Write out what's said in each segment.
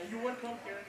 And you welcome here.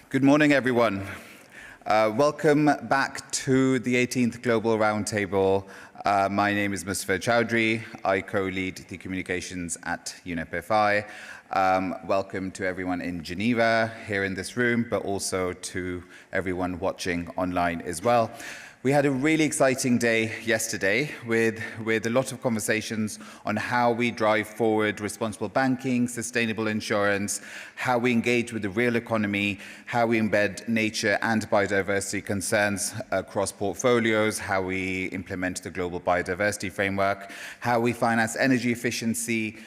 Good morning, everyone. Welcome back to the 18th Global Roundtable. My name is Mustafa Chowdhury. I co-lead the communications at UNEP FI. Welcome to everyone in Geneva, here in this room, but also to everyone watching online as well. We had a really exciting day yesterday with a lot of conversations on how we drive forward responsible banking, sustainable insurance, how we engage with the real economy, how we embed nature and biodiversity concerns across portfolios, how we implement the global biodiversity framework, how we finance energy efficiency.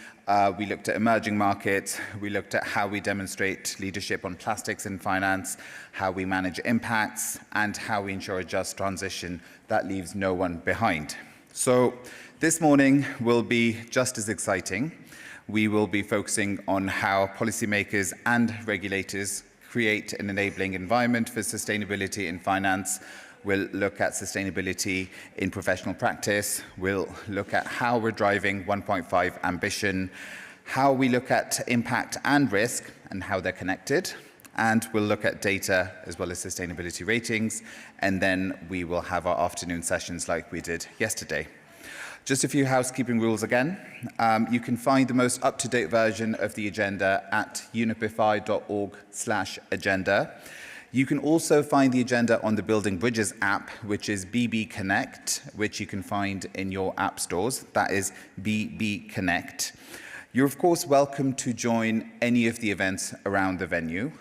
We looked at emerging markets, we looked at how we demonstrate leadership on plastics in finance, how we manage impacts, and how we ensure a just transition that leaves no one behind. So this morning will be just as exciting. We will be focusing on how policymakers and regulators create an enabling environment for sustainability in finance. We'll look at sustainability in professional practice. We'll look at how we're driving 1.5 ambition, how we look at impact and risk and how they're connected. And we'll look at data as well as sustainability ratings. And then we will have our afternoon sessions like we did yesterday. Just a few housekeeping rules again. You can find the most up-to-date version of the agenda at unepfi.org/agenda. You can also find the agenda on the Building Bridges app, which is BB Connect, which you can find in your app stores. That is BB Connect. You're, of course, welcome to join any of the events around the venue.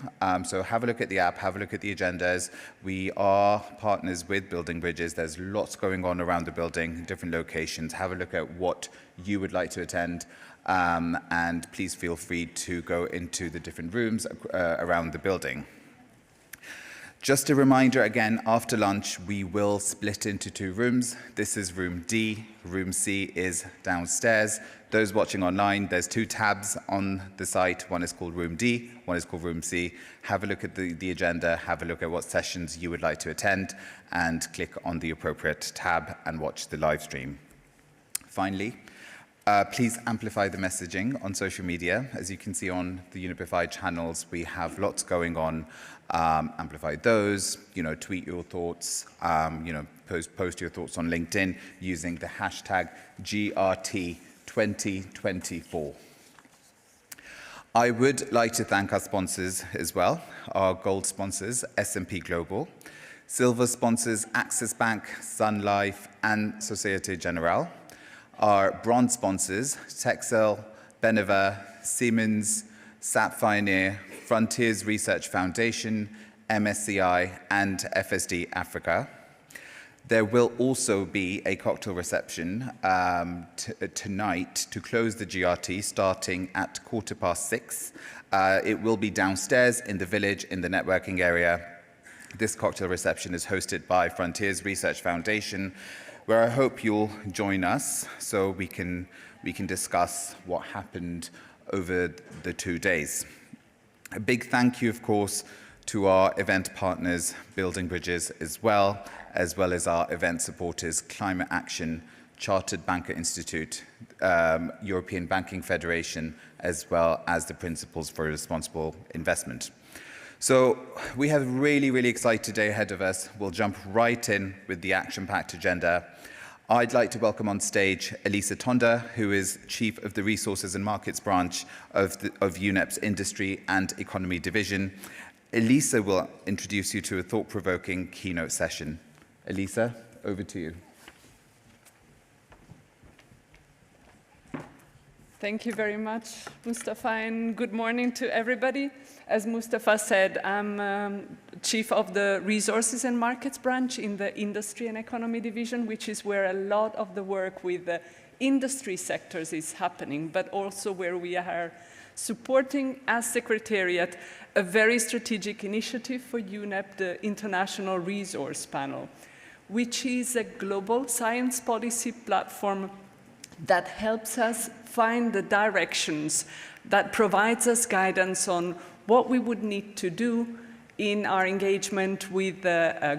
So have a look at the app, have a look at the agendas. We are partners with Building Bridges. There's lots going on around the building, different locations. Have a look at what you would like to attend. And please feel free to go into the different rooms around the building. Just a reminder again, after lunch, we will split into two rooms. This is room D, room C is downstairs. Those watching online, there's two tabs on the site. One is called room D, one is called room C. Have a look at the agenda, have a look at what sessions you would like to attend, and click on the appropriate tab and watch the live stream. Finally, please amplify the messaging on social media. As you can see on the UNEP FI channels, we have lots going on. Amplify those, tweet your thoughts, post your thoughts on LinkedIn using the hashtag GRT2024. I would like to thank our sponsors as well, our gold sponsors, S&P Global, silver sponsors, Axis Bank, Sun Life, and Societe Generale. Our bronze sponsors, Texel, Beneva, Siemens, Sapphire, Frontiers Research Foundation, MSCI, and FSD Africa. There will also be a cocktail reception tonight to close the GRT starting at 6:15. It will be downstairs in the village in the networking area. This cocktail reception is hosted by Frontiers Research Foundation, where I hope you'll join us so we can discuss what happened over the 2 days. A big thank you, of course, to our event partners, Building Bridges, as well as our event supporters, Climate Action, Chartered Banker Institute, European Banking Federation, as well as the Principles for Responsible Investment. So we have a really, really exciting day ahead of us. We'll jump right in with the action-packed agenda. I'd like to welcome on stage Elisa Tonda, who is Chief of the Resources and Markets Branch of UNEP's Industry and Economy Division. Elisa will introduce you to a thought-provoking keynote session. Elisa, over to you. Thank you very much, Mustafa, and good morning to everybody. As Mustafa said, I'm Chief of the Resources and Markets branch in the Industry and Economy Division, which is where a lot of the work with the industry sectors is happening, but also where we are supporting as Secretariat a very strategic initiative for UNEP, the International Resource Panel, which is a global science policy platform that helps us find the directions, that provides us guidance on what we would need to do in our engagement with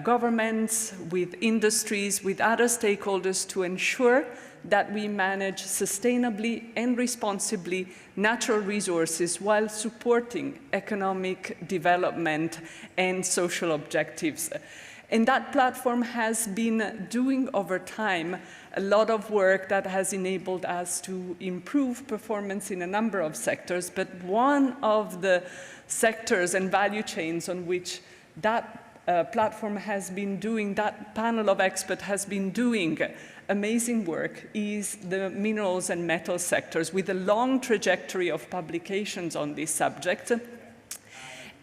governments, with industries, with other stakeholders to ensure that we manage sustainably and responsibly natural resources while supporting economic development and social objectives. And that platform has been doing over time a lot of work that has enabled us to improve performance in a number of sectors, but one of the sectors and value chains on which that platform has been doing, that panel of experts has been doing amazing work is the minerals and metal sectors with a long trajectory of publications on this subject.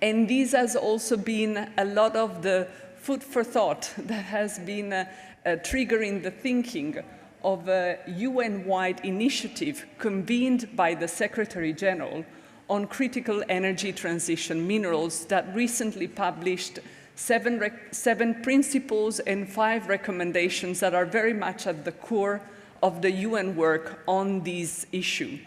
And this has also been a lot of the food for thought that has been triggering the thinking of a UN-wide initiative convened by the Secretary General on critical energy transition minerals that recently published seven principles and 5 recommendations that are very much at the core of the UN work on this issue.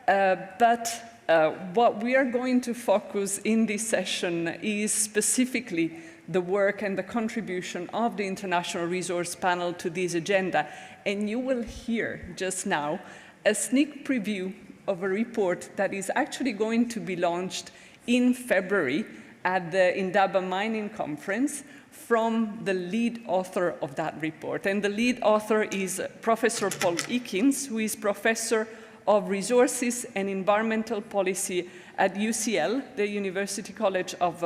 What we are going to focus in this session is specifically the work and the contribution of the International Resource Panel to this agenda. And you will hear just now a sneak preview of a report that is actually going to be launched in February at the Indaba Mining Conference from the lead author of that report. And the lead author is Professor Paul Ekins, who is Professor of Resources and Environmental Policy at UCL, the University College of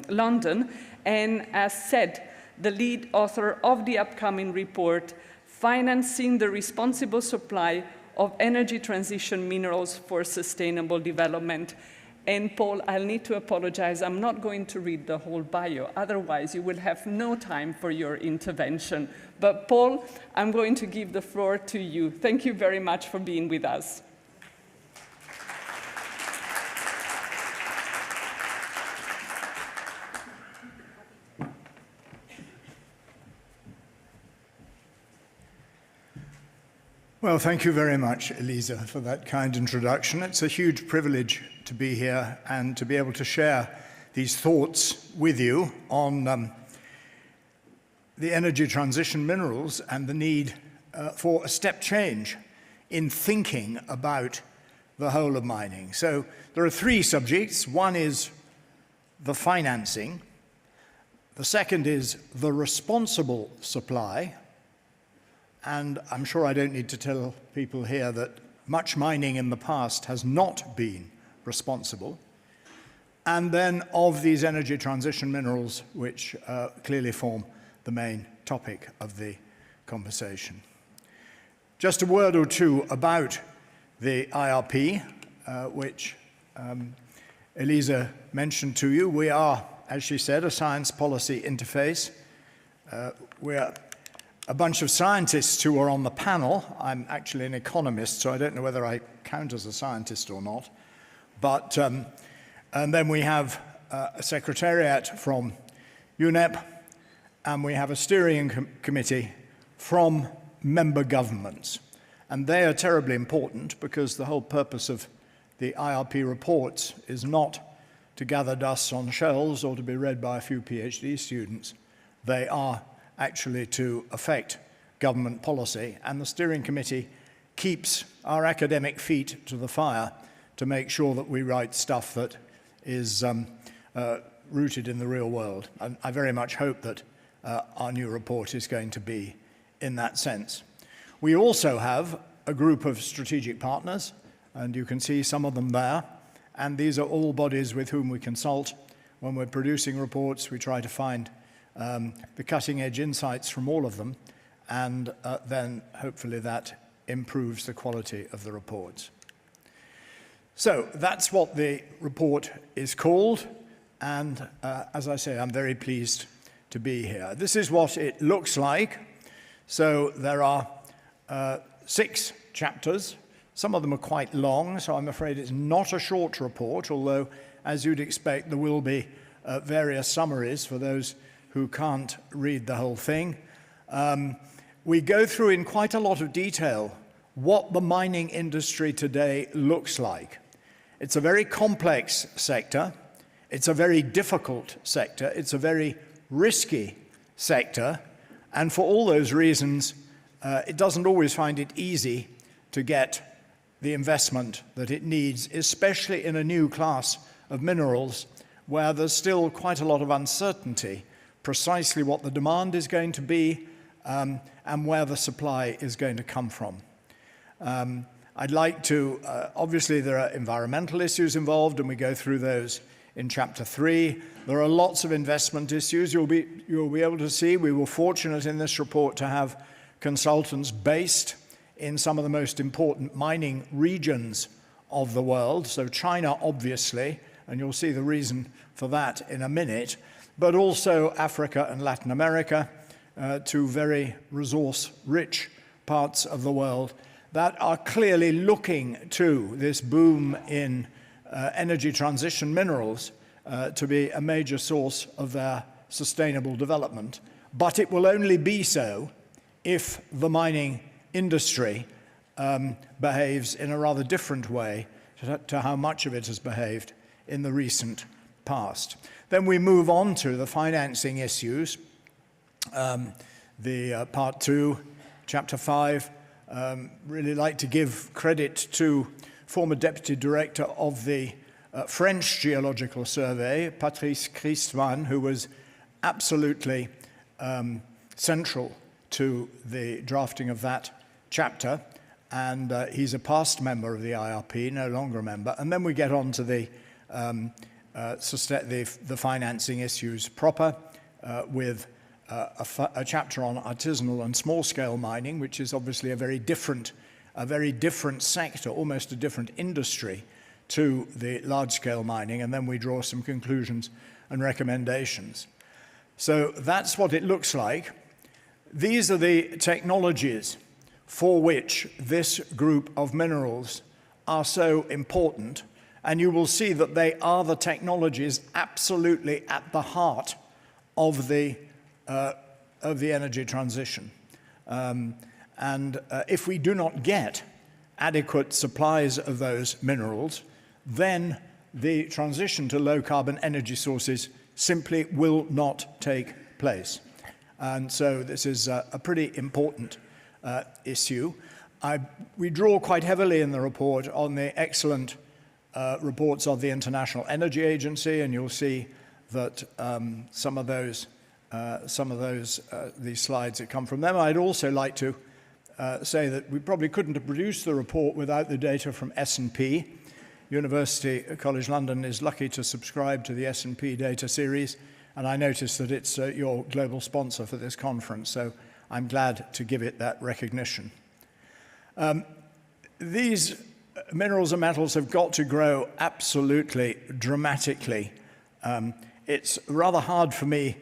London, and as said, the lead author of the upcoming report, Financing the Responsible Supply of Energy Transition Minerals for Sustainable Development. And Paul, I'll need to apologize, I'm not going to read the whole bio, otherwise you will have no time for your intervention. But Paul, I'm going to give the floor to you. Thank you very much for being with us. Well, thank you very much, Elisa, for that kind introduction. It's a huge privilege to be here and to be able to share these thoughts with you on the energy transition minerals and the need for a step change in thinking about the whole of mining. So there are 3 subjects. One is the financing. The second is the responsible supply. And I'm sure I don't need to tell people here that much mining in the past has not been responsible. And then of these energy transition minerals, which clearly form the main topic of the conversation. Just a word or two about the IRP, which Elisa mentioned to you. We are, as she said, a science policy interface. We're a bunch of scientists who are on the panel. I'm actually an economist, so I don't know whether I count as a scientist or not. But, and then we have a secretariat from UNEP, and we have a steering committee from member governments. And they are terribly important because the whole purpose of the IRP reports is not to gather dust on shelves or to be read by a few PhD students. They are actually to affect government policy, and the steering committee keeps our academic feet to the fire to make sure that we write stuff that is rooted in the real world. And I very much hope that our new report is going to be in that sense. We also have a group of strategic partners, and you can see some of them there, and these are all bodies with whom we consult. When we're producing reports, we try to find the cutting-edge insights from all of them, and then hopefully that improves the quality of the reports. So that's what the report is called, and as I say, I'm very pleased to be here. This is what it looks like. So there are 6 chapters. Some of them are quite long, so I'm afraid it's not a short report, although, as you'd expect, there will be various summaries for those who can't read the whole thing. We go through in quite a lot of detail what the mining industry today looks like. It's a very complex sector. It's a very difficult sector. It's a very risky sector. And for all those reasons, it doesn't always find it easy to get the investment that it needs, especially in a new class of minerals where there's still quite a lot of uncertainty, precisely what the demand is going to be and where the supply is going to come from. I'd like to, obviously there are environmental issues involved, and we go through those in chapter 3. There are lots of investment issues. You'll be able to see we were fortunate in this report to have consultants based in some of the most important mining regions of the world. So China, obviously, and you'll see the reason for that in a minute, but also Africa and Latin America, 2 very resource-rich parts of the world that are clearly looking to this boom in energy transition minerals to be a major source of their sustainable development. But it will only be so if the mining industry behaves in a rather different way to how much of it has behaved in the recent past. Then we move on to the financing issues. The part 2, chapter 5, really like to give credit to former Deputy Director of the French Geological Survey, Patrice Christman, who was absolutely central to the drafting of that chapter, and he's a past member of the IRP, no longer a member. And then we get on to the financing issues proper, with a chapter on artisanal and small-scale mining, which is obviously a very different sector, almost a different industry to the large-scale mining, and then we draw some conclusions and recommendations. So that's what it looks like. These are the technologies for which this group of minerals are so important, and you will see that they are the technologies absolutely at the heart of the energy transition. If we do not get adequate supplies of those minerals, then the transition to low-carbon energy sources simply will not take place. And so this is a pretty important issue. We draw quite heavily in the report on the excellent reports of the International Energy Agency, and you'll see that some of these slides that come from them. I'd also like to say that we probably couldn't have produced the report without the data from S&P. University College London is lucky to subscribe to the S&P data series, and I noticed that it's your global sponsor for this conference, so I'm glad to give it that recognition. These minerals and metals have got to grow absolutely dramatically. It's rather hard for me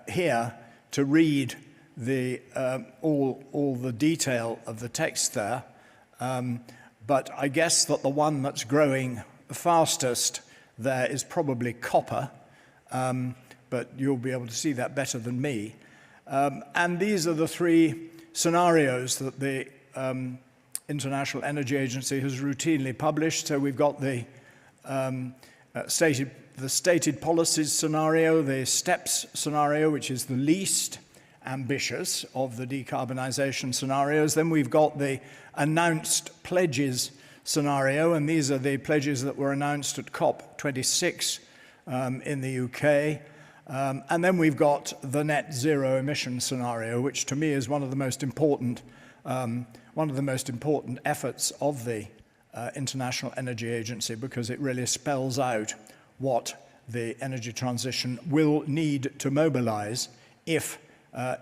here to read all the detail of the text there, but I guess that the one that's growing fastest there is probably copper, but you'll be able to see that better than me. And these are the 3 scenarios that the International Energy Agency has routinely published. So we've got the stated policies scenario, the STEPS scenario, which is the least ambitious of the decarbonization scenarios. Then we've got the announced pledges scenario, and these are the pledges that were announced at COP26 in the UK. And then we've got the net zero emission scenario, which to me is one of the most important efforts of the International Energy Agency, because it really spells out what the energy transition will need to mobilize if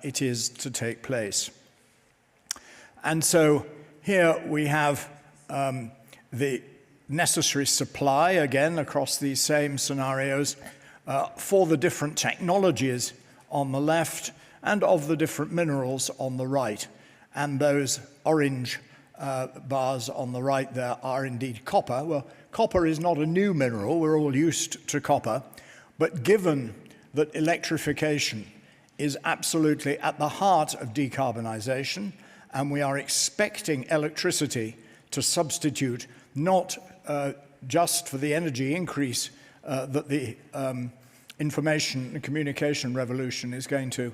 it is to take place. And so here we have the necessary supply, again, across these same scenarios, for the different technologies on the left and of the different minerals on the right. And those orange bars on the right there are indeed copper. Well, copper is not a new mineral. We're all used to copper. But given that electrification is absolutely at the heart of decarbonization, and we are expecting electricity to substitute not just for the energy increase that the information and communication revolution is going to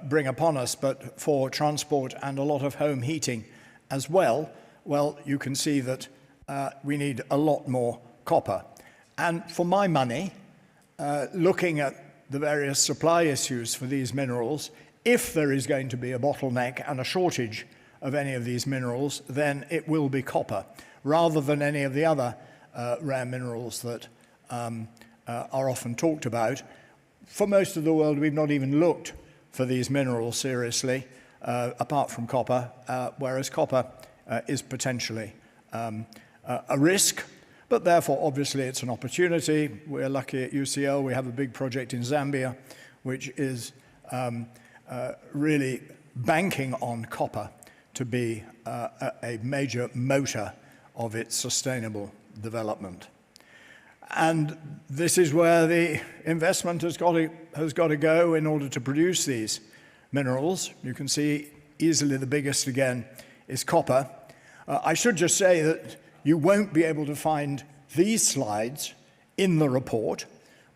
bring upon us, but for transport and a lot of home heating as well, well, you can see that we need a lot more copper. And for my money, looking at the various supply issues for these minerals, if there is going to be a bottleneck and a shortage of any of these minerals, then it will be copper, rather than any of the other rare minerals that are often talked about. For most of the world, we've not even looked for these minerals seriously, apart from copper, whereas copper is potentially a risk, but therefore, obviously, it's an opportunity. We're lucky at UCL. We have a big project in Zambia, which is really banking on copper to be a major motor of its sustainable development. And this is where the investment has got to go in order to produce these minerals. You can see easily the biggest again is copper. I should just say that you won't be able to find these slides in the report,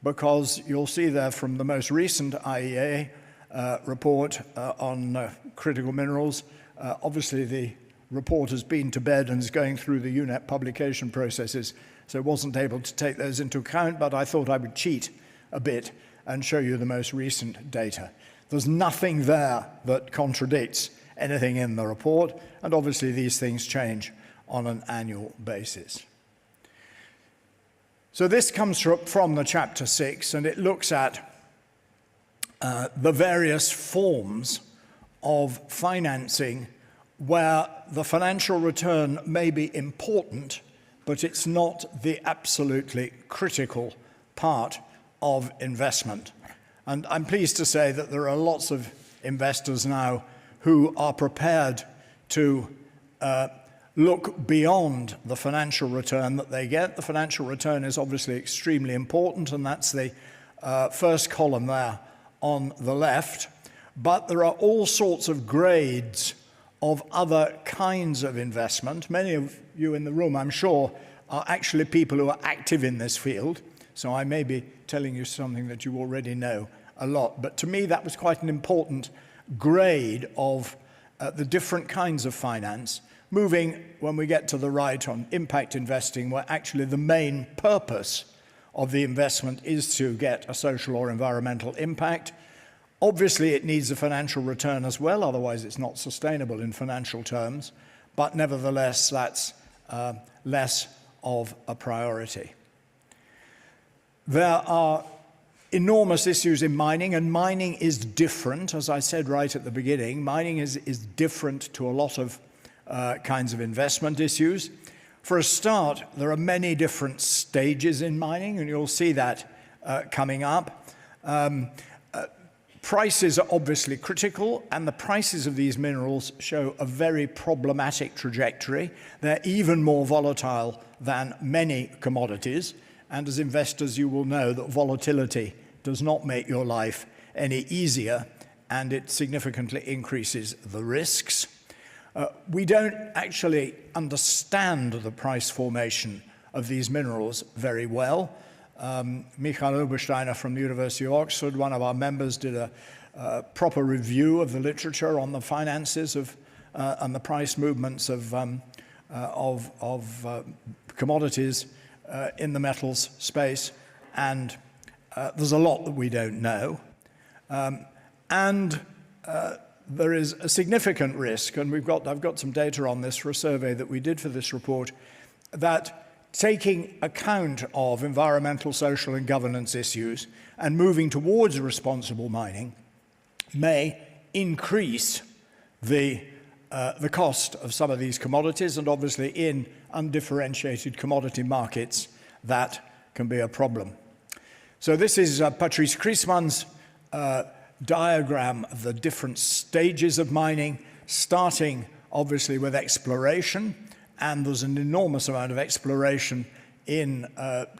because you'll see there from the most recent IEA report on critical minerals. Obviously, the report has been to bed and is going through the UNEP publication processes, so wasn't able to take those into account, but I thought I would cheat a bit and show you the most recent data. There's nothing there that contradicts anything in the report, and obviously these things change on an annual basis. So this comes from the chapter 6, and it looks at the various forms of financing where the financial return may be important, but it's not the absolutely critical part of investment. And I'm pleased to say that there are lots of investors now who are prepared to look beyond the financial return that they get. The financial return is obviously extremely important, and that's the first column there on the left. But there are all sorts of grades of other kinds of investment. Many of you in the room, I'm sure, are actually people who are active in this field. So I may be telling you something that you already know a lot. But to me, that was quite an important grade of the different kinds of finance, moving, when we get to the right, on impact investing, where actually the main purpose of the investment is to get a social or environmental impact. Obviously, it needs a financial return as well, otherwise it's not sustainable in financial terms, but nevertheless, that's less of a priority. There are enormous issues in mining, and mining is different, as I said right at the beginning. Mining is different to a lot of kinds of investment issues. For a start, there are many different stages in mining, and you'll see that coming up. Prices are obviously critical, and the prices of these minerals show a very problematic trajectory. They're even more volatile than many commodities, and as investors you will know that volatility does not make your life any easier, and it significantly increases the risks. We don't actually understand the price formation of these minerals very well. Michael Obersteiner from the University of Oxford, one of our members, did a proper review of the literature on the finances of and the price movements of commodities in the metals space, and there's a lot that we don't know. There is a significant risk, and I've got some data on this for a survey that we did for this report, that taking account of environmental, social, and governance issues and moving towards responsible mining may increase the the cost of some of these commodities, and obviously in undifferentiated commodity markets, that can be a problem. So this is Patrice Kriesmann's diagram of the different stages of mining, starting obviously with exploration, and there's an enormous amount of exploration in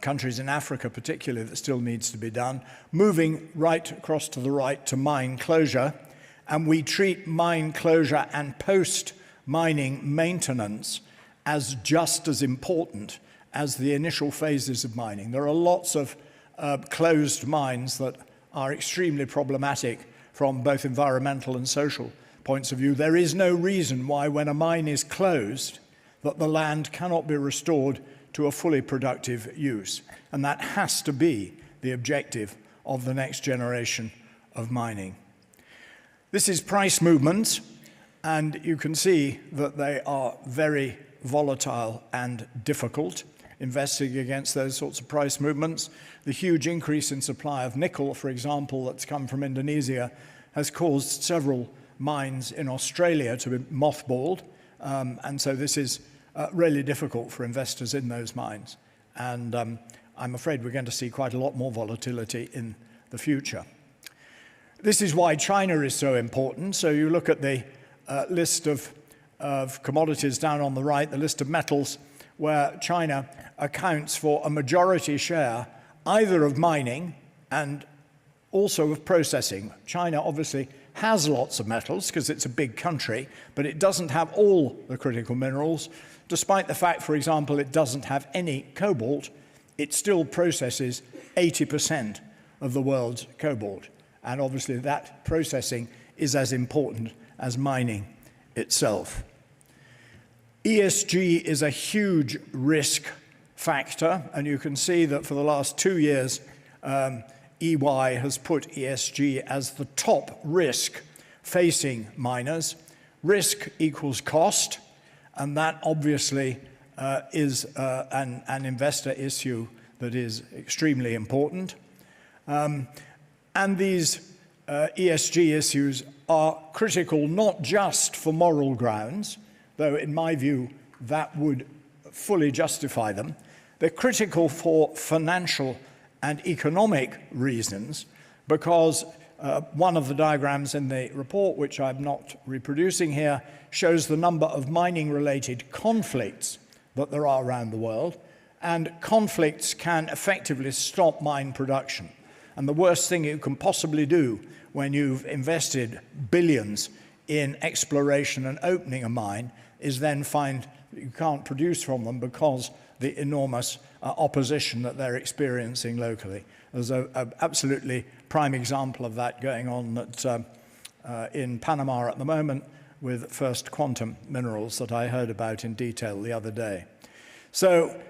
countries in Africa particularly that still needs to be done, moving right across to the right to mine closure. And we treat mine closure and post-mining maintenance as just as important as the initial phases of mining. There are lots of closed mines that are extremely problematic from both environmental and social points of view. There is no reason why, when a mine is closed, that the land cannot be restored to a fully productive use. And that has to be the objective of the next generation of mining. This is price movements, and you can see that they are very volatile and difficult, investing against those sorts of price movements. The huge increase in supply of nickel, for example, that's come from Indonesia, has caused several mines in Australia to be mothballed, and so this is really difficult for investors in those mines. And I'm afraid we're going to see quite a lot more volatility in the future. This is why China is so important. So you look at the list of commodities down on the right, the list of metals, where China accounts for a majority share either of mining and also of processing. China obviously has lots of metals because it's a big country, but it doesn't have all the critical minerals. Despite the fact, for example, it doesn't have any cobalt, it still processes 80% of the world's cobalt. And obviously that processing is as important as mining itself. ESG is a huge risk factor, and you can see that for the last 2 years, EY has put ESG as the top risk facing miners. Risk equals cost, and that obviously is an investor issue that is extremely important. And these ESG issues are critical not just for moral grounds, though in my view that would fully justify them. They're critical for financial and economic reasons, because one of the diagrams in the report, which I'm not reproducing here, shows the number of mining-related conflicts that there are around the world, and conflicts can effectively stop mine production. And the worst thing you can possibly do when you've invested billions in exploration and opening a mine is then find that you can't produce from them because the enormous opposition that they're experiencing locally. There's an absolutely prime example of that going on in Panama at the moment with First Quantum Minerals that I heard about in detail the other day. So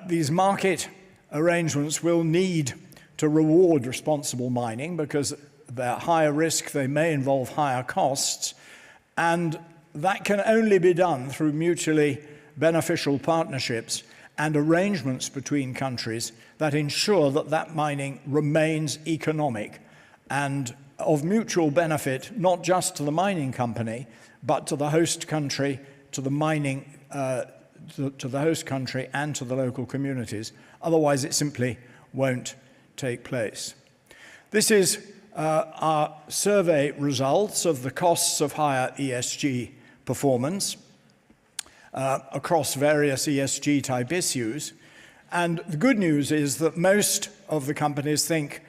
these market arrangements will need to reward responsible mining because they're higher risk, they may involve higher costs, and that can only be done through mutually beneficial partnerships and arrangements between countries that ensure that that mining remains economic and of mutual benefit, not just to the mining company, but to the host country, to the mining, to the host country and to the local communities. Otherwise, it simply won't take place. This is our survey results of the costs of higher ESG performance across various ESG type issues. And the good news is that most of the companies think,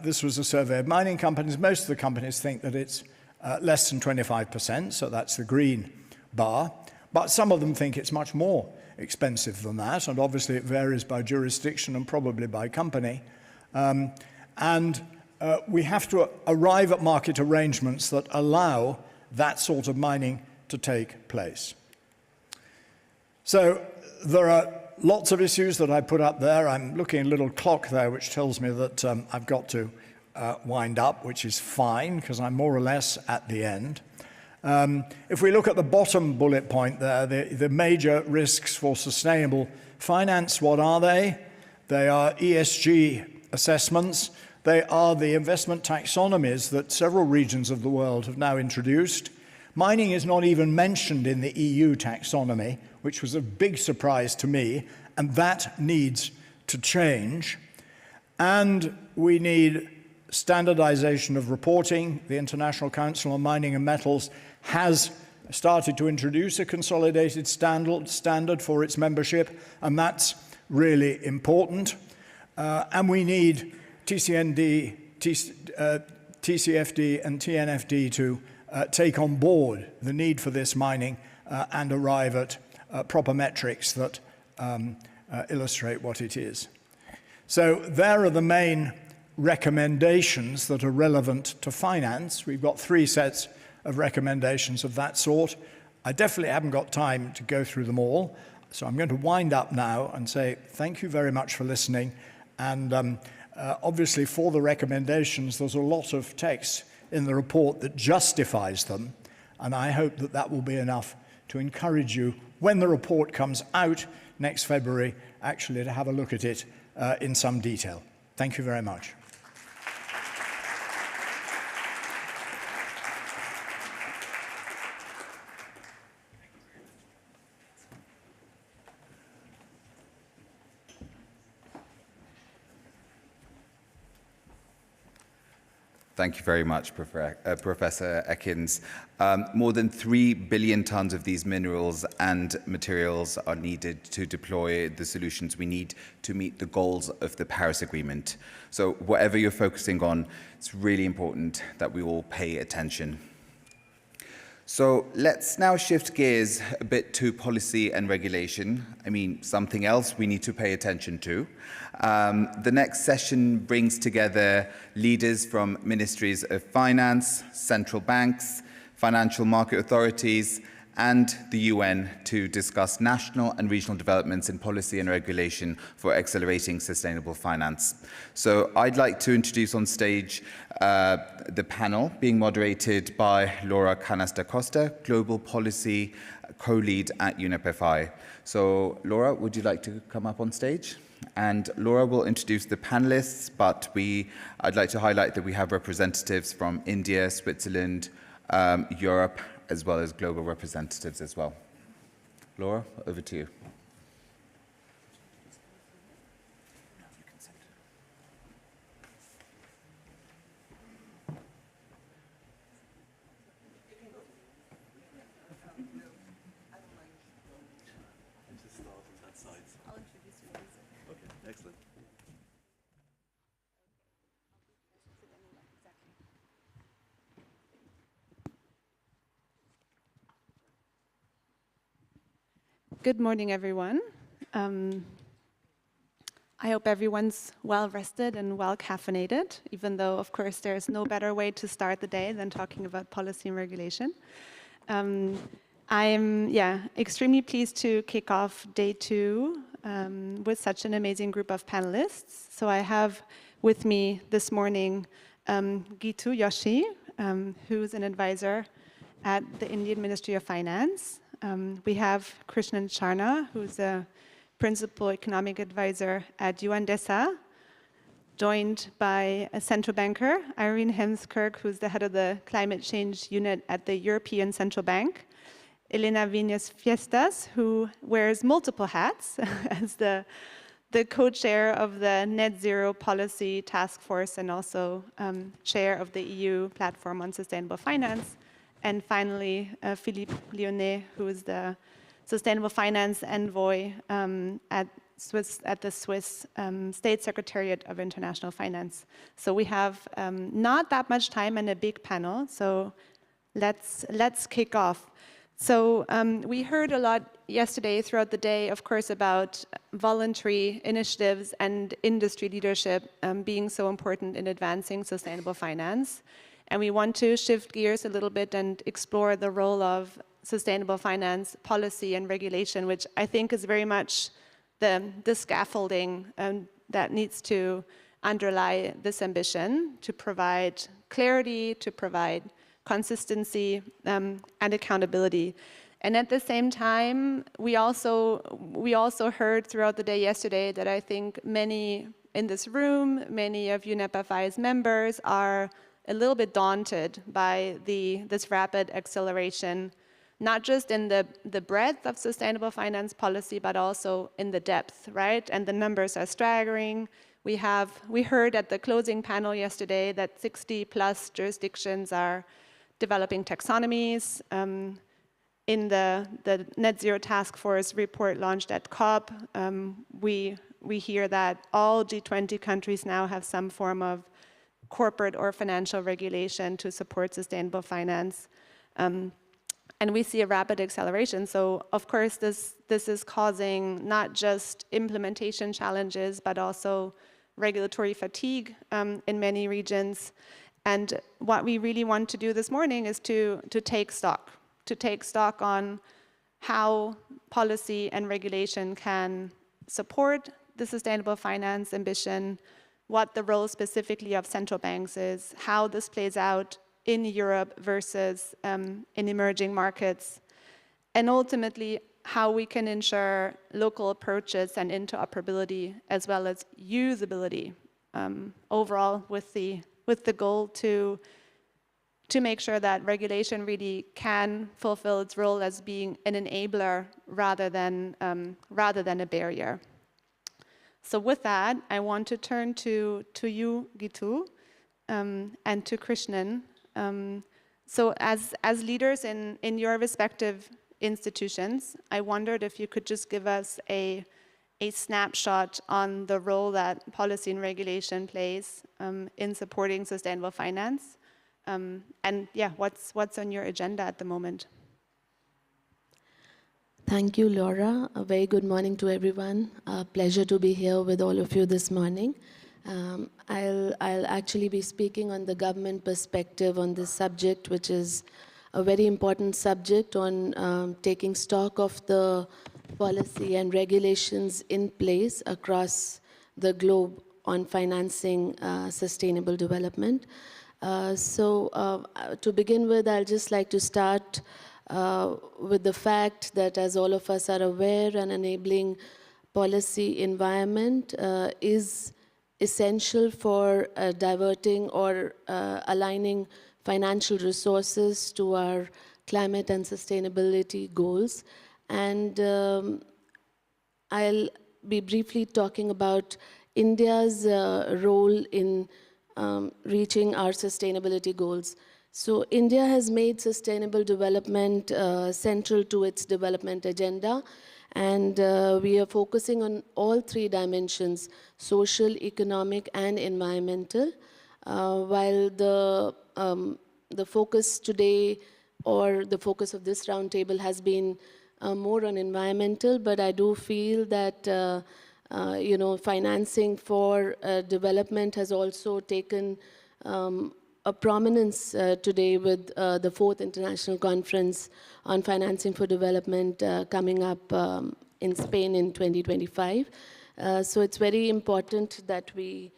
this was a survey of mining companies, most of the companies think that it's less than 25%, so that's the green bar. But some of them think it's much more expensive than that, and obviously it varies by jurisdiction and probably by company. We have to arrive at market arrangements that allow that sort of mining to take place. So there are lots of issues that I put up there. I'm looking at a little clock there which tells me that I've got to wind up, which is fine because I'm more or less at the end. If we look at the bottom bullet point there, the major risks for sustainable finance, what are they? They are ESG assessments. They are the investment taxonomies that several regions of the world have now introduced. Mining is not even mentioned in the EU taxonomy, which was a big surprise to me, and that needs to change. And we need standardization of reporting. The International Council on Mining and Metals has started to introduce a consolidated standard for its membership, and that's really important. And we need TCFD and TNFD to take on board the need for this mining and arrive at proper metrics that illustrate what it is. So there are the main recommendations that are relevant to finance. We've got 3 sets of recommendations of that sort. I definitely haven't got time to go through them all, so I'm going to wind up now and say thank you very much for listening. And obviously for the recommendations, there's a lot of text in the report that justifies them, and I hope that that will be enough to encourage you, when the report comes out next February, actually to have a look at it in some detail. Thank you very much. Thank you very much, Professor Ekins. More than 3 billion tons of these minerals and materials are needed to deploy the solutions we need to meet the goals of the Paris Agreement. So whatever you're focusing on, it's really important that we all pay attention. So let's now shift gears a bit to policy and regulation. I mean, something else we need to pay attention to. The next session brings together leaders from ministries of finance, central banks, financial market authorities, and the UN to discuss national and regional developments in policy and regulation for accelerating sustainable finance. So I'd like to introduce on stage the panel being moderated by Laura Canas da Costa, Global Policy Co-Lead at UNEP. So Laura, would you like to come up on stage? And Laura will introduce the panelists, but I'd like to highlight that we have representatives from India, Switzerland, Europe, as well as global representatives as well. Laura, over to you. Excellent. Good morning, everyone. I hope everyone's well rested and well caffeinated, even though, of course, there's no better way to start the day than talking about policy and regulation. I'm extremely pleased to kick off day 2 with such an amazing group of panelists. So I have with me this morning Gitu Yoshi, who's an advisor at the Indian Ministry of Finance. We have Krishnan Charna, who's a principal economic advisor at UNDESA, joined by a central banker, Irene Hemskirk, who's the head of the climate change unit at the European Central Bank, Elena Viñas Fiestas, who wears multiple hats as the co-chair of the Net Zero Policy Task Force and also chair of the EU Platform on Sustainable Finance. And finally, Philippe Lyonnais, who is the Sustainable Finance Envoy at the Swiss State Secretariat of International Finance. So we have not that much time and a big panel, so let's kick off. So we heard a lot yesterday throughout the day, of course, about voluntary initiatives and industry leadership being so important in advancing sustainable finance. And we want to shift gears a little bit and explore the role of sustainable finance policy and regulation, which I think is very much the scaffolding that needs to underlie this ambition to provide clarity, to provide consistency and accountability. And at the same time, we also heard throughout the day yesterday that I think many in this room, many of UNEP-FI's members are a little bit daunted by this rapid acceleration, not just in the breadth of sustainable finance policy, but also in the depth, right? And the numbers are staggering. We heard at the closing panel yesterday that 60+ jurisdictions are developing taxonomies. In the Net Zero Task Force report launched at COP, we hear that all G20 countries now have some form of corporate or financial regulation to support sustainable finance. And we see a rapid acceleration. So of course, this is causing not just implementation challenges, but also regulatory fatigue in many regions. And what we really want to do this morning is to take stock on how policy and regulation can support the sustainable finance ambition, what the role specifically of central banks is, how this plays out in Europe versus in emerging markets, and ultimately how we can ensure local approaches and interoperability as well as usability overall with the goal to make sure that regulation really can fulfill its role as being an enabler rather than a barrier. So with that, I want to turn to you, Gitu, and to Krishnan. So as leaders in your respective institutions, I wondered if you could just give us a snapshot on the role that policy and regulation plays in supporting sustainable finance. And yeah, what's on your agenda at the moment? Thank you, Laura. A very good morning to everyone. A pleasure to be here with all of you this morning. I'll actually be speaking on the government perspective on this subject, which is a very important subject on taking stock of the policy and regulations in place across the globe on financing sustainable development. To begin with, I'll just like to start with the fact that, as all of us are aware, an enabling policy environment is essential for diverting or aligning financial resources to our climate and sustainability goals. And I'll be briefly talking about India's role in reaching our sustainability goals. So India has made sustainable development central to its development agenda, and we are focusing on all three dimensions: social, economic, and environmental. While the focus today, or the focus of this roundtable, has been more on environmental, but I do feel that financing for development has also taken a prominence today with the 4th International Conference on Financing for Development coming up in Spain in 2025. So it's very important that we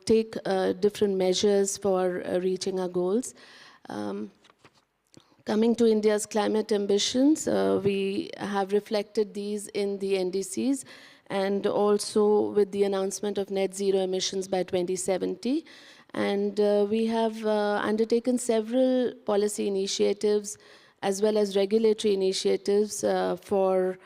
take different measures for reaching our goals. Coming to India's climate ambitions, we have reflected these in the NDCs and also with the announcement of net zero emissions by 2070. And we have undertaken several policy initiatives as well as regulatory initiatives for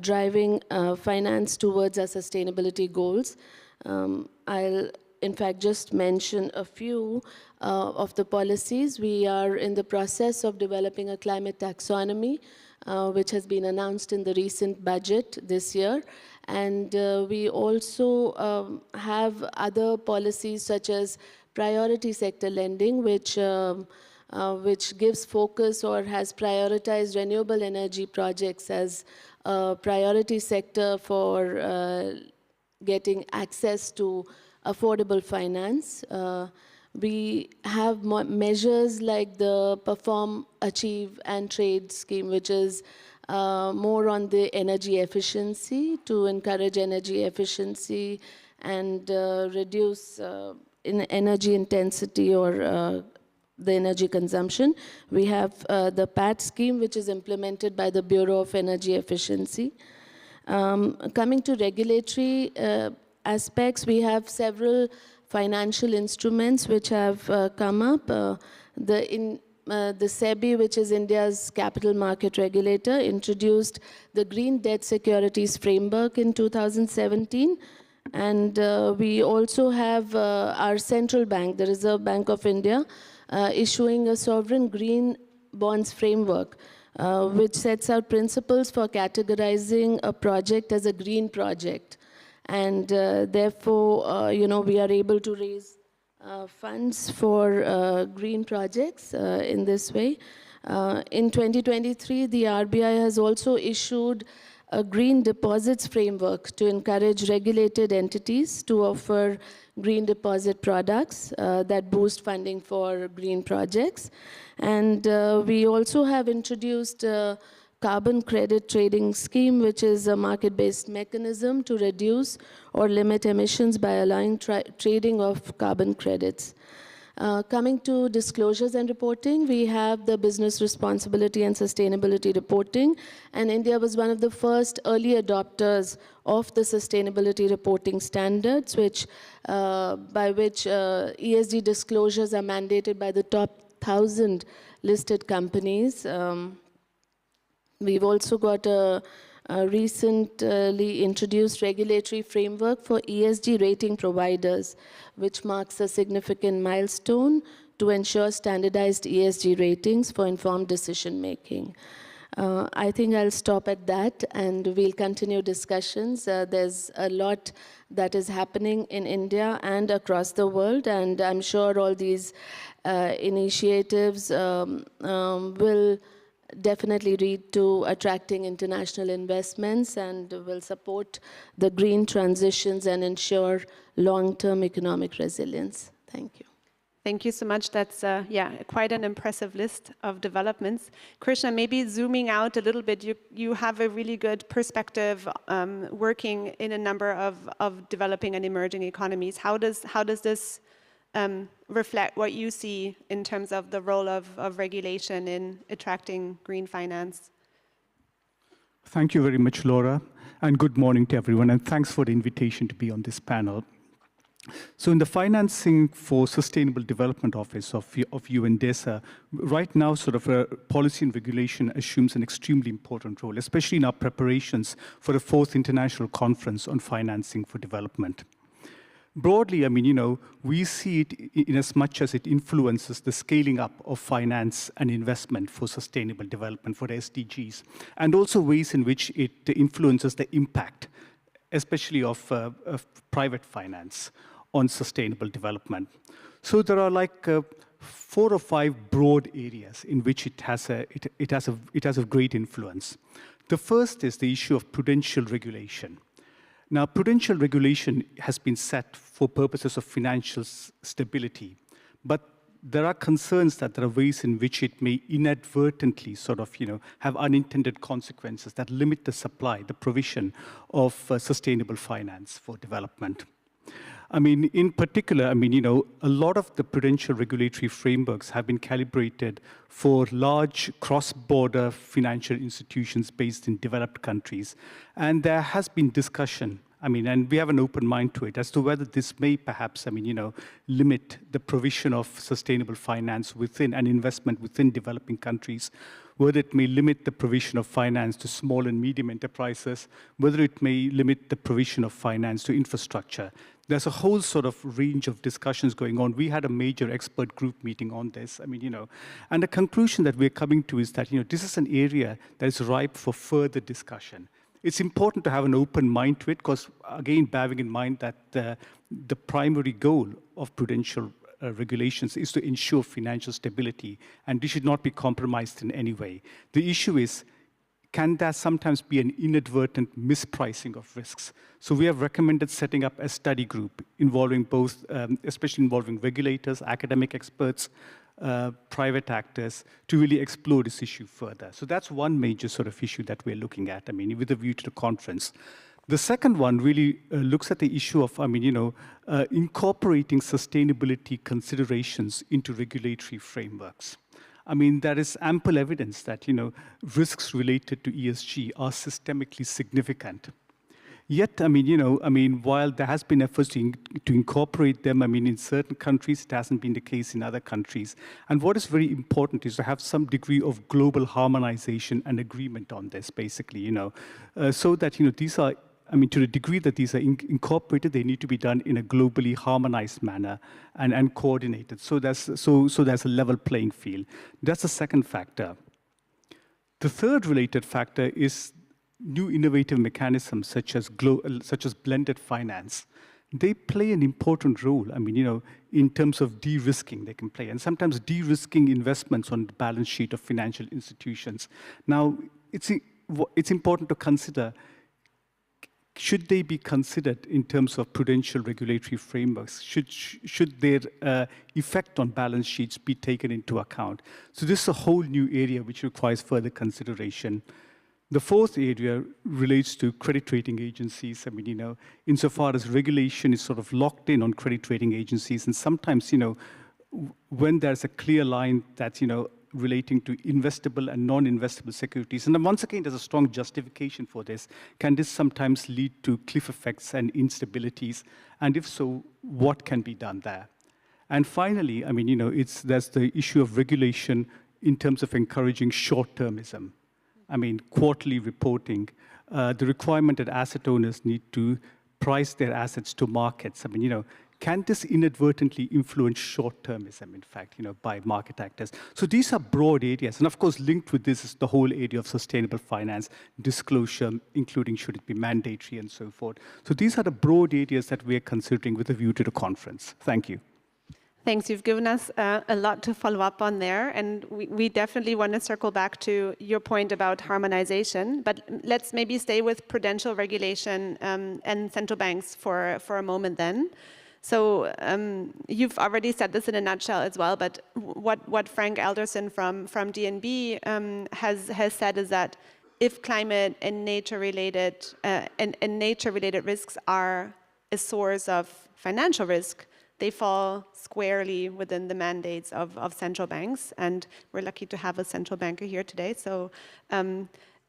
driving finance towards our sustainability goals. I'll, in fact, just mention a few of the policies. We are in the process of developing a climate taxonomy, which has been announced in the recent budget this year. And we also have other policies such as priority sector lending, which gives focus or has prioritized renewable energy projects as a priority sector for getting access to affordable finance. We have measures like the Perform, Achieve and Trade scheme, which is more on the energy efficiency, to encourage energy efficiency and reduce energy intensity or the energy consumption. We have the PAT scheme, which is implemented by the Bureau of Energy Efficiency. Coming to regulatory aspects, we have several financial instruments which have come up. The SEBI, which is India's capital market regulator, introduced the Green Debt Securities Framework in 2017. And we also have our central bank, the Reserve Bank of India, issuing a sovereign green bonds framework, which sets out principles for categorizing a project as a green project. And therefore, we are able to raise funds for green projects in this way. In 2023, the RBI has also issued a green deposits framework to encourage regulated entities to offer green deposit products that boost funding for green projects. And we also have introduced a carbon credit trading scheme, which is a market-based mechanism to reduce or limit emissions by allowing trading of carbon credits. Coming to disclosures and reporting, we have the business responsibility and sustainability reporting, and India was one of the first early adopters of the sustainability reporting standards, by which ESG disclosures are mandated by the top 1,000 listed companies. We've also got a recently introduced regulatory framework for ESG rating providers, which marks a significant milestone to ensure standardized ESG ratings for informed decision-making. I think I'll stop at that, and we'll continue discussions. There's a lot that is happening in India and across the world, and I'm sure all these initiatives will definitely lead to attracting international investments and will support the green transitions and ensure long-term economic resilience. Thank you. Thank you so much. That's quite an impressive list of developments. Krishna, maybe zooming out a little bit, you have a really good perspective working in a number of developing and emerging economies. How does this reflect what you see in terms of the role of regulation in attracting green finance? Thank you very much, Laura, and good morning to everyone, and thanks for the invitation to be on this panel. So in the Financing for Sustainable Development Office of UNDESA, right now sort of policy and regulation assumes an extremely important role, especially in our preparations for the 4th International Conference on Financing for Development. Broadly, we see it in as much as it influences the scaling up of finance and investment for sustainable development, for the SDGs, and also ways in which it influences the impact, especially of private finance on sustainable development. So there are like 4 or 5 broad areas in which it has a great influence. The first is the issue of prudential regulation. Now, prudential regulation has been set for purposes of financial stability, but there are concerns that there are ways in which it may inadvertently have unintended consequences that limit the supply, the provision of sustainable finance for development. In particular, a lot of the prudential regulatory frameworks have been calibrated for large cross-border financial institutions based in developed countries. And there has been discussion, and we have an open mind to it, as to whether this may perhaps, limit the provision of sustainable finance within and investment within developing countries, whether it may limit the provision of finance to small and medium enterprises, whether it may limit the provision of finance to infrastructure. There's a whole sort of range of discussions going on. We had a major expert group meeting on this, and the conclusion that we're coming to is that, this is an area that is ripe for further discussion. It's important to have an open mind to it, because, again, bearing in mind that the primary goal of prudential regulations is to ensure financial stability, and this should not be compromised in any way. The issue is, can there sometimes be an inadvertent mispricing of risks? So we have recommended setting up a study group involving both, especially involving regulators, academic experts, private actors, to really explore this issue further. So that's one major sort of issue that we're looking at, with a view to the conference. The second one really looks at the issue of, incorporating sustainability considerations into regulatory frameworks. There is ample evidence that, risks related to ESG are systemically significant. Yet, while there has been efforts to incorporate them, in certain countries, it hasn't been the case in other countries. And what is very important is to have some degree of global harmonization and agreement on this, basically, so that, these are, to the degree that these are incorporated, they need to be done in a globally harmonized manner and coordinated. So there's a level playing field. That's the second factor. The third related factor is new innovative mechanisms such as blended finance. They play an important role. In terms of de-risking, they can play, and sometimes de-risking investments on the balance sheet of financial institutions. Now, it's important to consider, should they be considered in terms of prudential regulatory frameworks? Should their effect on balance sheets be taken into account? So this is a whole new area which requires further consideration. The fourth area relates to credit rating agencies. Insofar as regulation is sort of locked in on credit rating agencies, and sometimes, when there's a clear line that's, relating to investable and non-investable securities. And then once again, there's a strong justification for this. Can this sometimes lead to cliff effects and instabilities? And if so, what can be done there? And finally, there's the issue of regulation in terms of encouraging short-termism. Quarterly reporting, the requirement that asset owners need to price their assets to markets. Can this inadvertently influence short-termism, in fact, by market actors? So these are broad areas. And of course, linked with this is the whole area of sustainable finance, disclosure, including should it be mandatory and so forth. So these are the broad areas that we're considering with a view to the conference. Thank you. Thanks. You've given us a lot to follow up on there. And we definitely want to circle back to your point about harmonization. But let's maybe stay with prudential regulation and central banks for a moment then. So you've already said this in a nutshell as well, but what Frank Alderson from DNB has said is that if climate and nature-related risks are a source of financial risk, they fall squarely within the mandates of central banks, and we're lucky to have a central banker here today. So,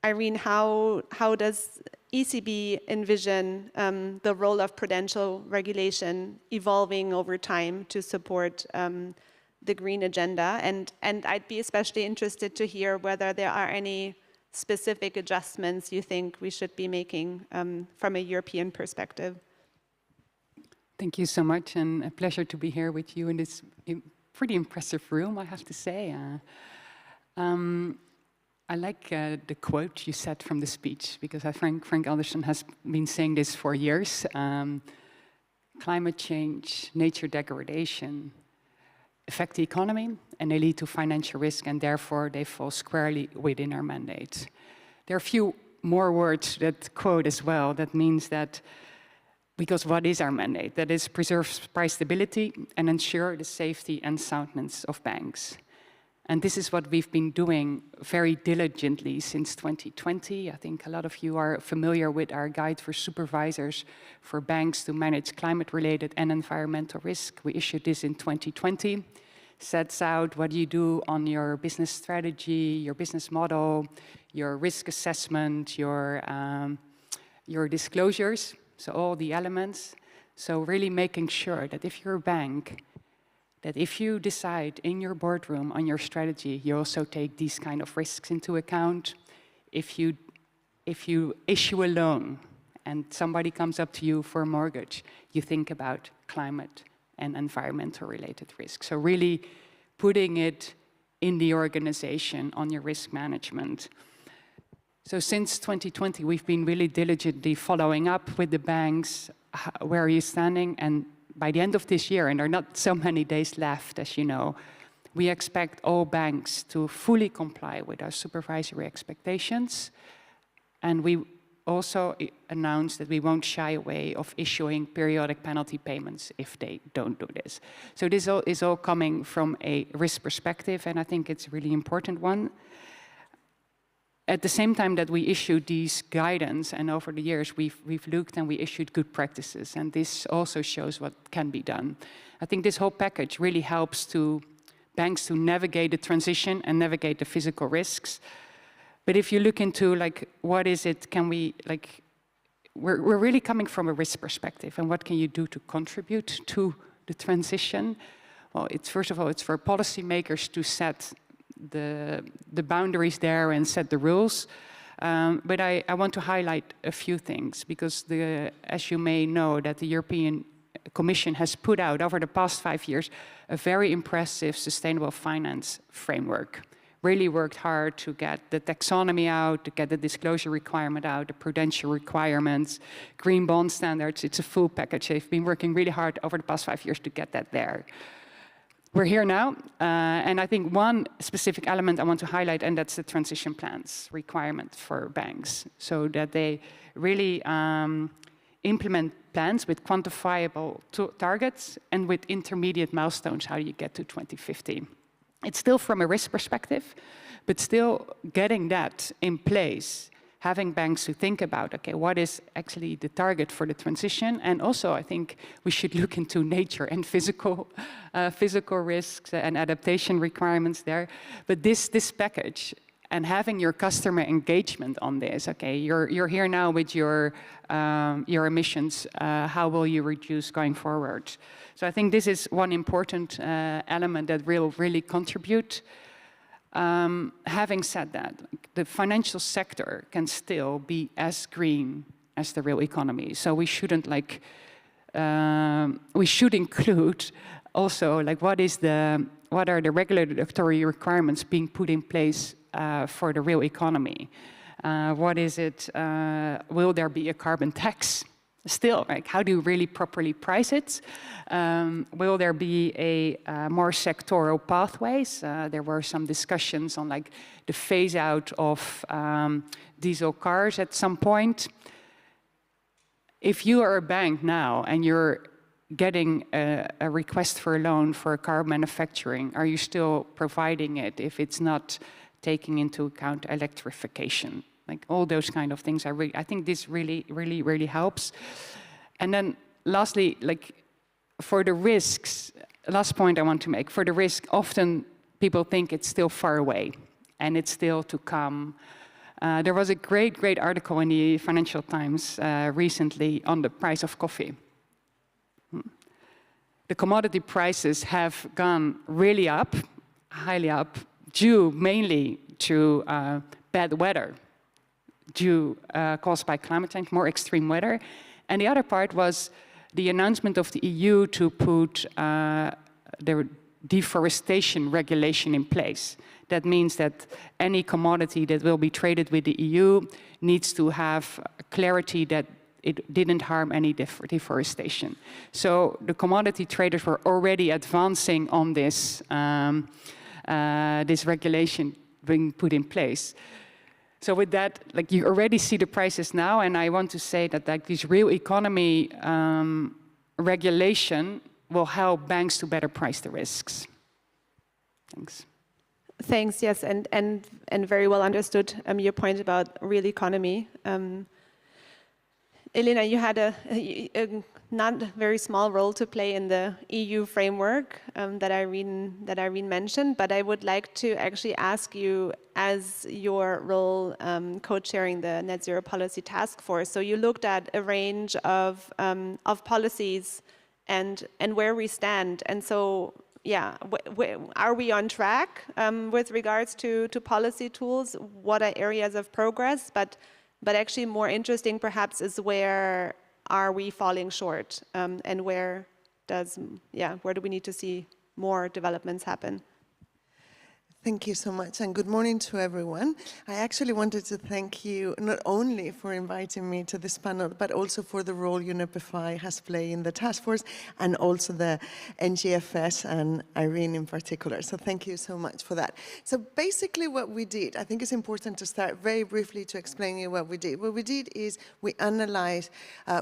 Irene, how does ECB envision the role of prudential regulation evolving over time to support the green agenda? And I'd be especially interested to hear whether there are any specific adjustments you think we should be making from a European perspective. Thank you so much, and a pleasure to be here with you in this pretty impressive room, I have to say. I like the quote you said from the speech, because I think Frank Alderson has been saying this for years. Climate change, nature degradation affect the economy, and they lead to financial risk, and therefore they fall squarely within our mandate. There are a few more words that quote as well. That means that, because what is our mandate? That is preserve price stability and ensure the safety and soundness of banks. And this is what we've been doing very diligently since 2020. I think a lot of you are familiar with our guide for supervisors for banks to manage climate-related and environmental risk. We issued this in 2020. Sets out what you do on your business strategy, your business model, your risk assessment, your disclosures, so all the elements. So really making sure that if you're a bank, that if you decide in your boardroom on your strategy, you also take these kind of risks into account. If you issue a loan and somebody comes up to you for a mortgage, you think about climate and environmental related risks. So really putting it in the organization on your risk management. So since 2020, we've been really diligently following up with the banks, where are you standing? And by the end of this year, and there are not so many days left, as you know, we expect all banks to fully comply with our supervisory expectations. And we also announced that we won't shy away of issuing periodic penalty payments if they don't do this. So this is all coming from a risk perspective, and I think it's a really important one. At the same time that we issued these guidance, and over the years we've looked and we issued good practices, and this also shows what can be done. I think this whole package really helps to banks to navigate the transition and navigate the physical risks. But if you look into what is it, can we we're really coming from a risk perspective, and what can you do to contribute to the transition? Well, first of all, it's for policymakers to set the boundaries there and set the rules. But I want to highlight a few things, because as you may know, that the European Commission has put out over the past 5 years a very impressive sustainable finance framework. Really worked hard to get the taxonomy out, to get the disclosure requirement out, the prudential requirements, green bond standards. It's a full package. They've been working really hard over the past 5 years to get that there. We're here now, and I think one specific element I want to highlight, and that's the transition plans requirement for banks, so that they really implement plans with quantifiable targets and with intermediate milestones, how you get to 2050. It's still from a risk perspective, but still getting that in place, having banks to think about, okay, what is actually the target for the transition? And also, I think we should look into nature and physical risks and adaptation requirements there. But this package, and having your customer engagement on this, okay, you're here now with your emissions, how will you reduce going forward? So I think this is one important element that will really contribute. Having said that, the financial sector can still be as green as the real economy. So we shouldn't we should include also what are the regulatory requirements being put in place for the real economy? What is it? Will there be a carbon tax? Still, like, how do you really properly price it? Will there be more sectoral pathways? There were some discussions on like the phase out of diesel cars at some point. If you are a bank now and you're getting a request for a loan for a car manufacturing, are you still providing it if it's not taking into account electrification? Like all those kind of things, I think this really helps. And then lastly, like for the risks, last point I want to make, for the risk, often people think it's still far away and it's still to come. There was a great article in the Financial Times recently on the price of coffee. The commodity prices have gone really up, highly up, due mainly to bad weather, caused by climate change, more extreme weather. And the other part was the announcement of the EU to put the deforestation regulation in place. That means that any commodity that will be traded with the EU needs to have clarity that it didn't harm any deforestation. So the commodity traders were already advancing on this, this regulation being put in place. So with that, like you already see the prices now, and I want to say that like this real economy regulation will help banks to better price the risks. Thanks. Thanks, yes, and very well understood your point about real economy. Elena, you had a not very small role to play in the EU framework that Irene mentioned, but I would like to actually ask you, as your role co-chairing the Net Zero Policy Task Force, so you looked at a range of policies and where we stand, and so yeah, are we on track with regards to policy tools? What are areas of progress? But actually more interesting perhaps is where are we falling short, and where do we need to see more developments happen? Thank you so much, and good morning to everyone. I actually wanted to thank you not only for inviting me to this panel, but also for the role UNEP has played in the task force, and also the NGFS and Irene in particular. So thank you so much for that. So basically what we did, I think it's important to start very briefly to explain you what we did. What we did is we analyzed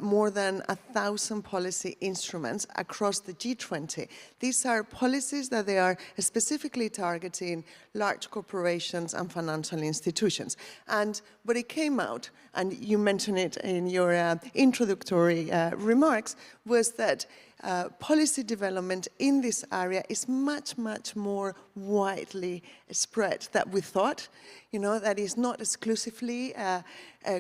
more than 1,000 policy instruments across the G20. These are policies that they are specifically targeting large corporations and financial institutions. And what it came out, and you mentioned it in your introductory remarks, was that policy development in this area is much, much more widely spread than we thought. You know, that is not exclusively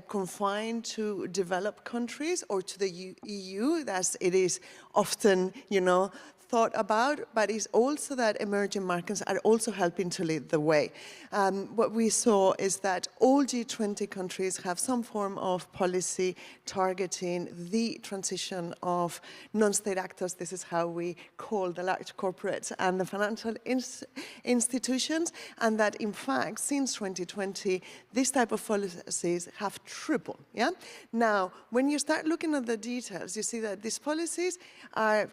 confined to developed countries or to the EU, as it is often, you know, thought about, but it's also that emerging markets are also helping to lead the way. What we saw is that all G20 countries have some form of policy targeting the transition of non-state actors. This is how we call the large corporates and the financial institutions, and that in fact, since 2020, this type of policies have tripled. Yeah? Now, when you start looking at the details, you see that these policies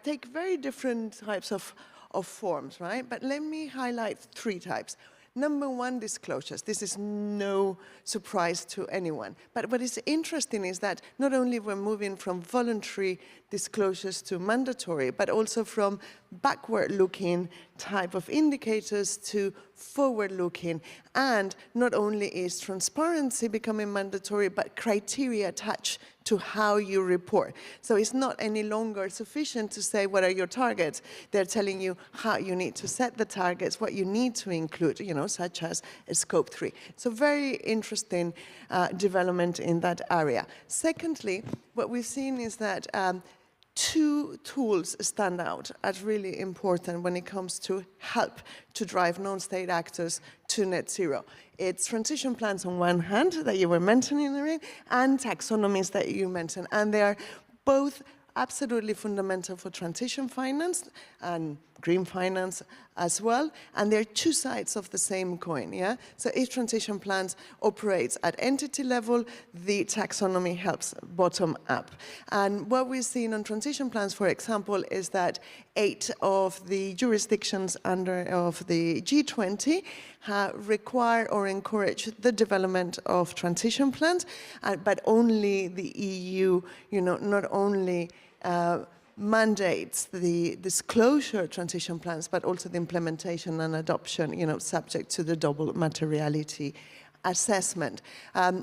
take very different types of forms, right? But let me highlight 3 types. Number 1, disclosures. This is no surprise to anyone. But what is interesting is that not only we're moving from voluntary disclosures to mandatory, but also from backward-looking type of indicators to forward-looking. And not only is transparency becoming mandatory, but criteria attached to how you report. So it's not any longer sufficient to say what are your targets. They're telling you how you need to set the targets, what you need to include, you know, such as scope 3. So very interesting development in that area. Secondly, what we've seen is that 2 tools stand out as really important when it comes to help to drive non-state actors to net zero. It's transition plans on one hand that you were mentioning, Irene, and taxonomies that you mentioned. And they are both absolutely fundamental for transition finance and green finance as well, and they're 2 sides of the same coin, yeah? So if transition plans operates at entity level, the taxonomy helps bottom up. And what we're seeing on transition plans, for example, is that 8 of the jurisdictions of the G20 require or encourage the development of transition plans, but only the EU, you know, not only mandates the disclosure transition plans, but also the implementation and adoption, you know, subject to the double materiality assessment.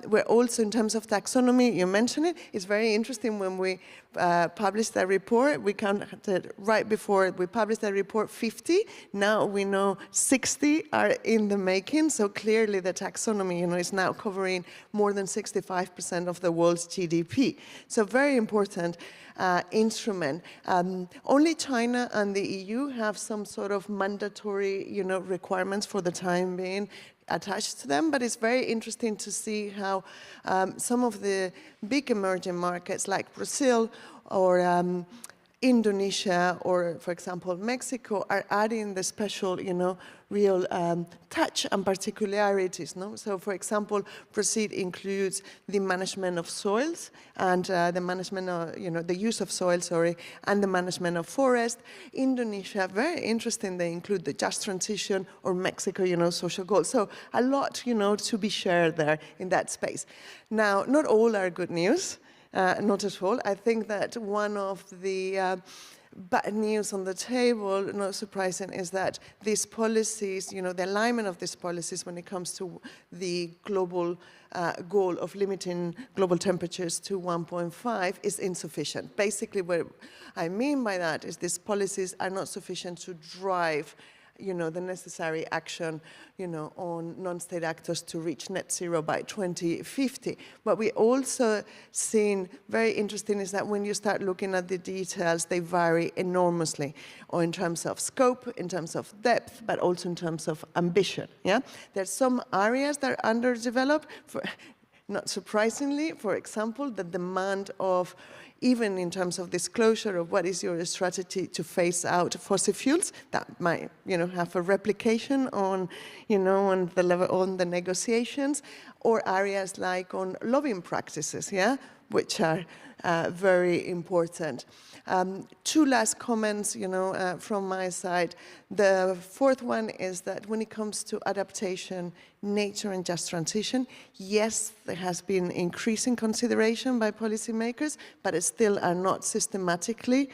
We're also, in terms of taxonomy, you mentioned it, it's very interesting when we published that report, we counted right before we published that report 50, now we know 60 are in the making, so clearly the taxonomy, you know, is now covering more than 65% of the world's GDP. So very important instrument. Only China and the EU have some sort of mandatory, you know, requirements for the time being attached to them, but it's very interesting to see how some of the big emerging markets like Brazil or Indonesia or, for example, Mexico are adding the special, you know, real touch and particularities, no? So, for example, Brazil includes the management of soils and the management of, you know, the use of soil, sorry, and the management of forest. Indonesia, very interesting, they include the just transition, or Mexico, you know, social goals. So a lot, you know, to be shared there in that space. Now, not all are good news. Not at all. I think that one of the bad news on the table, not surprising, is that these policies, you know, the alignment of these policies when it comes to the global goal of limiting global temperatures to 1.5 is insufficient. Basically, what I mean by that is these policies are not sufficient to drive, you know, the necessary action, you know, on non-state actors to reach net zero by 2050. What we also seen very interesting is that when you start looking at the details, they vary enormously, or in terms of scope, in terms of depth, but also in terms of ambition. Yeah, there's some areas that are underdeveloped. Not surprisingly, for example, the demand of, even in terms of disclosure of what is your strategy to phase out fossil fuels, that might, you know, have a replication on, you know, on the level, on the negotiations, or areas like on lobbying practices, yeah, which are very important. Two last comments, from my side. The fourth one is that when it comes to adaptation, nature and just transition, yes, there has been increasing consideration by policymakers, but it still are not systematically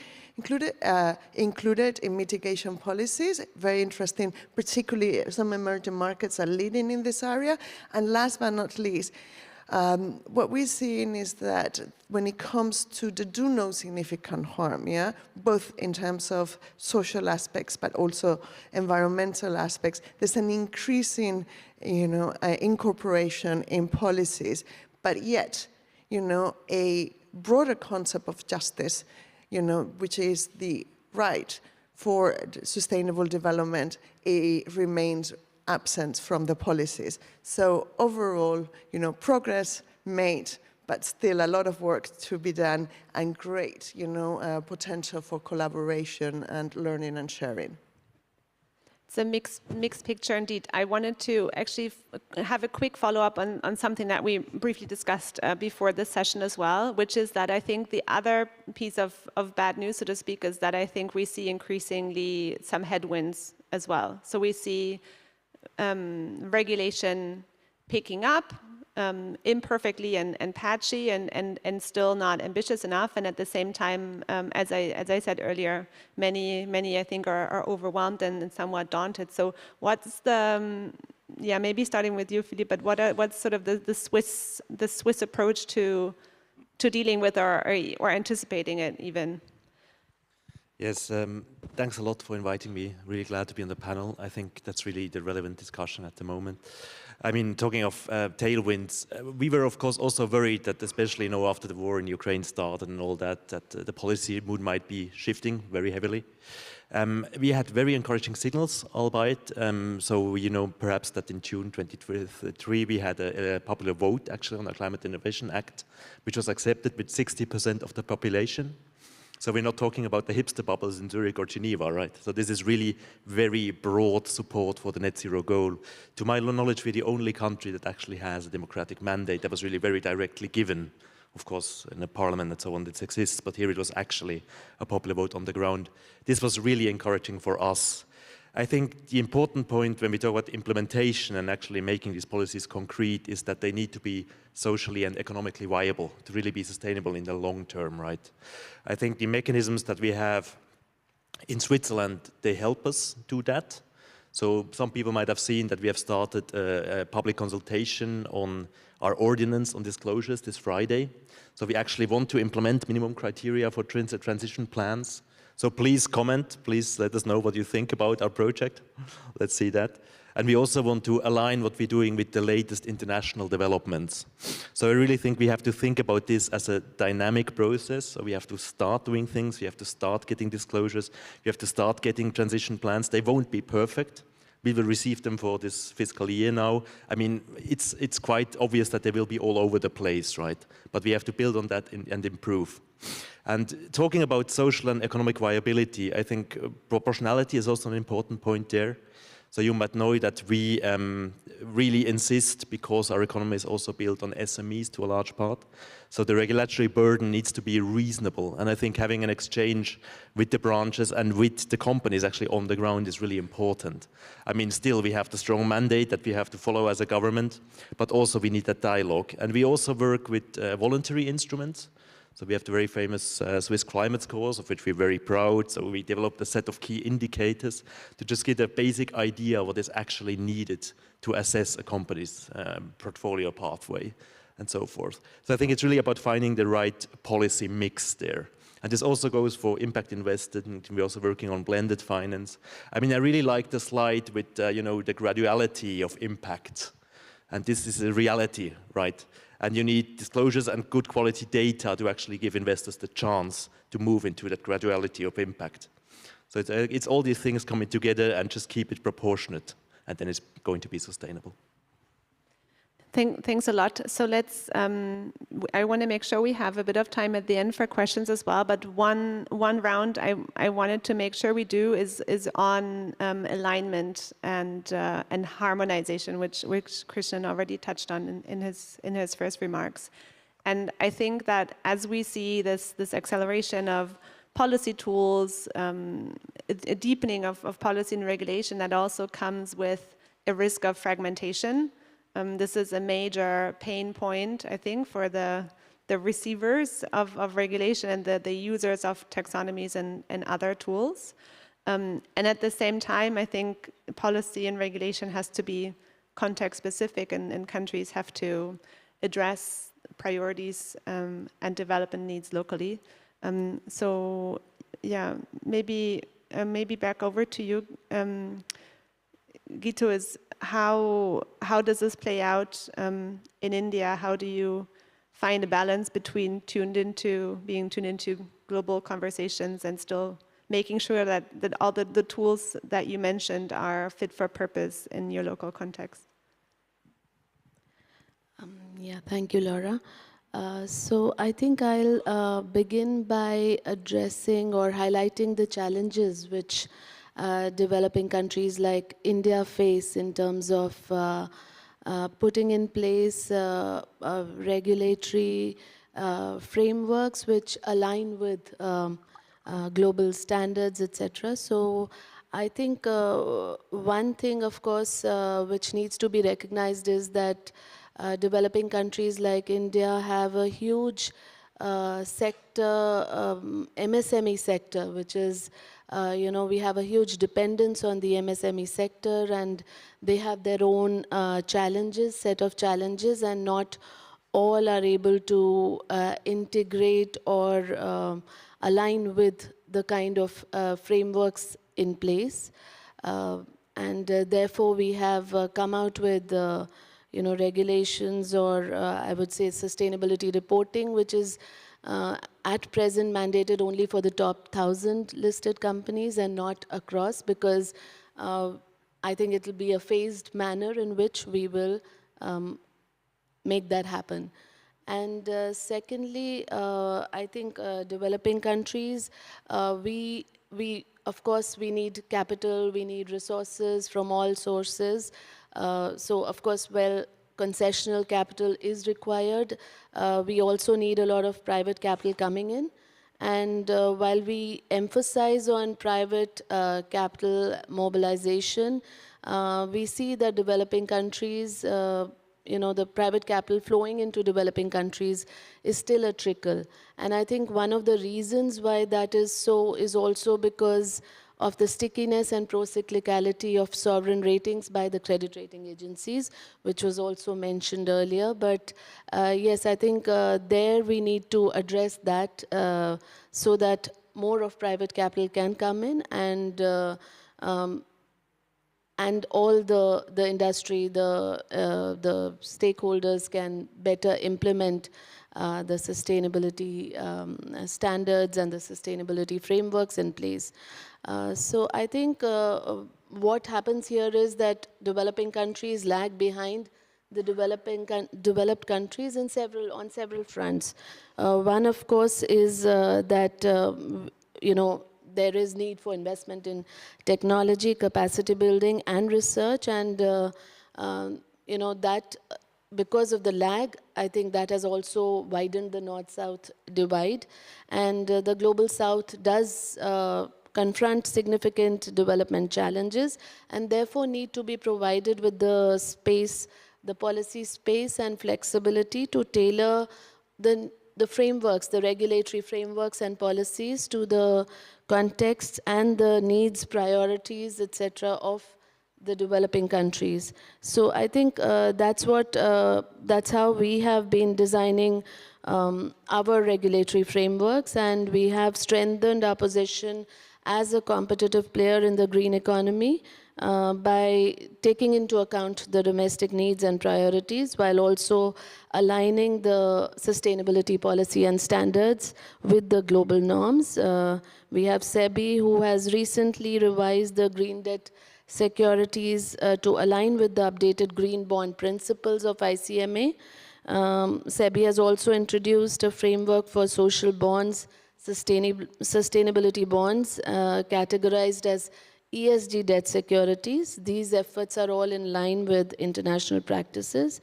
included in mitigation policies. Very interesting, particularly some emerging markets are leading in this area. And last but not least, what we're seeing is that when it comes to the do no significant harm, both in terms of social aspects but also environmental aspects, there's an increasing, incorporation in policies. But yet, a broader concept of justice, which is the right for sustainable development, it remains absent from the policies. So overall, progress made, but still a lot of work to be done, and great, potential for collaboration and learning and sharing. It's a mixed picture indeed. I wanted to actually have a quick follow-up on something that we briefly discussed before this session as well, which is that I think the other piece of bad news, so to speak, is that I think we see increasingly some headwinds as well. So we see regulation picking up, imperfectly and patchy and still not ambitious enough. And at the same time, as I said earlier, many I think are overwhelmed and somewhat daunted. So what's the, maybe starting with you, Philippe, but what's sort of the Swiss approach to dealing with or anticipating it even? Yes, thanks a lot for inviting me. Really glad to be on the panel. I think that's really the relevant discussion at the moment. I mean, talking of tailwinds, we were of course also worried that, especially after the war in Ukraine started and all that the policy mood might be shifting very heavily. We had very encouraging signals, albeit. So perhaps that in June 2023 we had a popular vote actually on the Climate Innovation Act, which was accepted with 60% of the population. So we're not talking about the hipster bubbles in Zurich or Geneva, right? So this is really very broad support for the net zero goal. To my knowledge, we're the only country that actually has a democratic mandate that was really very directly given, of course, in the parliament and so on that exists, but here it was actually a popular vote on the ground. This was really encouraging for us. I think the important point when we talk about implementation and actually making these policies concrete is that they need to be socially and economically viable to really be sustainable in the long term, right? I think the mechanisms that we have in Switzerland, they help us do that. So some people might have seen that we have started a public consultation on our ordinance on disclosures this Friday. So we actually want to implement minimum criteria for transition plans. So please comment, please let us know what you think about our project. Let's see that. And we also want to align what we're doing with the latest international developments. So I really think we have to think about this as a dynamic process. So we have to start doing things, we have to start getting disclosures, we have to start getting transition plans. They won't be perfect. We will receive them for this fiscal year now. I mean, it's quite obvious that they will be all over the place, right? But we have to build on that and improve. And talking about social and economic viability, I think proportionality is also an important point there. So you might know that we really insist, because our economy is also built on SMEs to a large part. So the regulatory burden needs to be reasonable. And I think having an exchange with the branches and with the companies actually on the ground is really important. I mean, still we have the strong mandate that we have to follow as a government, but also we need that dialogue. And we also work with voluntary instruments. So we have the very famous Swiss climate scores, of which we're very proud. So we developed a set of key indicators to just get a basic idea of what is actually needed to assess a company's portfolio pathway and so forth. So I think it's really about finding the right policy mix there. And this also goes for impact invested, and we're also working on blended finance. I mean, I really like the slide with, the graduality of impact. And this is a reality, right? And you need disclosures and good quality data to actually give investors the chance to move into that graduality of impact. So it's all these things coming together, and just keep it proportionate, and then it's going to be sustainable. Thanks a lot. So let's, I want to make sure we have a bit of time at the end for questions as well, but one round I wanted to make sure we do is on alignment and harmonization, which Christian already touched on in his first remarks. And I think that as we see this acceleration of policy tools, a deepening of policy and regulation, that also comes with a risk of fragmentation. This is a major pain point, I think, for the receivers of regulation and the users of taxonomies and other tools. And at the same time, I think policy and regulation has to be context specific, and countries have to address priorities and development needs locally. So yeah, maybe back over to you, Gitu. Is how does this play out in India? How do you find a balance between being tuned into global conversations and still making sure that all the tools that you mentioned are fit for purpose in your local context? Yeah, thank you, Laura. So I think I'll begin by addressing or highlighting the challenges which developing countries like India face in terms of putting in place regulatory frameworks which align with global standards, etc. So I think one thing, of course, which needs to be recognized is that developing countries like India have a huge sector, MSME sector, which is, we have a huge dependence on the MSME sector, and they have their own set of challenges, and not all are able to integrate or align with the kind of frameworks in place. And therefore, we have come out with regulations, or I would say sustainability reporting, which is at present mandated only for the top 1,000 listed companies and not across, because I think it will be a phased manner in which we will make that happen. And secondly, I think developing countries, of course, we need capital, we need resources from all sources. So, of course, concessional capital is required. We also need a lot of private capital coming in. And while we emphasize on private capital mobilization, we see that developing countries, the private capital flowing into developing countries is still a trickle. And I think one of the reasons why that is so is also because of the stickiness and pro-cyclicality of sovereign ratings by the credit rating agencies, which was also mentioned earlier. But yes, I think there we need to address that so that more of private capital can come in, and all the industry, the stakeholders can better implement the sustainability standards and the sustainability frameworks in place. So I think what happens here is that developing countries lag behind the developed countries on several fronts. One, of course, is that there is need for investment in technology, capacity building, and research, and that because of the lag, I think that has also widened the North-South divide, and the Global South does confront significant development challenges, and therefore need to be provided with the space, the policy space and flexibility to tailor the frameworks, the regulatory frameworks and policies to the context and the needs, priorities, etc. of the developing countries. So I think that's how we have been designing our regulatory frameworks, and we have strengthened our position as a competitive player in the green economy by taking into account the domestic needs and priorities, while also aligning the sustainability policy and standards with the global norms. We have SEBI, who has recently revised the green debt securities to align with the updated green bond principles of ICMA. SEBI has also introduced a framework for social bonds, sustainability bonds, categorized as ESG debt securities. These efforts are all in line with international practices.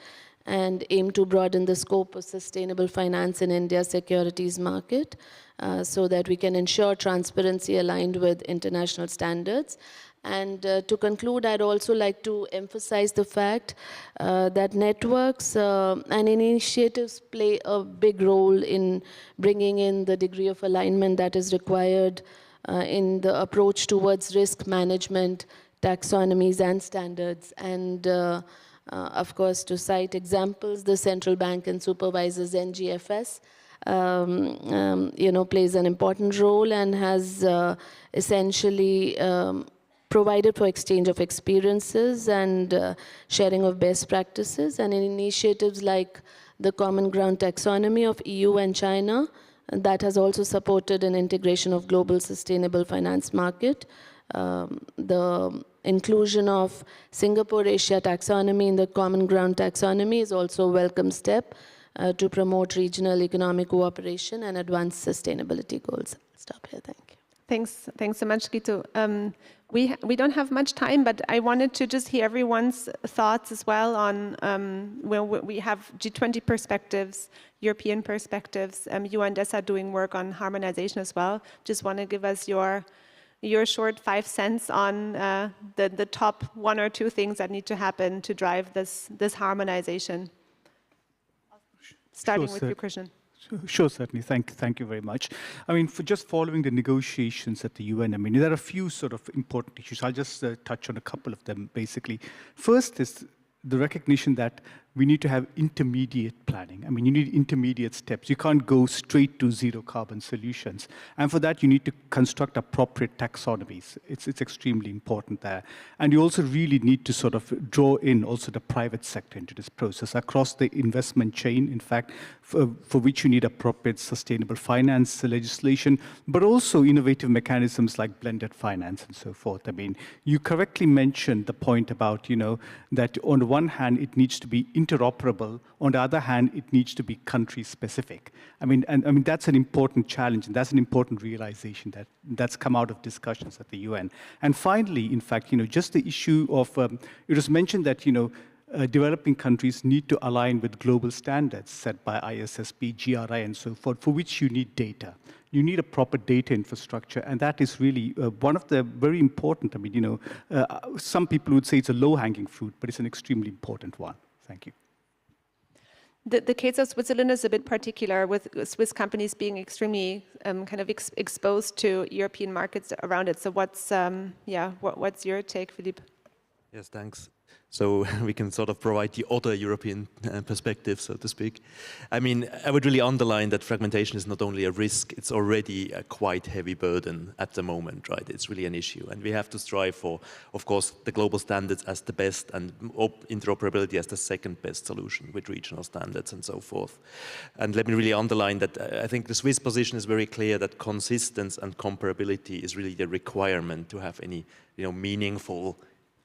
and aim to broaden the scope of sustainable finance in India's securities market so that we can ensure transparency aligned with international standards. And to conclude, I'd also like to emphasize the fact that networks and initiatives play a big role in bringing in the degree of alignment that is required in the approach towards risk management, taxonomies and standards. And of course, to cite examples, the central bank and supervisors NGFS plays an important role and has essentially provided for exchange of experiences and sharing of best practices, and in initiatives like the Common Ground Taxonomy of EU and China, and that has also supported an integration of global sustainable finance market. The inclusion of Singapore Asia taxonomy in the Common Ground Taxonomy is also a welcome step to promote regional economic cooperation and advance sustainability goals. I'll stop here, thank you. Thanks so much, Gitu. We don't have much time, but I wanted to just hear everyone's thoughts as well on we have G20 perspectives, European perspectives. You and Dessa doing work on harmonization as well. Just want to give us your short 5 cents on the top 1 or 2 things that need to happen to drive this harmonization. Starting with you, Christian. Sure, certainly. Thank you very much. I mean, for just following the negotiations at the UN, I mean, there are a few sort of important issues. I'll just touch on a couple of them, basically. First is the recognition that we need to have intermediate planning. I mean, you need intermediate steps. You can't go straight to zero carbon solutions. And for that, you need to construct appropriate taxonomies. It's extremely important there. And you also really need to sort of draw in also the private sector into this process across the investment chain, in fact, for which you need appropriate sustainable finance legislation, but also innovative mechanisms like blended finance and so forth. I mean, you correctly mentioned the point about, that on the one hand, it needs to be interoperable. On the other hand, it needs to be country-specific. I mean, that's an important challenge, and that's an important realization that's come out of discussions at the UN. And finally, in fact, just the issue of, it was mentioned that, developing countries need to align with global standards set by ISSB, GRI, and so forth, for which you need data. You need a proper data infrastructure, and that is really one of the very important, I mean, some people would say it's a low-hanging fruit, but it's an extremely important one. Thank you. The case of Switzerland is a bit particular, with Swiss companies being extremely kind of exposed to European markets around it. So what's your take, Philippe? Yes, thanks. So we can sort of provide the other European perspective, so to speak. I mean, I would really underline that fragmentation is not only a risk, it's already a quite heavy burden at the moment, right? It's really an issue. And we have to strive for, of course, the global standards as the best and interoperability as the second best solution with regional standards and so forth. And let me really underline that I think the Swiss position is very clear that consistency and comparability is really the requirement to have any, meaningful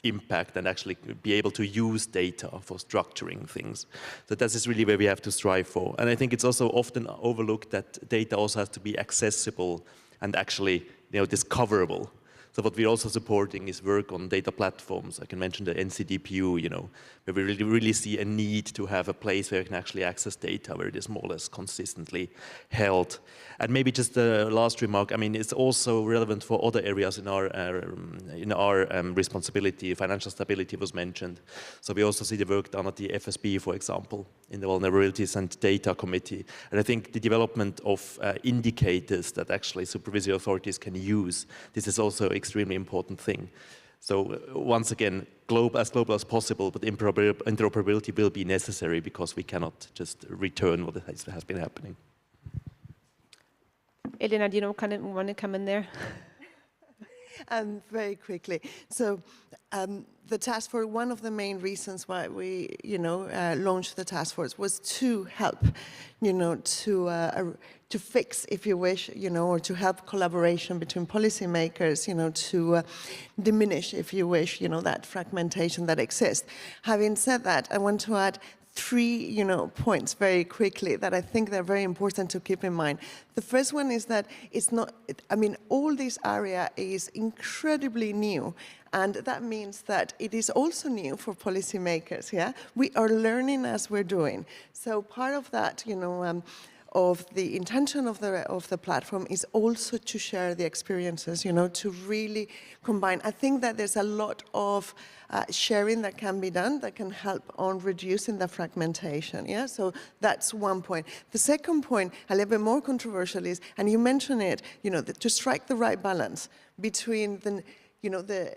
impact and actually be able to use data for structuring things. So that is really where we have to strive for. And I think it's also often overlooked that data also has to be accessible and actually, discoverable. So what we're also supporting is work on data platforms. I can mention the NCDPU, where we really see a need to have a place where you can actually access data where it is more or less consistently held. And maybe just a last remark, I mean, it's also relevant for other areas in our responsibility. Financial stability was mentioned. So we also see the work done at the FSB, for example, in the Vulnerabilities and Data Committee. And I think the development of indicators that actually supervisory authorities can use, this is also an extremely important thing. So once again, as global as possible, but interoperability will be necessary because we cannot just return what has been happening. Elena, do you want to come in there? Very quickly. So the task force, one of the main reasons why we, launched the task force was to help, to fix, if you wish, or to help collaboration between policymakers, to diminish, if you wish, that fragmentation that exists. Having said that, I want to add three, points very quickly that I think they're very important to keep in mind. The first one is that it's not, all this area is incredibly new. And that means that it is also new for policymakers, yeah? We are learning as we're doing. So part of that, of the intention of the platform is also to share the experiences, to really combine. I think that there's a lot of sharing that can be done that can help on reducing the fragmentation, yeah? So that's one point. The second point, a little bit more controversial is, and you mentioned it, to strike the right balance between the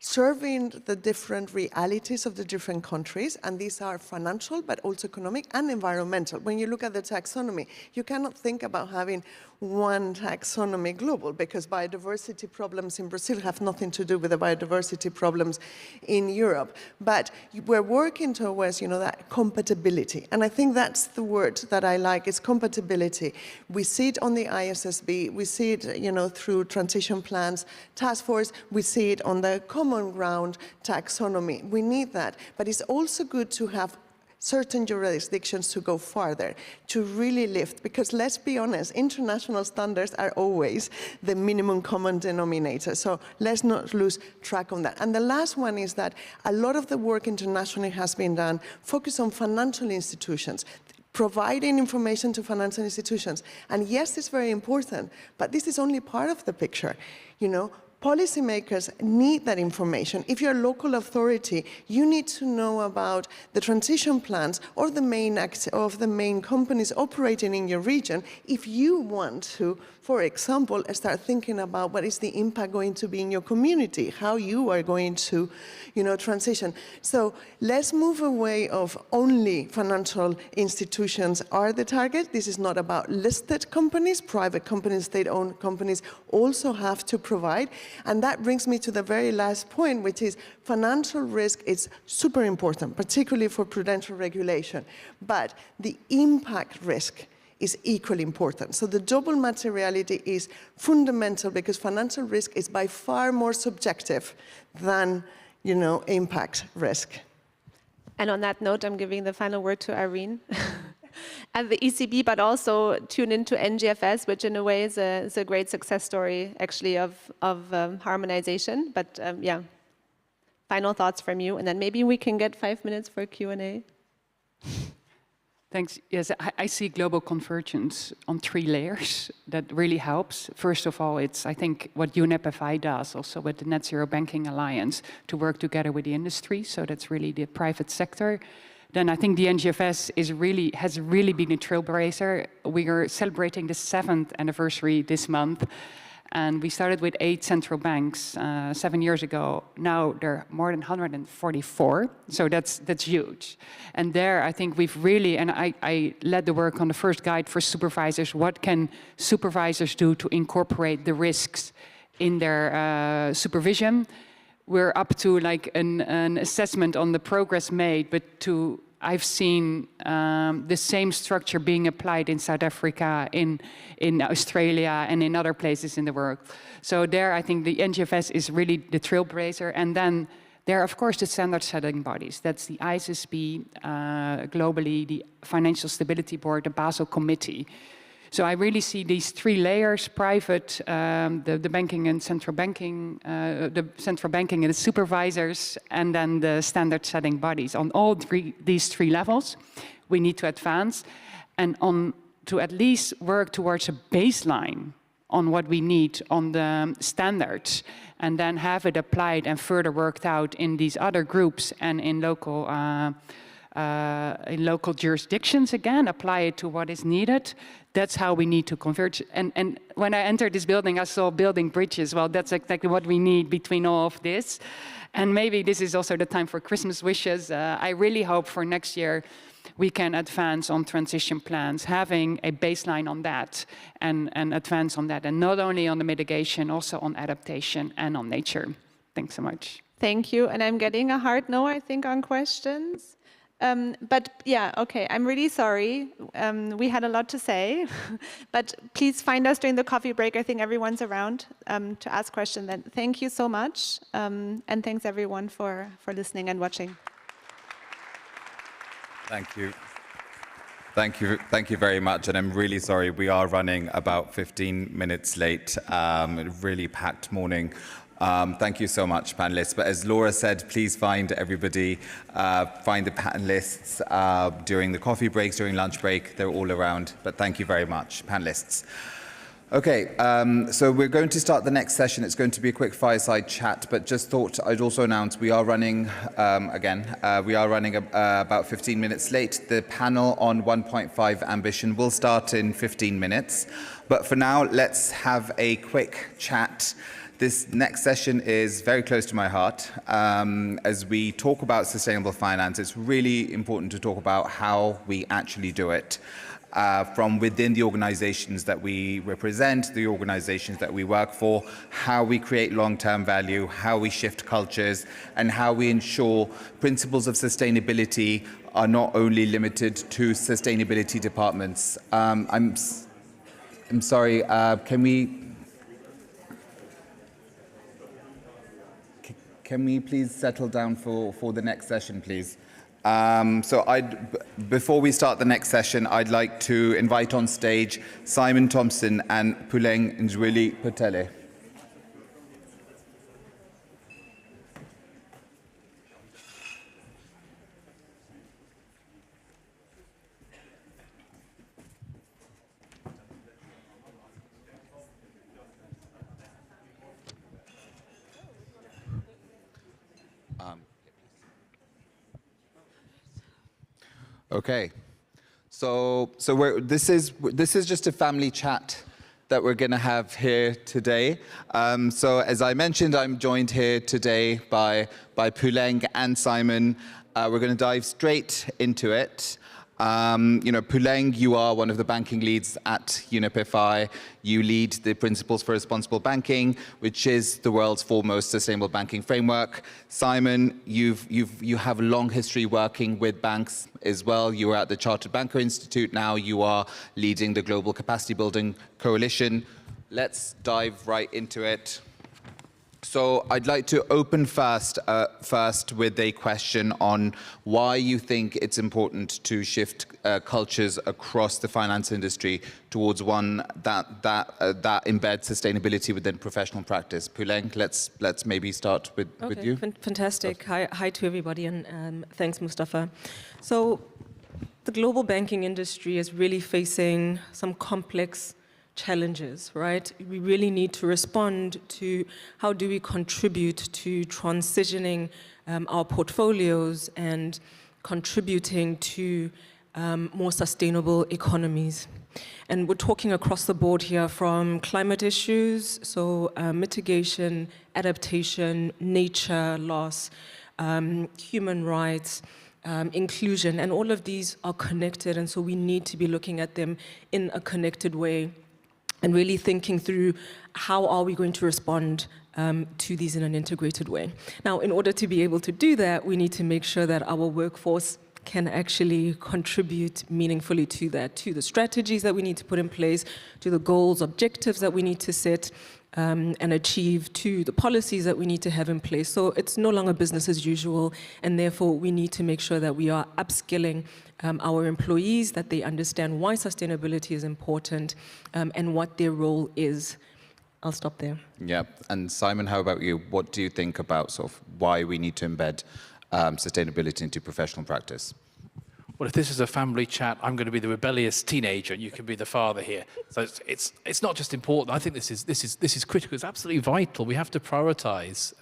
serving the different realities of the different countries, and these are financial, but also economic and environmental. When you look at the taxonomy, you cannot think about having one taxonomy global, because biodiversity problems in Brazil have nothing to do with the biodiversity problems in Europe. But we're working towards, that compatibility. And I think that's the word that I like, is compatibility. We see it on the ISSB, we see it, through transition plans, task force, we see it on the common ground taxonomy. We need that. But it's also good to have certain jurisdictions to go farther, to really lift, because let's be honest, international standards are always the minimum common denominator. So let's not lose track on that. And the last one is that a lot of the work internationally has been done focused on financial institutions, providing information to financial institutions. And yes, it's very important, but this is only part of the picture, Policymakers need that information. If you're a local authority, you need to know about the transition plans or the main companies operating in your region if you want to, for example, start thinking about what is the impact going to be in your community, how you are going to, transition. So let's move away of only financial institutions are the target. This is not about listed companies, private companies, state-owned companies also have to provide. And that brings me to the very last point, which is financial risk is super important, particularly for prudential regulation. But the impact risk is equally important. So the double materiality is fundamental because financial risk is by far more subjective than, impact risk. And on that note, I'm giving the final word to Irene. At the ECB, but also tune into NGFS, which in a way is a great success story, actually, of harmonization. But yeah, final thoughts from you, and then maybe we can get 5 minutes for Q&A. Thanks. Yes, I see global convergence on 3 layers. That really helps. First of all, it's, I think, what UNEP does, also with the Net Zero Banking Alliance, to work together with the industry. So that's really the private sector. Then I think the NGFS has really been a trailblazer. We are celebrating the 7th anniversary this month. And we started with 8 central banks 7 years ago. Now there are more than 144, so that's huge. And there, I think we've really, and I led the work on the first guide for supervisors. What can supervisors do to incorporate the risks in their supervision? We're up to like an assessment on the progress made, but I've seen the same structure being applied in South Africa, in Australia, and in other places in the world. So there, I think the NGFS is really the trailblazer. And then there are, of course, the standard-setting bodies. That's the ISSB, globally, the Financial Stability Board, the Basel Committee. So I really see these 3 layers: private, the banking and central banking, the central banking and the supervisors, and then the standard-setting bodies. On all these 3 levels, we need to advance, and to at least work towards a baseline on what we need on the standards, and then have it applied and further worked out in these other groups and in local jurisdictions, again, apply it to what is needed. That's how we need to converge. And when I entered this building, I saw building bridges. Well, that's exactly what we need between all of this. And maybe this is also the time for Christmas wishes. I really hope for next year we can advance on transition plans, having a baseline on that and advance on that. And not only on the mitigation, also on adaptation and on nature. Thanks so much. Thank you. And I'm getting a hard no, I think, on questions. But yeah, okay, I'm really sorry. We had a lot to say, but please find us during the coffee break. I think everyone's around to ask questions. Then thank you so much. And thanks everyone for listening and watching. Thank you. Thank you very much. And I'm really sorry, we are running about 15 minutes late. A really packed morning. Thank you so much, panelists. But as Laura said, please find the panelists during the coffee breaks, during lunch break. They're all around. But thank you very much, panelists. Okay, so we're going to start the next session. It's going to be a quick fireside chat, but just thought I'd also announce we are running, about 15 minutes late. The panel on 1.5 ambition will start in 15 minutes. But for now, let's have a quick chat. This next session is very close to my heart. As we talk about sustainable finance, it's really important to talk about how we actually do it. From within the organizations that we represent, the organizations that we work for, how we create long-term value, how we shift cultures, and how we ensure principles of sustainability are not only limited to sustainability departments. I'm sorry, can we please settle down for the next session, please? Before we start the next session, I'd like to invite on stage Simon Thompson and Puleng Njwili Patele. Okay, so this is just a family chat that we're going to have here today. So as I mentioned, I'm joined here today by Puleng and Simon. We're going to dive straight into it. Puleng, you are one of the banking leads at UNEP. You lead the Principles for Responsible Banking, which is the world's foremost sustainable banking framework. Simon, you have a long history working with banks as well. You were at the Chartered Banker Institute. Now you are leading the Global Capacity Building Coalition. Let's dive right into it. So I'd like to open first with a question on why you think it's important to shift cultures across the finance industry towards one that embeds sustainability within professional practice. Puleng, let's maybe start with you. Fantastic. Hi to everybody, and thanks, Mustafa. So the global banking industry is really facing some complex challenges, right? We really need to respond to how do we contribute to transitioning our portfolios and contributing to more sustainable economies. And we're talking across the board here from climate issues, so mitigation, adaptation, nature loss, human rights, inclusion, and all of these are connected, and so we need to be looking at them in a connected way and really thinking through how are we going to respond to these in an integrated way. Now, in order to be able to do that, we need to make sure that our workforce can actually contribute meaningfully to that, to the strategies that we need to put in place, to the goals, objectives that we need to set and achieve, to the policies that we need to have in place. So it's no longer business as usual, and therefore we need to make sure that we are upskilling our employees, that they understand why sustainability is important and what their role is. I'll stop there. Yeah, and Simon, how about you? What do you think about sort of why we need to embed sustainability into professional practice? Well, if this is a family chat, I'm going to be the rebellious teenager, and you can be the father here. So it's not just important. I think this is critical. It's absolutely vital. We have to prioritise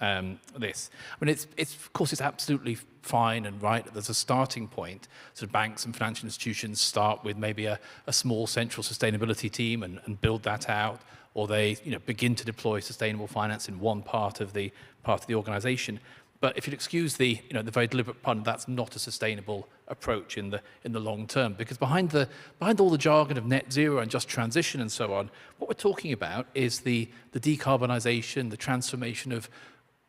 this. I mean, of course it's absolutely fine and right that there's a starting point. So banks and financial institutions start with maybe a small central sustainability team and build that out, or they begin to deploy sustainable finance in one part of the organisation. But if you'd excuse the very deliberate pun, that's not a sustainable approach in the long term, because behind all the jargon of net zero and just transition and so on, what we're talking about is the decarbonisation, the transformation of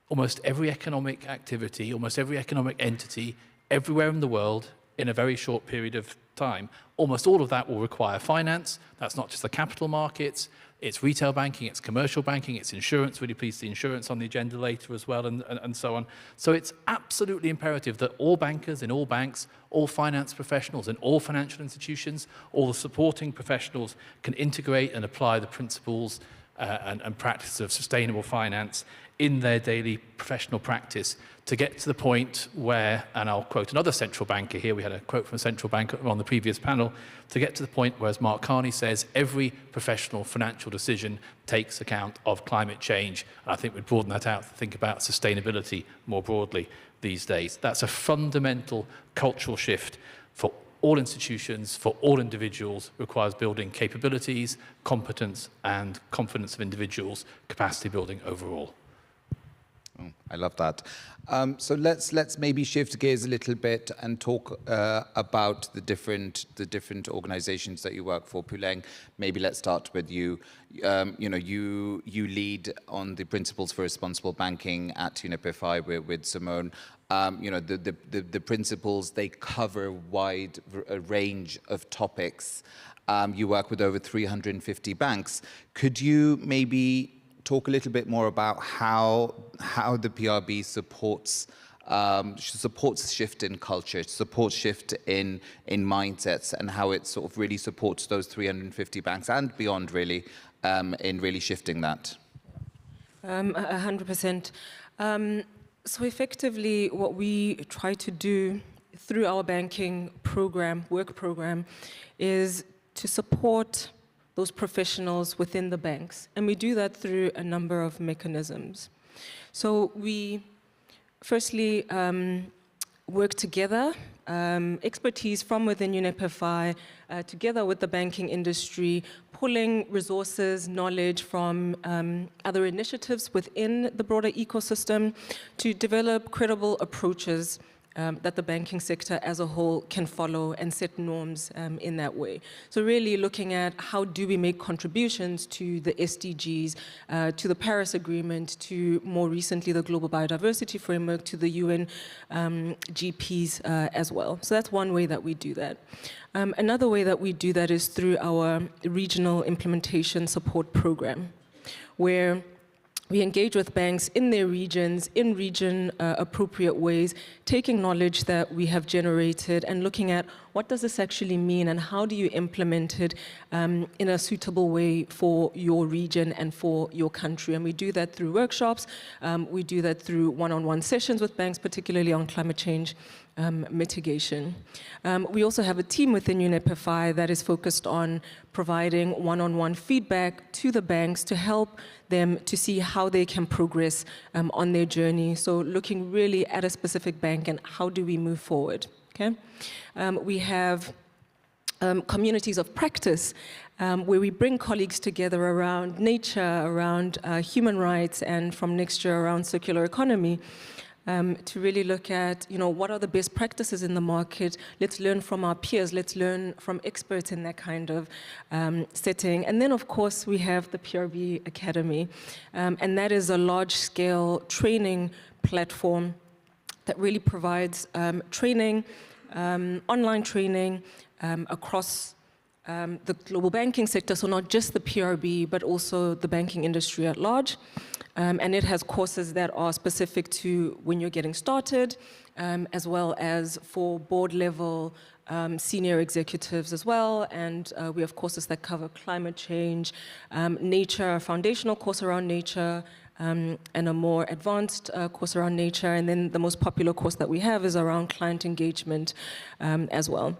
almost every economic activity, almost every economic entity, everywhere in the world in a very short period of time. Almost all of that will require finance. That's not just the capital markets. It's retail banking, it's commercial banking, it's insurance, really pleased to see insurance on the agenda later as well, and so on. So it's absolutely imperative that all bankers in all banks, all finance professionals in all financial institutions, all the supporting professionals can integrate and apply the principles and practice of sustainable finance in their daily professional practice to get to the point where, and I'll quote another central banker here, we had a quote from a central banker on the previous panel, to get to the point where, as Mark Carney says, every professional financial decision takes account of climate change. And I think we'd broaden that out to think about sustainability more broadly these days. That's a fundamental cultural shift for all institutions, for all individuals, requires building capabilities, competence, and confidence of individuals, capacity building overall. Oh, I love that. So let's maybe shift gears a little bit and talk about the different organizations that you work for. Puleng, maybe let's start with you. You lead on the principles for responsible banking at UNEP FI with Simone. The principles, they cover a wide range of topics. You work with over 350 banks. Could you maybe talk a little bit more about how the PRB supports shift in culture, supports shift in mindsets, and how it sort of really supports those 350 banks and beyond, really, in really shifting that? 100%. So effectively, what we try to do through our banking program, work program, is to support those professionals within the banks. And we do that through a number of mechanisms. So we firstly work together, expertise from within UNEP FI, together with the banking industry, pulling resources, knowledge from other initiatives within the broader ecosystem to develop credible approaches that the banking sector as a whole can follow and set norms in that way. So really looking at how do we make contributions to the SDGs, to the Paris Agreement, to more recently the Global Biodiversity Framework, to the UN GPs as well. So that's one way that we do that. Another way that we do that is through our regional implementation support program, where we engage with banks in their regions, in region appropriate ways, taking knowledge that we have generated and looking at what does this actually mean and how do you implement it in a suitable way for your region and for your country. And we do that through workshops, we do that through one-on-one sessions with banks, particularly on climate change mitigation. We also have a team within UNEP FI that is focused on providing one-on-one feedback to the banks to help them to see how they can progress on their journey. So looking really at a specific bank and how do we move forward, okay? We have communities of practice where we bring colleagues together around nature, around human rights, and from next year around circular economy. To really look at, what are the best practices in the market? Let's learn from our peers. Let's learn from experts in that kind of setting. And then, of course, we have the PRB Academy. And that is a large-scale training platform that really provides training, online training across the global banking sector, so not just the PRB, but also the banking industry at large. And it has courses that are specific to when you're getting started, as well as for board level senior executives as well. And we have courses that cover climate change, nature, a foundational course around nature, and a more advanced course around nature. And then the most popular course that we have is around client engagement as well.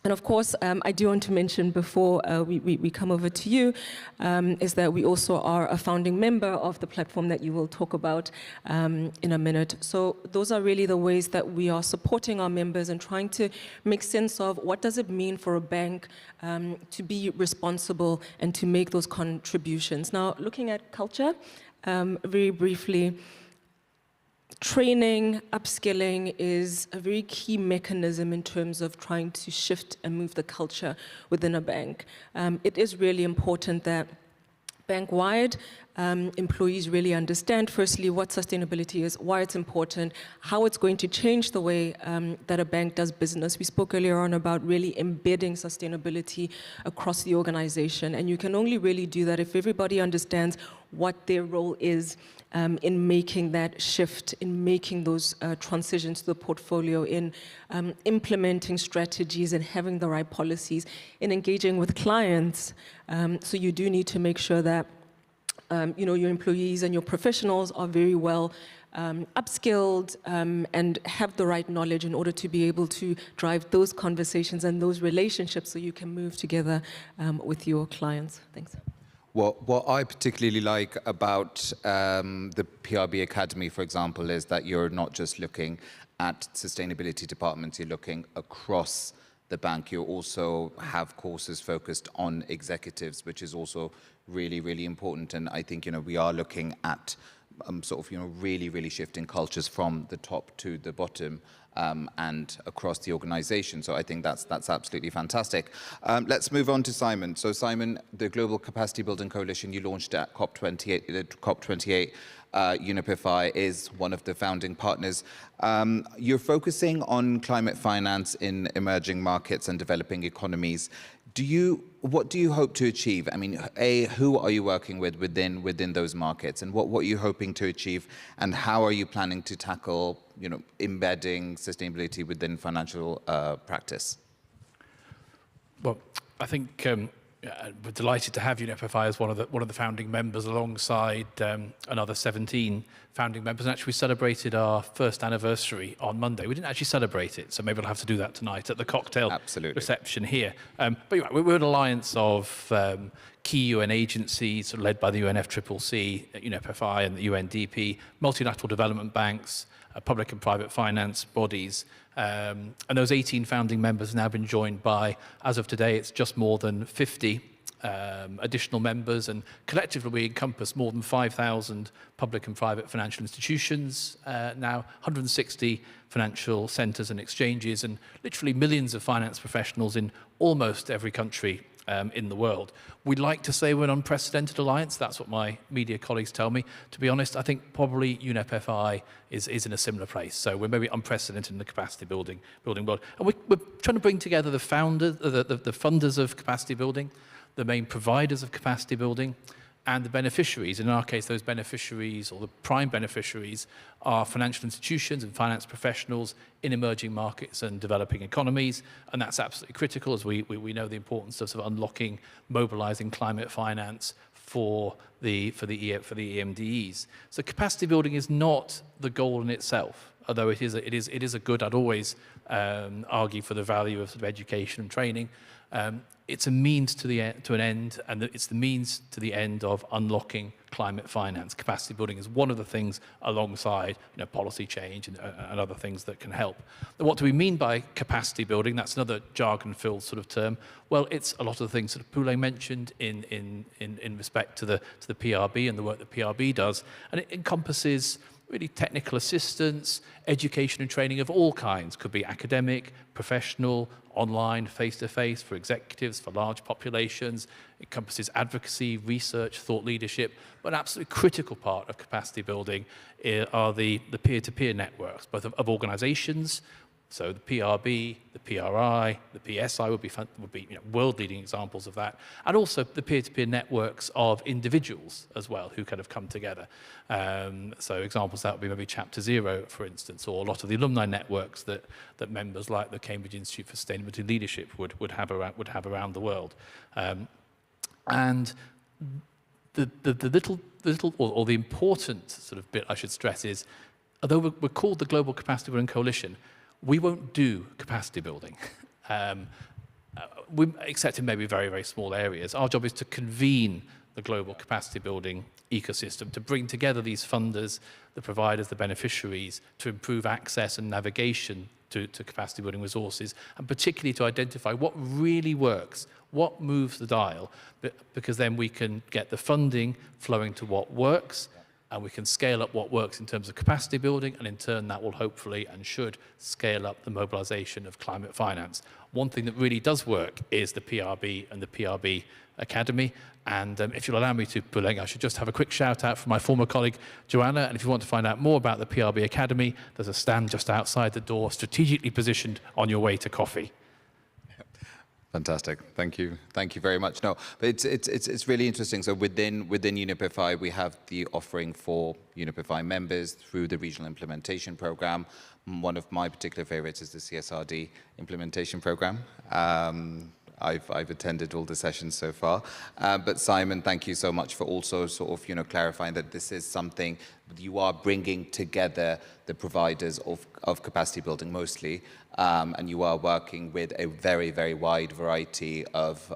And of course, I do want to mention before we come over to you, is that we also are a founding member of the platform that you will talk about in a minute. So those are really the ways that we are supporting our members and trying to make sense of what does it mean for a bank to be responsible and to make those contributions. Now, looking at culture, very briefly, training, upskilling is a very key mechanism in terms of trying to shift and move the culture within a bank. It is really important that bank-wide, employees really understand, firstly, what sustainability is, why it's important, how it's going to change the way that a bank does business. We spoke earlier on about really embedding sustainability across the organization, and you can only really do that if everybody understands what their role is in making that shift, in making those transitions to the portfolio, in implementing strategies and having the right policies, in engaging with clients. So you do need to make sure that your employees and your professionals are very well upskilled and have the right knowledge in order to be able to drive those conversations and those relationships so you can move together with your clients. Thanks. What I particularly like about the PRB Academy, for example, is that you're not just looking at sustainability departments, you're looking across the bank. You also have courses focused on executives, which is also really, really important. And I think, we are looking at really shifting cultures from the top to the bottom and across the organization. So I think that's absolutely fantastic. Let's move on to Simon. So Simon, the Global Capacity Building Coalition you launched at COP28, UNEP is one of the founding partners. You're focusing on climate finance in emerging markets and developing economies. What do you hope to achieve? I mean, who are you working with within those markets, and what are you hoping to achieve, and how are you planning to tackle, embedding sustainability within financial practice? Well, I think we're delighted to have UNEP as one of the founding members, alongside another 17 founding members. And actually, we celebrated our first anniversary on Monday. We didn't actually celebrate it, so maybe we'll have to do that tonight at the cocktail reception here. But we're an alliance of key UN agencies led by the UNFCCC, UNEP and the UNDP, multilateral development banks, public and private finance bodies. And those 18 founding members have now been joined by, as of today, it's just more than 50 additional members, and collectively we encompass more than 5,000 public and private financial institutions, now 160 financial centres and exchanges, and literally millions of finance professionals in almost every country in the world. We'd like to say we're an unprecedented alliance. That's what my media colleagues tell me. To be honest, I think probably UNEP is in a similar place. So we're maybe unprecedented in the capacity building world. And we're trying to bring together the funders of capacity building, the main providers of capacity building, and the beneficiaries. In our case, those beneficiaries, or the prime beneficiaries, are financial institutions and finance professionals in emerging markets and developing economies. And that's absolutely critical, as we know the importance of unlocking, mobilizing climate finance for the EMDEs. So capacity building is not the goal in itself, although it is a good. I'd always argue for the value of education and training. It's a means to an end, and it's the means to the end of unlocking climate finance. Capacity building is one of the things, alongside policy change and other things that can help. Now, what do we mean by capacity building? That's another jargon-filled sort of term. Well, it's a lot of the things that Poulin mentioned in respect to the PRB and the work that PRB does, and it encompasses really technical assistance, education and training of all kinds. Could be academic, professional, online, face-to-face, for executives, for large populations. It encompasses advocacy, research, thought leadership. But an absolutely critical part of capacity building are the peer-to-peer networks, both of organizations. So the PRB, the PRI, the PSI would be world-leading examples of that, and also the peer-to-peer networks of individuals as well, who kind of come together. So examples that would be maybe Chapter Zero, for instance, or a lot of the alumni networks that members like the Cambridge Institute for Sustainability Leadership would have around the world. And the little or the important sort of bit I should stress is, although we're called the Global Capacity Building Coalition, we won't do capacity building, except in maybe very, very small areas. Our job is to convene the global capacity building ecosystem, to bring together these funders, the providers, the beneficiaries, to improve access and navigation to capacity building resources, and particularly to identify what really works, what moves the dial, because then we can get the funding flowing to what works, and we can scale up what works in terms of capacity building, and in turn that will hopefully and should scale up the mobilization of climate finance. One thing that really does work is the PRB and the PRB Academy, and if you'll allow me to, Puleng, I should just have a quick shout out for my former colleague Joanna, and if you want to find out more about the PRB Academy, there's a stand just outside the door, strategically positioned on your way to coffee. Fantastic. Thank you. Thank you very much. No, but it's really interesting. So within UNEP, we have the offering for UNEP members through the regional implementation program. One of my particular favorites is the CSRD implementation program. I've attended all the sessions so far. But Simon, thank you so much for also sort of, clarifying that this is something that you are bringing together the providers of capacity building mostly, and you are working with a very, very wide variety of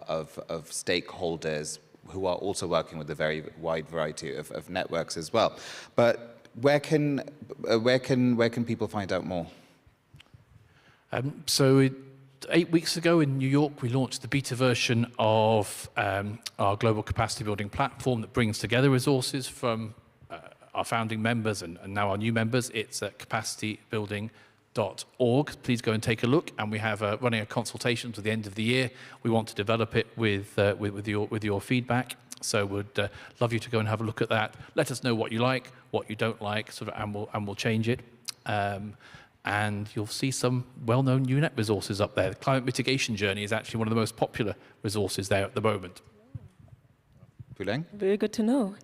stakeholders who are also working with a very wide variety of networks as well. But where can people find out more? So 8 weeks ago in New York, we launched the beta version of our global capacity building platform that brings together resources from our founding members and now our new members. It's at capacitybuilding.org. Please go and take a look. And we have running a consultation to the end of the year. We want to develop it with your feedback. So we'd love you to go and have a look at that. Let us know what you like, what you don't like, and we'll change it. And you'll see some well-known UNEP resources up there. The climate mitigation journey is actually one of the most popular resources there at the moment. Puleng? Very good to know.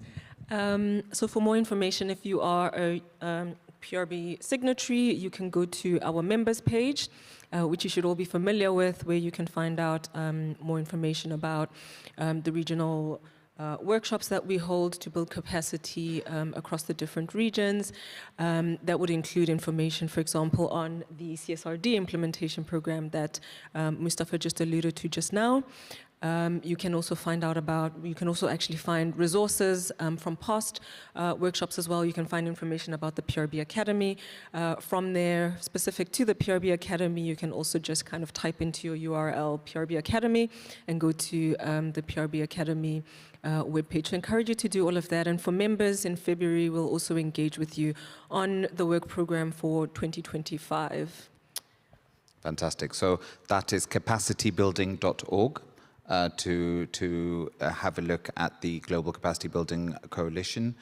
So for more information, if you are a PRB signatory, you can go to our members page, which you should all be familiar with, where you can find out more information about the regional workshops that we hold to build capacity across the different regions. That would include information, for example, on the CSRD implementation program that Mustafa just alluded to just now. You can also actually find resources from past workshops as well. You can find information about the PRB Academy. From there, specific to the PRB Academy, you can also just kind of type into your URL PRB Academy and go to the PRB Academy webpage. So I encourage you to do all of that. And for members, in February, we'll also engage with you on the work program for 2025. Fantastic. So that is capacitybuilding.org. To have a look at the Global Capacity Building Coalition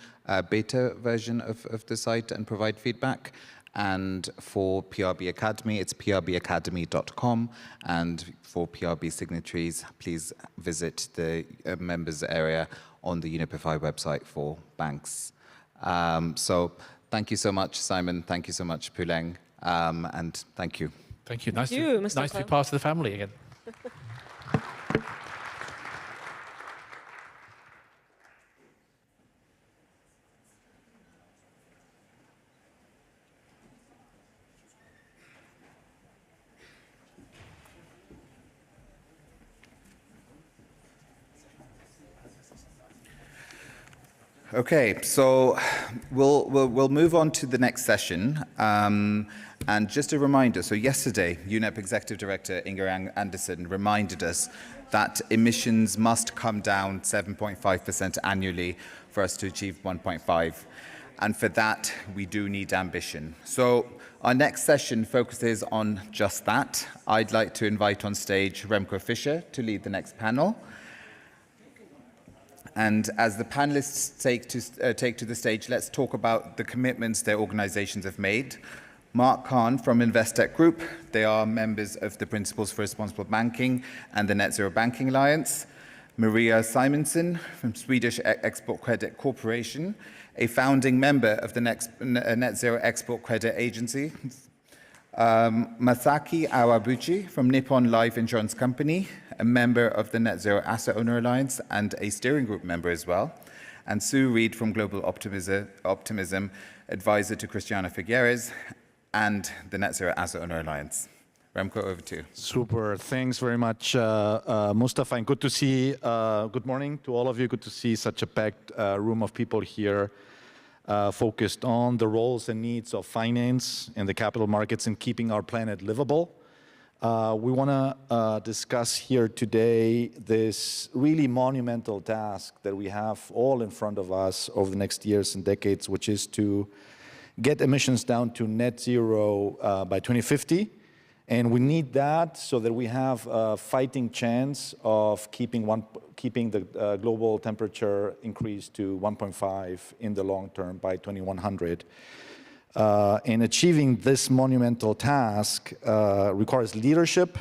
beta version of the site and provide feedback. And for PRB Academy, it's prbacademy.com. And for PRB signatories, please visit the members area on the UNEP website for banks. So thank you so much, Simon. Thank you so much, Puleng. And thank you. Thank you. Nice to be part of the family again. Okay, so we'll move on to the next session. And just a reminder, so yesterday, UNEP Executive Director Inger Andersen reminded us that emissions must come down 7.5% annually for us to achieve 1.5. And for that, we do need ambition. So our next session focuses on just that. I'd like to invite on stage Remco Fischer to lead the next panel. And as the panelists take to the stage, let's talk about the commitments their organizations have made. Mark Kahn from Investec Group, they are members of the Principles for Responsible Banking and the Net Zero Banking Alliance. Maria Simonson from Swedish Export Credit Corporation, a founding member of the Net Zero Export Credit Agency. Masaki Awabuchi from Nippon Life Insurance Company, a member of the Net Zero Asset Owner Alliance and a steering group member as well. And Sue Reed from Global Optimism, advisor to Cristiana Figueres and the Net Zero Asset Owner Alliance. Remco, over to you. Super. Thanks very much, Mustafa. And good to see, good morning to all of you. Good to see such a packed room of people here focused on the roles and needs of finance and the capital markets in keeping our planet livable. We want to discuss here today this really monumental task that we have all in front of us over the next years and decades, which is to get emissions down to net zero by 2050. And we need that so that we have a fighting chance of keeping the global temperature increase to 1.5 in the long term by 2100. And achieving this monumental task requires leadership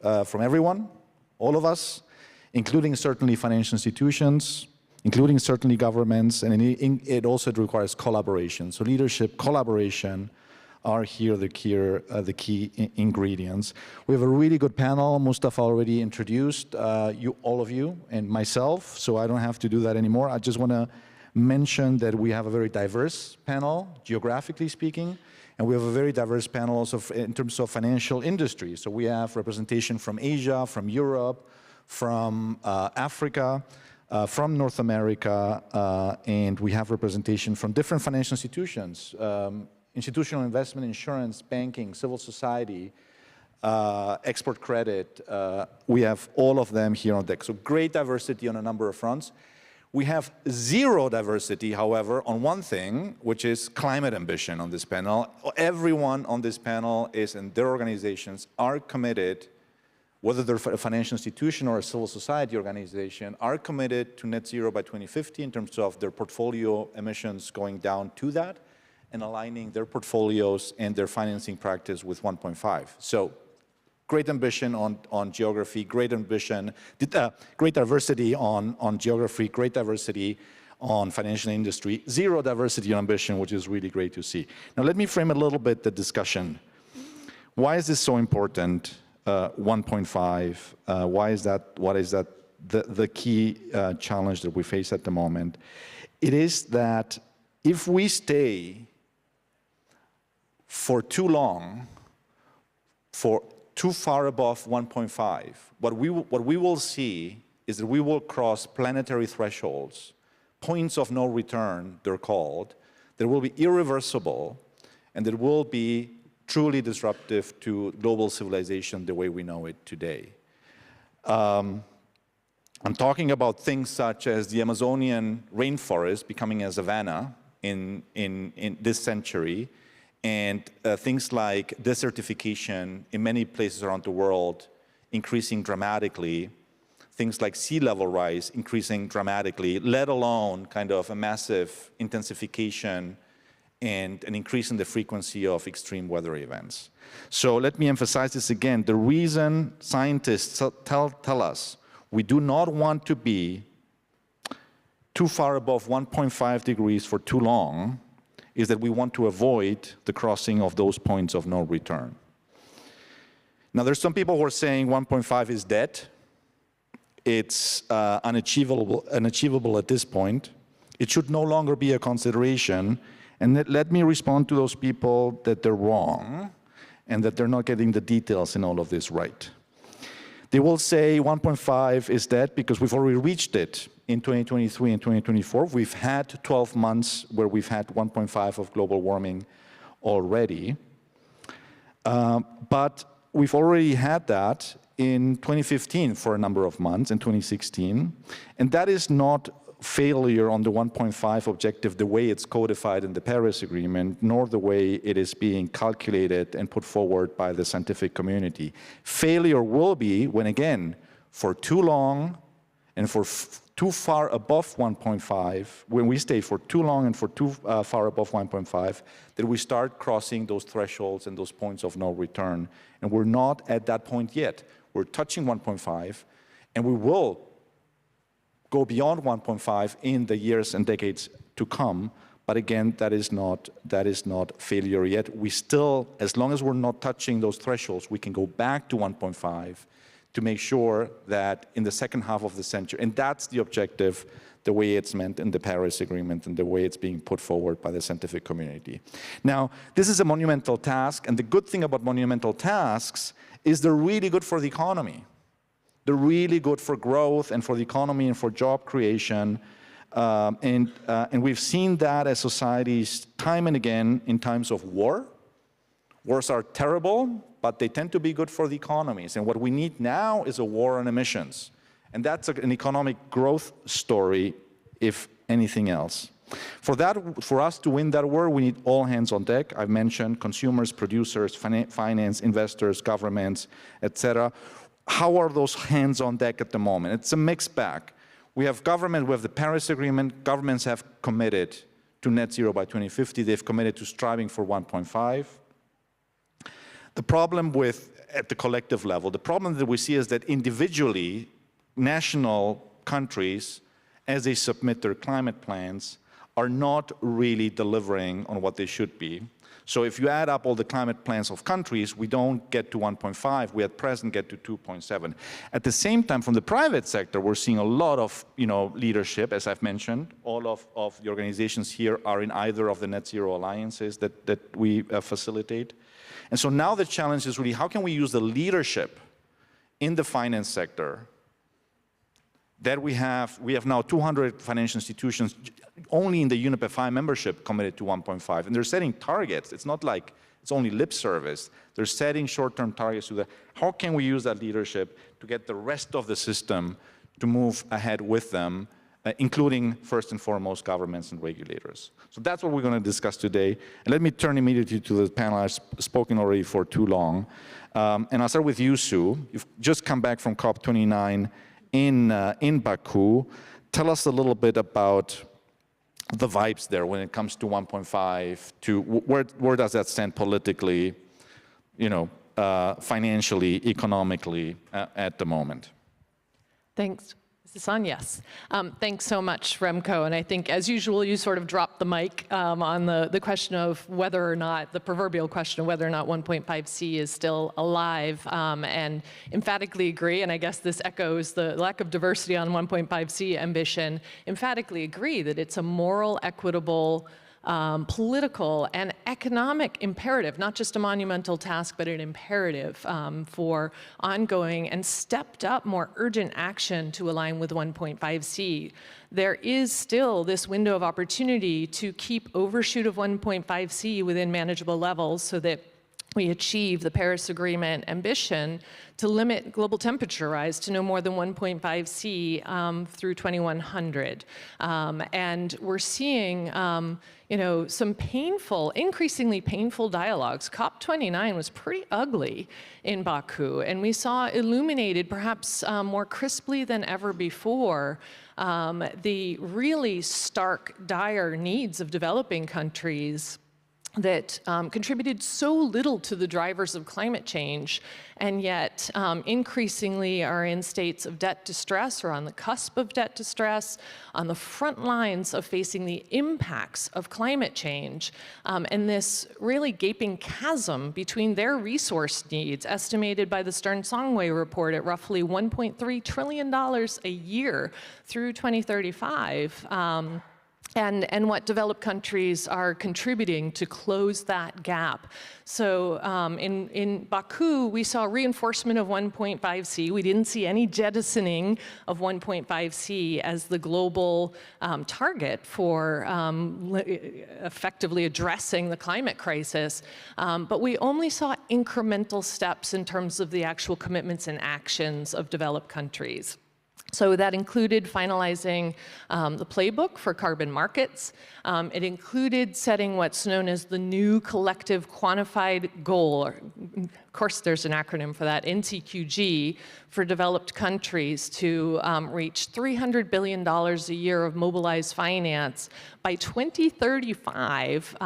from everyone, all of us, including certainly financial institutions, including certainly governments, and it also requires collaboration. So leadership, collaboration are here the key ingredients. We have a really good panel. Mustafa already introduced all of you and myself, so I don't have to do that anymore. I just want to mention that we have a very diverse panel, geographically speaking, and we have a very diverse panel also in terms of financial industry. So we have representation from Asia, from Europe, from Africa, from North America, and we have representation from different financial institutions, institutional investment, insurance, banking, civil society, export credit. We have all of them here on deck. So great diversity on a number of fronts. We have zero diversity, however, on one thing, which is climate ambition on this panel. Everyone on this panel is, and their organizations are committed, whether they're a financial institution or a civil society organization, are committed to net zero by 2050 in terms of their portfolio emissions going down to that and aligning their portfolios and their financing practice with 1.5. So great ambition on geography, great ambition, great diversity on geography, great diversity on financial industry, zero diversity on ambition, which is really great to see. Now let me frame a little bit the discussion. Why is this so important, 1.5? Why is that, what is that the key challenge that we face at the moment? It is that if we stay for too long, for too far above 1.5, what we will see is that we will cross planetary thresholds, points of no return, they're called, that will be irreversible, and that will be truly disruptive to global civilization the way we know it today. I'm talking about things such as the Amazonian rainforest becoming a savanna in this century, and things like desertification in many places around the world increasing dramatically, things like sea level rise increasing dramatically, let alone kind of a massive intensification and an increase in the frequency of extreme weather events. So let me emphasize this again. The reason scientists tell us we do not want to be too far above 1.5 degrees for too long is that we want to avoid the crossing of those points of no return. Now, there's some people who are saying 1.5 is dead. It's unachievable at this point. It should no longer be a consideration. And let me respond to those people that they're wrong and that they're not getting the details in all of this right. They will say 1.5 is dead because we've already reached it in 2023 and 2024. We've had 12 months where we've had 1.5 of global warming already. But we've already had that in 2015 for a number of months, in 2016. And that is not failure on the 1.5 objective the way it's codified in the Paris Agreement, nor the way it is being calculated and put forward by the scientific community. Failure will be when, again, for too long and for too far above 1.5, when we stay for too long and for too far above 1.5, that we start crossing those thresholds and those points of no return. And we're not at that point yet. We're touching 1.5, and we will go beyond 1.5 in the years and decades to come. But again, that is not failure yet. We still, as long as we're not touching those thresholds, we can go back to 1.5 to make sure that in the second half of the century, and that's the objective, the way it's meant in the Paris Agreement and the way it's being put forward by the scientific community. Now, this is a monumental task, and the good thing about monumental tasks is they're really good for the economy. They're really good for growth and for the economy and for job creation. And we've seen that as societies time and again in times of war. Wars are terrible, but they tend to be good for the economies. And what we need now is a war on emissions. And that's an economic growth story, if anything else. For us to win that war, we need all hands on deck. I've mentioned consumers, producers, finance, investors, governments, etc. How are those hands on deck at the moment? It's a mixed bag. We have government, we have the Paris Agreement. Governments have committed to net zero by 2050. They've committed to striving for 1.5. The problem at the collective level, the problem that we see is that individually, national countries, as they submit their climate plans, are not really delivering on what they should be. So if you add up all the climate plans of countries, we don't get to 1.5, we at present get to 2.7. At the same time, from the private sector, we're seeing a lot of leadership, as I've mentioned. All of the organizations here are in either of the net zero alliances that we facilitate. And so now the challenge is really, how can we use the leadership in the finance sector that we have now 200 financial institutions only in the UNEP FI membership committed to 1.5, and they're setting targets. It's not like it's only lip service. They're setting short-term targets to that. How can we use that leadership to get the rest of the system to move ahead with them, including first and foremost governments and regulators? So that's what we're going to discuss today. And let me turn immediately to the panel. I've spoken already for too long. And I'll start with you, Sue. You've just come back from COP29 in Baku. Tell us a little bit about the vibes there when it comes to 1.5, to where does that stand politically, financially, economically at the moment? Thanks. Is this on? Yes. Thanks so much, Remco. And I think, as usual, you sort of dropped the mic on the question of whether or not, the proverbial question of whether or not 1.5C is still alive, and emphatically agree, and I guess this echoes the lack of diversity on 1.5C ambition, emphatically agree that it's a moral, equitable, political and economic imperative, not just a monumental task, but an imperative for ongoing and stepped up, more urgent action to align with 1.5C. There is still this window of opportunity to keep overshoot of 1.5C within manageable levels so that we achieve the Paris Agreement ambition to limit global temperature rise to no more than 1.5C through 2100. And we're seeing some painful, increasingly painful dialogues. COP29 was pretty ugly in Baku, and we saw illuminated perhaps more crisply than ever before the really stark, dire needs of developing countries that contributed so little to the drivers of climate change, and yet increasingly are in states of debt distress or on the cusp of debt distress, on the front lines of facing the impacts of climate change. And this really gaping chasm between their resource needs, estimated by the Stern-Songway report at roughly $1.3 trillion a year through 2035, and what developed countries are contributing to close that gap. So in Baku, we saw reinforcement of 1.5C. We didn't see any jettisoning of 1.5C as the global target for effectively addressing the climate crisis. But we only saw incremental steps in terms of the actual commitments and actions of developed countries. So that included finalizing the playbook for carbon markets. It included setting what's known as the new collective quantified goal. Of course, there's an acronym for that, NCQG, for developed countries to reach $300 billion a year of mobilized finance by 2035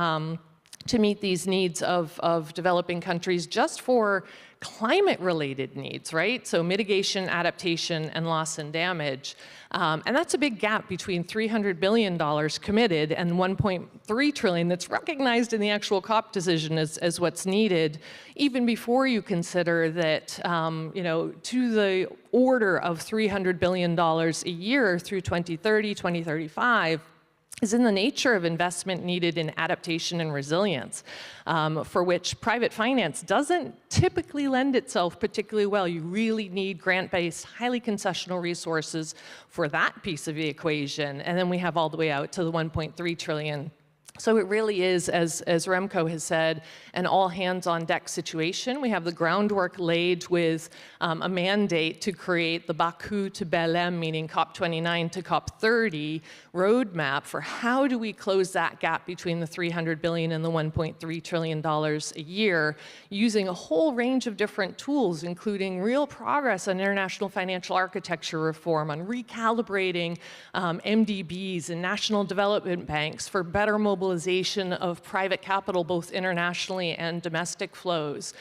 to meet these needs of developing countries just for climate-related needs, right? So mitigation, adaptation, and loss and damage. And that's a big gap between $300 billion committed and $1.3 trillion that's recognized in the actual COP decision as what's needed, even before you consider that, to the order of $300 billion a year through 2030, 2035, is in the nature of investment needed in adaptation and resilience, for which private finance doesn't typically lend itself particularly well. You really need grant-based, highly concessional resources for that piece of the equation. And then we have all the way out to the $1.3 trillion So it really is, as Remco has said, an all-hands-on-deck situation. We have the groundwork laid with a mandate to create the Baku to Belém, meaning COP29 to COP30 roadmap for how do we close that gap between the $300 billion and the $1.3 trillion a year, using a whole range of different tools, including real progress on international financial architecture reform, on recalibrating MDBs and national development banks for better mobilization of private capital, both internationally and domestic flows.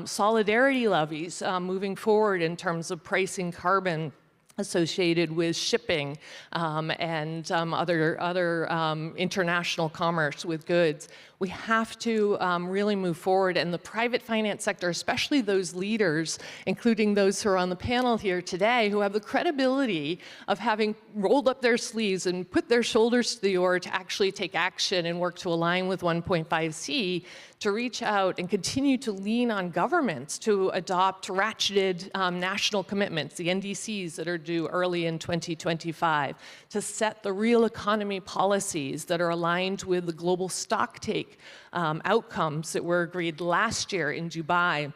Solidarity levies moving forward in terms of pricing carbon associated with shipping and other international commerce with goods. We have to really move forward, and the private finance sector, especially those leaders, including those who are on the panel here today, who have the credibility of having rolled up their sleeves and put their shoulders to the oar to actually take action and work to align with 1.5C, to reach out and continue to lean on governments to adopt ratcheted national commitments, the NDCs that are due early in 2025, to set the real economy policies that are aligned with the global stocktake outcomes that were agreed last year in Dubai,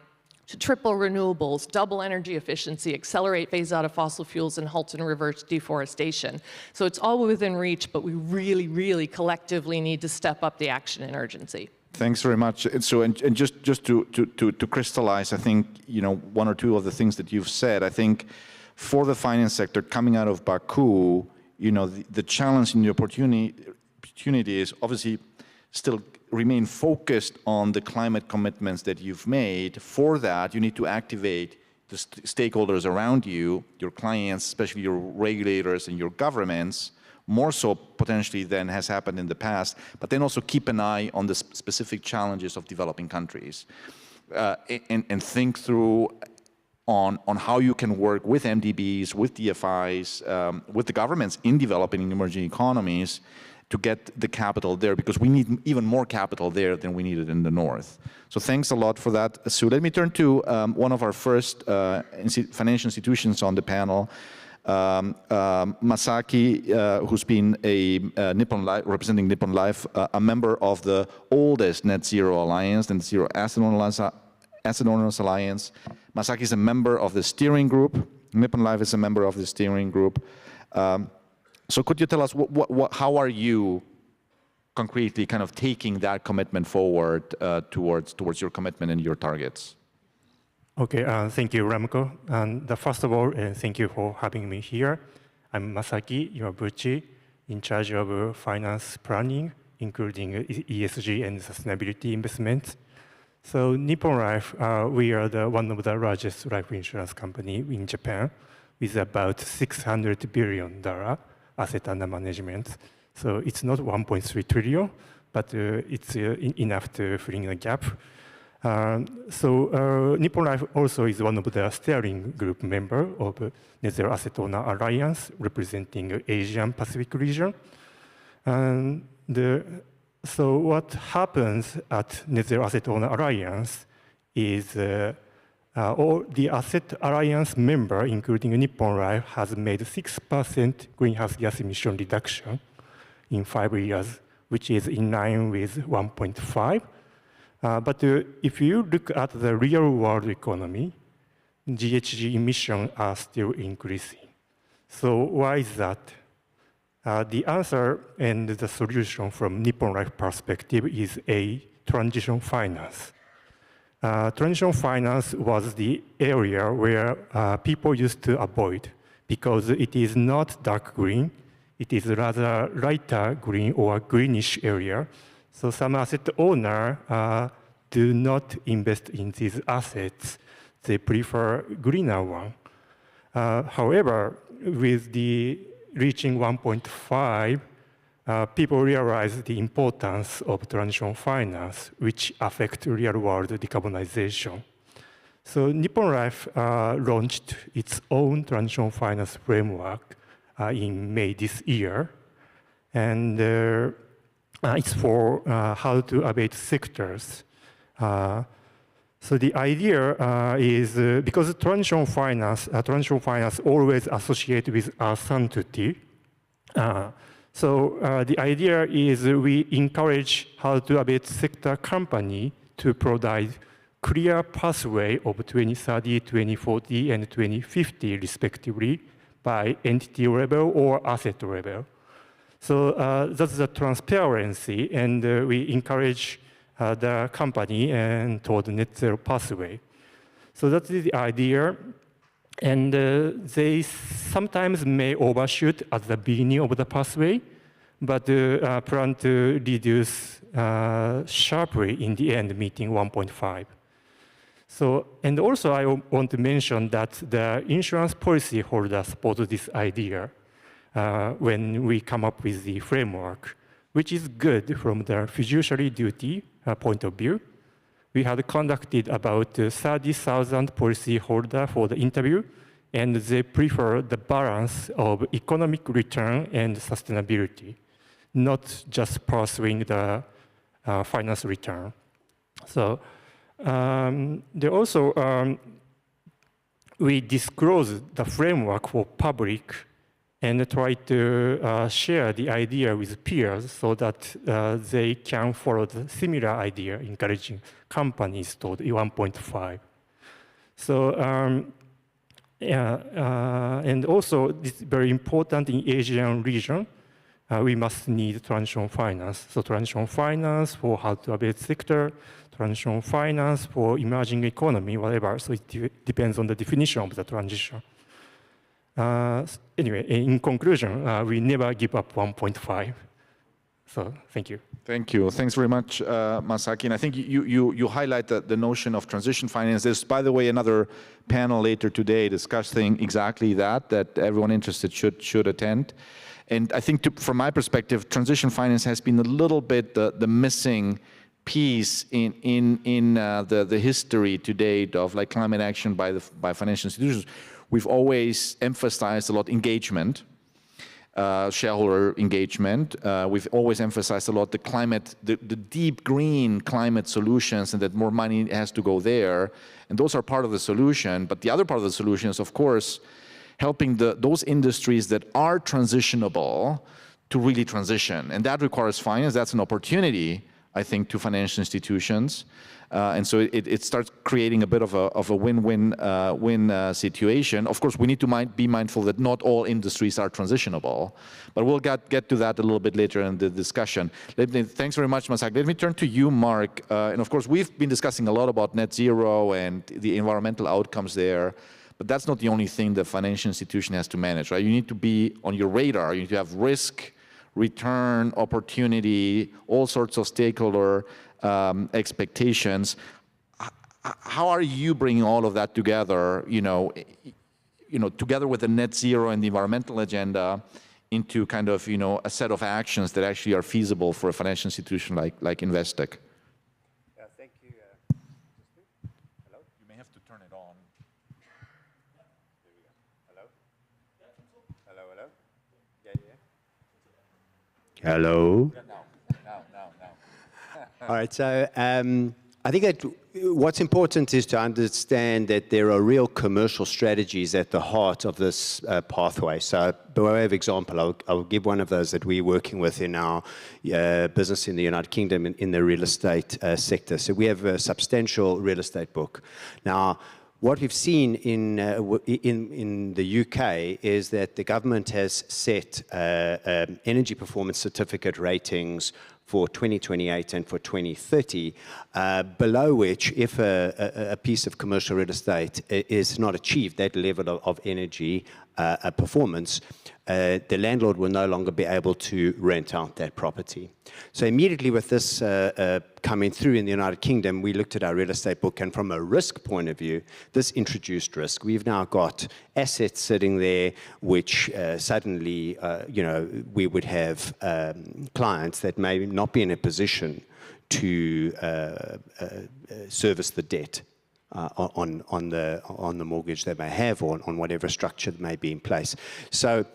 to triple renewables, double energy efficiency, accelerate phase out of fossil fuels, and halt and reverse deforestation. So it's all within reach, but we really, really collectively need to step up the action and urgency. Thanks very much. So, and just to crystallize, I think, one or two of the things that you've said, I think for the finance sector coming out of Baku, the challenge and the opportunity is obviously still remain focused on the climate commitments that you've made. For that, you need to activate the stakeholders around you, your clients, especially your regulators and your governments, more so potentially than has happened in the past, but then also keep an eye on the specific challenges of developing countries and think through on how you can work with MDBs, with DFIs, with the governments in developing and emerging economies to get the capital there, because we need even more capital there than we needed in the north. So thanks a lot for that, Sue. Let me turn to one of our first financial institutions on the panel, Masaki, who's been a Nippon Life, representing Nippon Life, a member of the oldest Net Zero Alliance, Net Zero Asset Owners Alliance. Masaki is a member of the steering group. Nippon Life is a member of the steering group. So could you tell us how are you concretely kind of taking that commitment forward towards your commitment and your targets? Okay, thank you, Remco. And first of all, thank you for having me here. I'm Masaki Iwabuchi, in charge of finance planning, including ESG and sustainability investments. So Nippon Life, we are one of the largest life insurance company in Japan, with about $600 billion asset under management. So it's not 1.3 trillion, but it's enough to fill in the gap. So Nippon Life also is one of the steering group member of Net Zero Asset Owner Alliance, representing Asian Pacific region. And so what happens at Net Zero Asset Owner Alliance is all the Asset Alliance member, including Nippon Life, has made 6% greenhouse gas emission reduction in 5 years, which is in line with 1.5. But if you look at the real world economy, GHG emissions are still increasing. So why is that? The answer and the solution from Nippon Life perspective is a transition finance. Transition finance was the area where people used to avoid because it is not dark green, it is rather lighter green or greenish area. So some asset owners do not invest in these assets. They prefer greener one. However, with the reaching 1.5, people realize the importance of transition finance, which affects real-world decarbonization. So Nippon Life launched its own transition finance framework in May this year. And it's for how to abate sectors. So the idea is because transition finance always associated with uncertainty. So the idea is we encourage hard-to-abate sector company to provide clear pathway of 2030, 2040, and 2050 respectively by entity level or asset level. So that's the transparency, and we encourage the company and toward net zero pathway. So that's the idea. And they sometimes may overshoot at the beginning of the pathway, but plan to reduce sharply in the end, meeting 1.5. So, and also I want to mention that the insurance policy holders support this idea when we come up with the framework, which is good from the fiduciary duty point of view. We had conducted about 30,000 policyholders for the interview, and they prefer the balance of economic return and sustainability, not just pursuing the finance return. So they also, we disclose the framework for public and try to share the idea with peers so that they can follow the similar idea, encouraging companies toward 1.5. So, and also it's very important in Asian region, we must need transition finance. So transition finance for hard-to-abate sector, transition finance for emerging economy, whatever. So it depends on the definition of the transition. Anyway, in conclusion, we never give up 1.5. So thank you. Thank you. Thanks very much, Masaki. And I think you highlight the notion of transition finance. There's, by the way, another panel later today discussing exactly that everyone interested should attend. And I think from my perspective, transition finance has been a little bit the missing piece in the history to date of like climate action by financial institutions. We've always emphasized a lot engagement, shareholder engagement. We've always emphasized a lot the climate, the deep green climate solutions, and that more money has to go there. And those are part of the solution. But the other part of the solution is, of course, helping those industries that are transitionable to really transition. And that requires finance. That's an opportunity, I think, to financial institutions. And so it starts creating a bit of a win-win situation. Of course, we need to be mindful that not all industries are transitionable, but we'll get to that a little bit later in the discussion. Thanks very much, Masaki. Let me turn to you, Mark. And of course, we've been discussing a lot about net zero and the environmental outcomes there, but that's not the only thing the financial institution has to manage, right? You need to be on your radar. You need to have risk, return, opportunity, all sorts of stakeholder expectations. How are you bringing all of that together, together with the net zero and the environmental agenda into kind of, a set of actions that actually are feasible for a financial institution like Investec? Yeah, thank you. Hello? You may have to turn it on. There we go. Hello? Hello, hello? Yeah. Hello? Yeah, now. All right, so I think that what's important is to understand that there are real commercial strategies at the heart of this pathway. So by way of example, I'll give one of those that we're working with in our business in the United Kingdom in the real estate sector. So we have a substantial real estate book. Now, what we've seen in the UK is that the government has set energy performance certificate ratings for 2028 and for 2030, below which, if a piece of commercial real estate is not achieved that level of energy performance, the landlord will no longer be able to rent out that property. So immediately with this coming through in the United Kingdom, we looked at our real estate book, and from a risk point of view, this introduced risk. We've now got assets sitting there which suddenly, we would have clients that may not be in a position to service the debt on the mortgage they may have, or on whatever structure that may be in place. So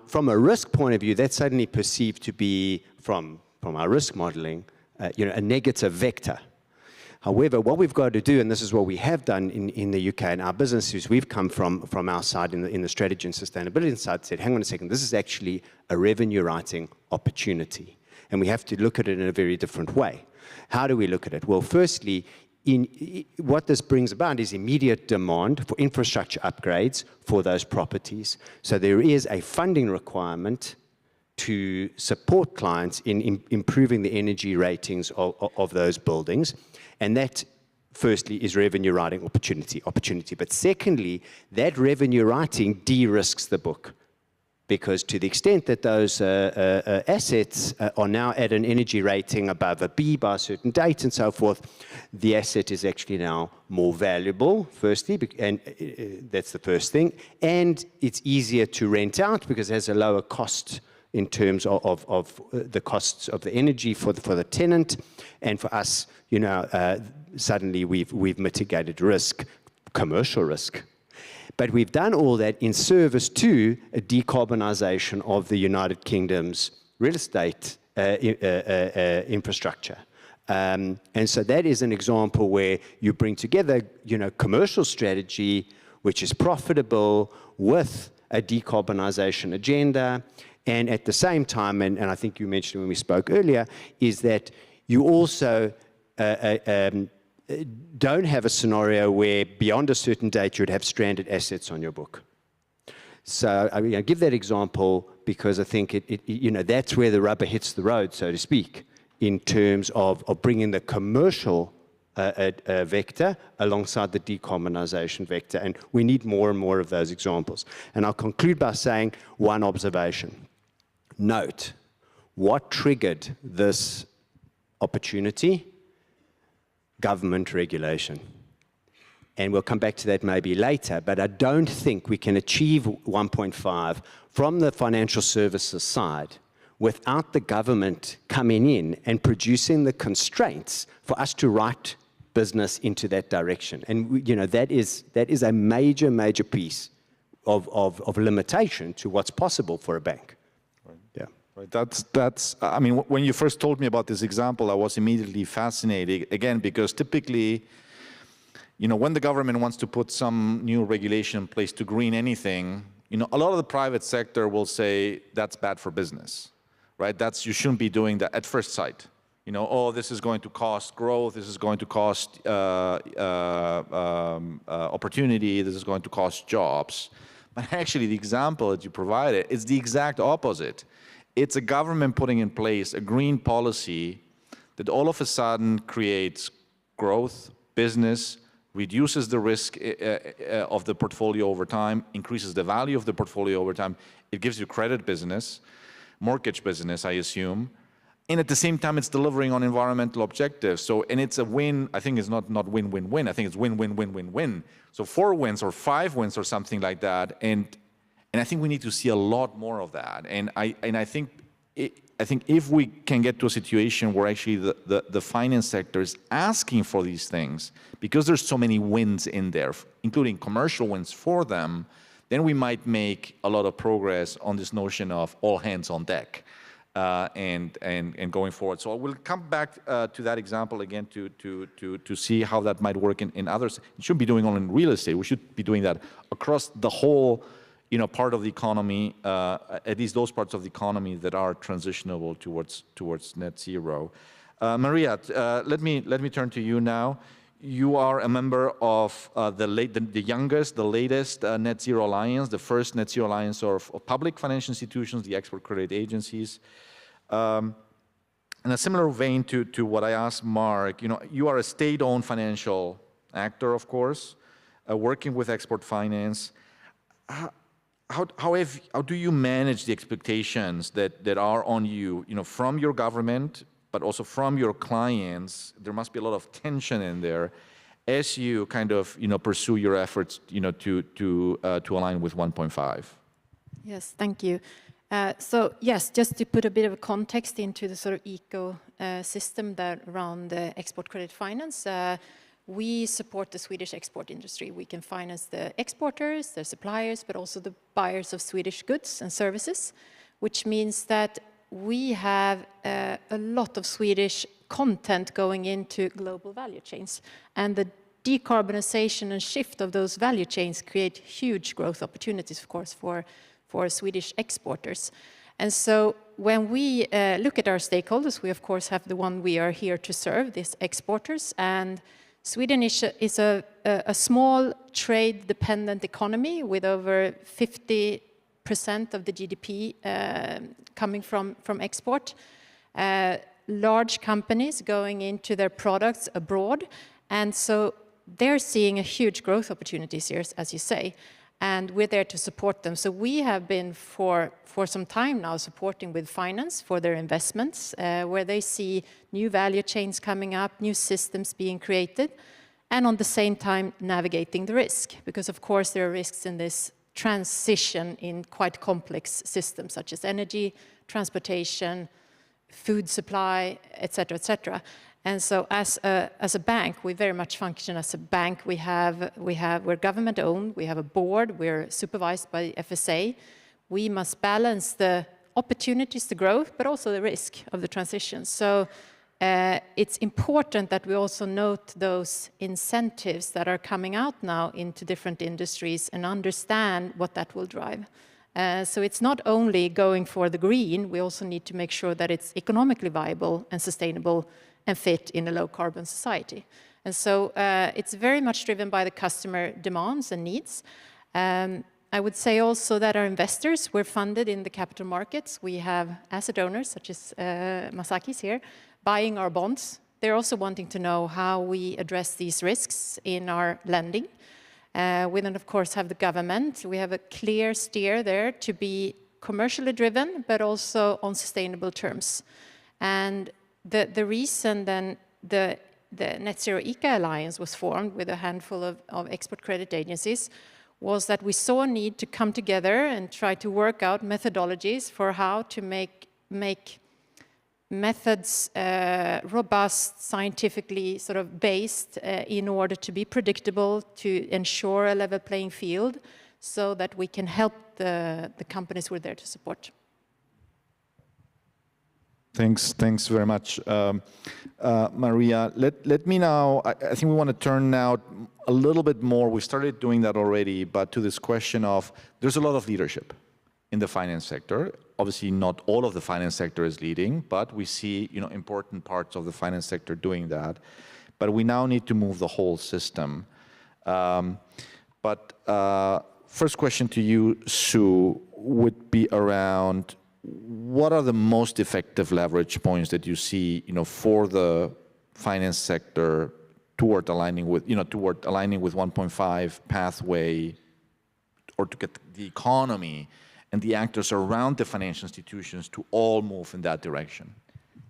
from a risk point of view, that's suddenly perceived to be, from our risk modeling, a negative vector. However, what we've got to do, and this is what we have done in the UK and our businesses, we've come from our side in the strategy and sustainability side, said, hang on a second, this is actually a revenue writing opportunity. And we have to look at it in a very different way. How do we look at it? Well, firstly, what this brings about is immediate demand for infrastructure upgrades for those properties. So there is a funding requirement to support clients in improving the energy ratings of those buildings. And that, firstly, is revenue writing opportunity. But secondly, that revenue writing de-risks the book. Because to the extent that those assets are now at an energy rating above a B by a certain date and so forth, the asset is actually now more valuable, firstly, and that's the first thing. And it's easier to rent out because it has a lower cost in terms of the costs of the energy for the tenant. And for us, you know, suddenly we've mitigated risk, commercial risk. But we've done all that in service to a decarbonisation of the United Kingdom's real estate infrastructure. And so that is an example where you bring together, you know, commercial strategy, which is profitable, with a decarbonisation agenda. And at the same time, and I think you mentioned when we spoke earlier, is that you also don't have a scenario where beyond a certain date you'd have stranded assets on your book. So I mean, I give that example because I think you know, that's where the rubber hits the road, so to speak, in terms of bringing the commercial vector alongside the decarbonisation vector. And we need more and more of those examples. And I'll conclude by saying one observation. Note, what triggered this opportunity? Government regulation. And we'll come back to that maybe later, but I don't think we can achieve 1.5 from the financial services side without the government coming in and producing the constraints for us to write business into that direction. And you know, that is a major, major piece of limitation to what's possible for a bank. Yeah. Right. That's. I mean, when you first told me about this example, I was immediately fascinated. Again, because typically, you know, when the government wants to put some new regulation in place to green anything, you know, a lot of the private sector will say that's bad for business, right? You shouldn't be doing that at first sight. You know, oh, this is going to cost growth. This is going to cost opportunity. This is going to cost jobs. But actually, the example that you provided is the exact opposite. It's a government putting in place a green policy that all of a sudden creates growth, business, reduces the risk of the portfolio over time, increases the value of the portfolio over time. It gives you credit business, mortgage business, I assume. And at the same time, it's delivering on environmental objectives. So, and it's a win. I think it's not win-win-win. I think it's win-win-win-win-win. So 4 wins or 5 wins or something like that. And I think we need to see a lot more of that. And I think if we can get to a situation where actually the finance sector is asking for these things, because there's so many wins in there, including commercial wins for them, then we might make a lot of progress on this notion of all hands on deck and going forward. So we'll come back to that example again to see how that might work in others. We shouldn't be doing only in real estate. We should be doing that across the whole, you know, part of the economy, at least those parts of the economy that are transitionable towards net zero. Maria, let me turn to you now. You are a member of the youngest, the latest Net Zero Alliance, the first Net Zero Alliance of public financial institutions, the export credit agencies. In a similar vein to what I asked Mark, you know, you are a state-owned financial actor, of course, working with export finance. How do you manage the expectations that are on you, you know, from your government, but also from your clients? There must be a lot of tension in there as you kind of, you know, pursue your efforts, you know, to align with 1.5. Yes, thank you. So yes, just to put a bit of context into the sort of ecosystem that around export credit finance. We support the Swedish export industry. We can finance the exporters, the suppliers, but also the buyers of Swedish goods and services, which means that we have a lot of Swedish content going into global value chains. And the decarbonization and shift of those value chains create huge growth opportunities, of course, for Swedish exporters. And so when we look at our stakeholders, we of course have the one we are here to serve, these exporters. And Sweden is a small trade-dependent economy with over 50% of the GDP coming from export. Large companies going into their products abroad. And so they're seeing a huge growth opportunities here, as you say. And we're there to support them. So we have been for some time now supporting with finance for their investments, where they see new value chains coming up, new systems being created, and on the same time navigating the risk. Because of course there are risks in this transition in quite complex systems such as energy, transportation, food supply, etc., etc. And so as a bank, we very much function as a bank. We're government owned, we have a board, we're supervised by FSA. We must balance the opportunities to growth, but also the risk of the transition. So it's important that we also note those incentives that are coming out now into different industries and understand what that will drive. So it's not only going for the green, we also need to make sure that it's economically viable and sustainable and fit in a low-carbon society. And so it's very much driven by the customer demands and needs. I would say also that our investors were funded in the capital markets. We have asset owners, such as Masaki's here, buying our bonds. They're also wanting to know how we address these risks in our lending. We then, of course, have the government. We have a clear steer there to be commercially driven, but also on sustainable terms. And the reason then the Net Zero ICA Alliance was formed with a handful of export credit agencies was that we saw a need to come together and try to work out methodologies for how to make methods robust, scientifically sort of based in order to be predictable, to ensure a level playing field so that we can help the companies we're there to support. Thanks very much, Maria. Let me now, I think we want to turn now a little bit more, we started doing that already, but to this question of, there's a lot of leadership in the finance sector. Obviously not all of the finance sector is leading, but we see important parts of the finance sector doing that. But we now need to move the whole system. First question to you, Sue, would be around what are the most effective leverage points that you see, for the finance sector toward aligning with 1.5 pathway, or to get the economy and the actors around the financial institutions to all move in that direction?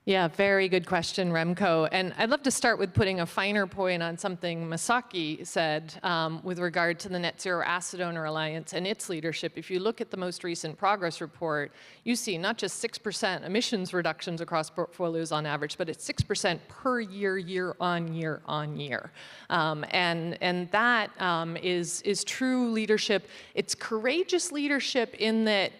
Yeah, very good question, Remco. And I'd love to start with putting a finer point on something Masaki said with regard to the Net Zero Asset Owner Alliance and its leadership. If you look at the most recent progress report, you see not just 6% emissions reductions across portfolios on average, but it's 6% per year, year on year on year. And that is true leadership. It's courageous leadership in that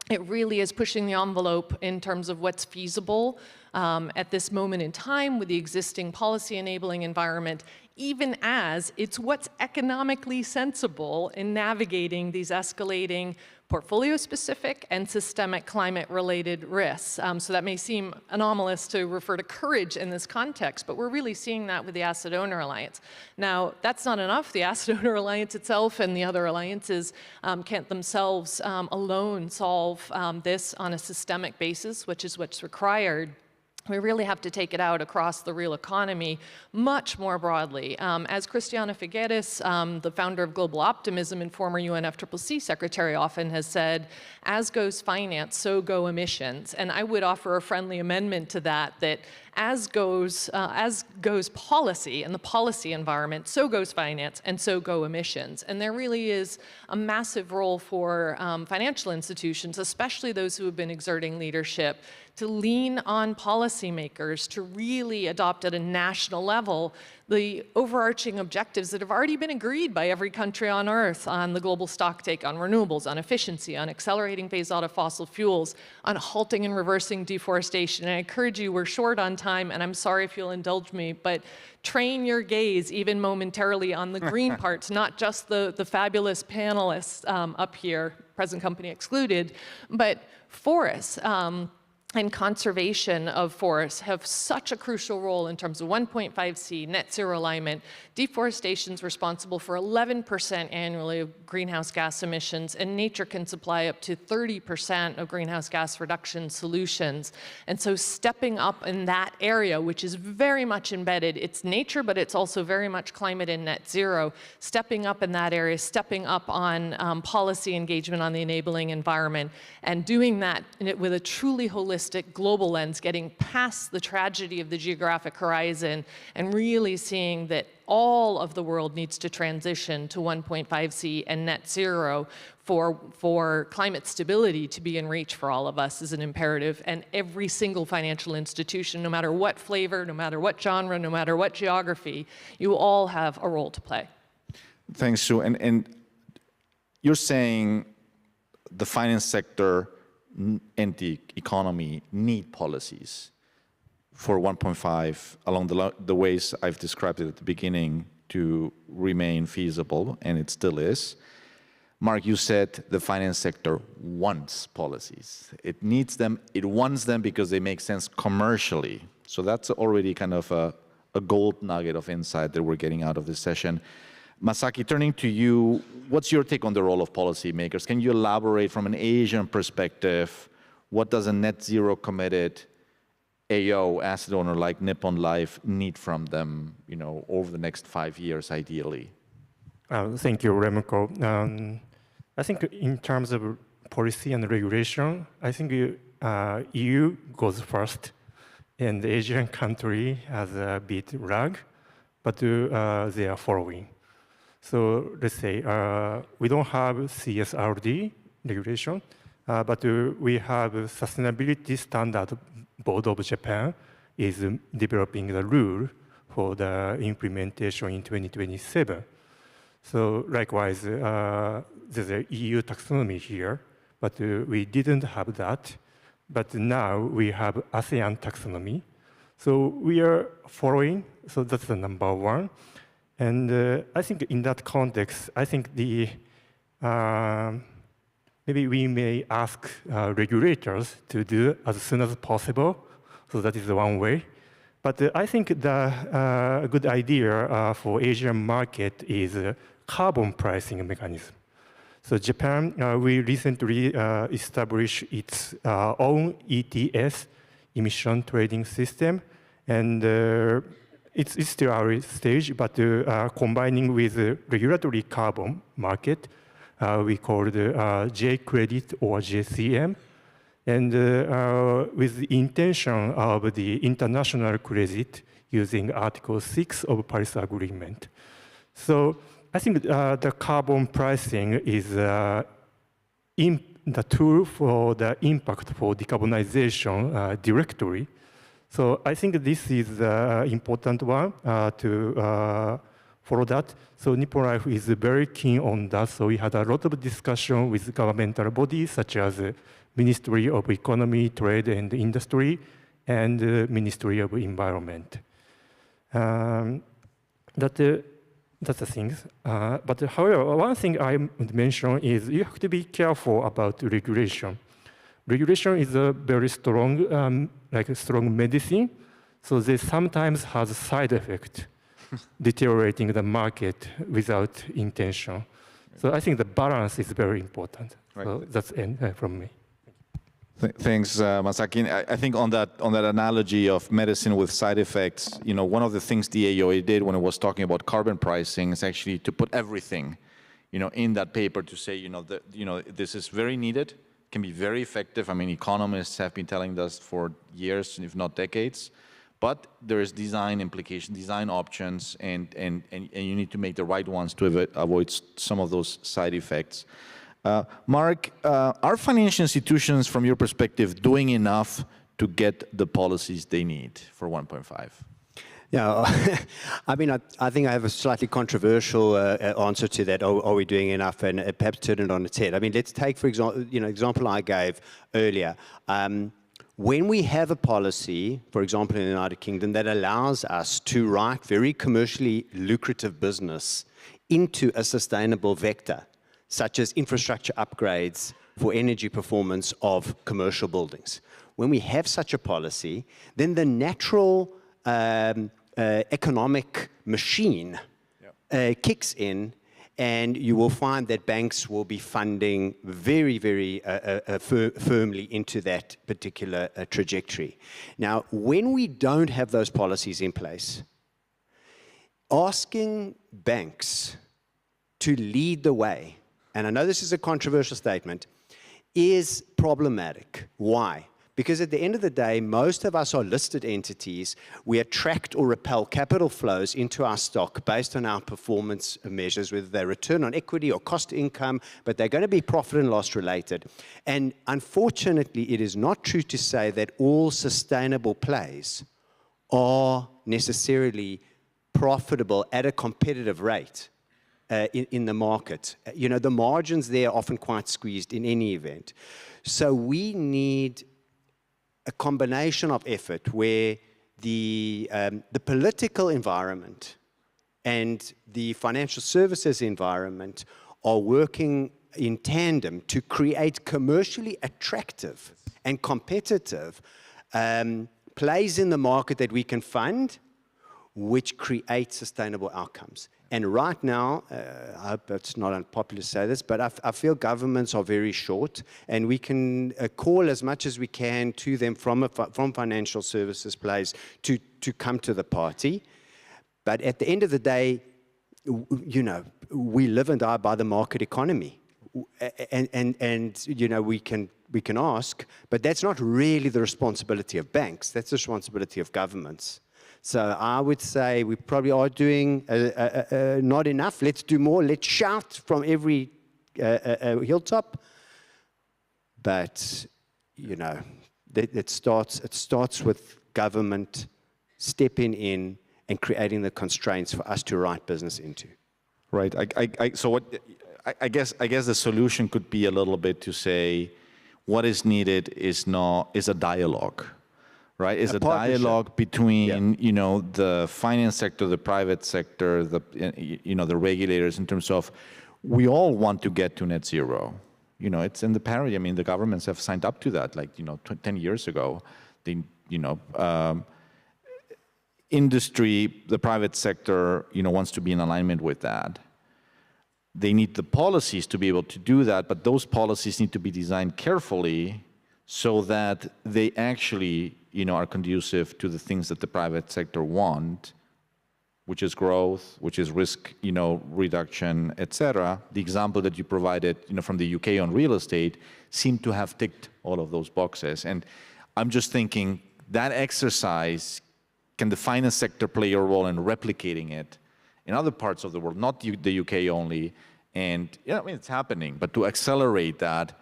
it really is pushing the envelope in terms of what's feasible at this moment in time with the existing policy enabling environment, even as it's what's economically sensible in navigating these escalating portfolio-specific and systemic climate-related risks. So that may seem anomalous to refer to courage in this context, but we're really seeing that with the Asset Owner Alliance. Now, that's not enough. The Asset Owner Alliance itself and the other alliances can't themselves alone solve this on a systemic basis, which is what's required. We really have to take it out across the real economy much more broadly. As Christiana Figueres, the founder of Global Optimism and former UNFCCC secretary, often has said, as goes finance, so go emissions. And I would offer a friendly amendment to that, that as goes policy and the policy environment, so goes finance and so go emissions. And there really is a massive role for financial institutions, especially those who have been exerting leadership, to lean on policymakers to really adopt at a national level the overarching objectives that have already been agreed by every country on Earth on the global stocktake, on renewables, on efficiency, on accelerating phase out of fossil fuels, on halting and reversing deforestation. And I encourage you, we're short on time, and I'm sorry if you'll indulge me, but train your gaze even momentarily on the green parts, not just the fabulous panelists up here, present company excluded, but forests. And conservation of forests have such a crucial role in terms of 1.5C, net zero alignment. Deforestation is responsible for 11% annually of greenhouse gas emissions, and nature can supply up to 30% of greenhouse gas reduction solutions. And so stepping up in that area, which is very much embedded, it's nature, but it's also very much climate and net zero, stepping up in that area, stepping up on policy engagement on the enabling environment, and doing that with a truly holistic global lens, getting past the tragedy of the geographic horizon and really seeing that all of the world needs to transition to 1.5C and net zero for climate stability to be in reach for all of us is an imperative. And every single financial institution, no matter what flavor, no matter what genre, no matter what geography, you all have a role to play. Thanks, Sue. And you're saying the finance sector and the economy need policies for 1.5 along the ways I've described it at the beginning to remain feasible, and it still is. Mark, you said the finance sector wants policies. It needs them, it wants them because they make sense commercially. So that's already kind of a gold nugget of insight that we're getting out of this session. Masaki, turning to you, what's your take on the role of policymakers? Can you elaborate from an Asian perspective? What does a net zero committed AO, asset owner like Nippon Life, need from them, over the next 5 years, ideally? Thank you, Remco. I think in terms of policy and regulation, I think EU goes first, and the Asian country has a bit lag, but they are following. So let's say we don't have CSRD regulation, but we have Sustainability Standard Board of Japan is developing the rule for the implementation in 2027. So likewise, there's an EU taxonomy here, but we didn't have that. But now we have ASEAN taxonomy. So we are following, so that's the number one. And I think in that context, I think maybe we may ask regulators to do as soon as possible. So that is one way. But I think the good idea for Asian market is carbon pricing mechanism. So Japan, we recently established its own ETS, emission trading system. And it's still early stage, but combining with the regulatory carbon market, we call the J-credit or JCM, and with the intention of the international credit using Article 6 of Paris Agreement. So I think the carbon pricing is the tool for the impact for decarbonization directory. So I think this is an important one to follow that. So Nippon Life is very keen on that. So we had a lot of discussion with governmental bodies such as Ministry of Economy, Trade and Industry, and Ministry of Environment. That's the things. But however, one thing I would mention is you have to be careful about regulation. Regulation is a very strong, like a strong medicine. So they sometimes has a side effect, deteriorating the market without intention. So I think the balance is very important. Right. So that's from me. Thanks, Masaki. I think on that analogy of medicine with side effects, one of the things the AOA did when it was talking about carbon pricing is actually to put everything, in that paper to say, this is very needed, can be very effective. I mean, economists have been telling us for years, if not decades. But there is design implication, design options, and you need to make the right ones to avoid some of those side effects. Mark, are financial institutions, from your perspective, doing enough to get the policies they need for 1.5? Yeah, I mean, I think I have a slightly controversial answer to that. Are we doing enough? And perhaps turn it on its head. I mean, let's take, for example, example I gave earlier. When we have a policy, for example, in the United Kingdom, that allows us to write very commercially lucrative business into a sustainable vector, such as infrastructure upgrades for energy performance of commercial buildings. When we have such a policy, then the natural economic machine kicks in, and you will find that banks will be funding very, very firmly into that particular trajectory. Now, when we don't have those policies in place, asking banks to lead the way, and I know this is a controversial statement, is problematic. Why? Because at the end of the day, most of us are listed entities. We attract or repel capital flows into our stock based on our performance measures, whether they're return on equity or cost income, but they're going to be profit and loss related. And unfortunately, it is not true to say that all sustainable plays are necessarily profitable at a competitive rate in the market. The margins there are often quite squeezed in any event. So we need a combination of effort where the political environment and the financial services environment are working in tandem to create commercially attractive and competitive plays in the market that we can fund, which create sustainable outcomes. And right now, I hope it's not unpopular to say this, but I feel governments are very short, and we can call as much as we can to them from financial services plays to come to the party. But at the end of the day, we live and die by the market economy. And we can ask, but that's not really the responsibility of banks. That's the responsibility of governments. So I would say we probably are doing not enough. Let's do more. Let's shout from every hilltop. But it starts with government stepping in and creating the constraints for us to write business into. Right. I guess the solution could be a little bit to say what is needed is a dialogue. Right, is a dialogue between the finance sector, the private sector, the regulators, in terms of we all want to get to net zero. It's in the Paris. I mean, the governments have signed up to that, 10 years ago. Industry, the private sector, wants to be in alignment with that. They need the policies to be able to do that, but those policies need to be designed carefully so that they actually are conducive to the things that the private sector want, which is growth, which is risk, reduction, etc. The example that you provided, from the UK on real estate seemed to have ticked all of those boxes. And I'm just thinking that exercise, can the finance sector play a role in replicating it in other parts of the world, not the UK only? And it's happening, but to accelerate that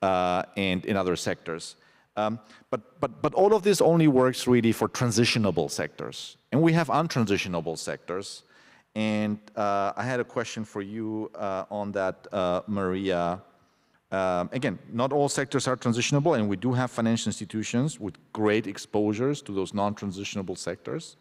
and in other sectors. But all of this only works really for transitionable sectors. And we have untransitionable sectors. And I had a question for you on that, Maria. Again, not all sectors are transitionable, and we do have financial institutions with great exposures to those non-transitionable sectors.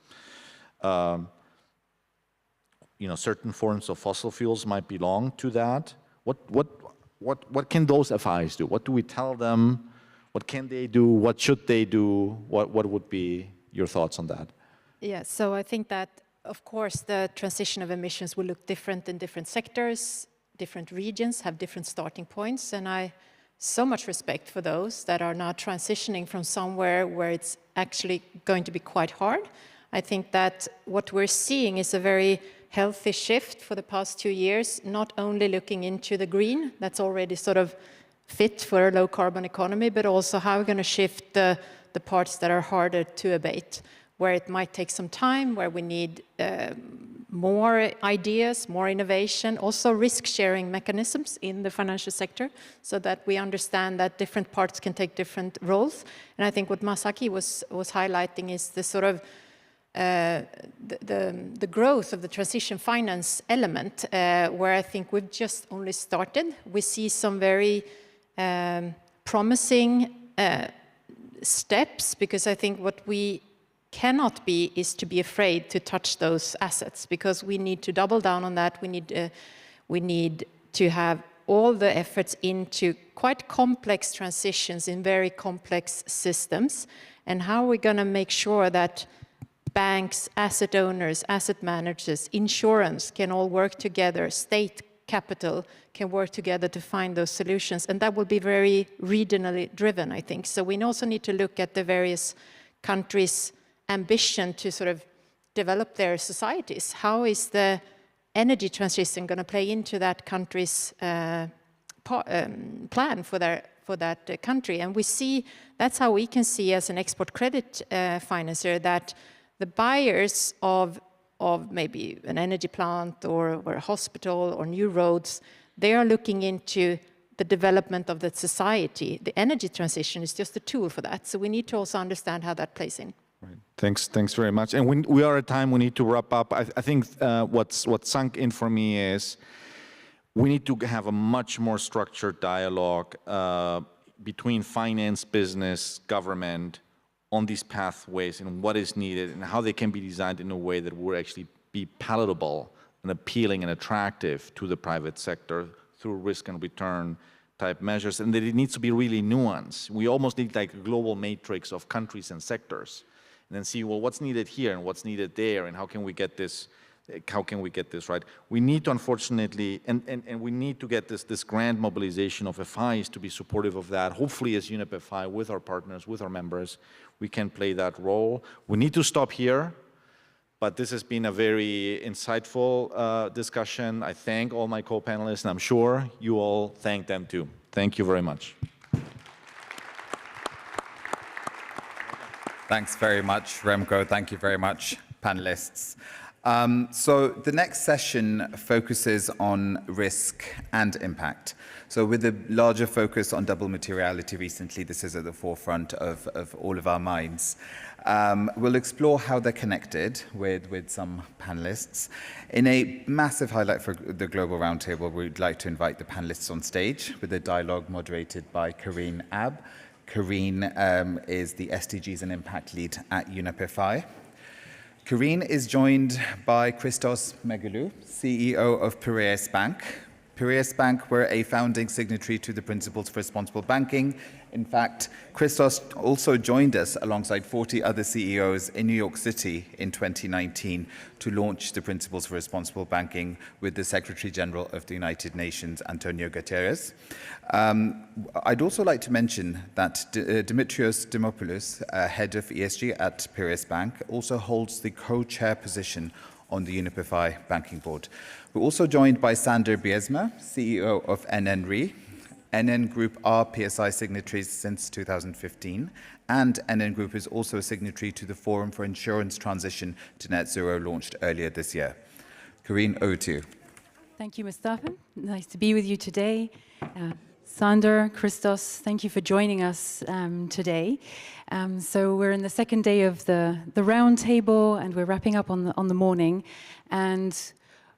Certain forms of fossil fuels might belong to that. What can those FIs do? What do we tell them? What can they do? What should they do? What would be your thoughts on that? Yeah, so I think that, of course, the transition of emissions will look different in different sectors. Different regions have different starting points. And I so much respect for those that are now transitioning from somewhere where it's actually going to be quite hard. I think that what we're seeing is a very healthy shift for the past 2 years, not only looking into the green, that's already sort of fit for a low carbon economy, but also how we're going to shift the parts that are harder to abate, where it might take some time, where we need more ideas, more innovation, also risk-sharing mechanisms in the financial sector, so that we understand that different parts can take different roles. And I think what Masaki was highlighting is the sort of the growth of the transition finance element, where I think we've just only started. We see some very promising steps, because I think what we cannot be is to be afraid to touch those assets, because we need to double down on that. We need to have all the efforts into quite complex transitions in very complex systems, and how are we going to make sure that banks, asset owners, asset managers, insurance can all work together, state capital can work together to find those solutions, and that will be very regionally driven, I think. So we also need to look at the various countries' ambition to sort of develop their societies. How is the energy transition going to play into that country's plan for that country? And we see, that's how we can see as an export credit financer, that the buyers of maybe an energy plant or a hospital or new roads, they are looking into the development of the society. The energy transition is just a tool for that. So we need to also understand how that plays in. Right. Thanks very much. And we are at time, we need to wrap up. I think what's sunk in for me is we need to have a much more structured dialogue between finance, business, government on these pathways and what is needed and how they can be designed in a way that will actually be palatable and appealing and attractive to the private sector through risk and return type measures, and that it needs to be really nuanced. We almost need like a global matrix of countries and sectors, and then see, well, what's needed here and what's needed there, and how can we get this right? We need to, unfortunately, and we need to get this grand mobilization of FIs to be supportive of that. Hopefully, as UNEP FI, with our partners, with our members, we can play that role. We need to stop here, but this has been a very insightful discussion. I thank all my co-panelists, and I'm sure you all thank them too. Thank you very much. Thanks very much, Remco. Thank you very much, panelists. So the next session focuses on risk and impact. So with a larger focus on double materiality recently, this is at the forefront of all of our minds. We'll explore how they're connected with some panelists. In a massive highlight for the Global Roundtable, we'd like to invite the panelists on stage with a dialogue moderated by Karine Ab. Karine is the SDGs and Impact Lead at UNEP FI. Karine is joined by Christos Megalou, CEO of Piraeus Bank. Piraeus Bank were a founding signatory to the Principles for Responsible Banking. In fact, Christos also joined us alongside 40 other CEOs in New York City in 2019 to launch the Principles for Responsible Banking with the Secretary General of the United Nations, Antonio Guterres. I'd also like to mention that Dimitrios Dimopoulos, head of ESG at Piraeus Bank, also holds the co-chair position on the UNEP FI Banking Board. We're also joined by Sander Biesma, CEO of NN Re. NN Group are PSI signatories since 2015, and NN Group is also a signatory to the Forum for Insurance Transition to Net Zero launched earlier this year. Karine, over to you. Thank you, Mustafa. Nice to be with you today. Sander, Christos, thank you for joining us today. So we're in the second day of the roundtable, and we're wrapping up on the morning. And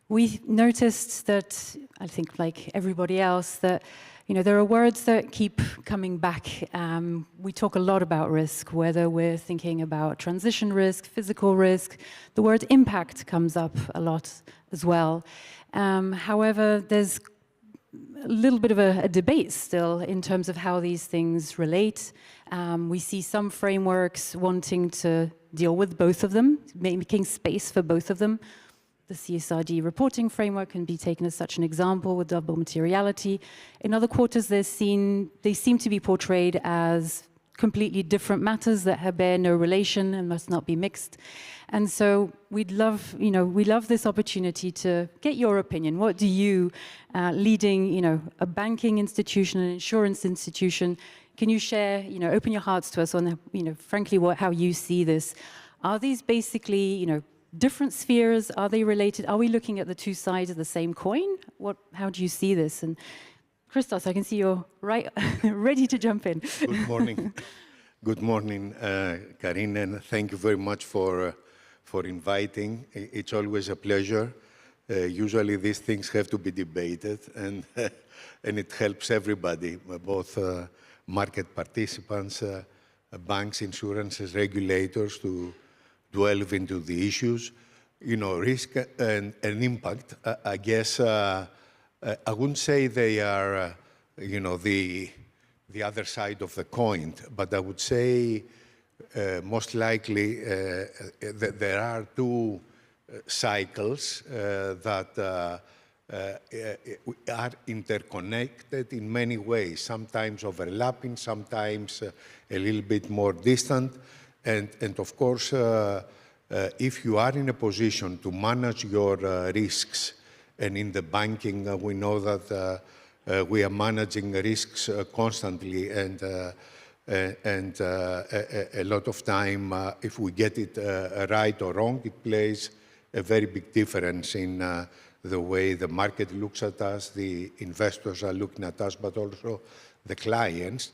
we noticed that, I think like everybody else, that there are words that keep coming back. We talk a lot about risk, whether we're thinking about transition risk, physical risk. The word impact comes up a lot as well. However, there's a little bit of a debate still in terms of how these things relate. We see some frameworks wanting to deal with both of them, making space for both of them. The CSRD reporting framework can be taken as such an example with double materiality. In other quarters, they seem to be portrayed as completely different matters that bear no relation and must not be mixed. And so we love this opportunity to get your opinion. What do you, leading, a banking institution, an insurance institution, can you share, open your hearts to us on, frankly, how you see this? Are these basically, different spheres? Are they related? Are we looking at the two sides of the same coin? How do you see this? And Christos, I can see you're right, ready to jump in. Good morning. Good morning, Karine, and thank you very much for for inviting. It's always a pleasure. Usually these things have to be debated, and, and it helps everybody, both market participants, banks, insurances, regulators, to delve into the issues. You know, risk and impact, I guess, I wouldn't say they are, you know, the other side of the coin, but I would say most likely that there are two cycles that are interconnected in many ways, sometimes overlapping, sometimes a little bit more distant. And of course, if you are in a position to manage your risks, and in the banking, we know that we are managing risks constantly, and a lot of time, if we get it right or wrong, it plays a very big difference in the way the market looks at us, the investors are looking at us, but also the clients.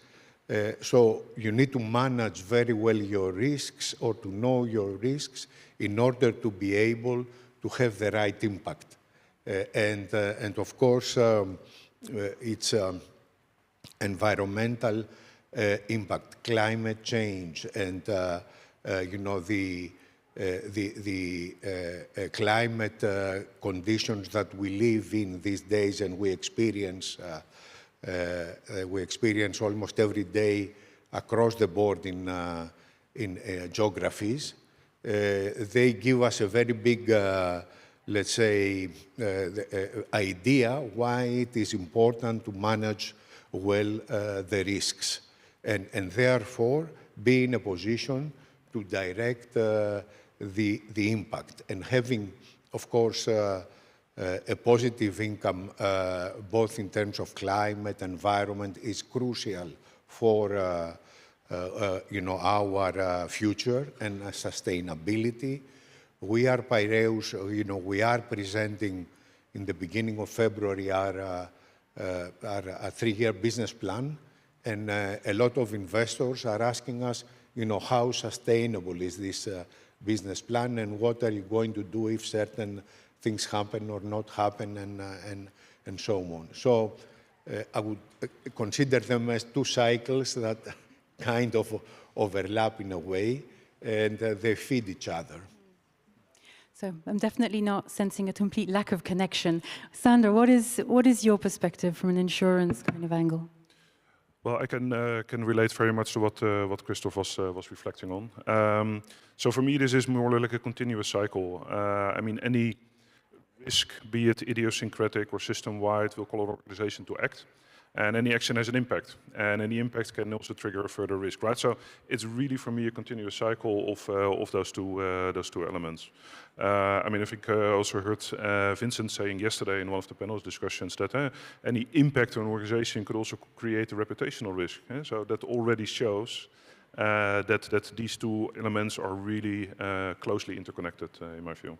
So you need to manage very well your risks, or to know your risks, in order to be able to have the right impact. And of course, it's environmental impact, climate change, and you know, the climate conditions that we live in these days, and we experience almost every day across the board in geographies. They give us a very big, let's say, idea why it is important to manage well the risks, and therefore be in a position to direct the impact. And having, of course, a positive income, both in terms of climate, environment, is crucial for you know, our future and sustainability. We are Piraeus, you know, we are presenting in the beginning of February our 3-year business plan, and a lot of investors are asking us, you know, how sustainable is this business plan, and what are you going to do if certain things happen or not happen, and so on. So I would consider them as two cycles that kind of overlap in a way, and they feed each other. So I'm definitely not sensing a complete lack of connection. Sander, what is your perspective from an insurance kind of angle? Well, I can relate very much to what Christoph was reflecting on. So for me, this is more like a continuous cycle. I mean, any risk, be it idiosyncratic or system-wide, will call an organization to act. And any action has an impact, and any impact can also trigger a further risk, right? So it's really, for me, a continuous cycle of those two elements. I mean, I think I also heard Vincent saying yesterday in one of the panel's discussions that any impact on an organization could also create a reputational risk. So that already shows that these two elements are really closely interconnected, in my view.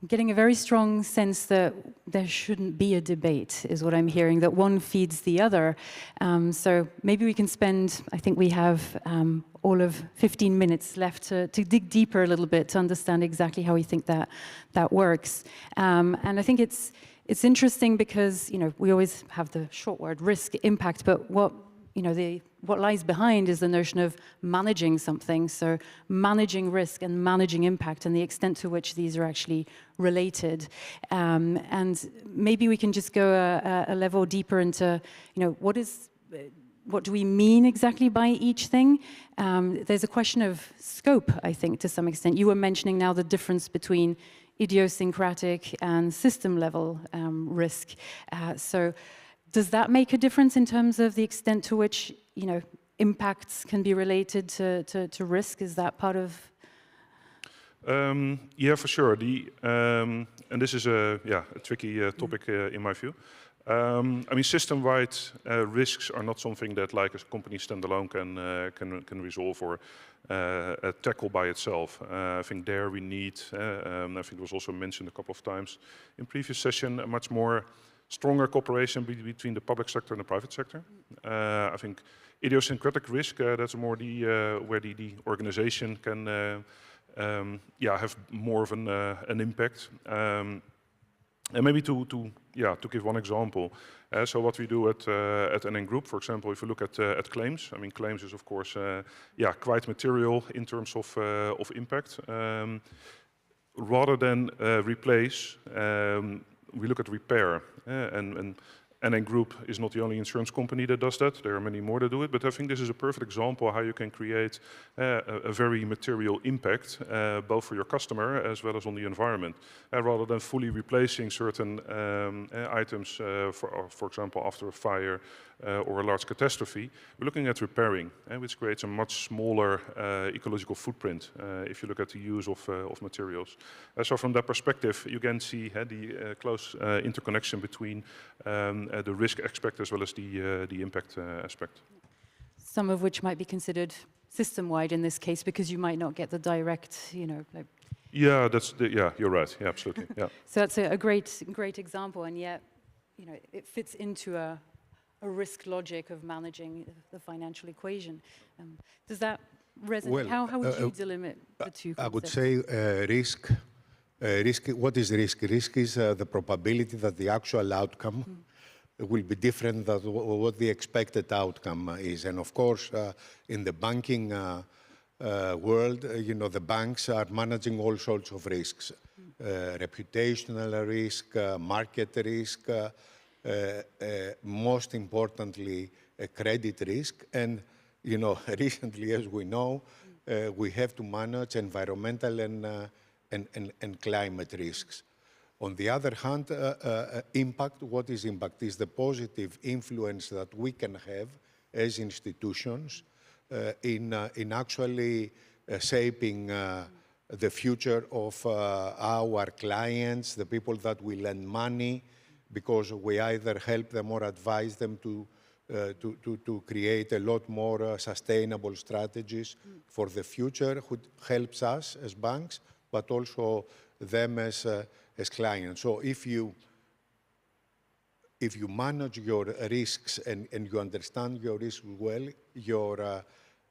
Getting a very strong sense that there shouldn't be a debate, is what I'm hearing, that one feeds the other. So maybe we can spend, I think we have all of 15 minutes left to dig deeper a little bit to understand exactly how we think that works. And I think it's interesting because, you know, we always have the short word risk impact, but what lies behind is the notion of managing something, so managing risk and managing impact and the extent to which these are actually related. And maybe we can just go a level deeper into, you know, what do we mean exactly by each thing? There's a question of scope, I think, to some extent. You were mentioning now the difference between idiosyncratic and system level risk. So does that make a difference in terms of the extent to which, you know, impacts can be related to risk? Is that part of? Yeah, for sure. And this is a tricky topic in my view. I mean, system-wide risks are not something that, like, a company standalone can resolve or tackle by itself. I think there we need, I think it was also mentioned a couple of times in previous session, a much more stronger cooperation between the public sector and the private sector. I think idiosyncratic risk, that's more where the organization can have more of an impact. And maybe to give one example, so what we do at NN Group, for example, if you look at claims, I mean claims is of course quite material in terms of impact. Rather than replace, we look at repair, and NN Group is not the only insurance company that does that. There are many more that do it, but I think this is a perfect example how you can create a very material impact, both for your customer as well as on the environment. Rather than fully replacing certain items, for example, after a fire or a large catastrophe, we're looking at repairing, which creates a much smaller ecological footprint if you look at the use of materials. So from that perspective, you can see the close interconnection between the risk aspect as well as the impact aspect. Some of which might be considered system-wide in this case, because you might not get the direct, like... Yeah, you're right. Yeah, absolutely. Yeah. So that's a great example, and yet, it fits into a risk logic of managing the financial equation. Does that resonate? Well, how would you delimit the two concepts? I would say risk. What is risk? Risk is the probability that the actual outcome will be different than what the expected outcome is. And of course, in the banking world, the banks are managing all sorts of risks. Reputational risk, market risk, most importantly, credit risk. And, recently, as we know, we have to manage environmental and climate risks. On the other hand, impact, what is impact? Is the positive influence that we can have as institutions in actually shaping the future of our clients, the people that we lend money, because we either help them or advise them to create a lot more sustainable strategies for the future, which helps us as banks, but also them as clients. So if you manage your risks and you understand your risks well, your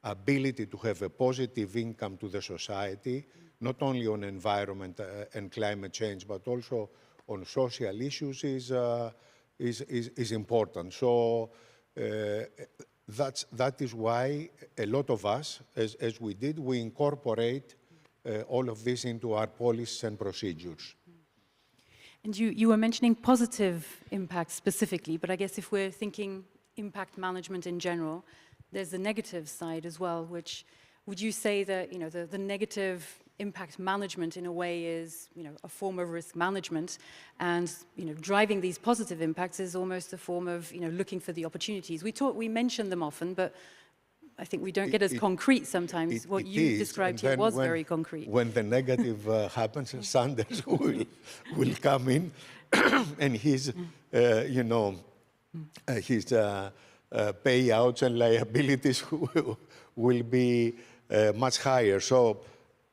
ability to have a positive income to the society, not only on environment and climate change, but also on social issues is important. So that is why a lot of us, as we did, we incorporate all of this into our policies and procedures. And you were mentioning positive impact specifically, but I guess if we're thinking impact management in general, there's the negative side as well, which would you say that the negative impact management in a way is a form of risk management, and driving these positive impacts is almost a form of looking for the opportunities. We mention them often, but I think we don't get as concrete sometimes. What you described here was very concrete. When the negative happens, Sanders will come in, and his payouts and liabilities will be much higher. So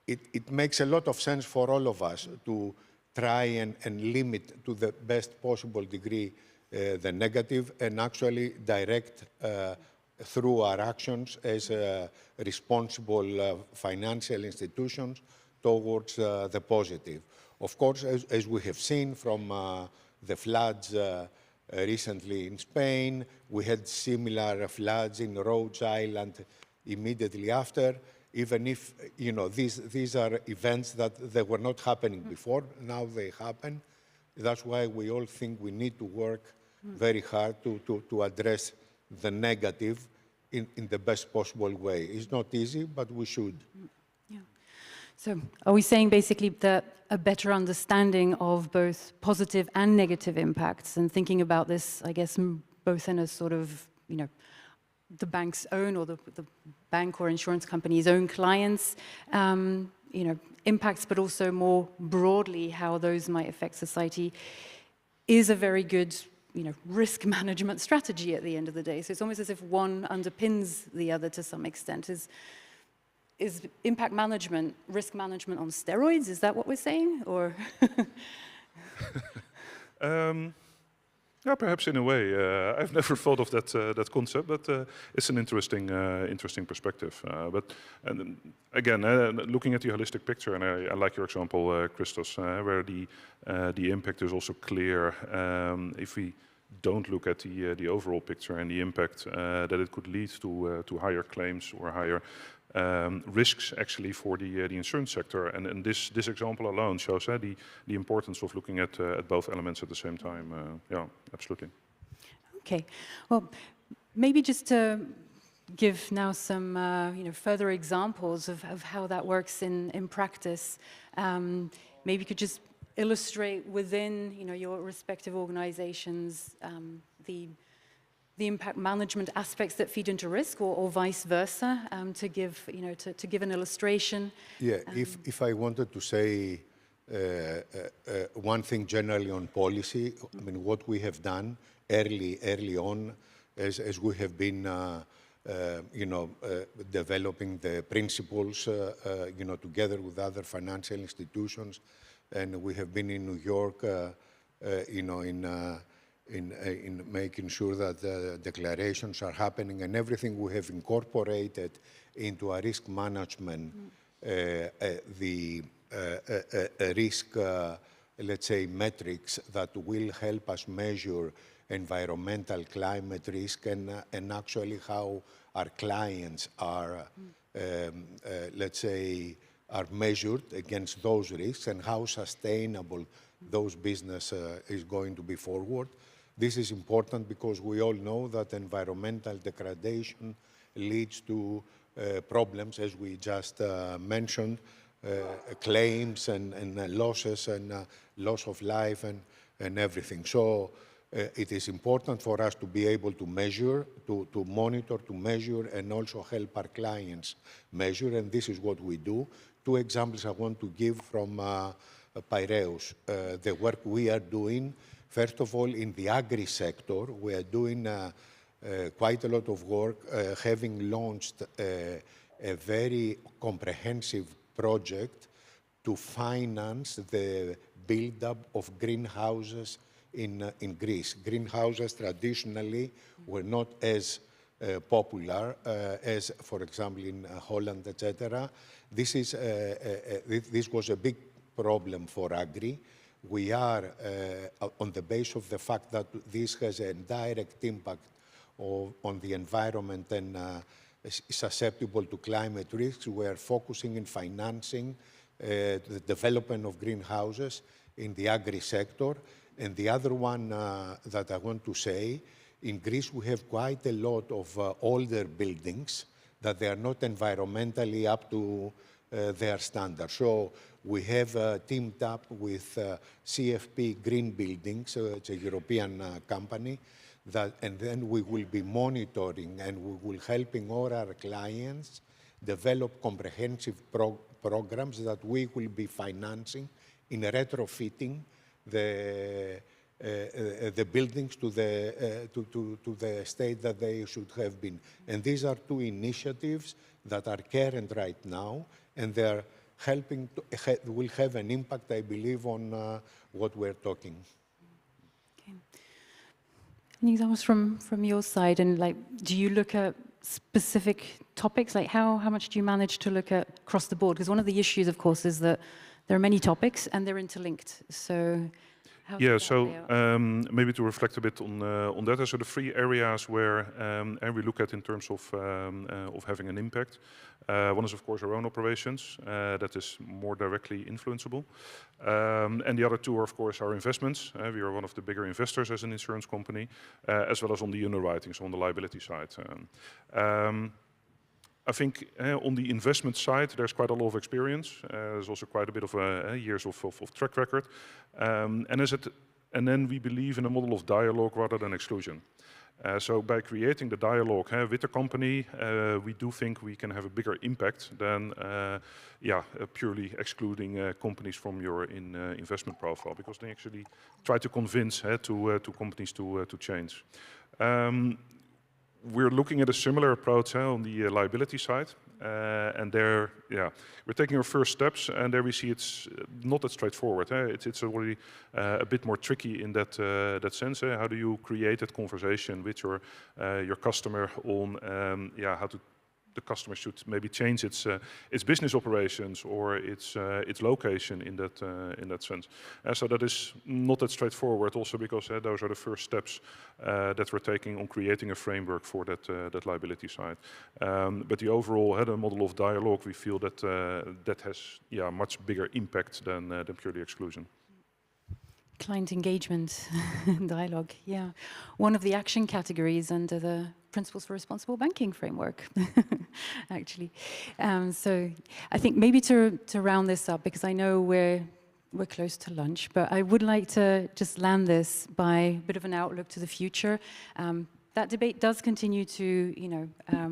it makes a lot of sense for all of us to try and limit to the best possible degree the negative, and actually direct through our actions as responsible financial institutions towards the positive. Of course, as we have seen from the floods recently in Spain, we had similar floods in Rhodes Island immediately after, even if these are events that they were not happening before, now they happen. That's why we all think we need to work very hard to address the negative in the best possible way. It's not easy, but we should. Yeah. So are we saying basically that a better understanding of both positive and negative impacts, and thinking about this, I guess, both in a sort of, the bank's own, or the bank or insurance company's own clients, impacts, but also more broadly how those might affect society, is a very good risk management strategy at the end of the day. So it's almost as if one underpins the other to some extent. Is impact management risk management on steroids? Is that what we're saying, or? Yeah, perhaps in a way. I've never thought of that concept, but it's an interesting perspective. And again, looking at the holistic picture, and I like your example, Christos, where the impact is also clear. If we don't look at the overall picture and the impact that it could lead to higher claims or higher risks actually for the insurance sector, and this example alone shows the importance of looking at both elements at the same time. Yeah, absolutely. Okay, well, maybe just to give now some further examples of how that works in practice. Maybe you could just illustrate within your respective organizations the impact management aspects that feed into risk, or vice versa, to give an illustration. Yeah, if I wanted to say one thing generally on policy, I mean, what we have done early on, as we have been, developing the principles, together with other financial institutions, and we have been in New York, in making sure that the declarations are happening, and everything we have incorporated into our risk management, the risk, let's say, metrics that will help us measure environmental climate risk and actually how our clients are, let's say, are measured against those risks and how sustainable those business is going to be forward. This is important because we all know that environmental degradation leads to problems, as we just mentioned, claims and losses and loss of life and everything. So it is important for us to be able to measure, to monitor, to measure, and also help our clients measure, and this is what we do. Two examples I want to give from Piraeus, the work we are doing. First of all, in the agri sector, we are doing quite a lot of work, having launched a very comprehensive project to finance the build-up of greenhouses in Greece. Greenhouses traditionally were not as popular as, for example, in Holland, etc. This was a big problem for agri. We are, on the basis of the fact that this has a direct impact on the environment and is susceptible to climate risks, we are focusing in financing the development of greenhouses in the agri sector. And the other one that I want to say, in Greece we have quite a lot of older buildings that they are not environmentally up to their standards. So we have teamed up with CFP Green Buildings, it's a European company, and then we will be monitoring and we will helping all our clients develop comprehensive programs that we will be financing in retrofitting the buildings to the state that they should have been. And these are two initiatives that are current right now, and they're helping to, will have an impact, I believe, on what we're talking. Okay. Any examples from your side? And do you look at specific topics? Like how much do you manage to look at across the board? Because one of the issues, of course, is that there are many topics and they're interlinked. So yeah, so maybe to reflect a bit on that, so the three areas where we look at in terms of having an impact. One is, of course, our own operations. That is more directly influenceable. And the other two are, of course, our investments. We are one of the bigger investors as an insurance company, as well as on the underwriting, so on the liability side. I think on the investment side, there's quite a lot of experience. There's also quite a bit of years of track record. And then we believe in a model of dialogue rather than exclusion. So by creating the dialogue with the company, we do think we can have a bigger impact than purely excluding companies from your investment profile, because they actually try to convince to companies to change. We're looking at a similar approach on the liability side. And there, we're taking our first steps, and there we see it's not that straightforward. It's already a bit more tricky in that sense. How do you create that conversation with your customer on how the customer should maybe change its business operations or its location in that sense. So that is not that straightforward. Also because those are the first steps that we're taking on creating a framework for that liability side. But the overall the model of dialogue, we feel that that has much bigger impact than purely exclusion. Client engagement dialogue, yeah. One of the action categories under the Principles for Responsible Banking framework, actually. So I think maybe to round this up, because I know we're close to lunch, but I would like to just land this by a bit of an outlook to the future. That debate does continue to,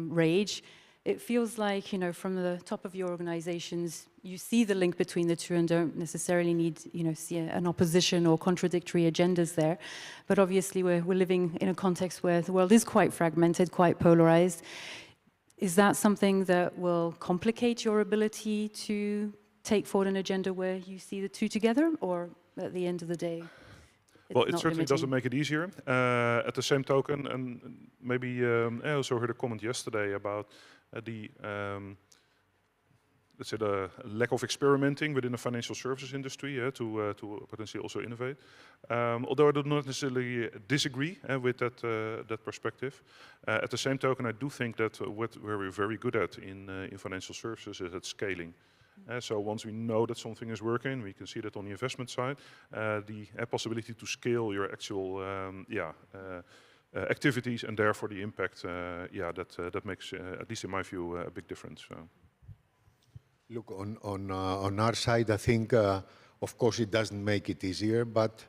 rage. It feels like, from the top of your organizations, you see the link between the two and don't necessarily need, see an opposition or contradictory agendas there. But obviously, we're living in a context where the world is quite fragmented, quite polarized. Is that something that will complicate your ability to take forward an agenda where you see the two together, or at the end of the day? Well, it certainly doesn't make it easier. At the same token, and maybe I also heard a comment yesterday about let's say the lack of experimenting within the financial services industry to potentially also innovate. Although I do not necessarily disagree with that perspective. At the same token, I do think that where we're very good at in financial services is at scaling. So once we know that something is working, we can see that on the investment side, the possibility to scale your actual activities and therefore the impact, that makes, at least in my view, a big difference. Look, on our side, I think, of course, it doesn't make it easier, but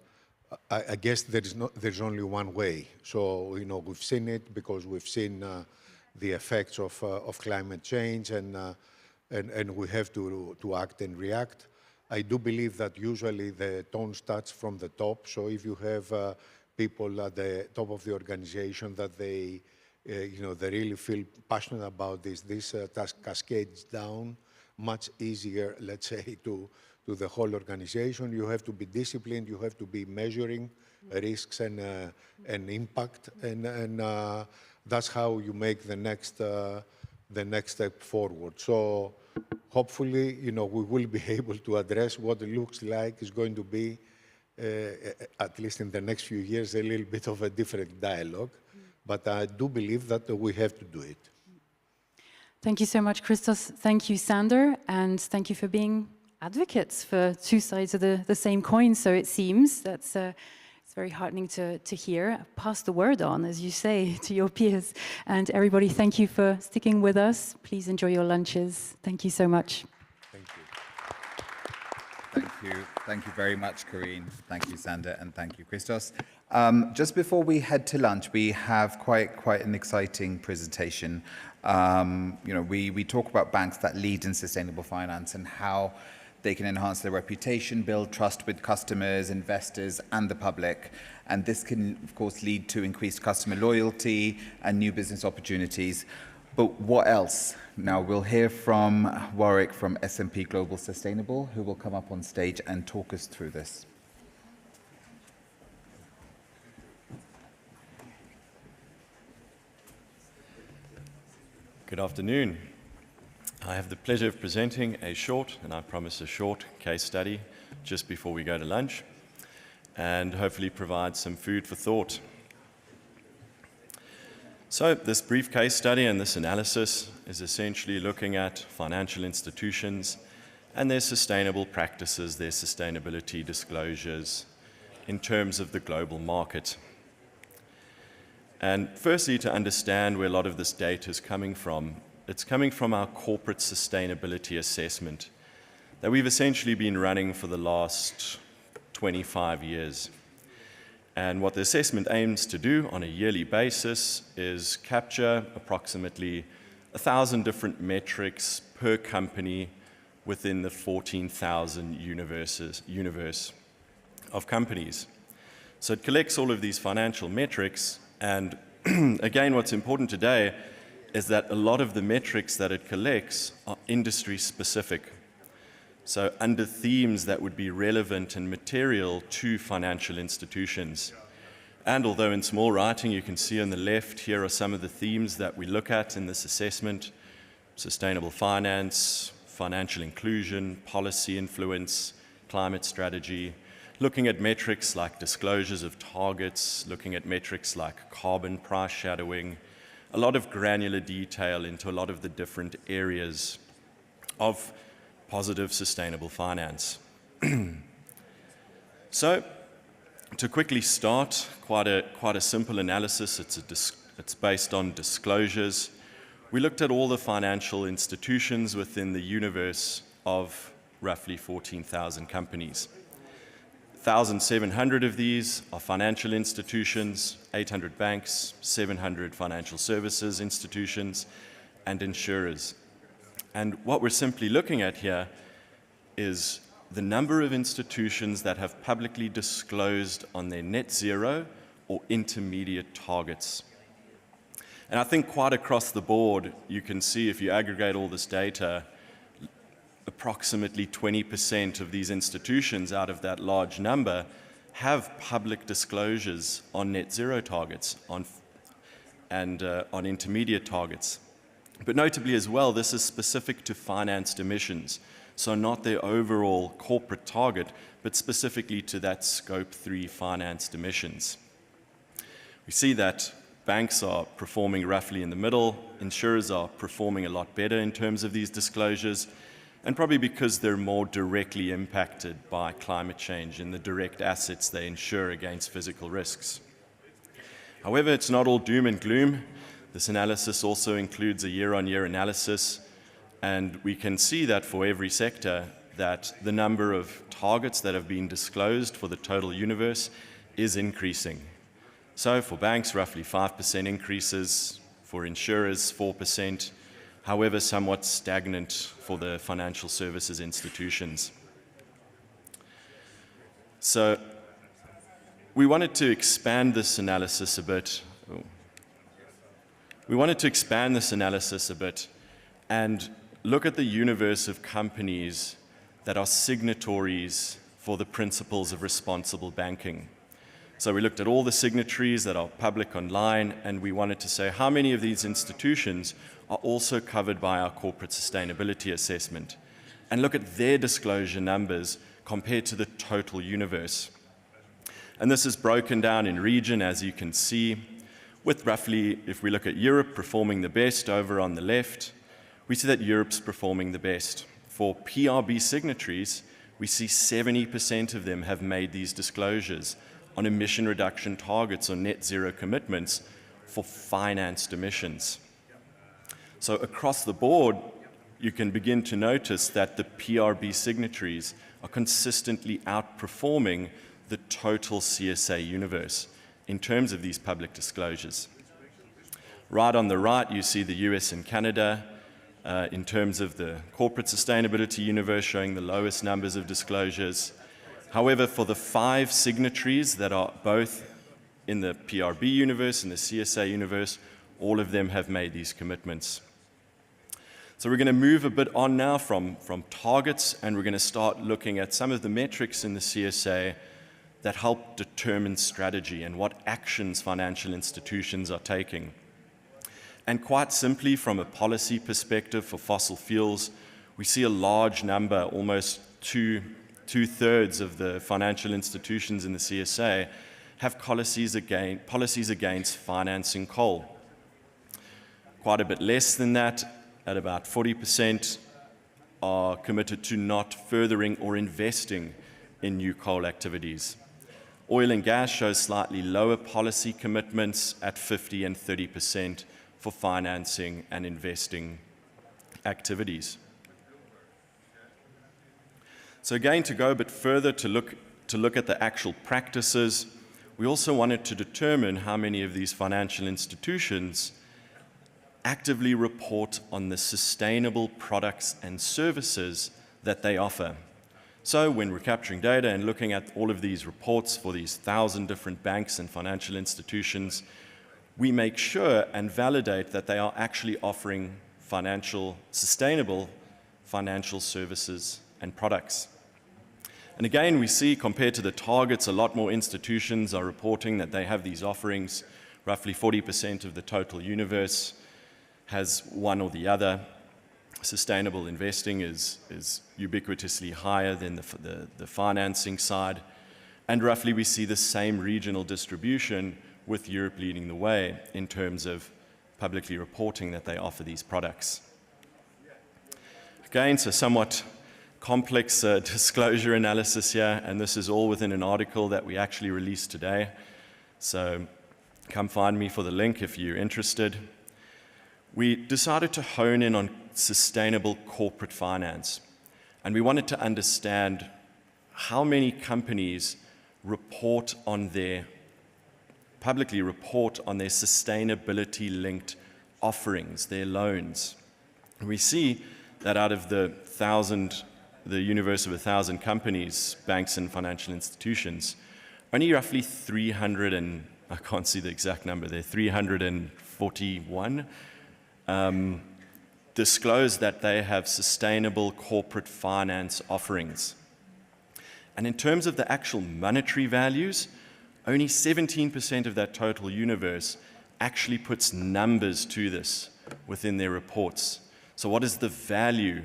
I guess there's only one way. So, we've seen it because we've seen the effects of climate change, and we have to act and react. I do believe that usually the tone starts from the top. So if you have people at the top of the organization that they really feel passionate about this task cascades down much easier, let's say, to the whole organization. You have to be disciplined. You have to be measuring risks and impact, and that's how you make the next step forward. So hopefully, we will be able to address what it looks like is going to be, at least in the next few years, a little bit of a different dialogue. But I do believe that we have to do it. Thank you so much, Christos. Thank you, Sander. And thank you for being advocates for two sides of the same coin, so it seems. It's very heartening to hear. Pass the word on, as you say, to your peers. And everybody, thank you for sticking with us. Please enjoy your lunches. Thank you so much. Thank you. Thank you. Thank you very much, Corinne. Thank you, Sander, and thank you, Christos. Just before we head to lunch, we have quite an exciting presentation. We talk about banks that lead in sustainable finance and how they can enhance their reputation, build trust with customers, investors, and the public. And this can, of course, lead to increased customer loyalty and new business opportunities. But what else? Now, we'll hear from Warwick from S&P Global Sustainable, who will come up on stage and talk us through this. Good afternoon. I have the pleasure of presenting a short, and I promise a short, case study just before we go to lunch, and hopefully provide some food for thought. So this brief case study and this analysis is essentially looking at financial institutions and their sustainable practices, their sustainability disclosures in terms of the global market. And firstly, to understand where a lot of this data is coming from, it's coming from our corporate sustainability assessment that we've essentially been running for the last 25 years. And what the assessment aims to do on a yearly basis is capture approximately 1,000 different metrics per company within the 14,000 universe of companies. So it collects all of these financial metrics. And again, what's important today is that a lot of the metrics that it collects are industry specific. So under themes that would be relevant and material to financial institutions. And although in small writing you can see on the left, here are some of the themes that we look at in this assessment: sustainable finance, financial inclusion, policy influence, climate strategy, looking at metrics like disclosures of targets, looking at metrics like carbon price shadowing, a lot of granular detail into a lot of the different areas of positive sustainable finance. So, to quickly start, quite a simple analysis. It's based on disclosures. We looked at all the financial institutions within the universe of roughly 14,000 companies. 1,700 of these are financial institutions, 800 banks, 700 financial services institutions, and insurers. And what we're simply looking at here is the number of institutions that have publicly disclosed on their net zero or intermediate targets. And I think quite across the board, you can see if you aggregate all this data, approximately 20% of these institutions out of that large number have public disclosures on net zero targets and on intermediate targets. But notably as well, this is specific to financed emissions, so not their overall corporate target, but specifically to that Scope 3 financed emissions. We see that banks are performing roughly in the middle, insurers are performing a lot better in terms of these disclosures, and probably because they're more directly impacted by climate change in the direct assets they insure against physical risks. However, it's not all doom and gloom. This analysis also includes a year-on-year analysis, and we can see that for every sector that the number of targets that have been disclosed for the total universe is increasing. So for banks, roughly 5% increases, for insurers 4%, however somewhat stagnant for the financial services institutions. So we wanted to expand this analysis a bit. And look at the universe of companies that are signatories for the principles of responsible banking. So we looked at all the signatories that are public online, and we wanted to say how many of these institutions are also covered by our corporate sustainability assessment, and look at their disclosure numbers compared to the total universe. And this is broken down in region, as you can see, with roughly, if we look at Europe performing the best over on the left, we see that Europe's performing the best. For PRB signatories, we see 70% of them have made these disclosures on emission reduction targets or net zero commitments for financed emissions. So across the board, you can begin to notice that the PRB signatories are consistently outperforming the total CSA universe in terms of these public disclosures. Right on the right, you see the US and Canada in terms of the corporate sustainability universe showing the lowest numbers of disclosures. However, for the 5 signatories that are both in the PRB universe and the CSA universe, all of them have made these commitments. So we're going to move a bit on now from targets, and we're going to start looking at some of the metrics in the CSA that help determine strategy and what actions financial institutions are taking. And quite simply, from a policy perspective for fossil fuels, we see a large number, almost two-thirds of the financial institutions in the CSA have policies against financing coal. Quite a bit less than that, at about 40%, are committed to not furthering or investing in new coal activities. Oil and gas shows slightly lower policy commitments at 50% and 30% for financing and investing activities. So again, to go a bit further to look at the actual practices, we also wanted to determine how many of these financial institutions actively report on the sustainable products and services that they offer. So when we're capturing data and looking at all of these reports for these 1,000 different banks and financial institutions, we make sure and validate that they are actually offering sustainable financial services and products. And again, we see, compared to the targets, a lot more institutions are reporting that they have these offerings. Roughly 40% of the total universe has one or the other. Sustainable investing is ubiquitously higher than the financing side. And roughly we see the same regional distribution, with Europe leading the way in terms of publicly reporting that they offer these products. Again, so somewhat complex disclosure analysis here, and this is all within an article that we actually released today. So come find me for the link if you're interested. We decided to hone in on sustainable corporate finance, and we wanted to understand how many companies publicly report on their sustainability-linked offerings, their loans. And we see that out of the universe of 1,000 companies, banks and financial institutions, only roughly 300 and, I can't see the exact number there, 341 disclose that they have sustainable corporate finance offerings. And in terms of the actual monetary values, only 17% of that total universe actually puts numbers to this within their reports. So what is the value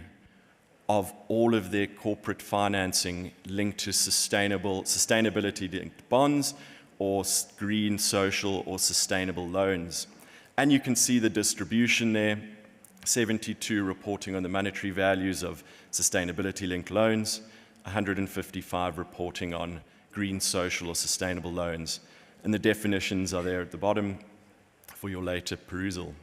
of all of their corporate financing linked to sustainability-linked bonds or green, social, or sustainable loans? And you can see the distribution there, 72 reporting on the monetary values of sustainability-linked loans, 155 reporting on green, social, or sustainable loans. And the definitions are there at the bottom for your later perusal.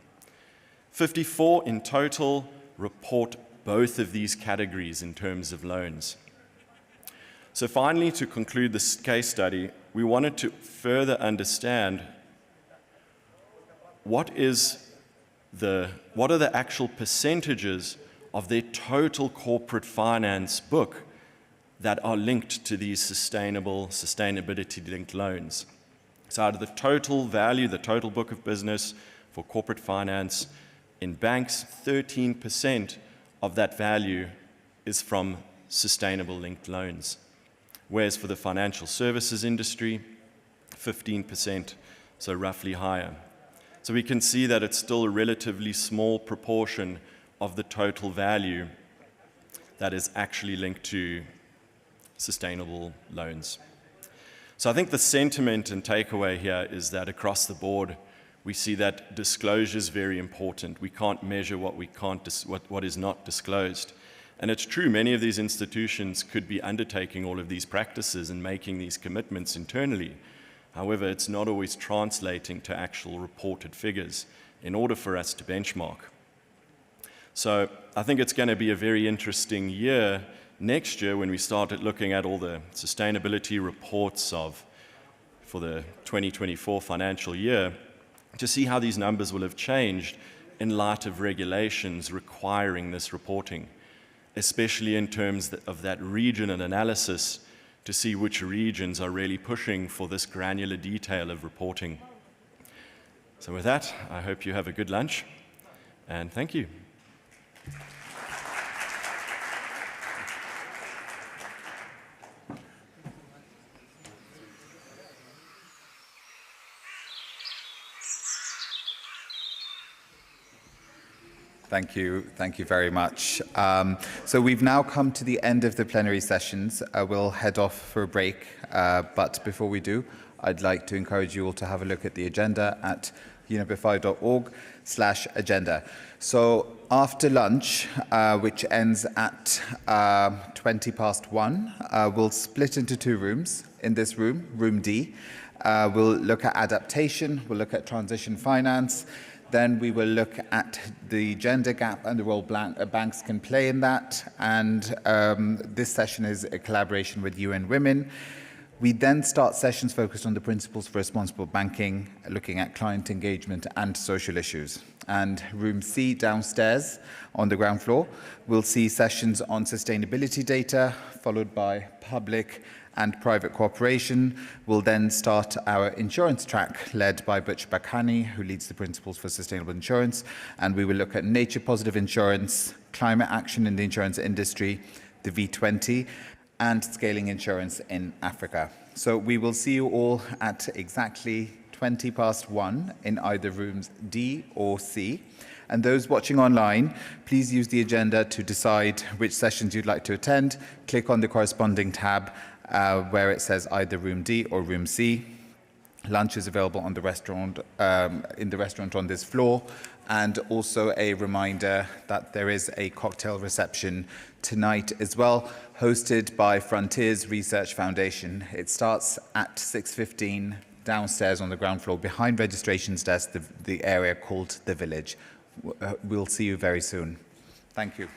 54 in total report both of these categories in terms of loans. So finally, to conclude this case study, we wanted to further understand what are the actual percentages of their total corporate finance book that are linked to these sustainability-linked loans. So out of the total value, the total book of business for corporate finance in banks, 13% of that value is from sustainable-linked loans, whereas for the financial services industry, 15%, so roughly higher. So we can see that it's still a relatively small proportion of the total value that is actually linked to sustainable loans. So I think the sentiment and takeaway here is that across the board, we see that disclosure is very important. We can't measure what is not disclosed. And it's true, many of these institutions could be undertaking all of these practices and making these commitments internally. However, it's not always translating to actual reported figures in order for us to benchmark. So I think it's going to be a very interesting year next year when we started looking at all the sustainability reports for the 2024 financial year to see how these numbers will have changed in light of regulations requiring this reporting, especially in terms of that regional analysis to see which regions are really pushing for this granular detail of reporting. So with that, I hope you have a good lunch, and thank you. Thank you very much. So we've now come to the end of the plenary sessions. We'll head off for a break, but before we do, I'd like to encourage you all to have a look at the agenda at unepfi.org/agenda. So after lunch, which ends at 1:20, we'll split into two rooms. In this room, room D, we'll look at adaptation, we'll look at transition finance. Then we will look at the gender gap and the role banks can play in that. And this session is a collaboration with UN Women. We then start sessions focused on the principles for responsible banking, looking at client engagement and social issues. And room C downstairs on the ground floor, we'll see sessions on sustainability data, followed by public and private cooperation. We'll then start our insurance track, led by Butch Bakhani, who leads the Principles for Sustainable Insurance. And we will look at nature-positive insurance, climate action in the insurance industry, the V20, and scaling insurance in Africa. So we will see you all at exactly 1:20 in either rooms D or C. And those watching online, please use the agenda to decide which sessions you'd like to attend. Click on the corresponding tab where it says either room D or room C. Lunch is available on the restaurant, in the restaurant on this floor. And also a reminder that there is a cocktail reception tonight as well, hosted by Frontiers Research Foundation. It starts at 6:15 downstairs on the ground floor behind registrations desk, the area called The Village. We'll see you very soon. Thank you.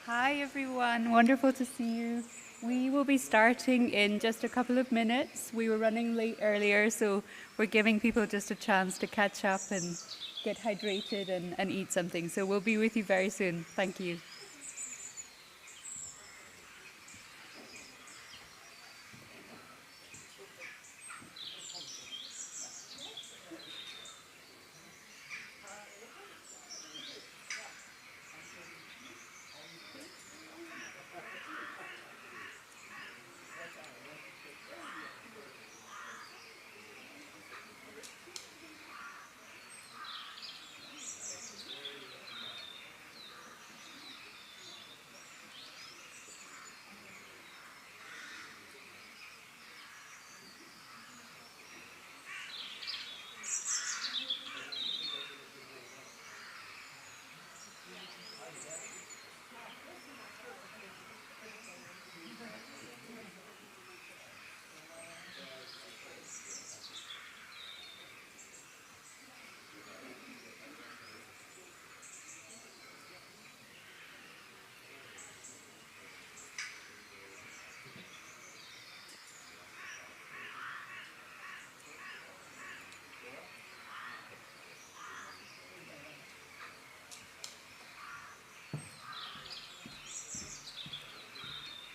Hi everyone, wonderful to see you. We will be starting in just a couple of minutes. We were running late earlier, so we're giving people just a chance to catch up and get hydrated and eat something. So we'll be with you very soon. Thank you.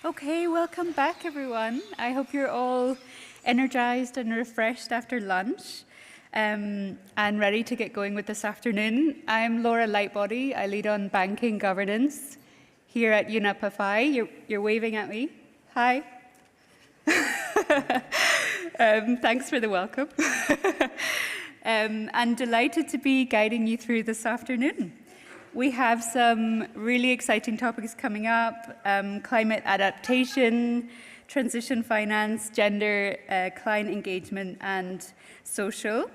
Okay, welcome back everyone. I hope you're all energized and refreshed after lunch and ready to get going with this afternoon. I'm Laura Lightbody. I lead on banking governance here at UNEP FI. You're waving at me. Hi. Thanks for the welcome. And delighted to be guiding you through this afternoon. We have some really exciting topics coming up, climate adaptation, transition finance, gender, client engagement, and social.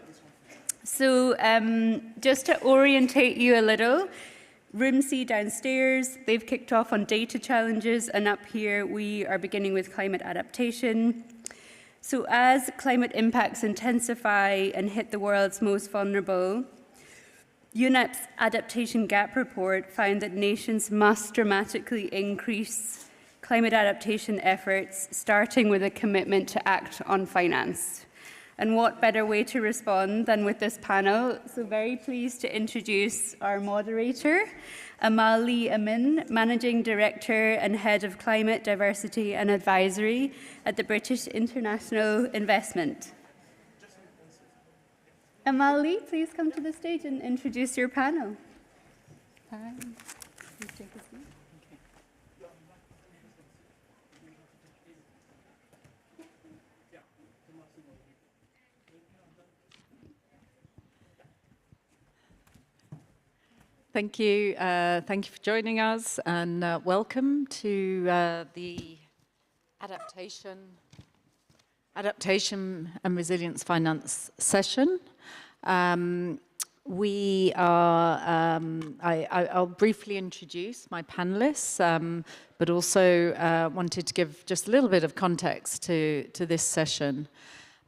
So just to orientate you a little, Room C downstairs, they've kicked off on data challenges, and up here we are beginning with climate adaptation. So as climate impacts intensify and hit the world's most vulnerable, UNEP's Adaptation Gap Report found that nations must dramatically increase climate adaptation efforts, starting with a commitment to act on finance. And what better way to respond than with this panel? So very pleased to introduce our moderator, Amal Lee Amin, Managing Director and Head of Climate, Diversity and Advisory at the British International Investment. Amal Lee, please come to the stage and introduce your panel. Hi. Please take a seat. Thank you. Thank you for joining us, and welcome to the Adaptation and Resilience Finance session. We are, I'll briefly introduce my panelists, but also wanted to give just a little bit of context to this session.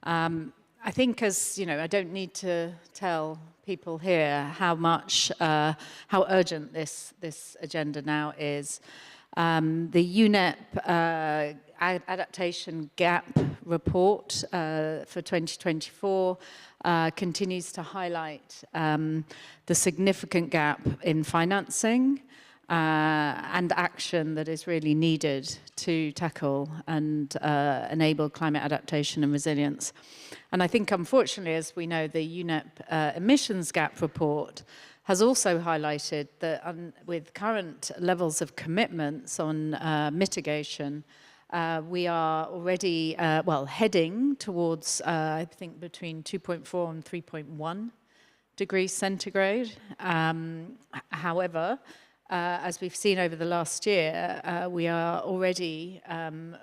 I think, as you know, I don't need to tell people here how much, how urgent this agenda now is. The UNEP Adaptation Gap Report for 2024 continues to highlight the significant gap in financing and action that is really needed to tackle and enable climate adaptation and resilience. And I think, unfortunately, as we know, the UNEP Emissions Gap Report has also highlighted that with current levels of commitments on mitigation, we are already, well, heading towards, I think, between 2.4 and 3.1 degrees centigrade. However, as we've seen over the last year, we are already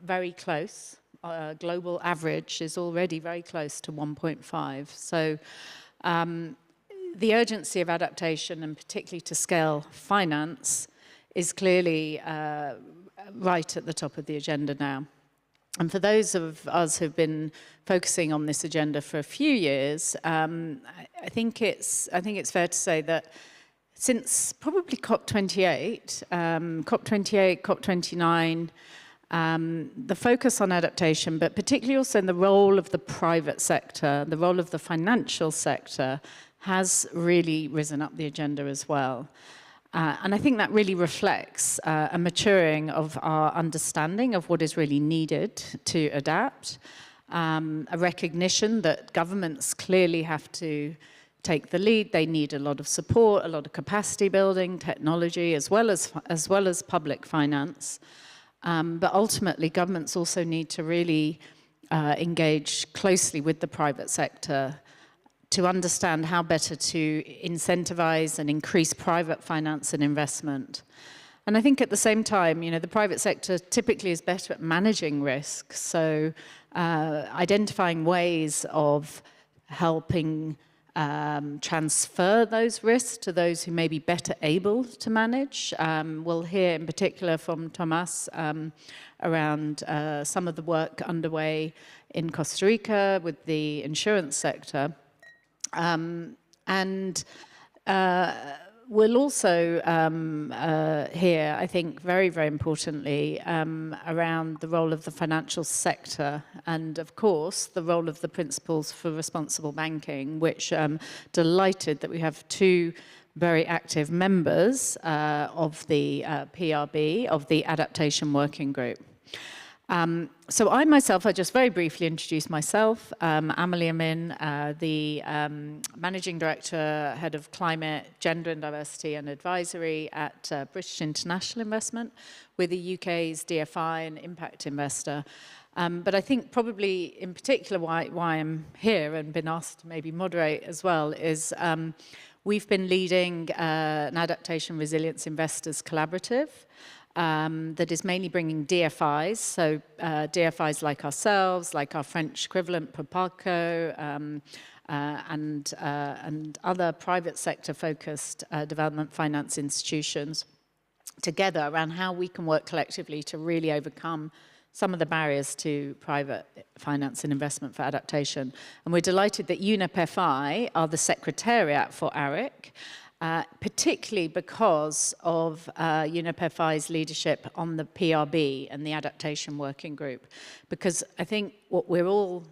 very close. Global average is already very close to 1.5. So the urgency of adaptation, and particularly to scale finance, is clearly right at the top of the agenda now. And for those of us who've been focusing on this agenda for a few years, I think it's fair to say that since probably COP28, COP29, the focus on adaptation, but particularly also in the role of the private sector, the role of the financial sector, has really risen up the agenda as well. And I think that really reflects a maturing of our understanding of what is really needed to adapt, a recognition that governments clearly have to take the lead. They need a lot of support, a lot of capacity building, technology, as well as public finance. But ultimately, governments also need to really engage closely with the private sector to understand how better to incentivize and increase private finance and investment. And I think at the same time, you know, the private sector typically is better at managing risk. So identifying ways of helping transfer those risks to those who may be better able to manage. We'll hear in particular from Tomas around some of the work underway in Costa Rica with the insurance sector. We'll also hear, I think, very, very importantly, around the role of the financial sector and, of course, the role of the principles for responsible banking, which I'm delighted that we have two very active members of the PRB, of the Adaptation Working Group. So I myself, I just very briefly introduce myself. Amelie Amin, the Managing Director, Head of Climate, Gender and Diversity and Advisory at British International Investment. We're the UK's DFI and impact investor. But I think probably in particular why I'm here and been asked to maybe moderate as well is we've been leading an adaptation resilience investors collaborative that is mainly bringing DFIs, so DFIs like ourselves, like our French equivalent, Proparco, and other private sector-focused development finance institutions together around how we can work collectively to really overcome some of the barriers to private finance and investment for adaptation. And we're delighted that UNEP FI are the secretariat for ARIC, particularly because of UNEP FI's leadership on the PRB and the Adaptation Working Group. Because I think what we're all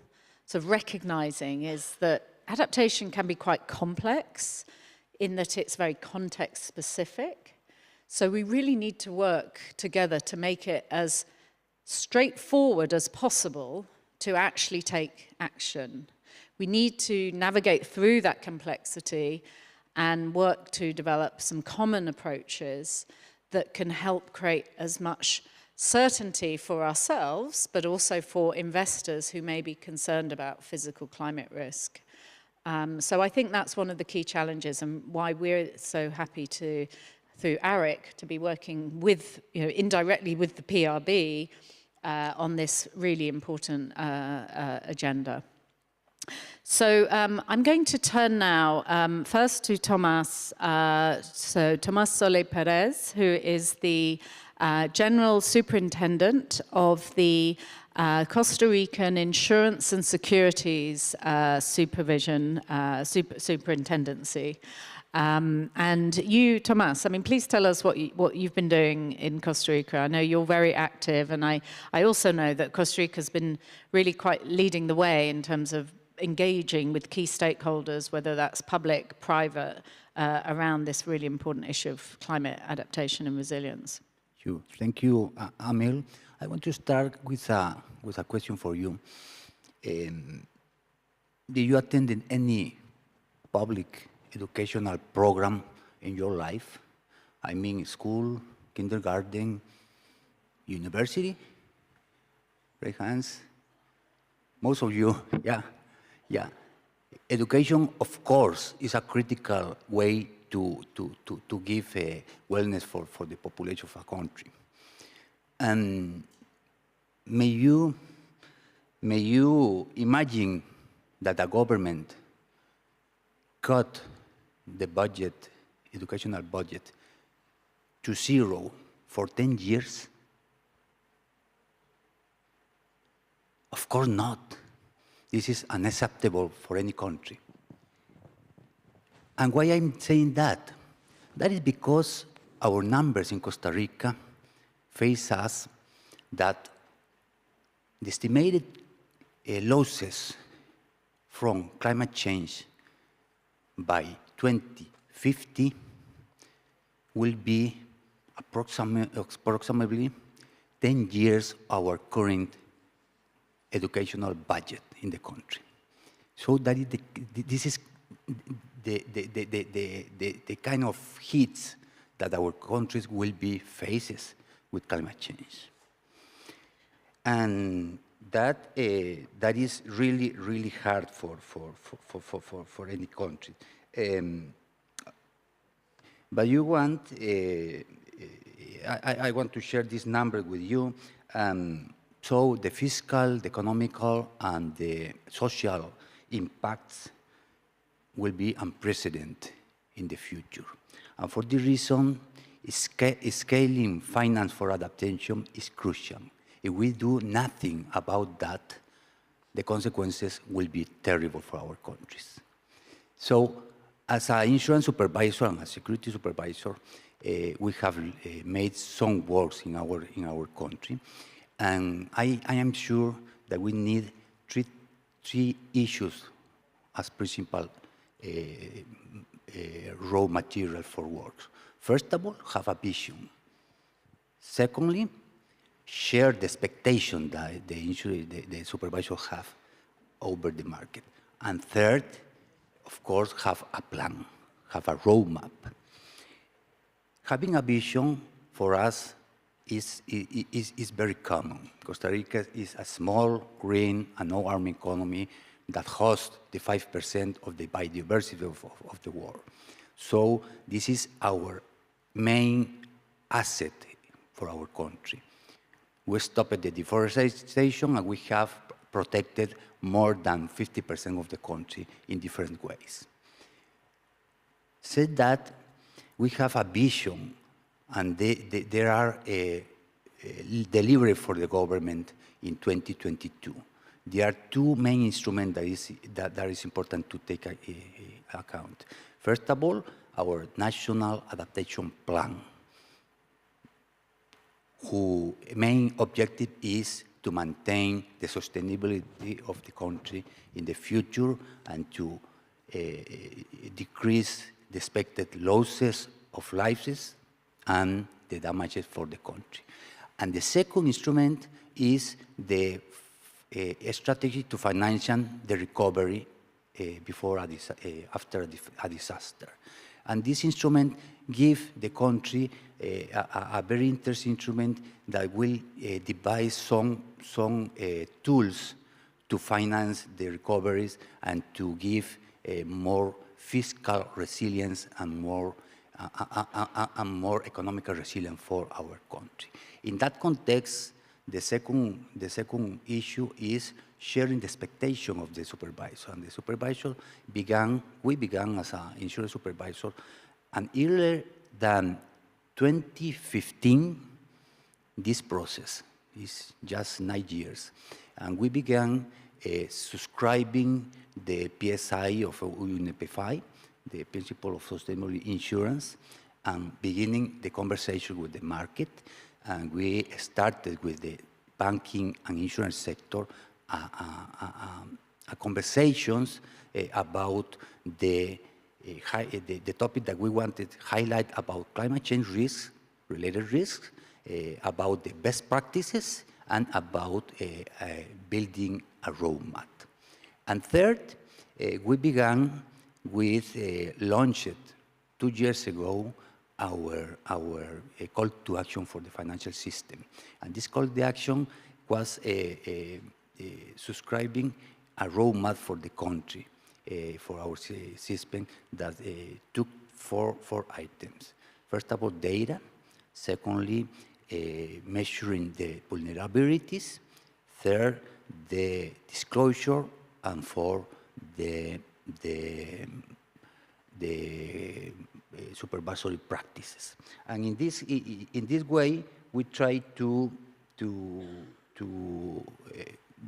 sort of recognizing is that adaptation can be quite complex in that it's very context specific. So we really need to work together to make it as straightforward as possible to actually take action. We need to navigate through that complexity and work to develop some common approaches that can help create as much certainty for ourselves, but also for investors who may be concerned about physical climate risk. So I think that's one of the key challenges and why we're so happy to, through ARIC, to be working with, indirectly with the PRB on this really important agenda. So I'm going to turn now first to Tomas. So Tomas Soler Perez, who is the General Superintendent of the Costa Rican Insurance and Securities Superintendency. And you, Tomas, I mean, please tell us what you've been doing in Costa Rica. I know you're very active, and I also know that Costa Rica has been really quite leading the way in terms of engaging with key stakeholders, whether that's public, private, around this really important issue of climate adaptation and resilience. Thank you, Amel. I want to start with a question for you. Did you attend any public educational program in your life? I mean, school, kindergarten, university? Raise hands. Most of you, yeah. Yeah. Education, of course, is a critical way to give wellness for the population of a country. And may you imagine that the government cut the budget, educational budget, to zero for 10 years? Of course not. This is unacceptable for any country. And why I'm saying that? That is because our numbers in Costa Rica face us that the estimated losses from climate change by 2050 will be approximately 10 years our current educational budget in the country. So that is this is the kind of hits that our countries will be faces with climate change. And that is really hard for any country. But you want, I want to share this number with you. So the fiscal, the economical, and the social impacts will be unprecedented in the future. And for this reason, scaling finance for adaptation is crucial. If we do nothing about that, the consequences will be terrible for our countries. So, as an insurance supervisor and a security supervisor, we have made some works in our country, and I am sure that we need three issues as principal raw material for works. First of all, have a vision. Secondly, share the expectation that the supervisor have over the market. And third, of course, have a plan, have a roadmap. Having a vision for us is very common. Costa Rica is a small, green, and no-arm economy that hosts the 5% of the biodiversity of the world. So this is our main asset for our country. We stopped the deforestation and we have protected more than 50% of the country in different ways. Said that, we have a vision and there are delivery for the government in 2022. There are two main instruments that is important to take account. First of all, our National Adaptation Plan, whose main objective is to maintain the sustainability of the country in the future and to decrease the expected losses of lives and the damages for the country. And the second instrument is the strategy to finance the recovery after a disaster. And this instrument gives the country a very interesting instrument that will devise some tools to finance the recoveries and to give more fiscal resilience and more economical resilience for our country. In that context, the second issue is sharing the expectation of the supervisor. And the supervisor we began as an insurance supervisor, and earlier than 2015, this process is just 9 years. And we began subscribing the PSI of UNEP, the Principle of Sustainable Insurance, and beginning the conversation with the market. And we started with the banking and insurance sector conversations about the topic that we wanted to highlight about climate change risks, related risks, about the best practices, and about building a roadmap. And third, we began with launched 2 years ago our call to action for the financial system. And this call to action was subscribing a roadmap for the country, for our system that took four items. First of all, data. Secondly, measuring the vulnerabilities. Third, the disclosure. And fourth, the supervisory practices. And in this way, we try to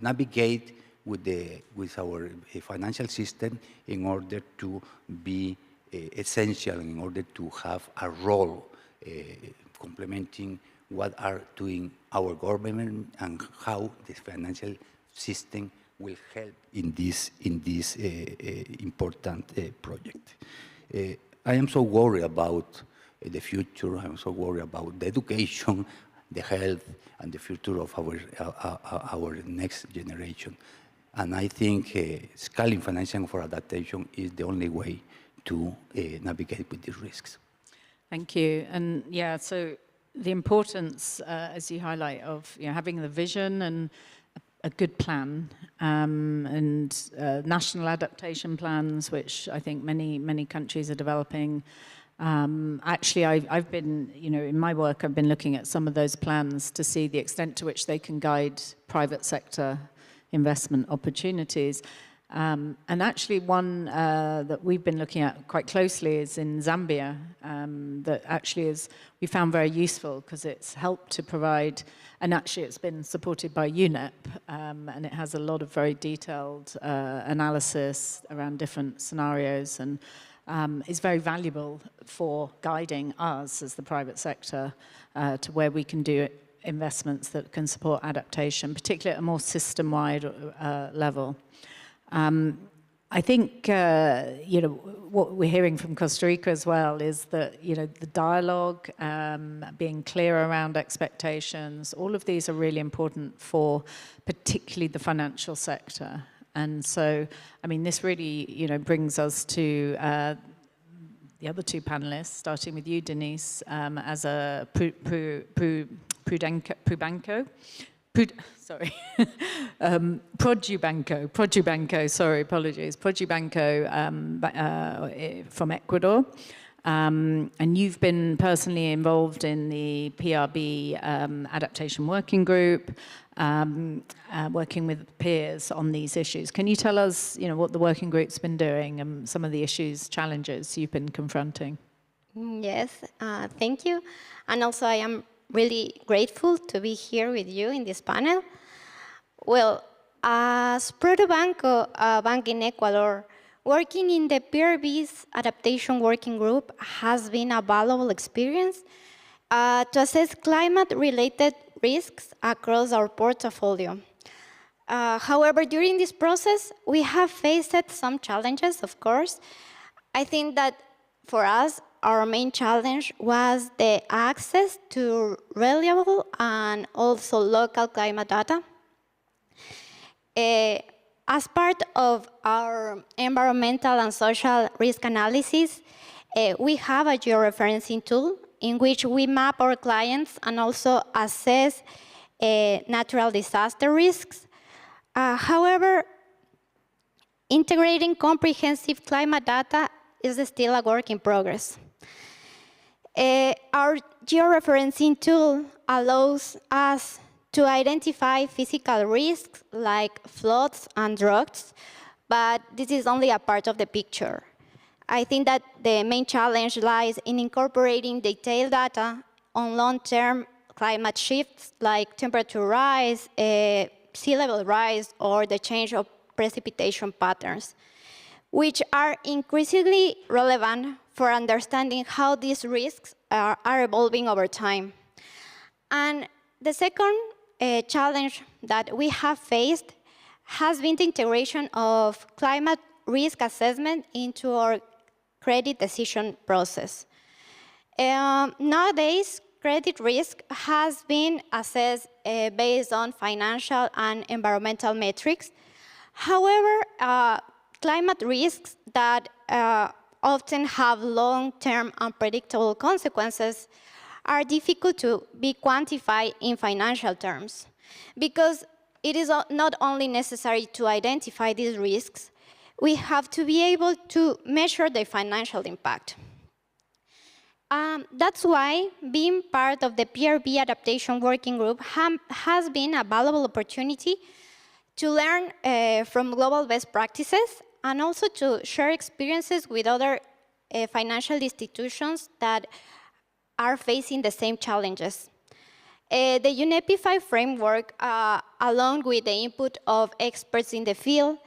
navigate with our financial system in order to be essential in order to have a role complementing what are doing our government and how the financial system will help in this important project. I am so worried about the future. I'm so worried about the education, the health, and the future of our next generation. And I think scaling financing for adaptation is the only way to navigate with these risks. Thank you. And yeah, so the importance, as you highlight, of having the vision and a good plan and national adaptation plans, which I think many countries are developing. Actually, I've been, in my work, I've been looking at some of those plans to see the extent to which they can guide private sector investment opportunities. And actually one that we've been looking at quite closely is in Zambia, that actually we found very useful because it's helped to provide, and actually it's been supported by UNEP, and it has a lot of very detailed analysis around different scenarios, and is very valuable for guiding us as the private sector to where we can do investments that can support adaptation, particularly at a more system-wide level. I think, what we're hearing from Costa Rica as well is that, the dialogue, being clear around expectations, all of these are really important for particularly the financial sector. And so, I mean, this really, brings us to the other two panelists, starting with you, Denise, as a Produbanco, sorry, apologies, Produbanco from Ecuador. And you've been personally involved in the PRB adaptation working group, working with peers on these issues. Can you tell us, what the working group's been doing and some of the issues, challenges you've been confronting? Yes, thank you. And also I am really grateful to be here with you in this panel. Well, as Produbanco, a bank in Ecuador, working in the PRB's adaptation working group has been a valuable experience to assess climate-related risks across our portfolio. However, during this process, we have faced some challenges, of course. I think that for us, our main challenge was the access to reliable and also local climate data. As part of our environmental and social risk analysis, we have a georeferencing tool in which we map our clients and also assess natural disaster risks. However, integrating comprehensive climate data is still a work in progress. Our georeferencing tool allows us to identify physical risks like floods and droughts, but this is only a part of the picture. I think that the main challenge lies in incorporating detailed data on long-term climate shifts like temperature rise, sea level rise, or the change of precipitation patterns, which are increasingly relevant for understanding how these risks are evolving over time. And the second challenge that we have faced has been the integration of climate risk assessment into our credit decision process. Nowadays, credit risk has been assessed based on financial and environmental metrics. However, climate risks that often have long-term unpredictable consequences are difficult to be quantified in financial terms, because it is not only necessary to identify these risks, we have to be able to measure their financial impact. That's why being part of the PRB adaptation working group has been a valuable opportunity to learn from global best practices and also to share experiences with other financial institutions that are facing the same challenges. The UNEP framework, along with the input of experts in the field,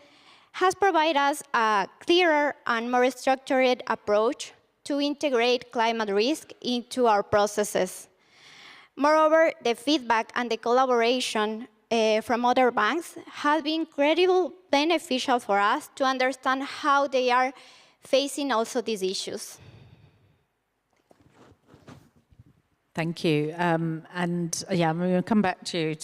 has provided us a clearer and more structured approach to integrate climate risk into our processes. Moreover, the feedback and the collaboration from other banks has been incredibly beneficial for us to understand how they are facing also these issues. Thank you. And yeah, I'm going to come back to you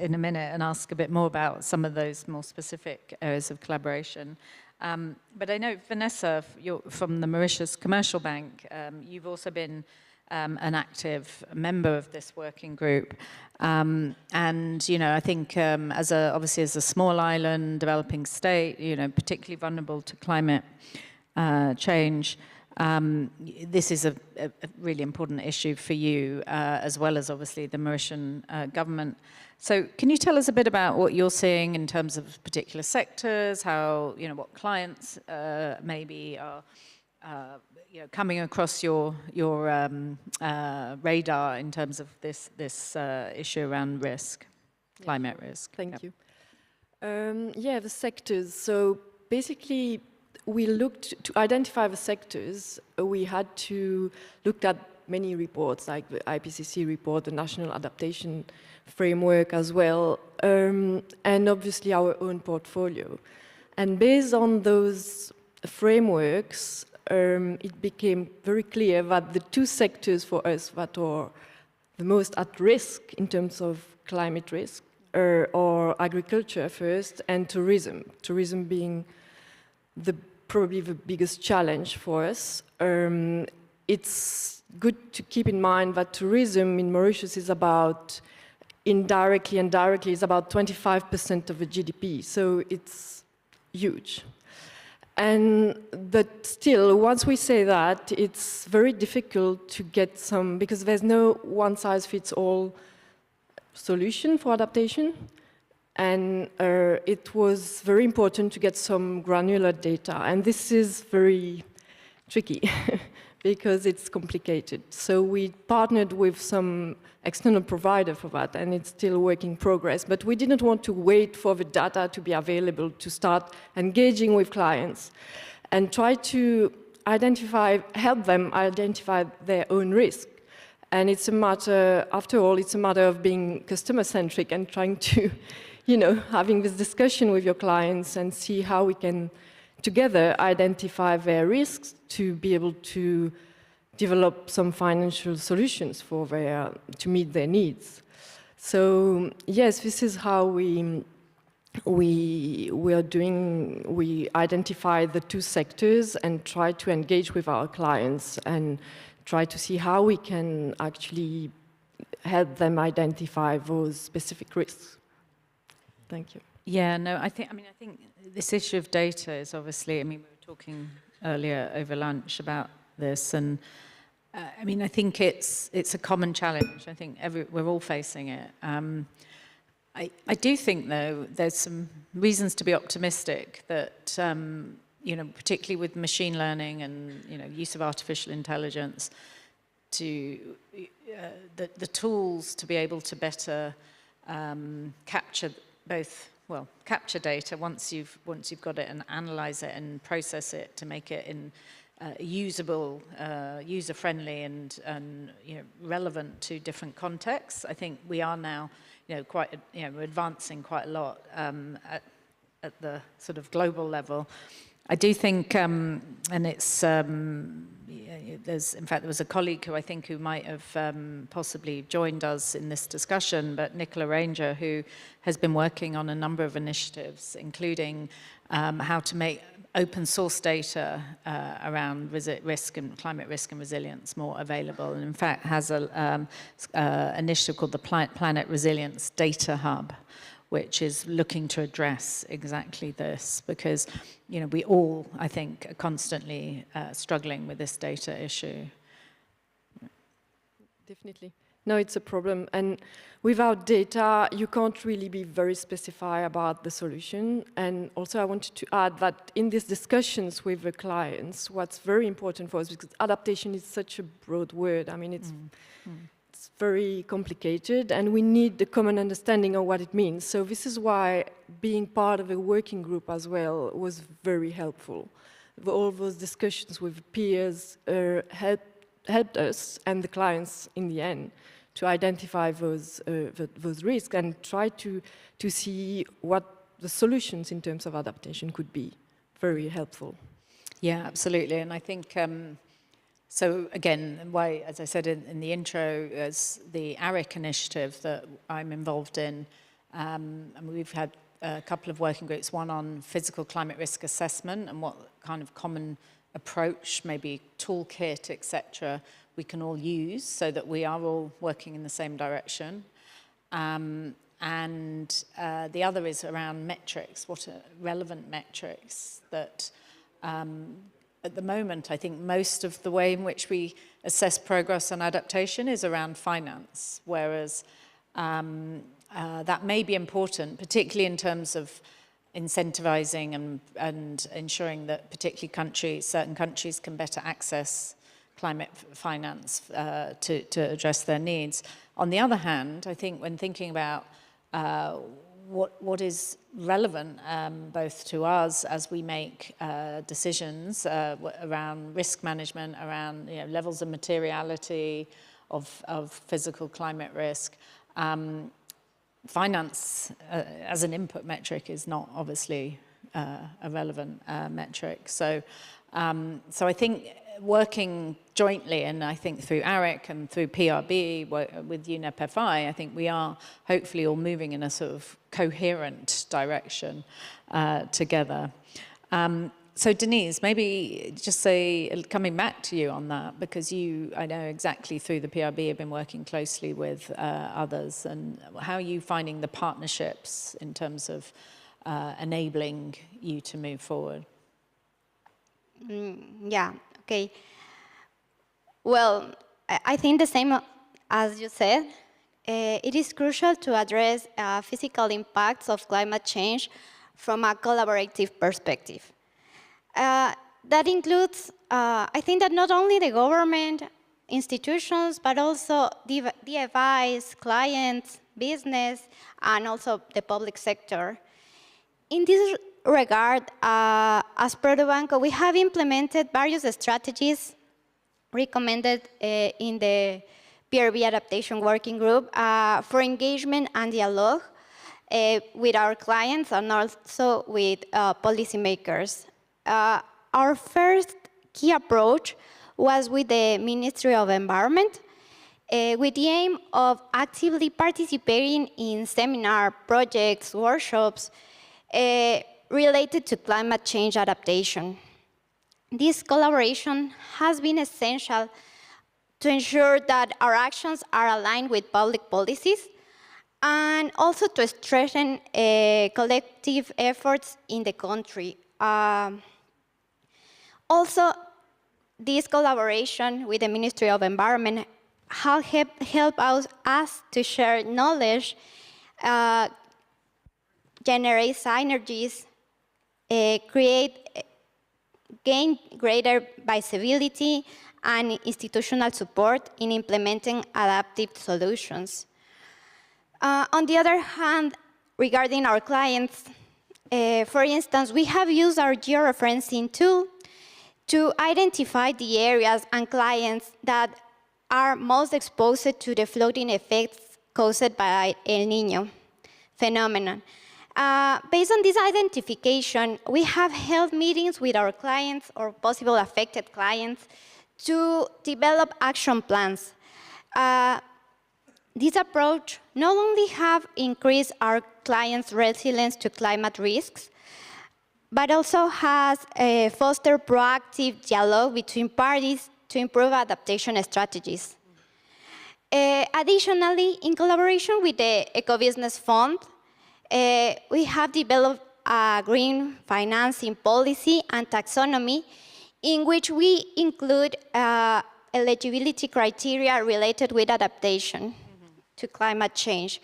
in a minute and ask a bit more about some of those more specific areas of collaboration. But I know, Vanessa, you're from the Mauritius Commercial Bank. You've also been an active member of this working group. And, you know, I think obviously as a small island, developing state, you know, particularly vulnerable to climate change, this is a really important issue for you, as well as obviously the Mauritian government. So can you tell us a bit about what you're seeing in terms of particular sectors, how, you know, what clients maybe are you know, coming across your radar in terms of this issue around risk, climate risk? Thank you. Yeah, the sectors. So basically, we looked to identify the sectors. We had to look at many reports, like the IPCC report, the National Adaptation Framework as well, and obviously our own portfolio. And based on those frameworks, it became very clear that the two sectors for us that are the most at risk in terms of climate risk are agriculture first and tourism. Tourism being probably the biggest challenge for us. It's good to keep in mind that tourism in Mauritius is about, indirectly and directly, is about 25% of the GDP, so it's huge. But still, once we say that, it's very difficult to get some, because there's no one-size-fits-all solution for adaptation. And it was very important to get some granular data. And this is very tricky because it's complicated. So we partnered with some external provider for that, and it's still a work in progress. But we didn't want to wait for the data to be available to start engaging with clients and try to help them identify their own risk. And it's a matter, after all, it's a matter of being customer-centric and trying to, you know, having this discussion with your clients and see how we can together identify their risks to be able to develop some financial solutions for to meet their needs. So yes, this is how we are doing. We identify the two sectors and try to engage with our clients and try to see how we can actually help them identify those specific risks. Thank you. Yeah, no, I think this issue of data is obviously, we were talking earlier over lunch about this, and I think it's a common challenge. I think we're all facing it. I do think, though, there's some reasons to be optimistic that, you know, particularly with machine learning and, you know, use of artificial intelligence, to the tools to be able to better capture capture data once you've got it and analyze it and process it to make it in usable, user-friendly and you know, relevant to different contexts. I think we are now, you know, we're advancing quite a lot at the sort of global level. I do think, and it's, in fact, there was a colleague who might have possibly joined us in this discussion, but Nicola Ranger, who has been working on a number of initiatives, including how to make open source data around risk and climate risk and resilience more available, and in fact has an initiative called the Planet Resilience Data Hub, which is looking to address exactly this, because, you know, we all, I think, are constantly struggling with this data issue. Definitely. No, it's a problem. And without data, you can't really be very specific about the solution. And also, I wanted to add that in these discussions with the clients, what's very important for us, because adaptation is such a broad word. I mean, it's it's very complicated, and we need a common understanding of what it means. So this is why being part of a working group as well was very helpful. All those discussions with peers helped us and the clients in the end to identify those risks and try to see what the solutions in terms of adaptation could be. Very helpful. Yeah, absolutely. And I think, so again, why, as I said in the intro, as the ARIC initiative that I'm involved in, and we've had a couple of working groups, one on physical climate risk assessment and what kind of common approach, maybe toolkit, etc., we can all use so that we are all working in the same direction. And the other is around metrics, what are relevant metrics that at the moment, I think most of the way in which we assess progress and adaptation is around finance, whereas that may be important, particularly in terms of incentivizing and ensuring that particularly certain countries can better access climate finance to address their needs. On the other hand, I think when thinking about what is relevant both to us as we make decisions around risk management, around levels of materiality of physical climate risk, finance as an input metric is not obviously a relevant metric. So I think working jointly, and I think through ARIC and through PRB with UNEP FI, I think we are hopefully all moving in a sort of coherent direction together. So Denise, maybe just say, coming back to you on that, because you, I know exactly through the PRB have been working closely with others, and how are you finding the partnerships in terms of enabling you to move forward? Yeah, okay. Well, I think the same as you said. It is crucial to address physical impacts of climate change from a collaborative perspective. That includes, I think that not only the government, institutions, but also DFIs, clients, business, and also the public sector. In this regard, as Banco, we have implemented various strategies recommended in the PRB Adaptation Working Group for engagement and dialogue with our clients and also with policymakers. Our first key approach was with the Ministry of Environment, with the aim of actively participating in seminar projects, workshops related to climate change adaptation. This collaboration has been essential to ensure that our actions are aligned with public policies and also to strengthen collective efforts in the country. Also, this collaboration with the Ministry of Environment has helped us to share knowledge, generate synergies, gain greater visibility and institutional support in implementing adaptive solutions. On the other hand, regarding our clients, for instance, we have used our georeferencing tool to identify the areas and clients that are most exposed to the flooding effects caused by El Niño phenomenon. Based on this identification, we have held meetings with our clients or possible affected clients to develop action plans. This approach not only have increased our clients' resilience to climate risks, but also has fostered proactive dialogue between parties to improve adaptation strategies. Additionally, in collaboration with the Ecobusiness Fund, we have developed a green financing policy and taxonomy in which we include eligibility criteria related with adaptation to climate change.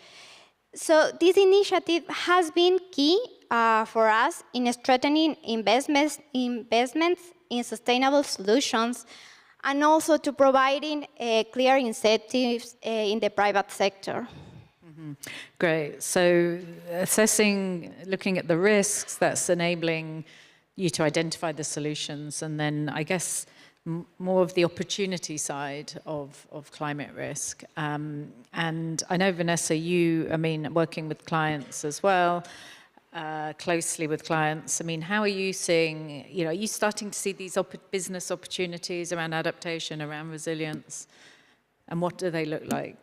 So this initiative has been key for us in strengthening investments in sustainable solutions and also to providing clear incentives in the private sector. Great. So assessing, looking at the risks, that's enabling you to identify the solutions, and then I guess more of the opportunity side of climate risk. And I know, Vanessa, you, I mean, working with clients as well, closely with clients. I mean, how are you seeing, you know, are you starting to see these business opportunities around adaptation, around resilience, and what do they look like?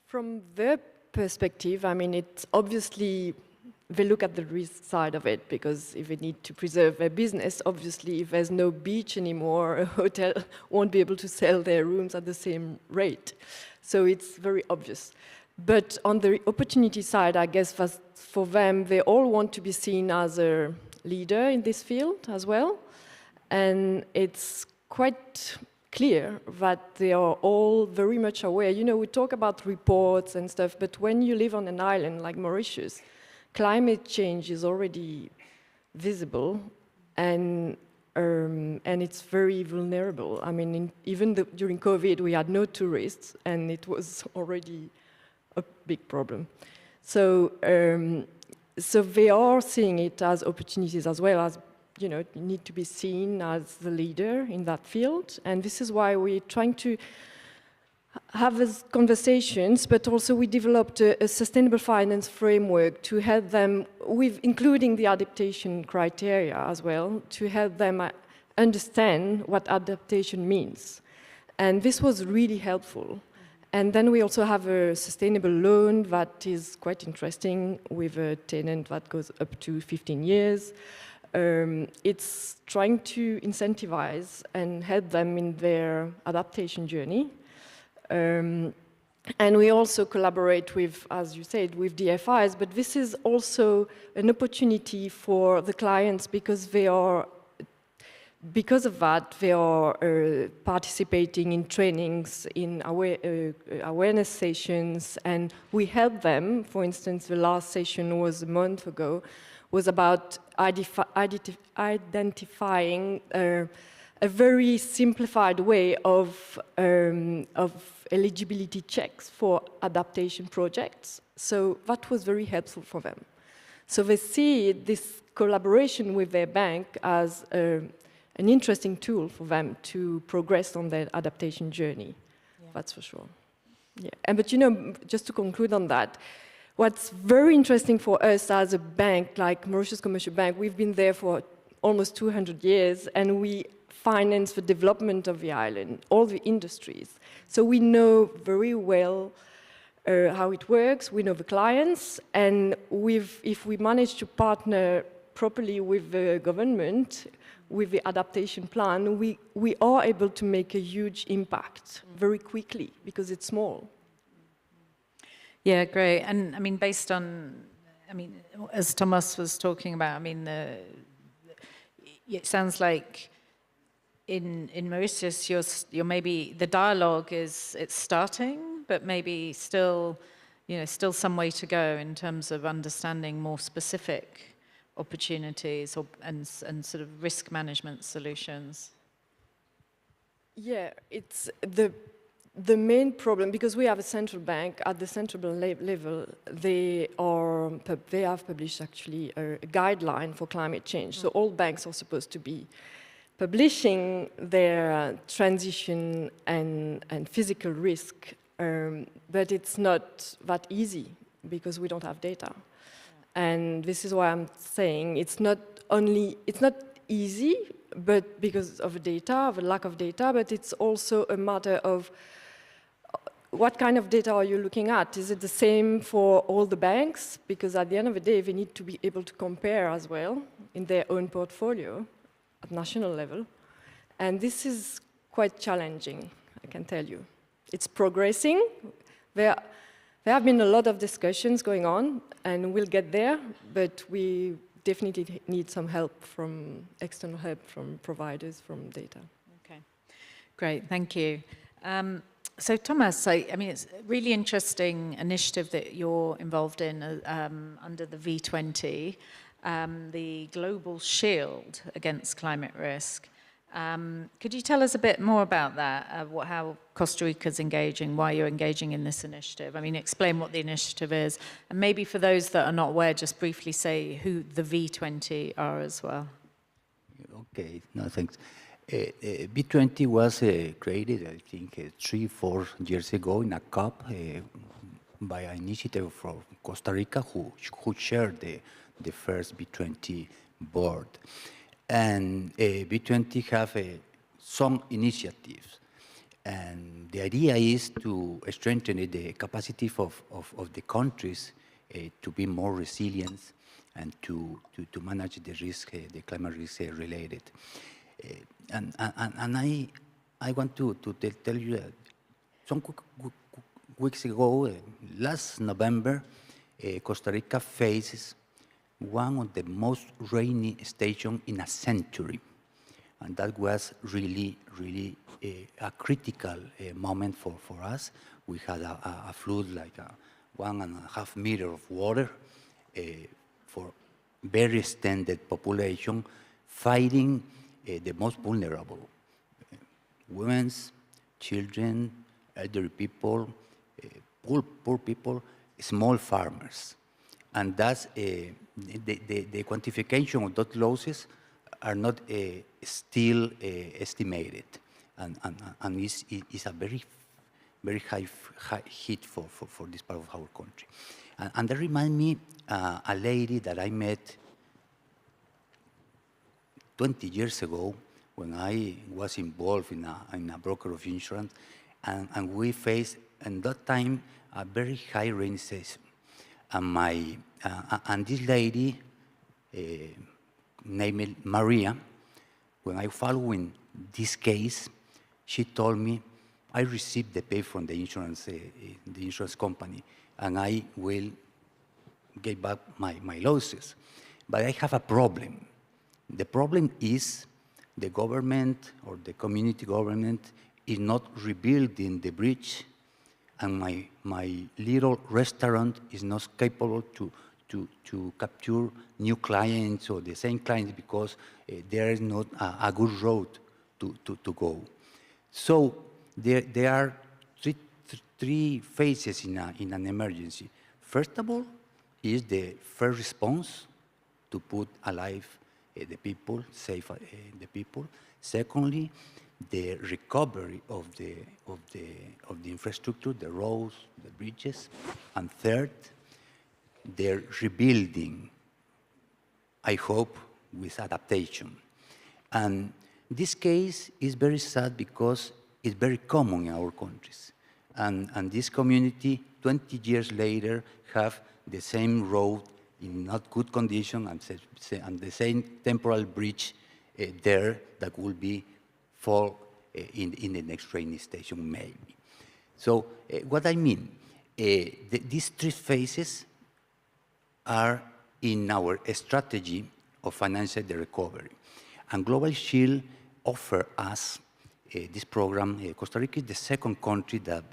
From their perspective, I mean, it's obviously, they look at the risk side of it, because if they need to preserve their business, obviously, if there's no beach anymore, a hotel won't be able to sell their rooms at the same rate. So it's very obvious. But on the opportunity side, I guess for them, they all want to be seen as a leader in this field as well. And it's quite clear that they are all very much aware. You know, we talk about reports and stuff, but when you live on an island like Mauritius, climate change is already visible, and it's very vulnerable. I mean, even during COVID, we had no tourists, and it was already a big problem. So, so they are seeing it as opportunities as well as, you know, you need to be seen as the leader in that field. And this is why we're trying to have these conversations, but also we developed a sustainable finance framework to help them with, including the adaptation criteria as well, to help them understand what adaptation means. And this was really helpful. And then we also have a sustainable loan that is quite interesting, with a tenant that goes up to 15 years. It's trying to incentivize and help them in their adaptation journey. And we also collaborate with, as you said, with DFIs, but this is also an opportunity for the clients, because they are, because of that, they are participating in trainings, in awareness sessions, and we help them. For instance, the last session was a month ago, was about identifying a very simplified way of eligibility checks for adaptation projects. So that was very helpful for them. So they see this collaboration with their bank as an interesting tool for them to progress on their adaptation journey. Yeah. That's for sure. Yeah. But you know, just to conclude on that, what's very interesting for us as a bank, like Mauritius Commercial Bank, we've been there for almost 200 years, and we finance the development of the island, all the industries. So we know very well how it works, we know the clients, and if we manage to partner properly with the government, with the adaptation plan, we are able to make a huge impact very quickly, because it's small. Yeah, great. And I mean, based on, I mean, as Thomas was talking about, I mean, it sounds like in Mauritius, you're maybe, the dialogue it's starting, but maybe still, you know, still some way to go in terms of understanding more specific opportunities and sort of risk management solutions. Yeah, it's the main problem, because we have a central bank at the central level. They have published actually a guideline for climate change. So all banks are supposed to be publishing their transition and physical risk, but it's not that easy because we don't have data. And this is why I'm saying it's not easy, but because of data, of a lack of data, but it's also a matter of what kind of data are you looking at? Is it the same for all the banks? Because at the end of the day, they need to be able to compare as well in their own portfolio at national level. And this is quite challenging, I can tell you. It's progressing. There have been a lot of discussions going on, and we'll get there, but we definitely need some help from external help from providers, from data. Okay, great, thank you. So Thomas, I mean, it's a really interesting initiative that you're involved in under the V20, the Global Shield Against Climate Risk. Could you tell us a bit more about that, how Costa Rica's engaging, why you're engaging in this initiative? I mean, explain what the initiative is. And maybe for those that are not aware, just briefly say who the V20 are as well. Okay, no, thanks. B20 was created, I think, 3-4 years ago in a COP by an initiative from Costa Rica who shared the first B20 board. And B20 have some initiatives. And the idea is to strengthen the capacity of the countries to be more resilient and to manage the risk, the climate risk related. And I want to tell you that some weeks ago, last November, Costa Rica faces one of the most rainy stations in a century. And that was really a critical moment for us. We had a flood like 1.5 meters of water for very extended population fighting the most vulnerable, women, children, elderly people, poor people, small farmers. And that's the quantification of those losses are not still estimated. And it's a very high hit for this part of our country. And that reminds me a lady that I met 20 years ago when I was involved in a broker of insurance, and we faced, at that time, a very high rainy season. And this lady, named Maria, when I following this case, she told me, I received the pay from the insurance company, and I will get back my losses. But I have a problem. The problem is the government or the community government is not rebuilding the bridge, and my little restaurant is not capable to capture new clients or the same clients because there is not a good road to go. So there are three phases in an emergency. First of all is the first response to put alive the people, save the people. Secondly, the recovery of the infrastructure, the roads, the bridges. And third, the rebuilding, I hope, with adaptation. And this case is very sad because it's very common in our countries. And this community, 20 years later, have the same road in not good condition and the same temporal bridge there that will be fall in the next rainy station, maybe. So what I mean, these three phases are in our strategy of financial recovery. And Global Shield offer us this program. Costa Rica is the second country that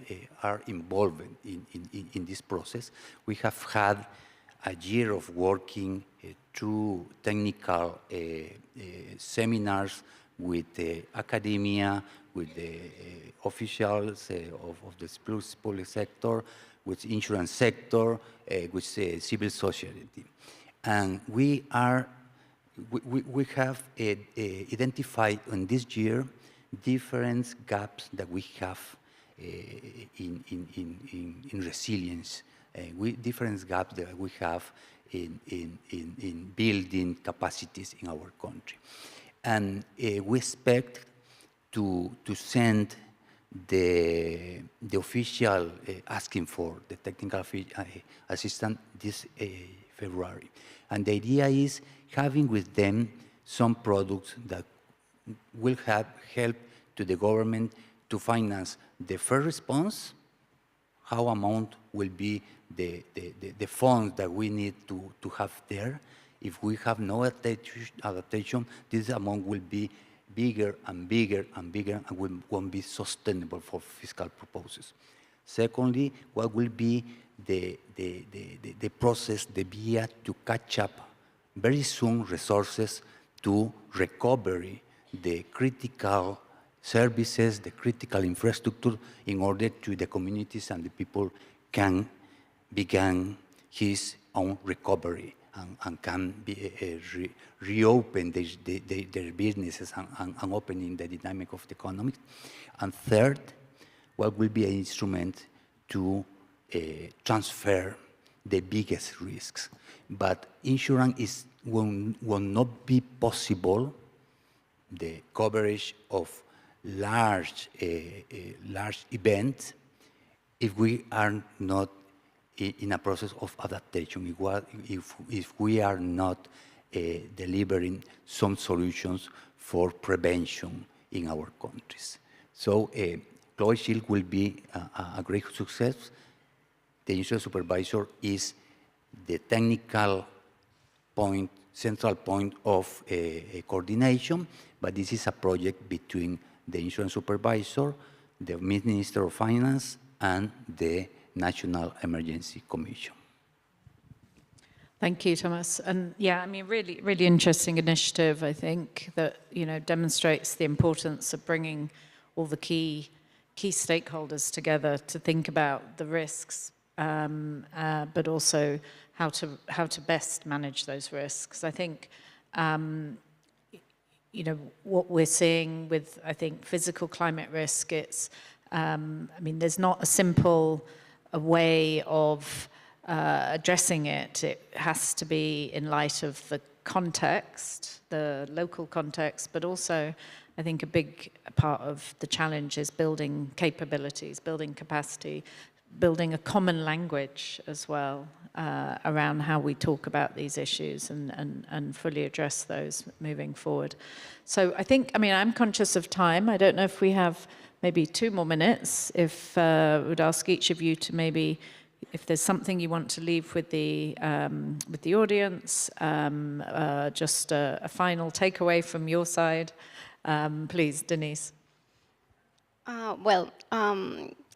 are involved in this process. We have had a year of working through technical seminars with academia, with the officials of the public sector, with insurance sector, with civil society. And we have identified in this year different gaps that we have in resilience, different gaps that we have in building capacities in our country. And we expect to send the official asking for the technical assistance this February. And the idea is having with them some products that will help to the government to finance the first response, how amount will be the funds that we need to have there. If we have no adaptation, this amount will be bigger and bigger and bigger and won't be sustainable for fiscal purposes. Secondly, what will be the process, the via to catch up very soon resources to recovery the critical services, the critical infrastructure, in order to the communities and the people can begin his own recovery and can be, reopen their businesses and opening the dynamic of the economy. And third, what will be an instrument to transfer the biggest risks. But insurance will not be possible, the coverage of large events, if we are not in a process of adaptation, if we are not delivering some solutions for prevention in our countries. So Global Shield will be a great success. The insurance supervisor is the technical point, central point of coordination, but this is a project between the insurance supervisor, the Minister of Finance, and the National Emergency Commission. Thank you, Thomas. And yeah, I mean, really, really interesting initiative, I think, that, you know, demonstrates the importance of bringing all the key stakeholders together to think about the risks, but also how to best manage those risks. I think, you know, what we're seeing with, I think, physical climate risk, it's, I mean, there's not a simple way of addressing it. It has to be in light of the context, the local context, but also I think a big part of the challenge is building capabilities, building capacity, building a common language as well around how we talk about these issues and fully address those moving forward. So I think, I mean, I'm conscious of time. I don't know if we have maybe 2 more minutes. If I would ask each of you to maybe, if there's something you want to leave with the audience, just a final takeaway from your side. Please, Denise.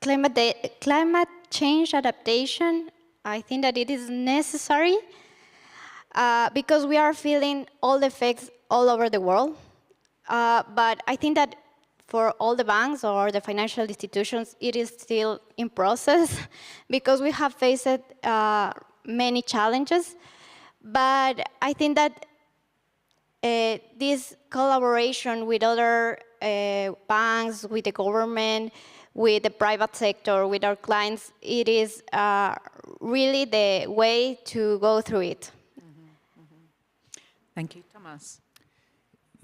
Climate change adaptation, I think that it is necessary because we are feeling all the effects all over the world. But I think that for all the banks or the financial institutions, it is still in process because we have faced many challenges. But I think that this collaboration with other banks, with the government, with the private sector, with our clients, it is really the way to go through it. Thank you, Thomas.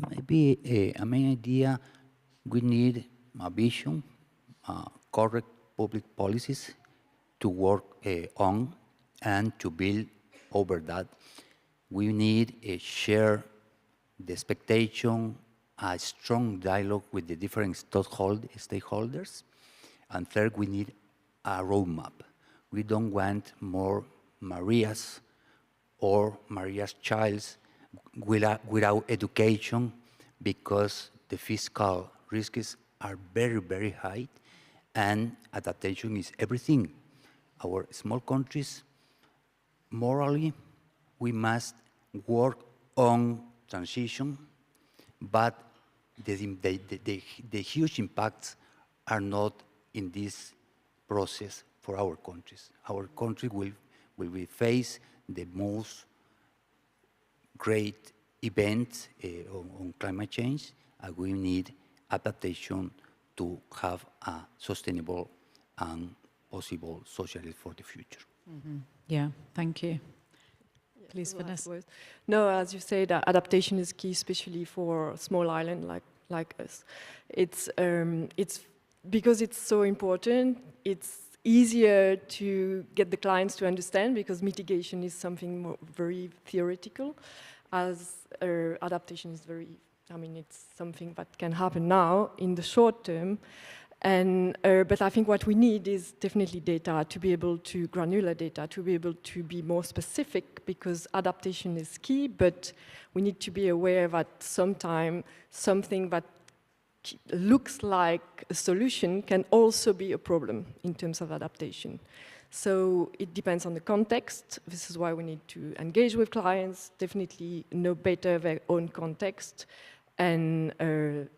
Maybe a main idea, we need a vision, correct public policies to work on and to build over that. We need a share the expectation, a strong dialogue with the different stakeholders. And third, we need a roadmap. We don't want more Marias or Maria's childs without education, because the fiscal risks are very, very high, and adaptation is everything. Our small countries, morally, we must work on transition, but the huge impacts are not in this process for our countries. Our country will face the most great event on climate change, and we need adaptation to have a sustainable and possible society for the future. Mm-hmm. Yeah, thank you. Please, Vanessa. No, as you said, adaptation is key, especially for a small island like us. It's because it's so important. It's easier to get the clients to understand because mitigation is something very theoretical, as adaptation is very. I mean, it's something that can happen now in the short term. And, but I think what we need is definitely data, to be able to, granular data, to be able to be more specific, because adaptation is key, but we need to be aware that sometimes something that looks like a solution can also be a problem in terms of adaptation. So it depends on the context. This is why we need to engage with clients, definitely know better their own context, and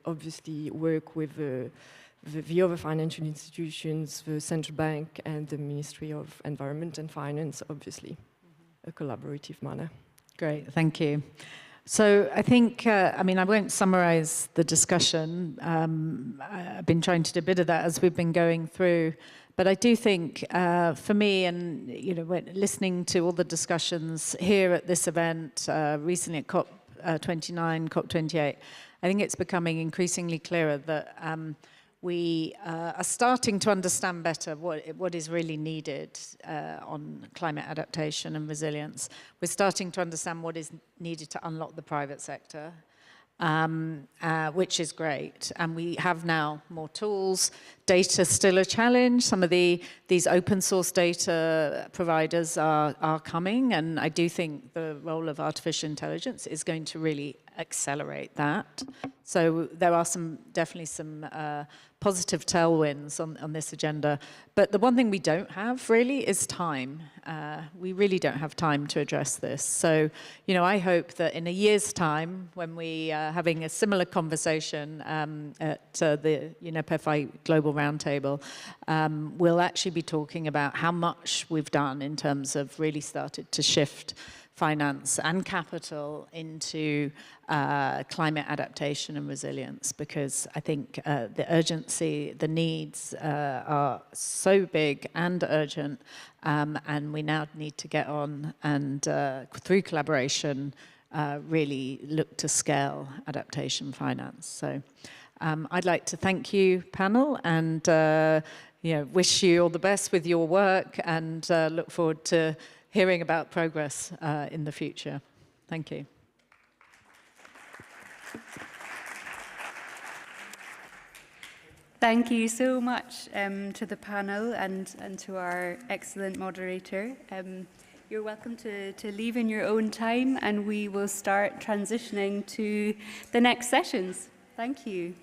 obviously work with the other financial institutions, the central bank, and the Ministry of Environment and Finance, obviously, a collaborative manner. Great, thank you. So I think, I mean, I won't summarize the discussion. I've been trying to do a bit of that as we've been going through. But I do think, for me, and you know, listening to all the discussions here at this event, recently at COP29, COP28, I think it's becoming increasingly clearer that we are starting to understand better what is really needed on climate adaptation and resilience. We're starting to understand what is needed to unlock the private sector, which is great. And we have now more tools. Data's still a challenge. Some of these open source data providers are coming, and I do think the role of artificial intelligence is going to really accelerate that. So there are definitely some positive tailwinds on this agenda. But the one thing we don't have really is time. We really don't have time to address this. So, you know, I hope that in a year's time, when we are having a similar conversation at the UNEP FI Global Roundtable, we'll actually be talking about how much we've done in terms of really started to shift finance and capital into climate adaptation and resilience, because I think the urgency, the needs are so big and urgent, and we now need to get on and through collaboration really look to scale adaptation finance. So I'd like to thank you, panel, and you know, wish you all the best with your work, and look forward to hearing about progress in the future. Thank you. Thank you so much to the panel and to our excellent moderator. You're welcome to leave in your own time, and we will start transitioning to the next sessions. Thank you.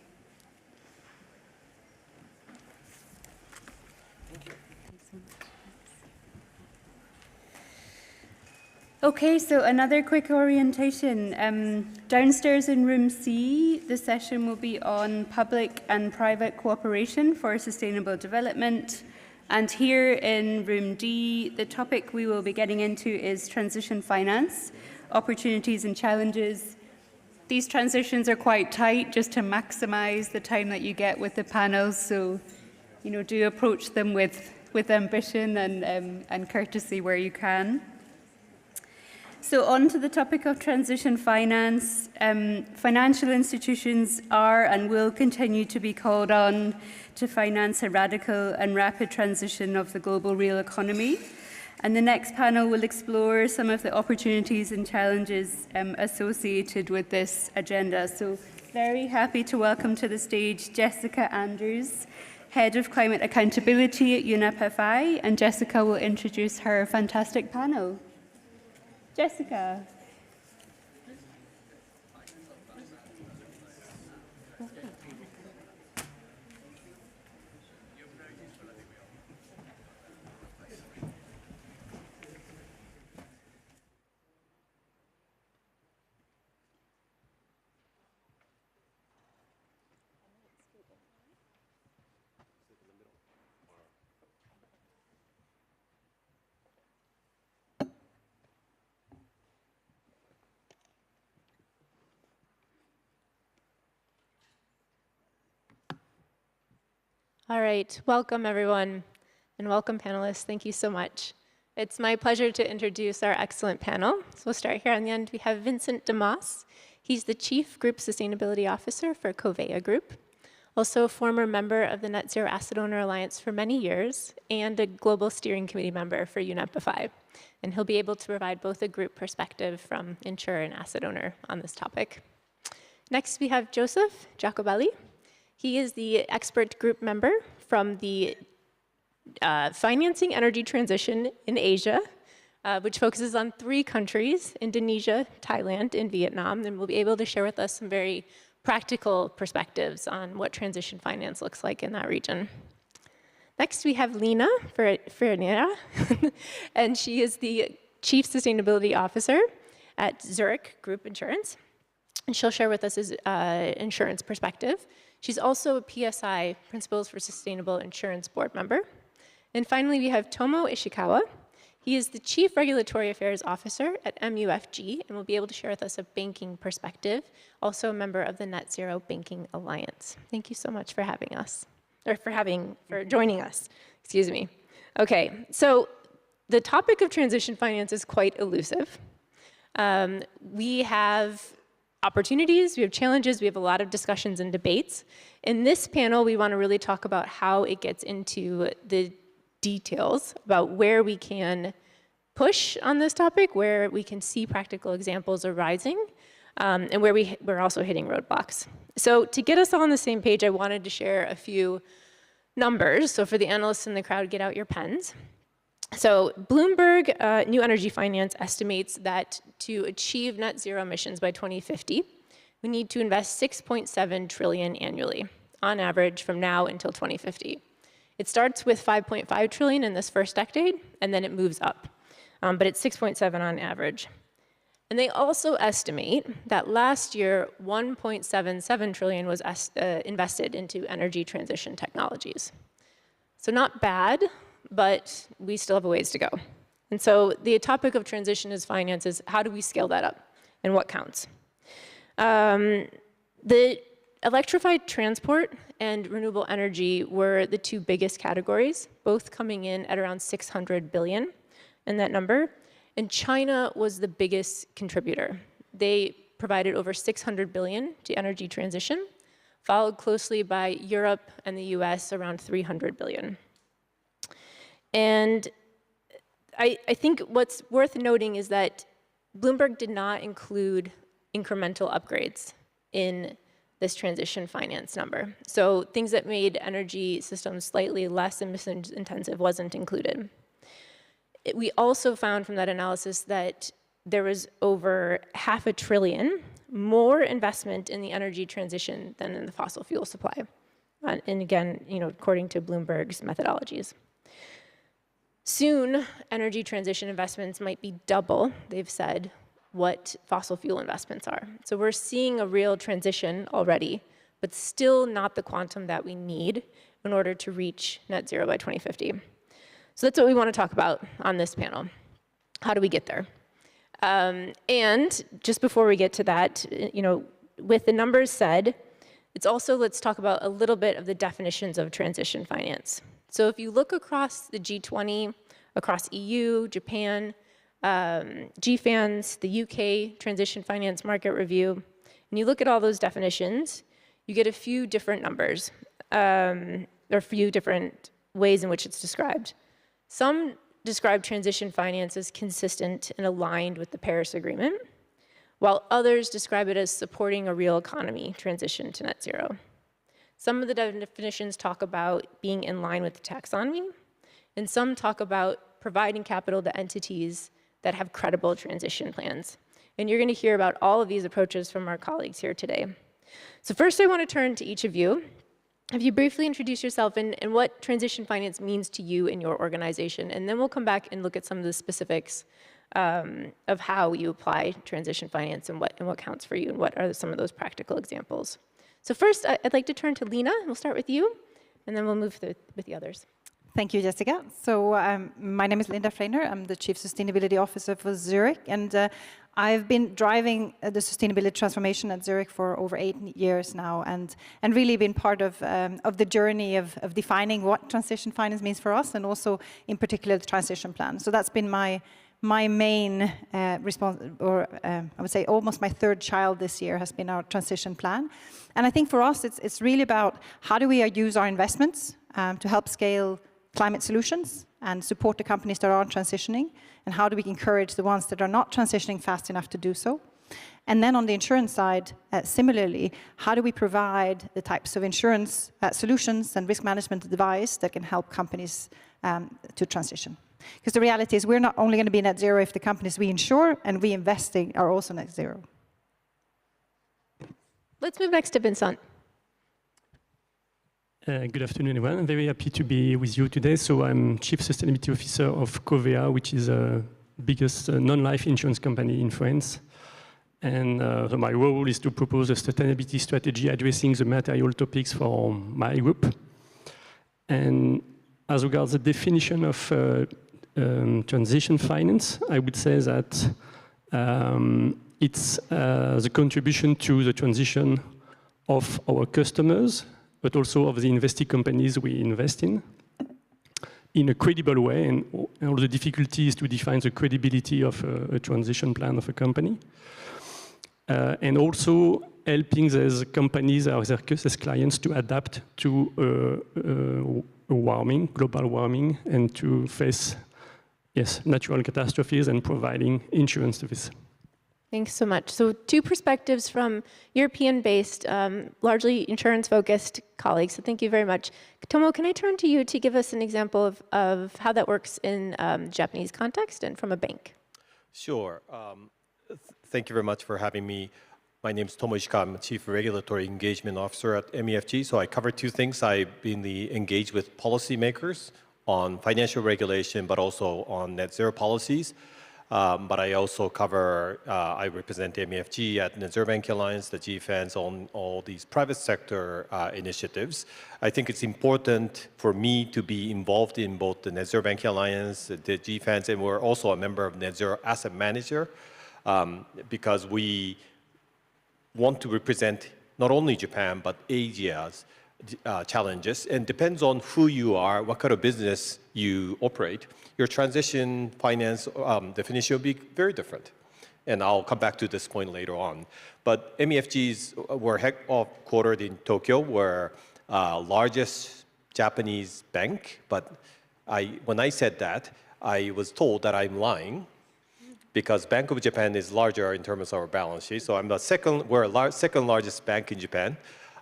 Okay, so another quick orientation. Downstairs in room C, the session will be on public and private cooperation for sustainable development. And here in room D, the topic we will be getting into is transition finance, opportunities and challenges. These transitions are quite tight, just to maximize the time that you get with the panels. So, you know, do approach them with ambition and courtesy where you can. So on to the topic of transition finance. Financial institutions are and will continue to be called on to finance a radical and rapid transition of the global real economy. And the next panel will explore some of the opportunities and challenges associated with this agenda. So very happy to welcome to the stage Jessica Andrews, Head of Climate Accountability at UNEP FI, and Jessica will introduce her fantastic panel. Jessica. All right, welcome everyone, and welcome panelists. Thank you so much. It's my pleasure to introduce our excellent panel. So we'll start here on the end. We have Vincent Damas. He's the Chief Group Sustainability Officer for Covea Group, also a former member of the Net Zero Asset Owner Alliance for many years, and a Global Steering Committee member for UNEP FI. And he'll be able to provide both a group perspective from insurer and asset owner on this topic. Next, we have Joseph Giacobelli. He is the expert group member from the Financing Energy Transition in Asia, which focuses on 3 countries, Indonesia, Thailand, and Vietnam, and will be able to share with us some very practical perspectives on what transition finance looks like in that region. Next, we have Lina Ferreira, and she is the Chief Sustainability Officer at Zurich Group Insurance. and she'll share with us his insurance perspective. She's also a PSI, Principles for Sustainable Insurance Board member. And finally, we have Tomo Ishikawa. He is the Chief Regulatory Affairs Officer at MUFG and will be able to share with us a banking perspective, also a member of the Net Zero Banking Alliance. Thank you so much for having us, or for joining us, excuse me. Okay, so the topic of transition finance is quite elusive. We have opportunities, we have challenges, we have a lot of discussions and debates. In this panel, we want to really talk about how it gets into the details about where we can push on this topic, where we can see practical examples arising, and where we're also hitting roadblocks. So to get us all on the same page, I wanted to share a few numbers. So for the analysts in the crowd, get out your pens. So Bloomberg New Energy Finance estimates that to achieve net zero emissions by 2050, we need to invest 6.7 trillion annually, on average from now until 2050. It starts with 5.5 trillion in this first decade, and then it moves up. But it's 6.7 on average. And they also estimate that last year, 1.77 trillion was invested into energy transition technologies. So not bad, but we still have a ways to go. And so the topic of transition as finance is how do we scale that up and what counts? The electrified transport and renewable energy were the two biggest categories, both coming in at around 600 billion in that number. And China was the biggest contributor. They provided over 600 billion to energy transition, followed closely by Europe and the US around 300 billion. And I think what's worth noting is that Bloomberg did not include incremental upgrades in this transition finance number. So things that made energy systems slightly less emissions intensive wasn't included. We also found from that analysis that there was over $500 billion more investment in the energy transition than in the fossil fuel supply. And again, according to Bloomberg's methodologies. Soon, energy transition investments might be double, they've said, what fossil fuel investments are. So we're seeing a real transition already, but still not the quantum that we need in order to reach net zero by 2050. So that's what we want to talk about on this panel. How do we get there? And just before we get to that, with the numbers said, it's also, let's talk about a little bit of the definitions of transition finance. So if you look across the G20, across EU, Japan, GFANZ, the UK Transition Finance Market Review, and you look at all those definitions, you get a few different numbers, or a few different ways in which it's described. Some describe transition finance as consistent and aligned with the Paris Agreement, while others describe it as supporting a real economy transition to net zero. Some of the definitions talk about being in line with the taxonomy, and some talk about providing capital to entities that have credible transition plans. And you're going to hear about all of these approaches from our colleagues here today. So first I want to turn to each of you. Have you briefly introduce yourself and what transition finance means to you in your organization, and then we'll come back and look at some of the specifics of how you apply transition finance and what counts for you and what are some of those practical examples. So first, I'd like to turn to Lena. We'll start with you, and then we'll move through with the others. Thank you, Jessica. So my name is Linda Freiner. I'm the Chief Sustainability Officer for Zurich, and I've been driving the sustainability transformation at Zurich for over 8 years now, and really been part of the journey of defining what transition finance means for us, and also in particular the transition plan. So that's been my main response, or I would say almost my third child this year has been our transition plan. And I think for us, it's really about how do we use our investments to help scale climate solutions and support the companies that are transitioning, and how do we encourage the ones that are not transitioning fast enough to do so. And then on the insurance side, similarly, how do we provide the types of insurance solutions and risk management advice that can help companies to transition. Because the reality is we're not only going to be net zero if the companies we insure and we invest in are also net zero. Let's move next to Vincent. Good afternoon, everyone. I'm very happy to be with you today. So I'm Chief Sustainability Officer of Covea, which is the biggest non-life insurance company in France. And so my role is to propose a sustainability strategy addressing the material topics for my group. And as regards the definition of transition finance, I would say that it's the contribution to the transition of our customers, but also of the investing companies we invest in a credible way. And all the difficulty is to define the credibility of a transition plan of a company. And also helping these companies or their clients to adapt to warming, global warming, and to face, natural catastrophes and providing insurance service. Thanks so much. So 2 perspectives from European-based, largely insurance-focused colleagues. So thank you very much. Tomo, can I turn to you to give us an example of how that works in Japanese context and from a bank? Sure. Thank you very much for having me. My name is Tomo Ishikawa. I'm Chief Regulatory Engagement Officer at MEFG. So I cover 2 things. I've been engaged with policymakers on financial regulation, but also on net zero policies. But I also cover, I represent MEFG at Net Zero Banking Alliance, the GFANs, on all these private sector initiatives. I think it's important for me to be involved in both the Net Zero Banking Alliance, the GFANs, and we're also a member of Net Zero Asset Manager, because we want to represent not only Japan, but Asia's challenges. And depends on who you are, what kind of business you operate. Your transition finance definition will be very different. And I'll come back to this point later on. But MEFG's were headquartered in Tokyo. We're largest Japanese bank. But when I said that, I was told that I'm lying, because Bank of Japan is larger in terms of our balance sheet. So we're second largest bank in Japan.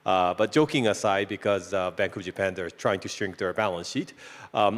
But joking aside, because Bank of Japan, they're trying to shrink their balance sheet,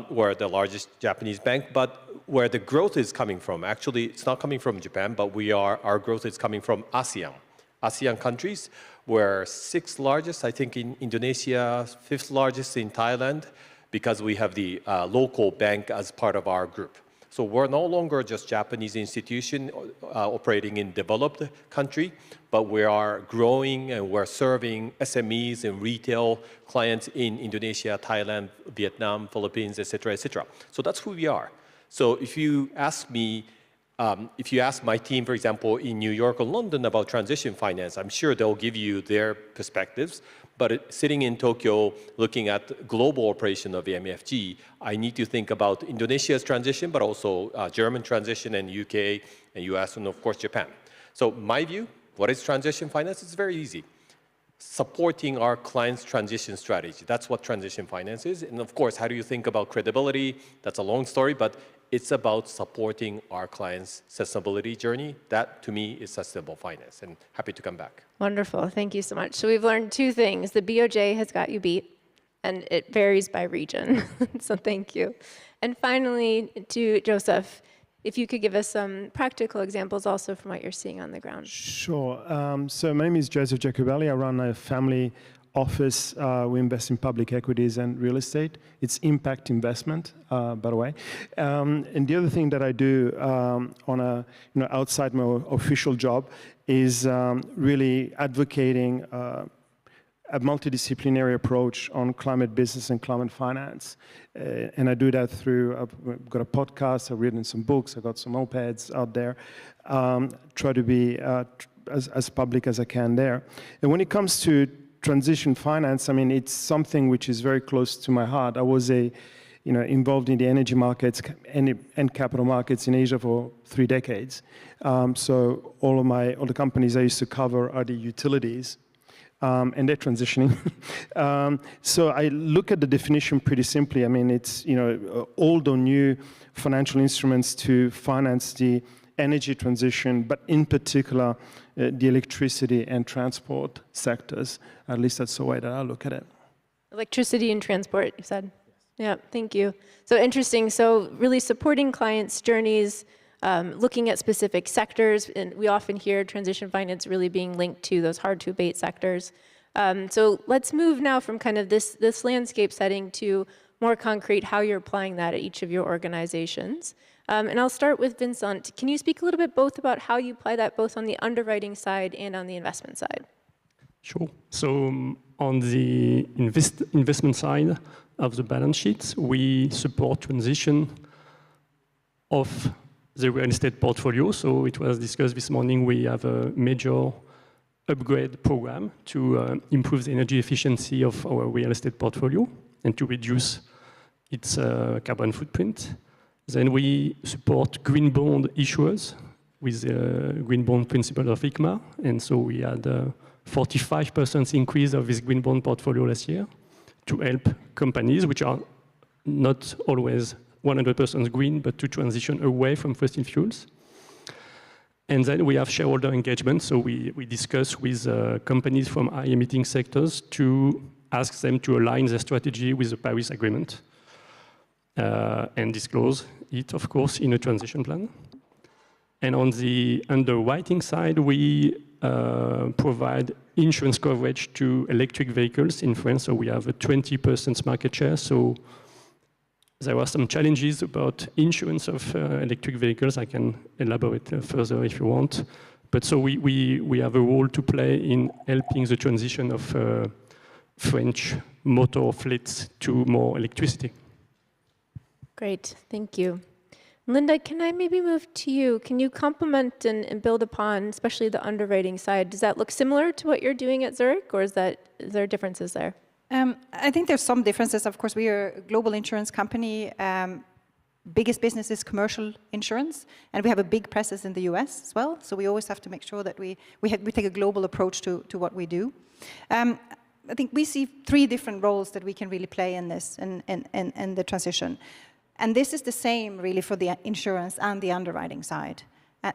we're the largest Japanese bank. But where the growth is coming from, actually, it's not coming from Japan, but our growth is coming from ASEAN countries. We're 6th largest, I think, in Indonesia, 5th largest in Thailand, because we have the local bank as part of our group. So we're no longer just Japanese institution operating in developed country, but we are growing and we're serving SMEs and retail clients in Indonesia, Thailand, Vietnam, Philippines, et cetera, et cetera. So that's who we are. So if you ask me, if you ask my team, for example, in New York or London about transition finance, I'm sure they'll give you their perspectives. But sitting in Tokyo, looking at global operation of the MEFG, I need to think about Indonesia's transition, but also German transition and UK and US, and of course, Japan. So my view, what is transition finance? It's very easy. Supporting our clients' transition strategy. That's what transition finance is. And of course, how do you think about credibility? That's a long story, but it's about supporting our clients' sustainability journey. That, to me, is sustainable finance. And happy to come back. Wonderful. Thank you so much. So we've learned 2 things. The BOJ has got you beat, and it varies by region. So thank you. And finally, to Joseph, if you could give us some practical examples also from what you're seeing on the ground. Sure. So my name is Joseph Jacobelli. I run a family office. We invest in public equities and real estate. It's impact investment, by the way. And the other thing that I do on a outside my official job is really advocating a multidisciplinary approach on climate business and climate finance. And I do that through, I've got a podcast, I've written some books, I've got some op-eds out there. Try to be as public as I can there. And when it comes to transition finance, I mean, it's something which is very close to my heart. I was involved in the energy markets and capital markets in Asia for 3 decades. So all the companies I used to cover are the utilities, and they're transitioning. So I look at the definition pretty simply. I mean, it's old or new financial instruments to finance the energy transition, but in particular, the electricity and transport sectors. At least that's the way that I look at it. Electricity and transport, you said? Yeah, thank you. So interesting. So really supporting clients' journeys, looking at specific sectors, and we often hear transition finance really being linked to those hard-to-abate sectors. So let's move now from kind of this landscape setting to more concrete how you're applying that at each of your organizations. And I'll start with Vincent. Can you speak a little bit both about how you apply that both on the underwriting side and on the investment side? Sure. So on the investment side of the balance sheet, we support transition of the real estate portfolio. So it was discussed this morning, we have a major upgrade program to improve the energy efficiency of our real estate portfolio and to reduce its carbon footprint. Then we support green bond issuers with the green bond principle of ICMA. And so we had a 45% increase of this green bond portfolio last year to help companies, which are not always 100% green, but to transition away from fossil fuels. And then we have shareholder engagement. So we discuss with companies from high emitting sectors to ask them to align their strategy with the Paris Agreement and disclose it, of course, in a transition plan. And on the underwriting side, we provide insurance coverage to electric vehicles in France. So we have a 20% market share. So there are some challenges about insurance of electric vehicles. I can elaborate further if you want. But so we have a role to play in helping the transition of French motor fleets to more electricity. Great, thank you. Linda, can I maybe move to you? Can you complement and build upon, especially the underwriting side? Does that look similar to what you're doing at Zurich, or is there differences there? I think there's some differences. Of course, we are a global insurance company. Biggest business is commercial insurance, and we have a big presence in the US as well. So we always have to make sure that we take a global approach to what we do. I think we see three different roles that we can really play in this and the transition. And this is the same really for the insurance and the underwriting side.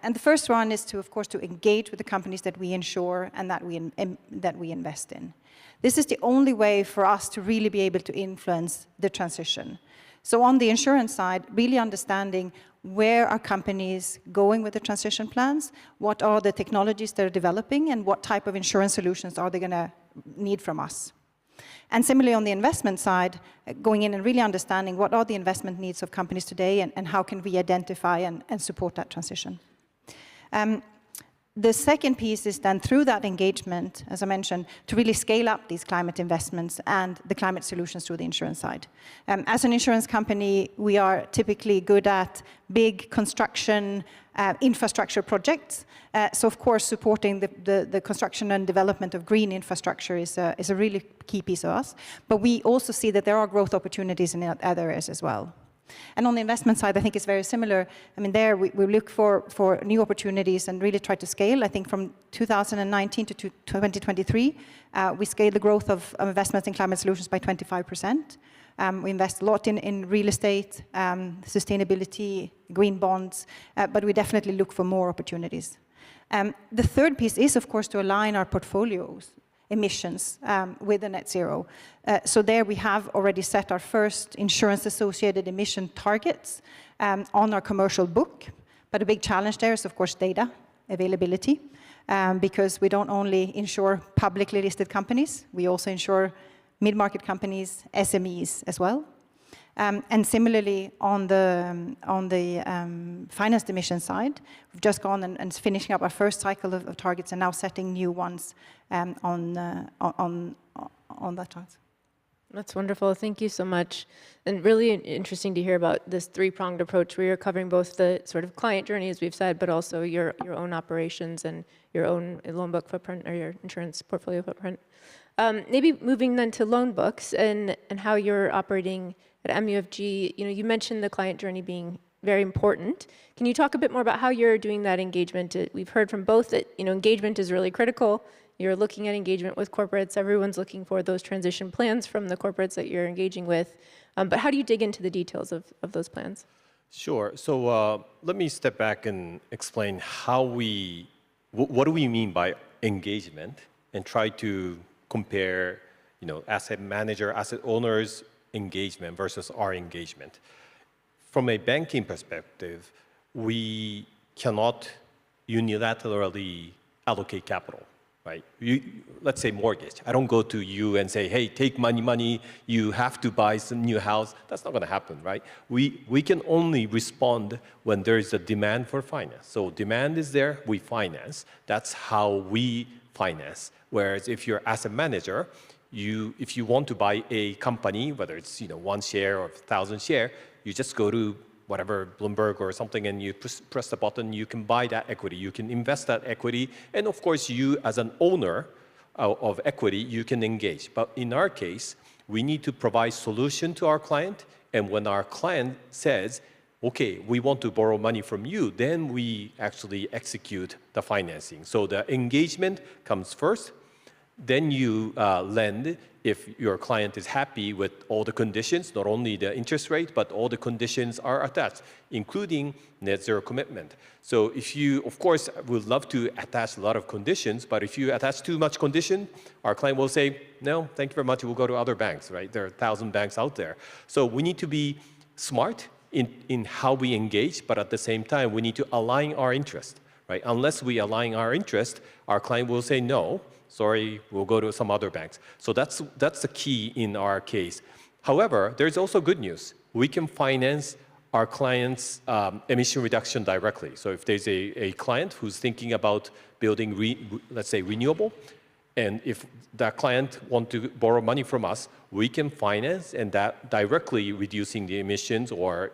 And the first one is to, of course, to engage with the companies that we insure and that we invest in. This is the only way for us to really be able to influence the transition. So on the insurance side, really understanding where are companies going with the transition plans, what are the technologies they're developing, and what type of insurance solutions are they going to need from us. And similarly on the investment side, going in and really understanding what are the investment needs of companies today and how can we identify and support that transition. The second piece is then through that engagement, as I mentioned, to really scale up these climate investments and the climate solutions through the insurance side. As an insurance company, we are typically good at big construction, infrastructure projects. So of course, supporting the construction and development of green infrastructure is a really key piece of us. But we also see that there are growth opportunities in other areas as well. And on the investment side, I think it's very similar. I mean, there we look for new opportunities and really try to scale. I think from 2019 to 2023, we scaled the growth of investments in climate solutions by 25%. We invest a lot in real estate, sustainability, green bonds, but we definitely look for more opportunities. The third piece is, of course, to align our portfolios emissions with the net zero. So there we have already set our first insurance-associated emission targets on our commercial book. But a big challenge there is, of course, data availability, because we don't only insure publicly listed companies, we also insure mid-market companies, SMEs as well. And similarly, on the financed emission side, we've just gone and finishing up our first cycle of targets and now setting new ones on that target. That's wonderful. Thank you so much. And really interesting to hear about this three-pronged approach where you're covering both the sort of client journey, as we've said, but also your own operations and your own loan book footprint or your insurance portfolio footprint. Maybe moving then to loan books and how you're operating at MUFG. You mentioned the client journey being very important. Can you talk a bit more about how you're doing that engagement? We've heard from both that engagement is really critical. You're looking at engagement with corporates. Everyone's looking for those transition plans from the corporates that you're engaging with. But how do you dig into the details of those plans? Sure. So let me step back and explain what do we mean by engagement, and try to compare, asset manager, asset owners' engagement versus our engagement. From a banking perspective, we cannot unilaterally allocate capital. right? Let's say mortgage. I don't go to you and say, hey, take money, you have to buy some new house. That's not going to happen, right? We can only respond when there is a demand for finance. So demand is there, we finance. That's how we finance. Whereas if you're asset manager, if you want to buy a company, whether it's 1 share or 1,000 share, you just go to whatever, Bloomberg or something, and you press the button, you can buy that equity, you can invest that equity, and of course you as an owner of equity, you can engage. But in our case, we need to provide solution to our client, and when our client says, okay, we want to borrow money from you, then we actually execute the financing. So the engagement comes first, then you lend if your client is happy with all the conditions, not only the interest rate, but all the conditions are attached, including net zero commitment. So if you, of course, would love to attach a lot of conditions, but if you attach too much condition, our client will say, no, thank you very much, we'll go to other banks, right? There are 1,000 banks out there. So we need to be smart in how we engage, but at the same time, we need to align our interest, right? Unless we align our interest, our client will say no, sorry, we'll go to some other banks. So that's the key in our case. However, there's also good news. We can finance our clients' emission reduction directly. So if there's a client who's thinking about building, let's say, renewable, and if that client wants to borrow money from us, we can finance and that directly reducing the emissions or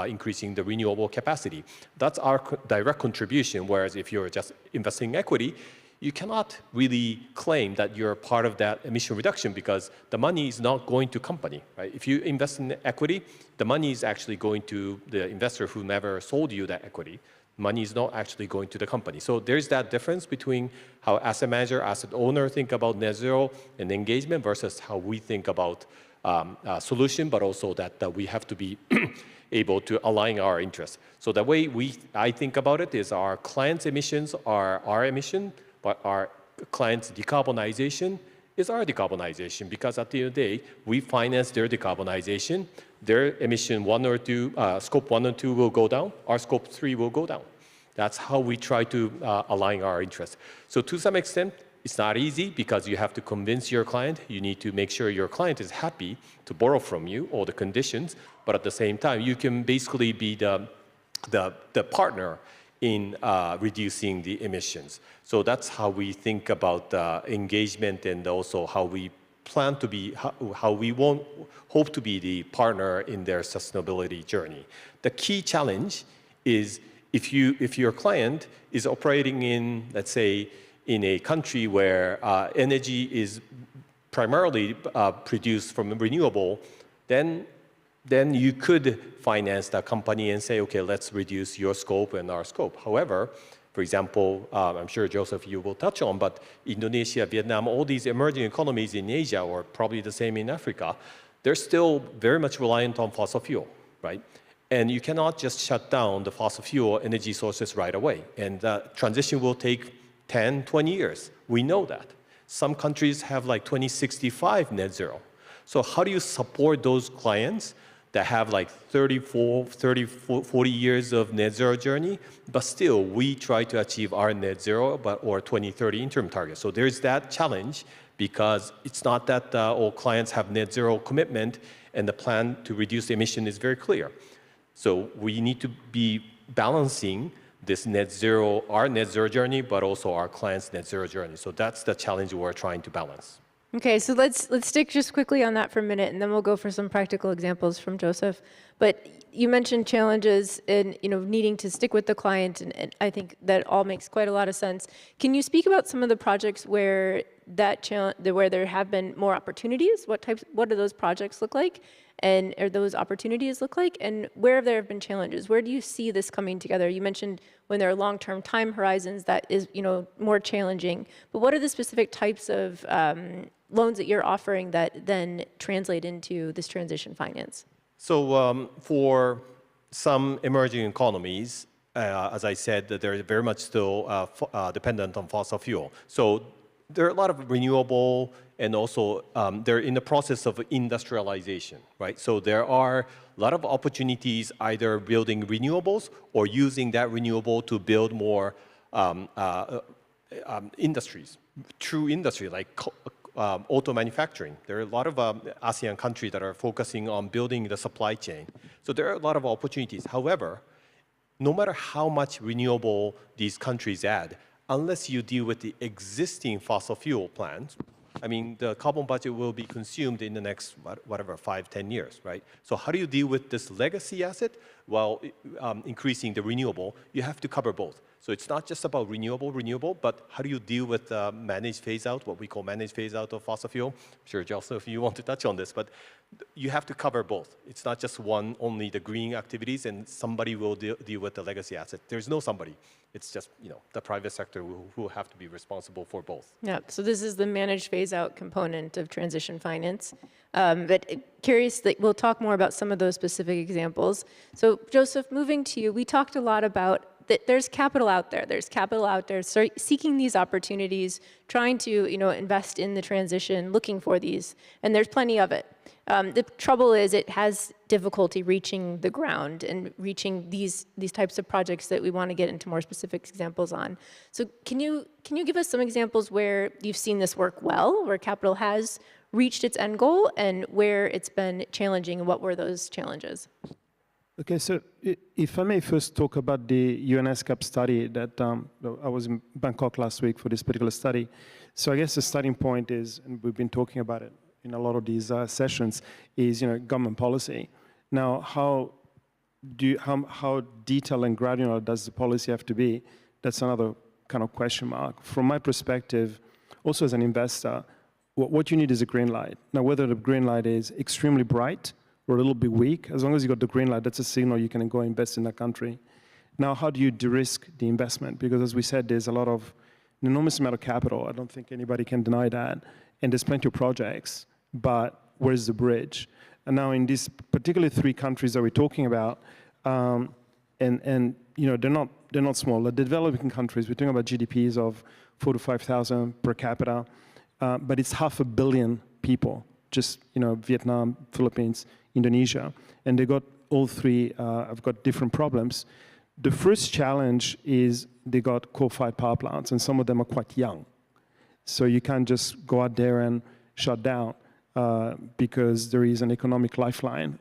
increasing the renewable capacity. That's our direct contribution, whereas if you're just investing in equity, you cannot really claim that you're part of that emission reduction because the money is not going to company, right? If you invest in equity, the money is actually going to the investor who never sold you that equity. Money is not actually going to the company. So there's that difference between how asset manager, asset owner think about net zero and engagement versus how we think about solution, but also that we have to be able to align our interests. So the way I think about it is our clients' emissions are our emission, but our clients' decarbonization is our decarbonization because at the end of the day, we finance their decarbonization. Their emission 1 or 2, scope 1 and 2 will go down. Our scope 3 will go down. That's how we try to align our interests. So to some extent, it's not easy because you have to convince your client. You need to make sure your client is happy to borrow from you, all the conditions. But at the same time, you can basically be the partner in reducing the emissions. So that's how we think about engagement and also how we plan to be, how we hope to be the partner in their sustainability journey. The key challenge is if your client is operating in, let's say, in a country where energy is primarily produced from renewable, then you could finance that company and say, okay, let's reduce your scope and our scope. However, for example, I'm sure, Joseph, you will touch on, but Indonesia, Vietnam, all these emerging economies in Asia, or probably the same in Africa, they're still very much reliant on fossil fuel, right? And you cannot just shut down the fossil fuel energy sources right away. And that transition will take 10, 20 years. We know that. Some countries have like 2065 net zero. So how do you support those clients that have like 30, 40 years of net zero journey, but still we try to achieve our net zero or 2030 interim target. So there's that challenge because it's not that all clients have net zero commitment and the plan to reduce the emission is very clear. So we need to be balancing this net zero, our net zero journey, but also our clients' net zero journey. So that's the challenge we're trying to balance. Okay, so let's stick just quickly on that for a minute, and then we'll go for some practical examples from Joseph. But you mentioned challenges in needing to stick with the client, and I think that all makes quite a lot of sense. Can you speak about some of the projects where where there have been more opportunities? What do those projects look like, or those opportunities look like, and where there have been challenges? Where do you see this coming together? You mentioned when there are long-term time horizons, that is more challenging. But what are the specific types of loans that you're offering that then translate into this transition finance? So for some emerging economies, as I said, that they're very much still dependent on fossil fuel. So there are a lot of renewable, and also they're in the process of industrialization, right? So there are a lot of opportunities either building renewables or using that renewable to build more industries, true industry like auto manufacturing. There are a lot of ASEAN countries that are focusing on building the supply chain. So there are a lot of opportunities. However, no matter how much renewable these countries add, unless you deal with the existing fossil fuel plants, I mean, the carbon budget will be consumed in the next, whatever, 5-10 years, right? So how do you deal with this legacy asset while increasing the renewable? You have to cover both. So it's not just about renewable, but how do you deal with managed phase out, what we call managed phase out of fossil fuel? I'm sure, Joseph, you want to touch on this, but you have to cover both. It's not just one, only the green activities, and somebody will deal with the legacy asset. There's no somebody. It's just, you know, the private sector who will have to be responsible for both. Yeah, so this is the managed phase-out component of transition finance. But curious, that we'll talk more about some of those specific examples. So Joseph, moving to you, we talked a lot about that there's capital out there. There's capital out there seeking these opportunities, trying to, you know, invest in the transition, looking for these, and there's plenty of it. The trouble is it has difficulty reaching the ground and reaching these types of projects that we want to get into more specific examples on. So can you give us some examples where you've seen this work well, where capital has reached its end goal, and where it's been challenging, and what were those challenges? Okay, so if I may first talk about the UNEP study that I was in Bangkok last week for this particular study. So I guess the starting point is, and we've been talking about it in a lot of these sessions, is, you know, government policy. Now, how detailed and granular does the policy have to be? That's another kind of question mark. From my perspective, also as an investor, what you need is a green light. Now, whether the green light is extremely bright or a little bit weak, as long as you got the green light, that's a signal you can go invest in that country. Now, how do you de-risk the investment? Because as we said, there's an enormous amount of capital. I don't think anybody can deny that. And there's plenty of projects, but where's the bridge? And now in these particularly 3 countries that we're talking about, and you know, they're not small. The developing countries, we're talking about GDPs of 4,000 to 5,000 per capita, but it's 500 million people, just, you know, Vietnam, Philippines, Indonesia, and they got all 3 have got different problems. The first challenge is they got coal-fired power plants, and some of them are quite young. So you can't just go out there and shut down because there is an economic lifeline.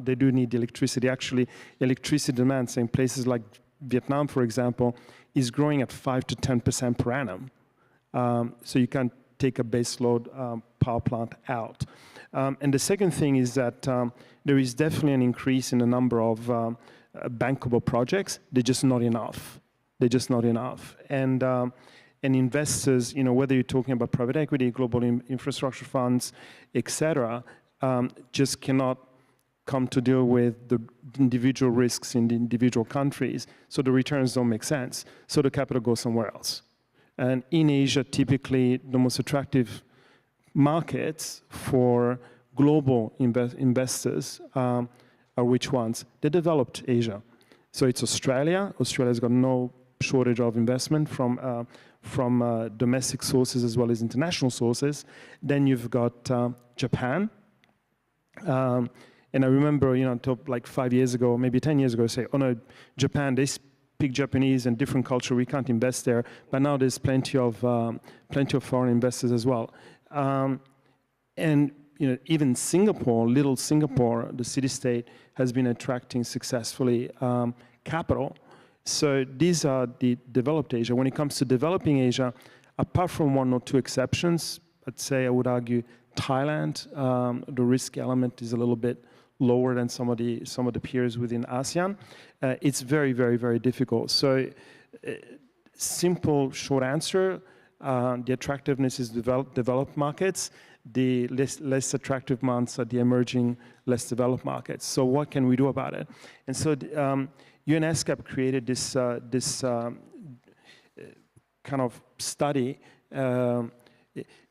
They do need electricity. Actually, electricity demand, in places like Vietnam, for example, is growing at 5 to 10% per annum. So you can't take a baseload power plant out. And the second thing is that there is definitely an increase in the number of bankable projects. They're just not enough. They're just not enough. And investors, you know, whether you're talking about private equity, global infrastructure funds, etc., just cannot come to deal with the individual risks in the individual countries. So the returns don't make sense. So the capital goes somewhere else. And in Asia, typically, the most attractive markets for global investors are which ones? The developed Asia. So it's Australia. Australia's got no shortage of investment from domestic sources as well as international sources. Then you've got Japan. And I remember, you know, until like 5 years ago, maybe 10 years ago, say, oh no, Japan, they speak Japanese and different culture, we can't invest there. But now there's plenty of foreign investors as well. And you know, even Singapore, little Singapore, the city-state, has been attracting successfully capital. So these are the developed Asia. When it comes to developing Asia, apart from 1 or 2 exceptions, I'd say I would argue Thailand, the risk element is a little bit lower than some of the peers within ASEAN. It's very, very, very difficult. So simple, short answer, the attractiveness is developed markets. The less attractive ones are the emerging, less developed markets. So what can we do about it? And so UNEP created this kind of study.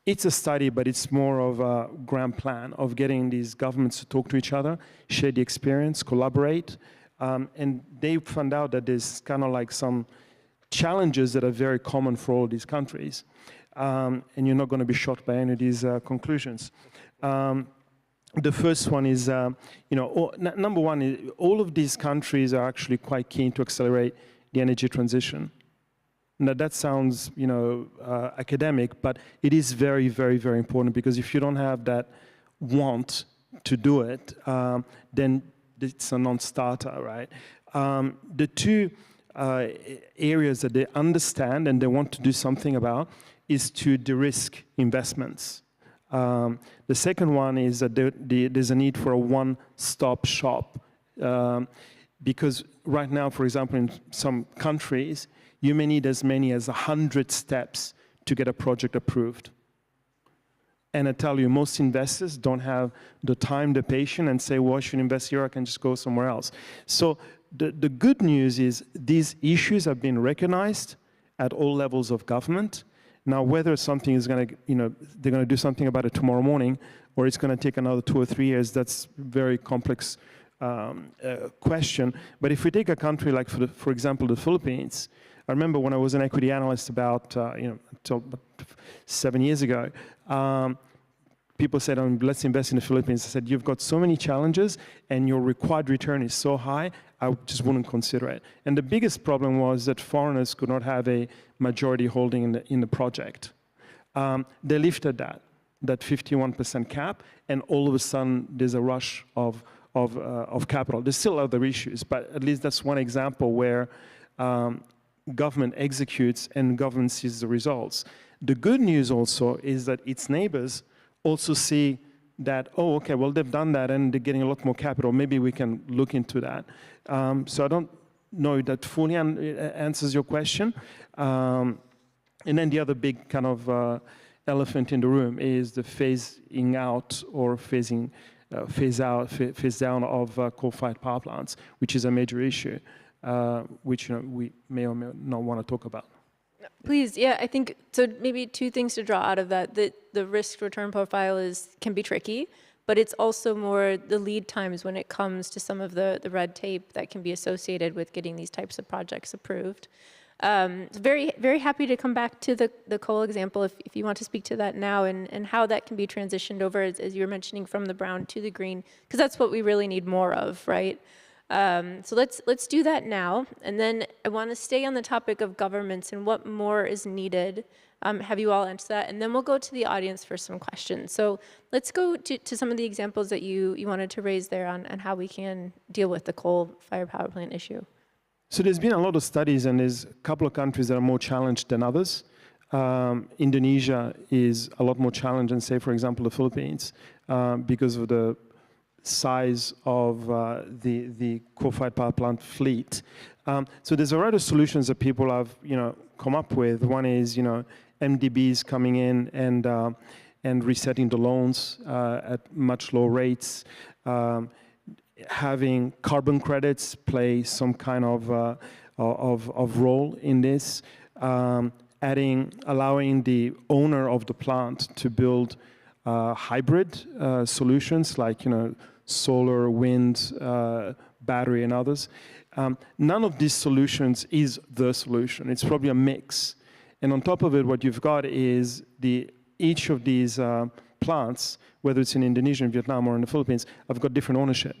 It's a study, but it's more of a grand plan of getting these governments to talk to each other, share the experience, collaborate. And they found out that there's kind of like some challenges that are very common for all these countries. And you're not going to be shocked by any of these conclusions. The first one is, number one, is all of these countries are actually quite keen to accelerate the energy transition. Now that sounds, academic, but it is very, very, very important, because if you don't have that want to do it, then it's a non-starter, right? The two areas that they understand and they want to do something about is to de-risk investments. The second one is that there's a need for a one-stop shop. Because right now, for example, in some countries, you may need as many as 100 steps to get a project approved. And I tell you, most investors don't have the time, the patience, and say, well, I should invest here, I can just go somewhere else. So the good news is these issues have been recognized at all levels of government. Now, whether something is going to, they're going to do something about it tomorrow morning, or it's going to take another 2 or 3 years, that's a very complex question. But if we take a country like, for example, the Philippines, I remember when I was an equity analyst about 7 years ago, people said, let's invest in the Philippines. I said, you've got so many challenges and your required return is so high, I just wouldn't consider it. And the biggest problem was that foreigners could not have a majority holding in the project. They lifted that 51% cap, and all of a sudden there's a rush of capital. There's still other issues, but at least that's one example where government executes and government sees the results. The good news also is that its neighbors also see that, oh, okay, well, they've done that and they're getting a lot more capital. Maybe we can look into that. So I don't know if that fully answers your question. And then the other big kind of elephant in the room is the phasing out or phase down of coal-fired power plants, which is a major issue, which we may or may not want to talk about. Please, yeah, I think, so maybe two things to draw out of that. The risk-return profile can be tricky, but it's also more the lead times when it comes to some of the red tape that can be associated with getting these types of projects approved. Very, very happy to come back to the coal example if you want to speak to that now and how that can be transitioned over, as you were mentioning, from the brown to the green, because that's what we really need more of, right? So let's do that now, and then I want to stay on the topic of governments and what more is needed. Have you all answered that, and then we'll go to the audience for some questions. So let's go to some of the examples that you wanted to raise there on how we can deal with the coal-fired power plant issue. So there's been a lot of studies, and there's a couple of countries that are more challenged than others. Indonesia is a lot more challenged than, say, for example, the Philippines, because of the size of the coal-fired power plant fleet. So there's a variety of solutions that people have, come up with. One is, MDBs coming in and resetting the loans at much lower rates. Having carbon credits play some kind of role in this. Allowing the owner of the plant to build hybrid solutions like, solar, wind, battery, and others. None of these solutions is the solution. It's probably a mix. And on top of it, what you've got is each of these plants, whether it's in Indonesia, in Vietnam, or in the Philippines, have got different ownership.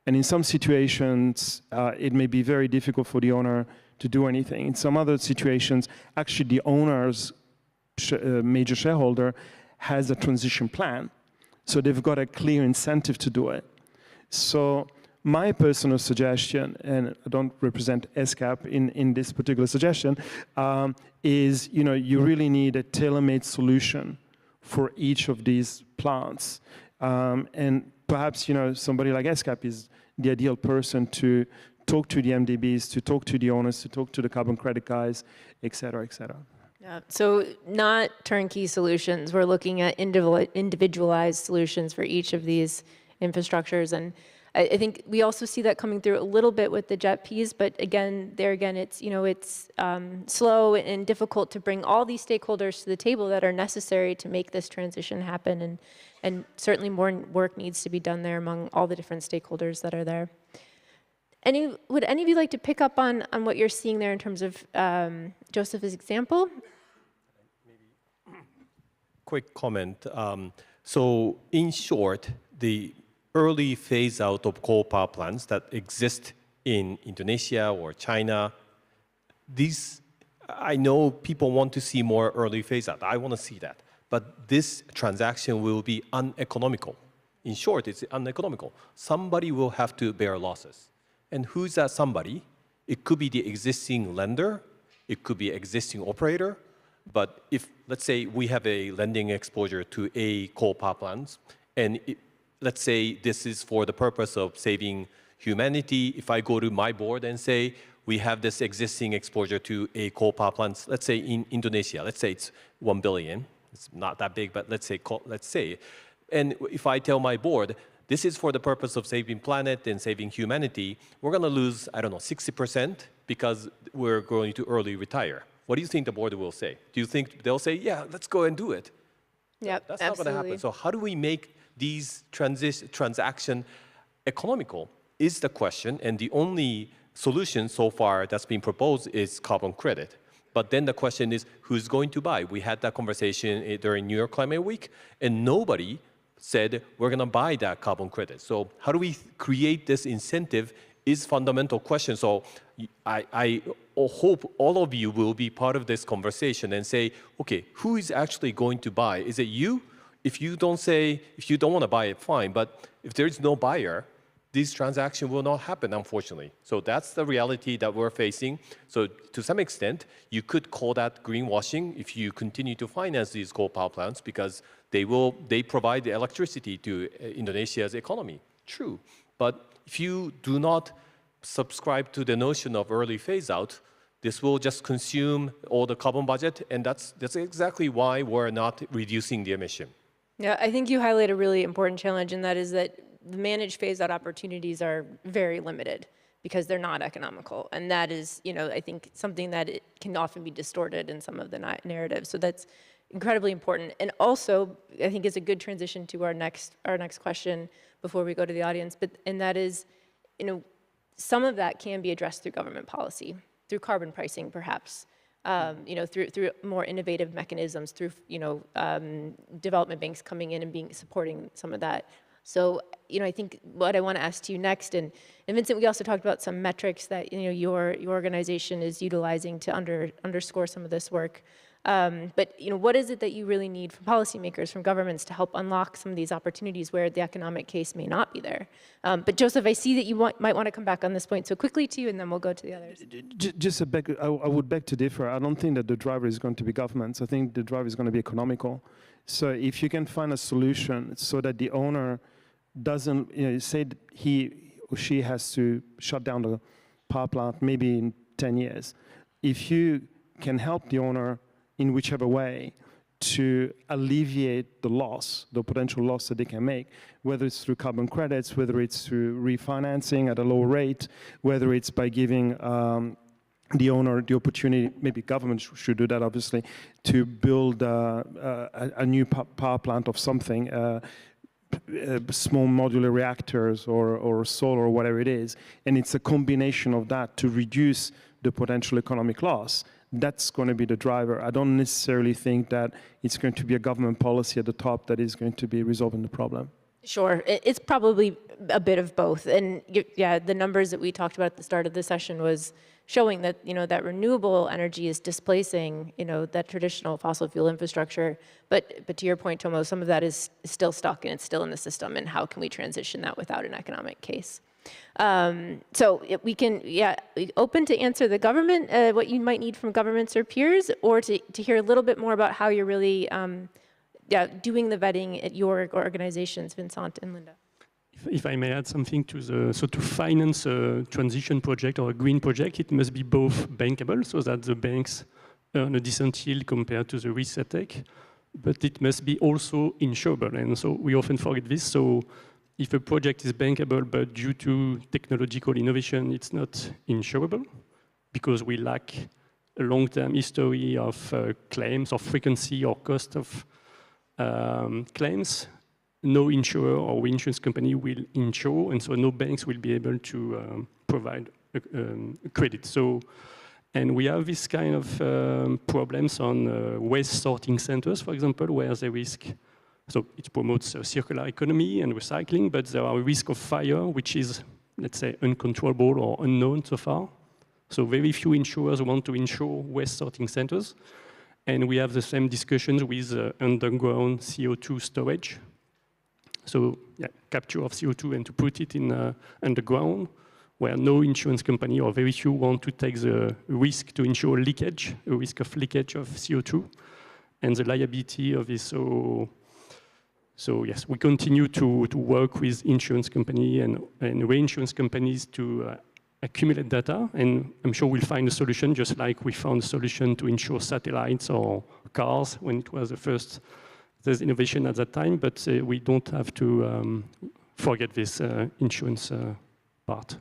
And in some situations, it may be very difficult for the owner to do anything. In some other situations, actually the owner's major shareholder has a transition plan. So they've got a clear incentive to do it. So my personal suggestion, and I don't represent ESCAP in this particular suggestion, is you really need a tailor-made solution for each of these plants. And perhaps somebody like ESCAP is the ideal person to talk to the MDBs, to talk to the owners, to talk to the carbon credit guys, et cetera, et cetera. Yeah, so not turnkey solutions. We're looking at individualized solutions for each of these infrastructures. And I think we also see that coming through a little bit with the JET-Ps, but again, it's slow and difficult to bring all these stakeholders to the table that are necessary to make this transition happen. And certainly more work needs to be done there among all the different stakeholders that are there. Would any of you like to pick up on what you're seeing there in terms of Joseph's example? Quick comment. So in short, the early phase out of coal power plants that exist in Indonesia or China, these I know people want to see more early phase out. I want to see that. But this transaction will be uneconomical. In short, it's uneconomical. Somebody will have to bear losses. And who's that somebody? It could be the existing lender. It could be existing operator. But if, let's say, we have a lending exposure to a coal power plant, and let's say this is for the purpose of saving humanity. If I go to my board and say, we have this existing exposure to a coal power plant, let's say in Indonesia, let's say it's 1 billion. It's not that big, but let's say. And if I tell my board, this is for the purpose of saving planet and saving humanity, we're going to lose, I don't know, 60% because we're going to early retire. What do you think the board will say? Do you think they'll say, yeah, let's go and do it? Yeah, that's not going to happen. So how do we make these transaction economical is the question, and the only solution so far that's been proposed is carbon credit. But then the question is, who's going to buy? We had that conversation during New York Climate Week, and nobody said, we're going to buy that carbon credit. So how do we create this incentive is fundamental question. So I hope all of you will be part of this conversation and say, okay, who is actually going to buy? Is it you? If you don't want to buy it, fine. But if there is no buyer, this transaction will not happen, unfortunately. So that's the reality that we're facing. So to some extent, you could call that greenwashing if you continue to finance these coal power plants because they provide the electricity to Indonesia's economy. True. But if you do not subscribe to the notion of early phase out, this will just consume all the carbon budget, and that's exactly why we're not reducing the emission. Yeah, I think you highlight a really important challenge, and that is that the managed phase-out opportunities are very limited because they're not economical. And that is, I think something that it can often be distorted in some of the narratives. So that's incredibly important. And also, I think is a good transition to our next question before we go to the audience. And that is, some of that can be addressed through government policy, through carbon pricing, perhaps. Through more innovative mechanisms, through development banks coming in and supporting some of that. So, I think what I want to ask you next, and Vincent, we also talked about some metrics that your organization is utilizing to underscore some of this work. But what is it that you really need from policymakers, from governments, to help unlock some of these opportunities where the economic case may not be there? But Joseph, I see that you might want to come back on this point, so quickly to you, and then we'll go to the others. I would beg to differ. I don't think that the driver is going to be governments. I think the driver is going to be economical. So if you can find a solution so that the owner doesn't, say that he or she has to shut down the power plant maybe in 10 years. If you can help the owner in whichever way to alleviate the loss, the potential loss that they can make, whether it's through carbon credits, whether it's through refinancing at a lower rate, whether it's by giving the owner the opportunity, maybe government should do that obviously, to build a new power plant of something, small modular reactors or solar or whatever it is, and it's a combination of that to reduce the potential economic loss. That's going to be the driver. I don't necessarily think that it's going to be a government policy at the top that is going to be resolving the problem. Sure, it's probably a bit of both. And yeah, the numbers that we talked about at the start of the session was showing that, that renewable energy is displacing, that traditional fossil fuel infrastructure. But to your point, Tomo, some of that is still stuck and it's still in the system. And how can we transition that without an economic case? So we can, open to answer the government, what you might need from governments or peers, or to hear a little bit more about how you're really doing the vetting at your organizations, Vincent and Linda. If I may add something to to finance a transition project or a green project, it must be both bankable, so that the banks earn a decent yield compared to the risk they take, but it must be also insurable, and so we often forget this. So if a project is bankable, but due to technological innovation, it's not insurable, because we lack a long-term history of claims, or frequency or cost of claims, no insurer or insurance company will insure, and so no banks will be able to provide credit. So, and we have this kind of problems on waste sorting centers, for example, where the risk, so it promotes a circular economy and recycling, but there are risk of fire, which is, let's say, uncontrollable or unknown so far. So very few insurers want to insure waste sorting centers. And we have the same discussions with underground CO2 storage. So yeah, capture of CO2 and to put it in underground, where no insurance company or very few want to take the risk to insure leakage, a risk of leakage of CO2, and the liability of this. So yes, we continue to work with insurance company and reinsurance companies to accumulate data, and I'm sure we'll find a solution, just like we found a solution to insure satellites or cars when it was the first. There's innovation at that time, but we don't have to forget this insurance part.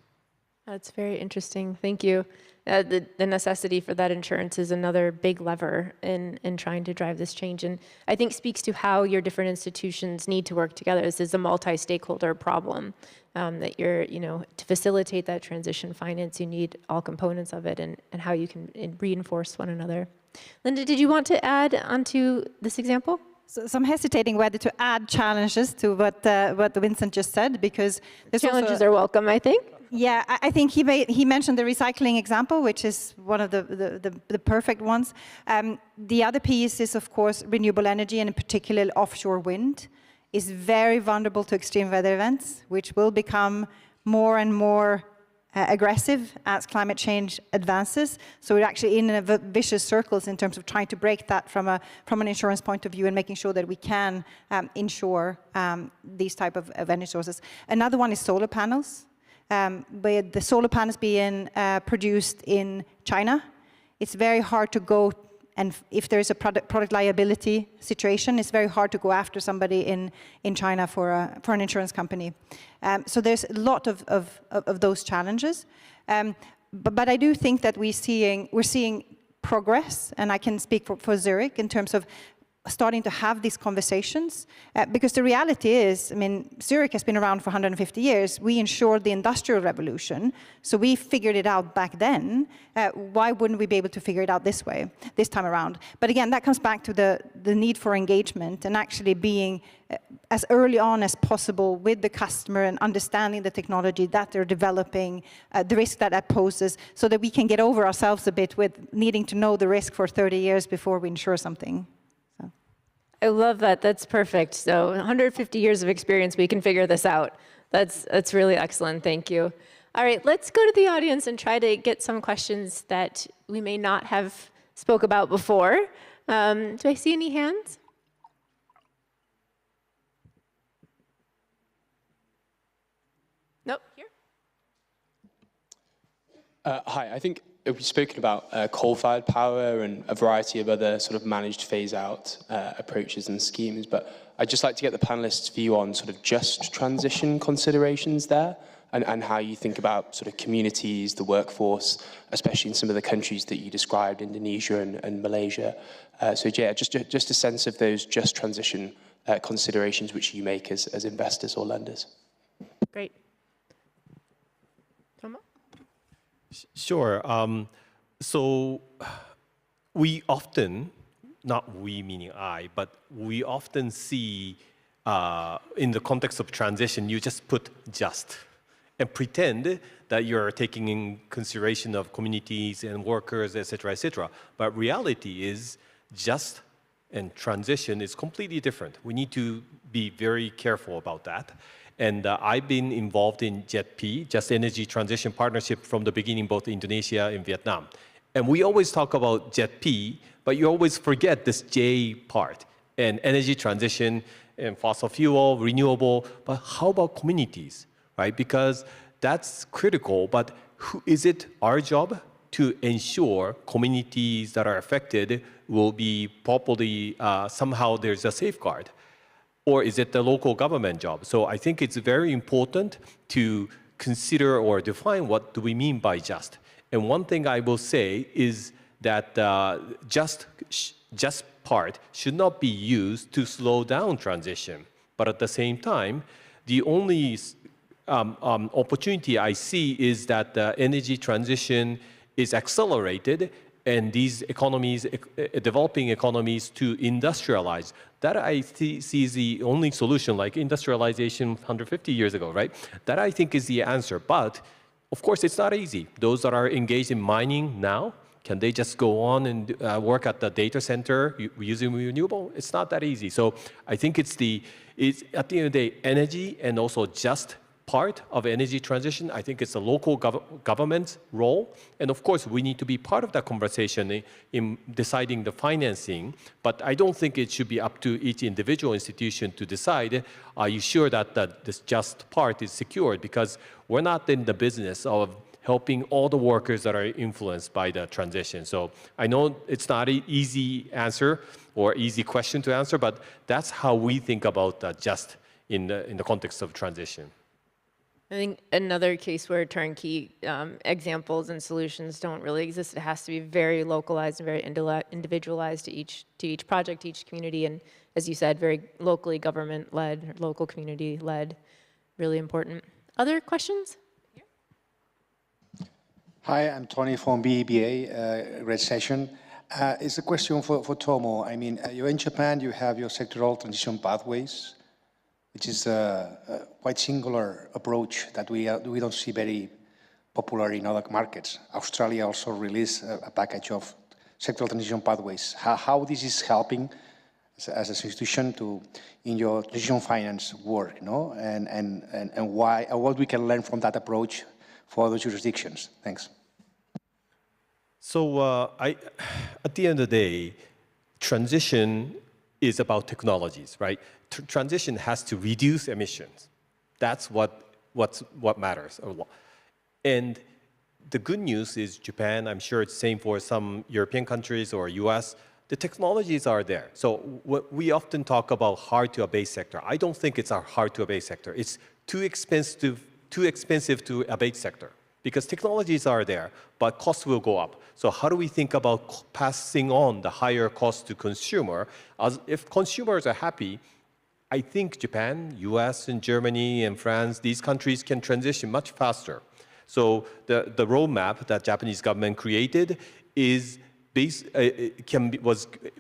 That's very interesting. Thank you. The necessity for that insurance is another big lever in trying to drive this change, and I think speaks to how your different institutions need to work together. This is a multi-stakeholder problem that you're, to facilitate that transition finance, you need all components of it and how you can reinforce one another. Linda, did you want to add onto this example? So I'm hesitating whether to add challenges to what Vincent just said, because challenges are welcome, I think. Yeah, I think he mentioned the recycling example, which is one of the perfect ones. The other piece is, of course, renewable energy, and in particular offshore wind, is very vulnerable to extreme weather events, which will become more and more aggressive as climate change advances. So we're actually in a vicious circles in terms of trying to break that from an insurance point of view and making sure that we can insure these type of energy sources. Another one is solar panels. With the solar panels being produced in China, it's very hard to go, and if there's a product liability situation, it's very hard to go after somebody in China for an insurance company. So there's a lot of those challenges. But I do think that we're seeing progress, and I can speak for Zurich in terms of starting to have these conversations, because the reality is, Zurich has been around for 150 years. We ensured the Industrial Revolution, so we figured it out back then. Why wouldn't we be able to figure it out this time around? But again, that comes back to the need for engagement and actually being as early on as possible with the customer and understanding the technology that they're developing, the risk that poses, so that we can get over ourselves a bit with needing to know the risk for 30 years before we insure something. I love that. That's perfect. So 150 years of experience, we can figure this out. That's really excellent. Thank you. All right, let's go to the audience and try to get some questions that we may not have spoke about before. Do I see any hands? Nope, here. Hi, I think we've spoken about coal-fired power and a variety of other sort of managed phase-out approaches and schemes, but I'd just like to get the panelists' view on sort of just transition considerations there, and how you think about sort of communities, the workforce, especially in some of the countries that you described, Indonesia and Malaysia. So yeah, just a sense of those just transition considerations which you make as investors or lenders. Great. Sure. So we often, not we meaning I, but we often see in the context of transition, you just put just and pretend that you're taking in consideration of communities and workers, et cetera, but reality is just and transition is completely different. We need to be very careful about that. And I've been involved in JETP, Just Energy Transition Partnership, from the beginning, both Indonesia and Vietnam. And we always talk about JETP, but you always forget this J part, and energy transition and fossil fuel, renewable, but how about communities, right? Because that's critical, but is it our job to ensure communities that are affected will be properly, somehow there's a safeguard? Or is it the local government job? So I think it's very important to consider or define what do we mean by just. And one thing I will say is that just part should not be used to slow down transition. But at the same time, the only opportunity I see is that the energy transition is accelerated and these economies, developing economies, to industrialize. That I see is the only solution, like industrialization 150 years ago, right? That I think is the answer. But Of course, it's not easy. Those that are engaged in mining now, can they just go on and work at the data center using renewable? It's not that easy. So I think it's at the end of the day, energy and also just part of energy transition. I think it's a local government role. And of course, we need to be part of that conversation in deciding the financing. But I don't think it should be up to each individual institution to decide, are you sure that this just part is secured? Because we're not in the business of helping all the workers that are influenced by the transition. So I know it's not an easy answer or easy question to answer, but that's how we think about just in the context of transition. I think another case where turnkey examples and solutions don't really exist. It has to be very localized and very individualized to each project, each community, and as you said, very locally government-led, local community-led, really important. Other questions? Hi, I'm Tony from BEBA, great session. It's a question for Tomo. I mean, you're in Japan, you have your sectoral transition pathways, which is a quite singular approach that we don't see very popular in other markets. Australia also released a package of sectoral transition pathways. How this is helping as an institution in your transition finance work, you know, and why, and what we can learn from that approach for other jurisdictions. Thanks. So at the end of the day, transition is about technologies, right? Transition has to reduce emissions. That's what matters. And the good news is Japan, I'm sure it's the same for some European countries or US, the technologies are there. So we often talk about hard to abate sector. I don't think it's a hard to abate sector. It's too expensive to abate sector because technologies are there, but costs will go up. So how do we think about passing on the higher cost to consumer? If consumers are happy, I think Japan, US and Germany and France, these countries can transition much faster. So the roadmap that Japanese government created is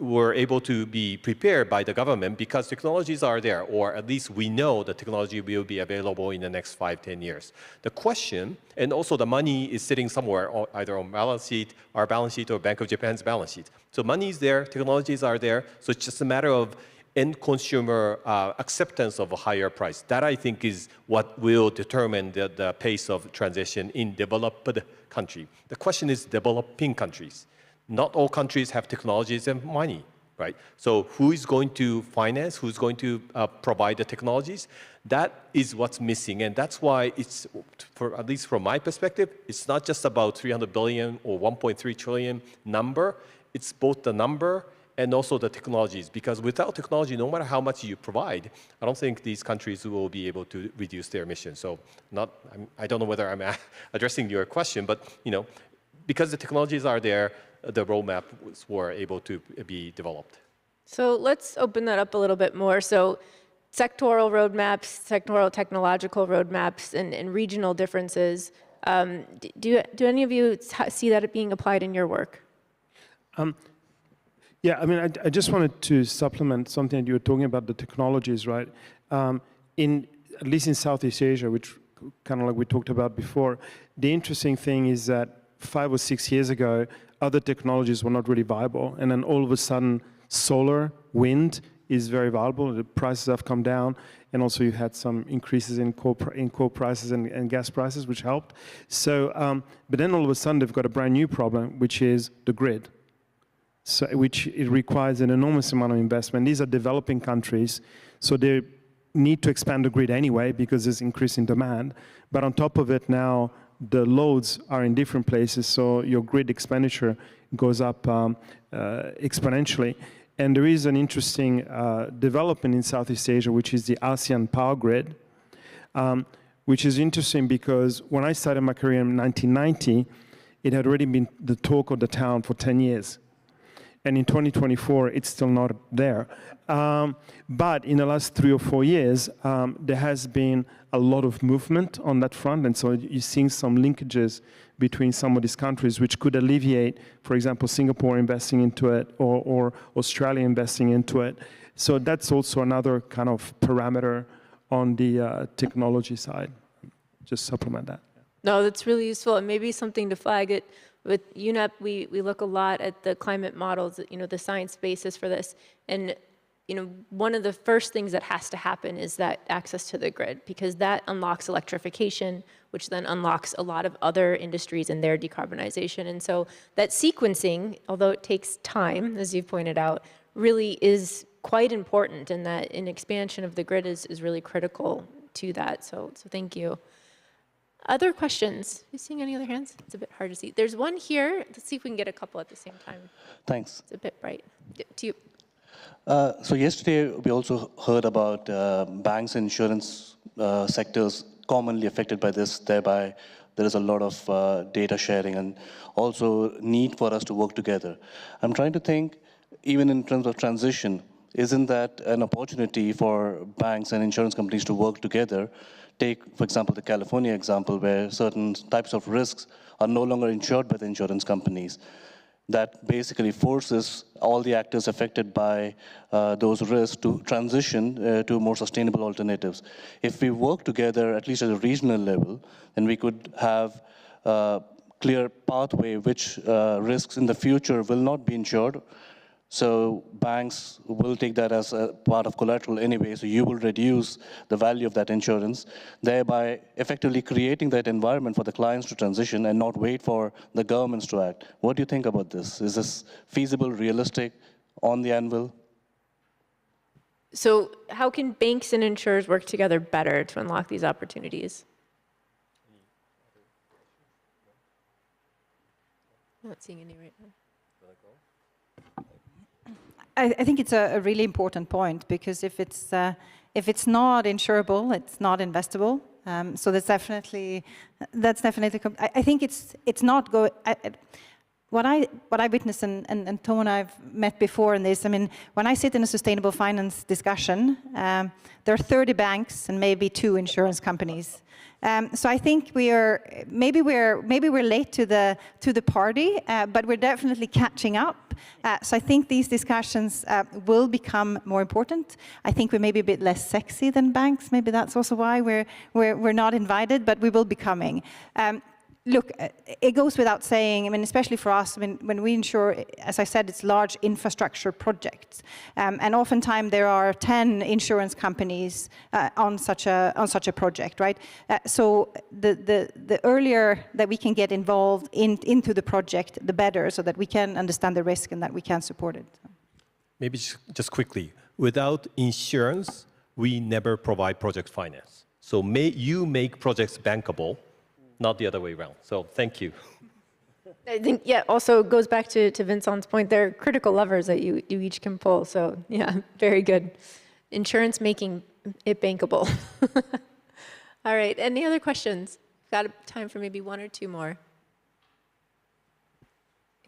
were able to be prepared by the government because technologies are there, or at least we know the technology will be available in the next 5-10 years. The question, and also the money is sitting somewhere, either on balance sheet, our balance sheet, or Bank of Japan's balance sheet. So money is there, technologies are there, so it's just a matter of end consumer acceptance of a higher price. That I think is what will determine the pace of transition in developed country. The question is developing countries. Not all countries have technologies and money, right? So who is going to finance, who's going to provide the technologies? That is what's missing, and that's why it's, at least from my perspective, it's not just about 300 billion or 1.3 trillion number, it's both the number and also the technologies, because without technology, no matter how much you provide, I don't think these countries will be able to reduce their emissions. So I don't know whether I'm addressing your question, but because the technologies are there, the roadmaps were able to be developed. So let's open that up a little bit more. So sectoral roadmaps, sectoral technological roadmaps, and regional differences. Do any of you see that being applied in your work? Yeah, I mean, I just wanted to supplement something that you were talking about, the technologies, right? At least in Southeast Asia, which kind of like we talked about before, the interesting thing is that 5 or 6 years ago, other technologies were not really viable. And then all of a sudden, solar, wind is very viable. The prices have come down. And also you had some increases in coal prices and gas prices, which helped. So, but then all of a sudden, they've got a brand new problem, which is the grid. So, which it requires an enormous amount of investment. These are developing countries, so they need to expand the grid anyway because there's increasing demand. But on top of it now, the loads are in different places, so your grid expenditure goes up exponentially. And there is an interesting development in Southeast Asia, which is the ASEAN Power Grid, which is interesting because when I started my career in 1990, it had already been the talk of the town for 10 years. And in 2024, it's still not there. But in the last 3 or 4 years, there has been a lot of movement on that front. And so you're seeing some linkages between some of these countries, which could alleviate, for example, Singapore investing into it or Australia investing into it. So that's also another kind of parameter on the technology side. Just supplement that. No, that's really useful, and maybe something to flag it. With UNEP, we look a lot at the climate models, the science basis for this. And one of the first things that has to happen is that access to the grid, because that unlocks electrification, which then unlocks a lot of other industries and their decarbonization. And so that sequencing, although it takes time, as you've pointed out, really is quite important, and that an expansion of the grid is really critical to that. So thank you. Other questions? Are you seeing any other hands? It's a bit hard to see. There's one here. Let's see if we can get a couple at the same time. Thanks. It's a bit bright. To you. So yesterday, we also heard about banks and insurance sectors commonly affected by this. Thereby, there is a lot of data sharing and also need for us to work together. I'm trying to think, even in terms of transition, isn't that an opportunity for banks and insurance companies to work together? Take, for example, the California example, where certain types of risks are no longer insured by the insurance companies. That basically forces all the actors affected by those risks to transition to more sustainable alternatives. If we work together, at least at a regional level, then we could have a clear pathway which risks in the future will not be insured. So banks will take that as a part of collateral anyway, so you will reduce the value of that insurance, thereby effectively creating that environment for the clients to transition and not wait for the governments to act. What do you think about this? Is this feasible, realistic, on the anvil? So how can banks and insurers work together better to unlock these opportunities? I'm not seeing any right now. I think it's a really important point, because if it's not insurable, it's not investable. So that's definitely. I think it's not go. What I witness, and Tom and I've met before in this. I mean, when I sit in a sustainable finance discussion, there are 30 banks and maybe 2 insurance companies. So I think maybe we're late to the party, but we're definitely catching up. So I think these discussions will become more important. I think we may be a bit less sexy than banks. Maybe that's also why we're not invited, but we will be coming. Look, it goes without saying, I mean, especially for us, I mean, when we insure, as I said, it's large infrastructure projects. And oftentimes there are 10 insurance companies on such a project, right? So the earlier that we can get involved into the project, the better, so that we can understand the risk and that we can support it. Maybe just quickly, without insurance, we never provide project finance. So you make projects bankable, not the other way around. So thank you. I think, yeah, also goes back to Vincent's point. There are critical levers that you each can pull. So yeah, very good. Insurance making it bankable. All right, any other questions? Got time for maybe 1 or 2 more.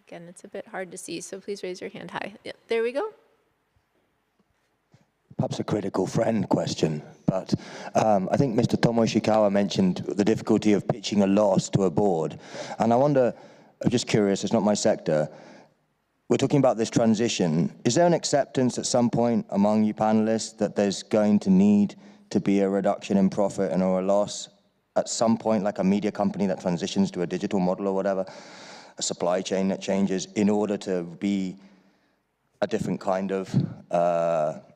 Again, it's a bit hard to see, so please raise your hand high. Yeah, there we go. Perhaps a critical friend question, but I think Mr. Tomo Ishikawa mentioned the difficulty of pitching a loss to a board. And I wonder, I'm just curious, it's not my sector, we're talking about this transition. Is there an acceptance at some point among you panelists that there's going to need to be a reduction in profit and or a loss at some point, like a media company that transitions to a digital model or whatever, a supply chain that changes in order to be a different kind of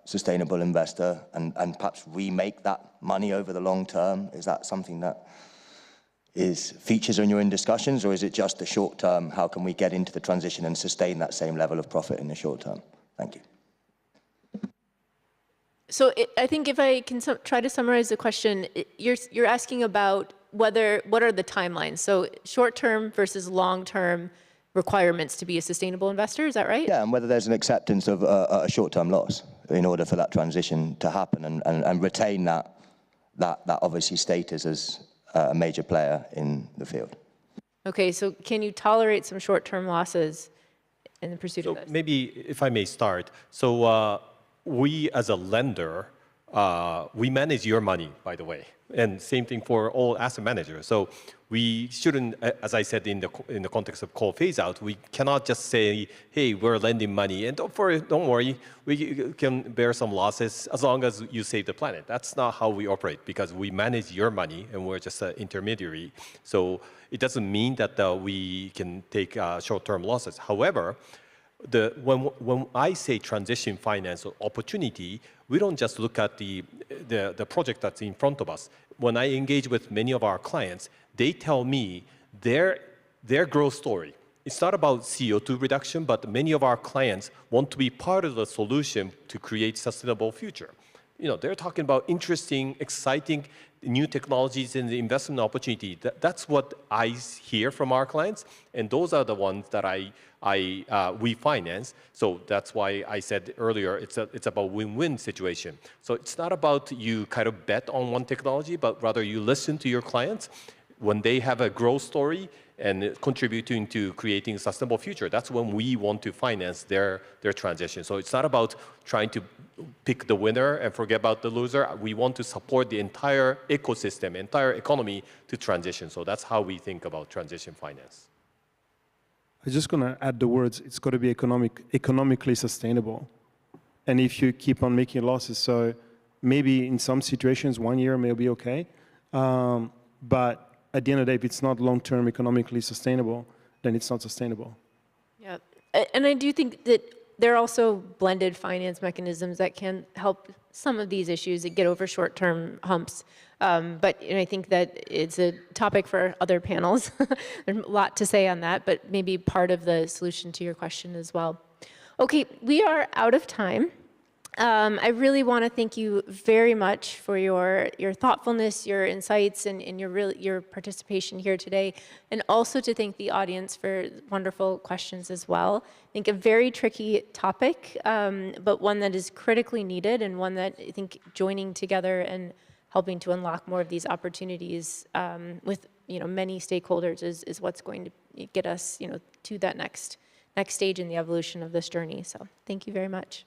sustainable investor and perhaps remake that money over the long term? Is that something that features in your discussions, or is it just the short term, how can we get into the transition and sustain that same level of profit in the short term? Thank you. So I think if I can try to summarize the question, you're asking about what are the timelines? So short term versus long term requirements to be a sustainable investor, is that right? Yeah, and whether there's an acceptance of a short-term loss in order for that transition to happen and retain that obviously status as a major player in the field. Okay, so can you tolerate some short-term losses in the pursuit of this? Maybe if I may start. So we as a lender we manage your money, by the way. And same thing for all asset managers. So we shouldn't, as I said in the context of coal phase out, we cannot just say, hey, we're lending money and don't worry, we can bear some losses as long as you save the planet. That's not how we operate, because we manage your money and we're just an intermediary. So it doesn't mean that we can take short-term losses. However, when I say transition finance or opportunity, we don't just look at the project that's in front of us. When I engage with many of our clients, they tell me their growth story. It's not about CO2 reduction, but many of our clients want to be part of the solution to create sustainable future. You know, they're talking about interesting, exciting new technologies and the investment opportunity. That's what I hear from our clients, and those are the ones that we finance. So that's why I said earlier, it's about win-win situation. So it's not about you kind of bet on one technology, but rather you listen to your clients when they have a growth story and contributing to creating a sustainable future. That's when we want to finance their transition. So it's not about trying to pick the winner and forget about the loser. We want to support the entire ecosystem, entire economy to transition. So that's how we think about transition finance. I'm just going to add the words, it's got to be economically sustainable. And if you keep on making losses, so maybe in some situations, 1 year may be okay. But at the end of the day, if it's not long-term economically sustainable, then it's not sustainable. Yeah, and I do think that there are also blended finance mechanisms that can help some of these issues that get over short-term humps. But I think that it's a topic for other panels. There's a lot to say on that, but maybe part of the solution to your question as well. Okay, we are out of time. I really want to thank you very much for your thoughtfulness, your insights, and your participation here today, and also to thank the audience for wonderful questions as well. I think a very tricky topic, but one that is critically needed, and one that I think joining together and helping to unlock more of these opportunities with many stakeholders is what's going to get us to that next stage in the evolution of this journey. So thank you very much.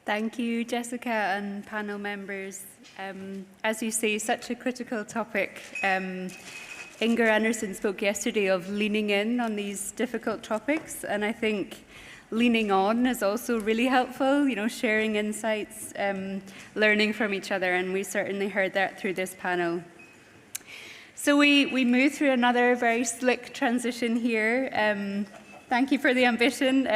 Thank you, Jessica and panel members. As you say, such a critical topic. Inger Anderson spoke yesterday of leaning in on these difficult topics, and I think leaning on is also really helpful, sharing insights, learning from each other, and we certainly heard that through this panel. So we move through another very slick transition here. Thank you for the ambition.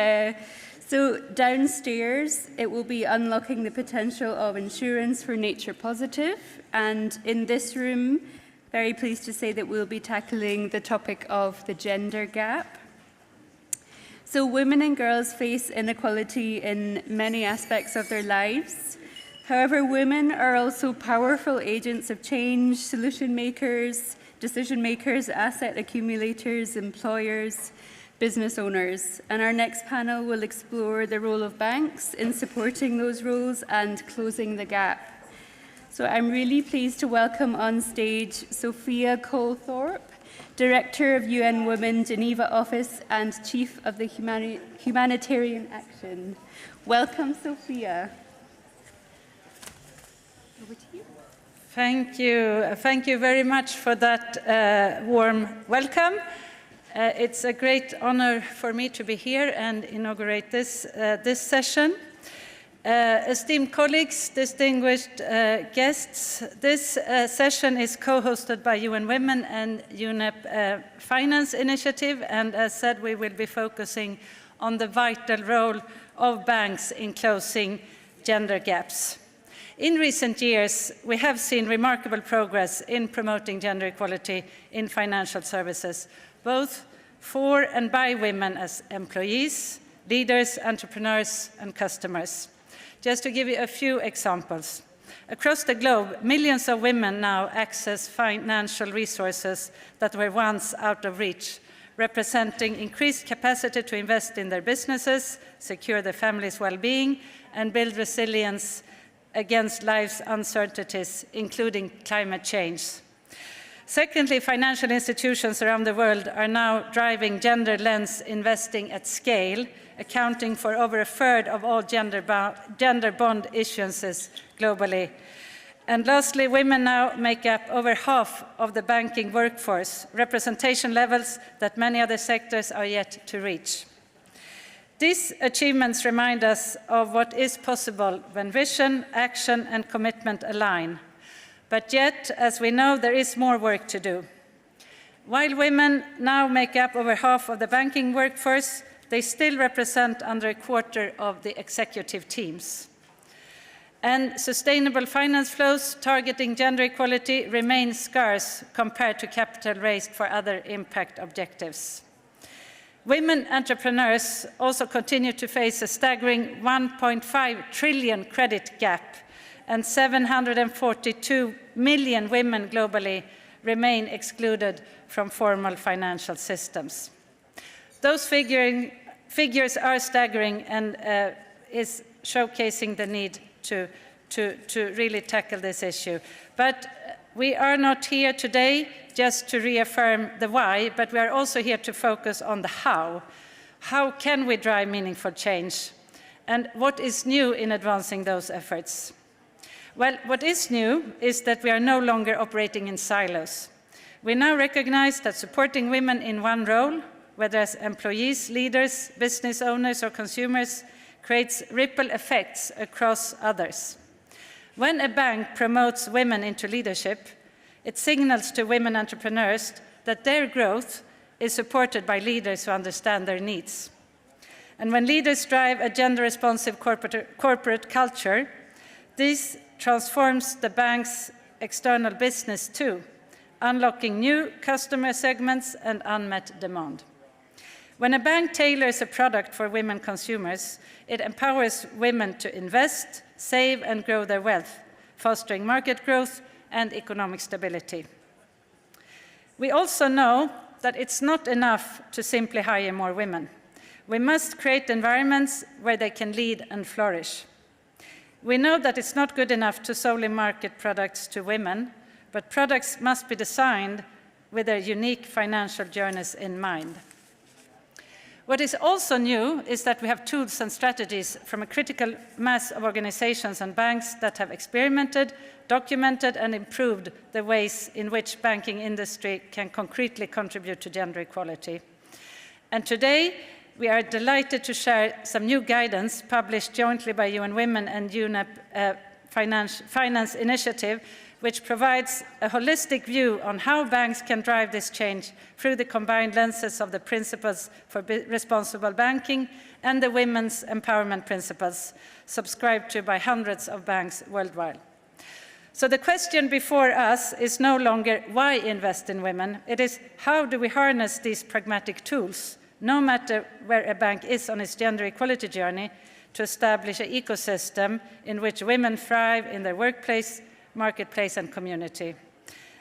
So downstairs, it will be unlocking the potential of insurance for nature positive. And in this room, very pleased to say that we'll be tackling the topic of the gender gap. So women and girls face inequality in many aspects of their lives. However, women are also powerful agents of change, solution makers, decision makers, asset accumulators, employers, business owners. And our next panel will explore the role of banks in supporting those roles and closing the gap. So I'm really pleased to welcome on stage Sophia Colethorpe, Director of UN Women Geneva Office and Chief of the Humanitarian Action. Welcome, Sophia. Over to you. Thank you. Thank you very much for that warm welcome. It's a great honor for me to be here and inaugurate this session. Esteemed colleagues, distinguished guests, this session is co-hosted by UN Women and UNEP Finance Initiative, and as said, we will be focusing on the vital role of banks in closing gender gaps. In recent years, we have seen remarkable progress in promoting gender equality in financial services, both for and by women as employees, leaders, entrepreneurs, and customers. Just to give you a few examples. Across the globe, millions of women now access financial resources that were once out of reach, representing increased capacity to invest in their businesses, secure their family's well-being, and build resilience against life's uncertainties, including climate change. Secondly, financial institutions around the world are now driving gender lens investing at scale, accounting for over a third of all gender bond issuances globally. And lastly, women now make up over half of the banking workforce, representation levels that many other sectors are yet to reach. These achievements remind us of what is possible when vision, action, and commitment align. But yet, as we know, there is more work to do. While women now make up over half of the banking workforce, they still represent under a quarter of the executive teams. And sustainable finance flows targeting gender equality remain scarce compared to capital raised for other impact objectives. Women entrepreneurs also continue to face a staggering 1.5 trillion credit gap, and 742 million women globally remain excluded from formal financial systems. Those figures are staggering and is showcasing the need to really tackle this issue. But we are not here today just to reaffirm the why, but we are also here to focus on the how. How can we drive meaningful change? And what is new in advancing those efforts? Well, what is new is that we are no longer operating in silos. We now recognize that supporting women in one role, whether as employees, leaders, business owners, or consumers, creates ripple effects across others. When a bank promotes women into leadership, it signals to women entrepreneurs that their growth is supported by leaders who understand their needs. And when leaders drive a gender-responsive corporate culture, this transforms the bank's external business too, unlocking new customer segments and unmet demand. When a bank tailors a product for women consumers, it empowers women to invest, save, and grow their wealth, fostering market growth and economic stability. We also know that it's not enough to simply hire more women. We must create environments where they can lead and flourish. We know that it's not good enough to solely market products to women, but products must be designed with their unique financial journeys in mind. What is also new is that we have tools and strategies from a critical mass of organizations and banks that have experimented, documented, and improved the ways in which banking industry can concretely contribute to gender equality. And today, we are delighted to share some new guidance published jointly by UN Women and UNEP Finance Initiative, which provides a holistic view on how banks can drive this change through the combined lenses of the principles for responsible banking and the women's empowerment principles subscribed to by hundreds of banks worldwide. So the question before us is no longer why invest in women, it is how do we harness these pragmatic tools, no matter where a bank is on its gender equality journey, to establish an ecosystem in which women thrive in their workplace, marketplace, and community.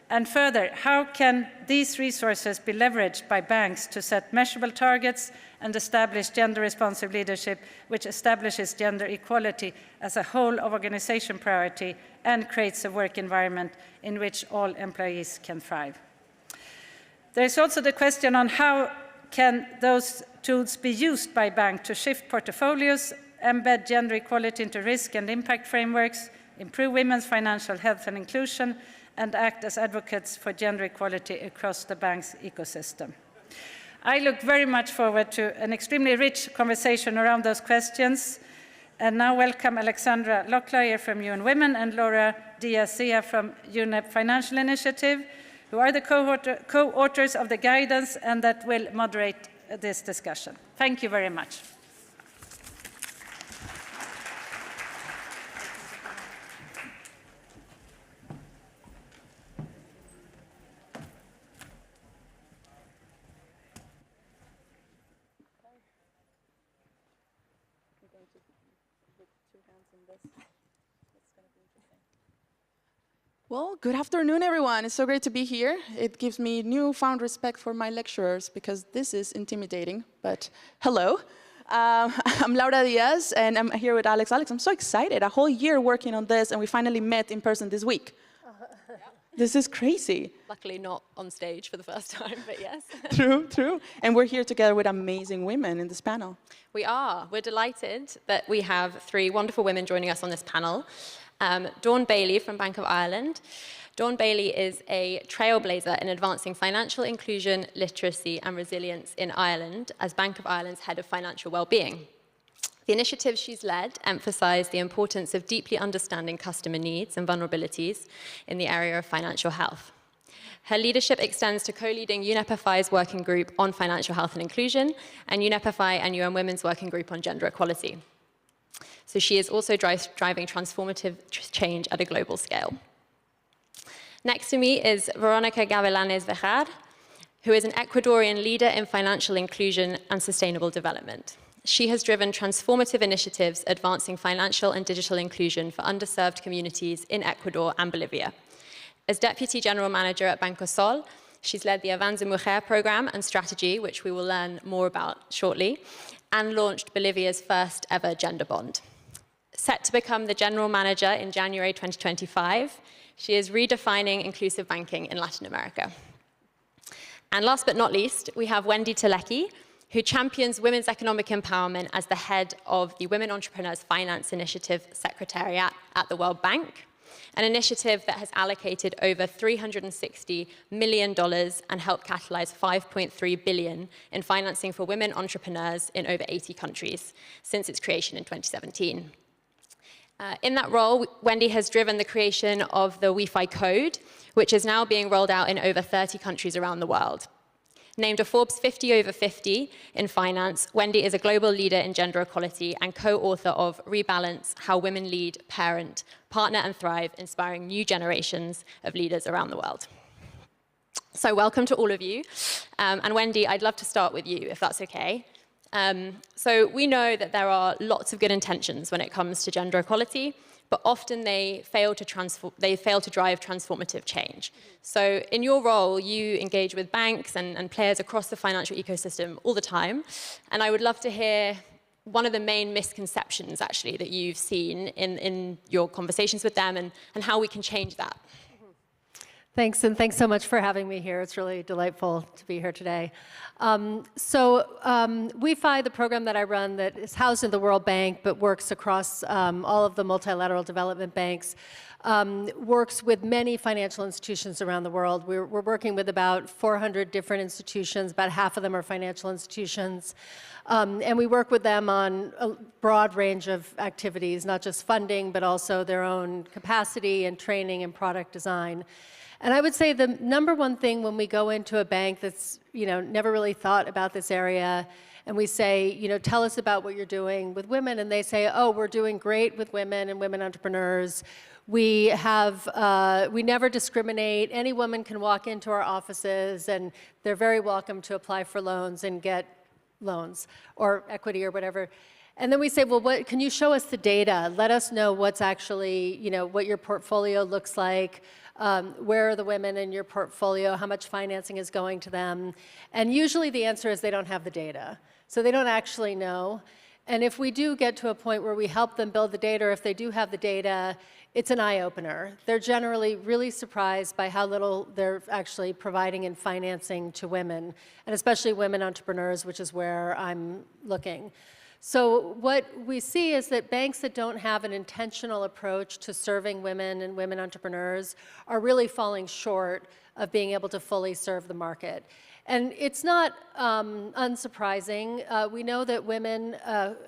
And further, how can these resources be leveraged by banks to set measurable targets and establish gender-responsive leadership, which establishes gender equality as a whole of organization priority and creates a work environment in which all employees can thrive? There is also the question on how can those tools be used by banks to shift portfolios, embed gender equality into risk and impact frameworks, improve women's financial health and inclusion, and act as advocates for gender equality across the bank's ecosystem. I look very much forward to an extremely rich conversation around those questions, and now welcome Alexandra Lockleyer from UN Women and Laura Diaz-Zia from UNEP Financial Initiative, who are the co-authors of the guidance and that will moderate this discussion. Thank you very much. Well, good afternoon, everyone. It's so great to be here. It gives me newfound respect for my lecturers because this is intimidating, but hello. I'm Laura Diaz, and I'm here with Alex. Alex, I'm so excited. A whole year working on this, and we finally met in person this week. This is crazy. Luckily not on stage for the first time, but yes. True, true. And we're here together with amazing women in this panel. We are. We're delighted that we have 3 wonderful women joining us on this panel. Dawn Bailey from Bank of Ireland. Dawn Bailey is a trailblazer in advancing financial inclusion, literacy and resilience in Ireland as Bank of Ireland's head of financial well-being. The initiatives she's led emphasize the importance of deeply understanding customer needs and vulnerabilities in the area of financial health. Her leadership extends to co-leading UNEP-FI's working group on financial health and inclusion and UNEP-FI and UN Women's working group on gender equality. So she is also driving transformative change at a global scale. Next to me is Veronica Gavilanes Vejar, who is an Ecuadorian leader in financial inclusion and sustainable development. She has driven transformative initiatives advancing financial and digital inclusion for underserved communities in Ecuador and Bolivia. As Deputy General Manager at Banco Sol, she's led the Avanza Mujer program and strategy, which we will learn more about shortly, and launched Bolivia's first ever gender bond. Set to become the General Manager in January 2025, she is redefining inclusive banking in Latin America. And last but not least, we have Wendy Telecki, who champions women's economic empowerment as the head of the Women Entrepreneurs Finance Initiative Secretariat at the World Bank, an initiative that has allocated over $360 million and helped catalyze $5.3 billion in financing for women entrepreneurs in over 80 countries since its creation in 2017. In that role, Wendy has driven the creation of the Wi-Fi Code, which is now being rolled out in over 30 countries around the world. Named a Forbes 50 over 50 in finance, Wendy is a global leader in gender equality and co-author of Rebalance: How Women Lead, Parent, Partner and Thrive, Inspiring New Generations of Leaders Around the World. So welcome to all of you. And Wendy, I'd love to start with you, if that's okay. So we know that there are lots of good intentions when it comes to gender equality, but often they fail to drive transformative change. So in your role, you engage with banks and players across the financial ecosystem all the time. And I would love to hear one of the main misconceptions, actually, that you've seen in your conversations with them and how we can change that. Thanks, and thanks so much for having me here. It's really delightful to be here today. WeFi, the program that I run that is housed in the World Bank but works across all of the multilateral development banks, works with many financial institutions around the world. We're working with about 400 different institutions. About half of them are financial institutions. And we work with them on a broad range of activities, not just funding, but also their own capacity and training and product design. And I would say the number one thing when we go into a bank that's never really thought about this area, and we say, tell us about what you're doing with women, and they say, oh, we're doing great with women and women entrepreneurs. We never discriminate. Any woman can walk into our offices, and they're very welcome to apply for loans and get loans or equity or whatever. And then we say, well, can you show us the data? Let us know what's actually, what your portfolio looks like. Where are the women in your portfolio? How much financing is going to them? And usually the answer is they don't have the data. So they don't actually know. And if we do get to a point where we help them build the data, or if they do have the data, it's an eye-opener. They're generally really surprised by how little they're actually providing in financing to women, and especially women entrepreneurs, which is where I'm looking. So what we see is that banks that don't have an intentional approach to serving women and women entrepreneurs are really falling short of being able to fully serve the market. And it's not unsurprising. We know that women,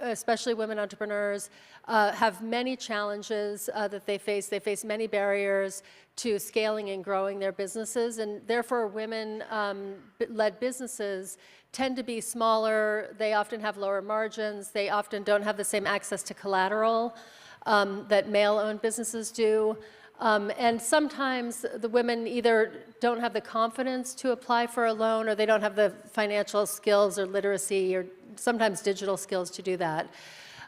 especially women entrepreneurs, have many challenges that they face. They face many barriers to scaling and growing their businesses, and therefore women-led businesses tend to be smaller. They often have lower margins. They often don't have the same access to collateral that male-owned businesses do. And sometimes the women either don't have the confidence to apply for a loan, or they don't have the financial skills or literacy or sometimes digital skills to do that.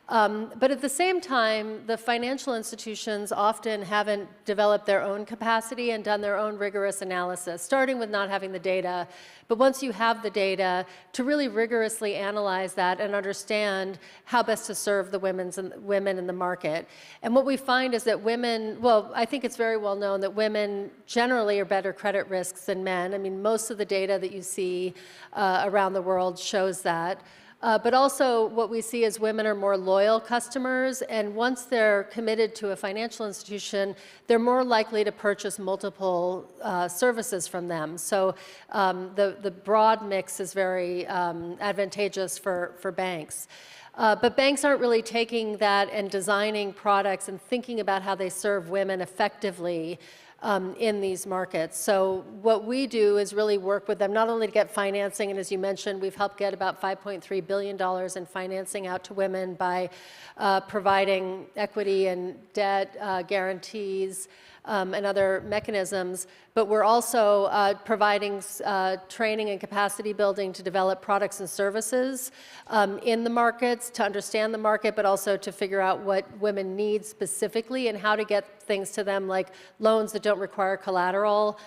But at the same time, the financial institutions often haven't developed their own capacity and done their own rigorous analysis, starting with not having the data. But once you have the data, to really rigorously analyze that and understand how best to serve the women in the market. And what we find is that women, well, I think it's very well known that women generally are better credit risks than men. I mean, most of the data that you see around the world shows that. But also what we see is women are more loyal customers, and once they're committed to a financial institution, they're more likely to purchase multiple services from them. So the broad mix is very advantageous for banks. But banks aren't really taking that and designing products and thinking about how they serve women effectively in these markets. So what we do is really work with them not only to get financing, and as you mentioned, we've helped get about $5.3 billion in financing out to women by providing equity and debt guarantees and other mechanisms, but we're also providing training and capacity building to develop products and services in the markets, to understand the market, but also to figure out what women need specifically and how to get things to them like loans that don't require collateral,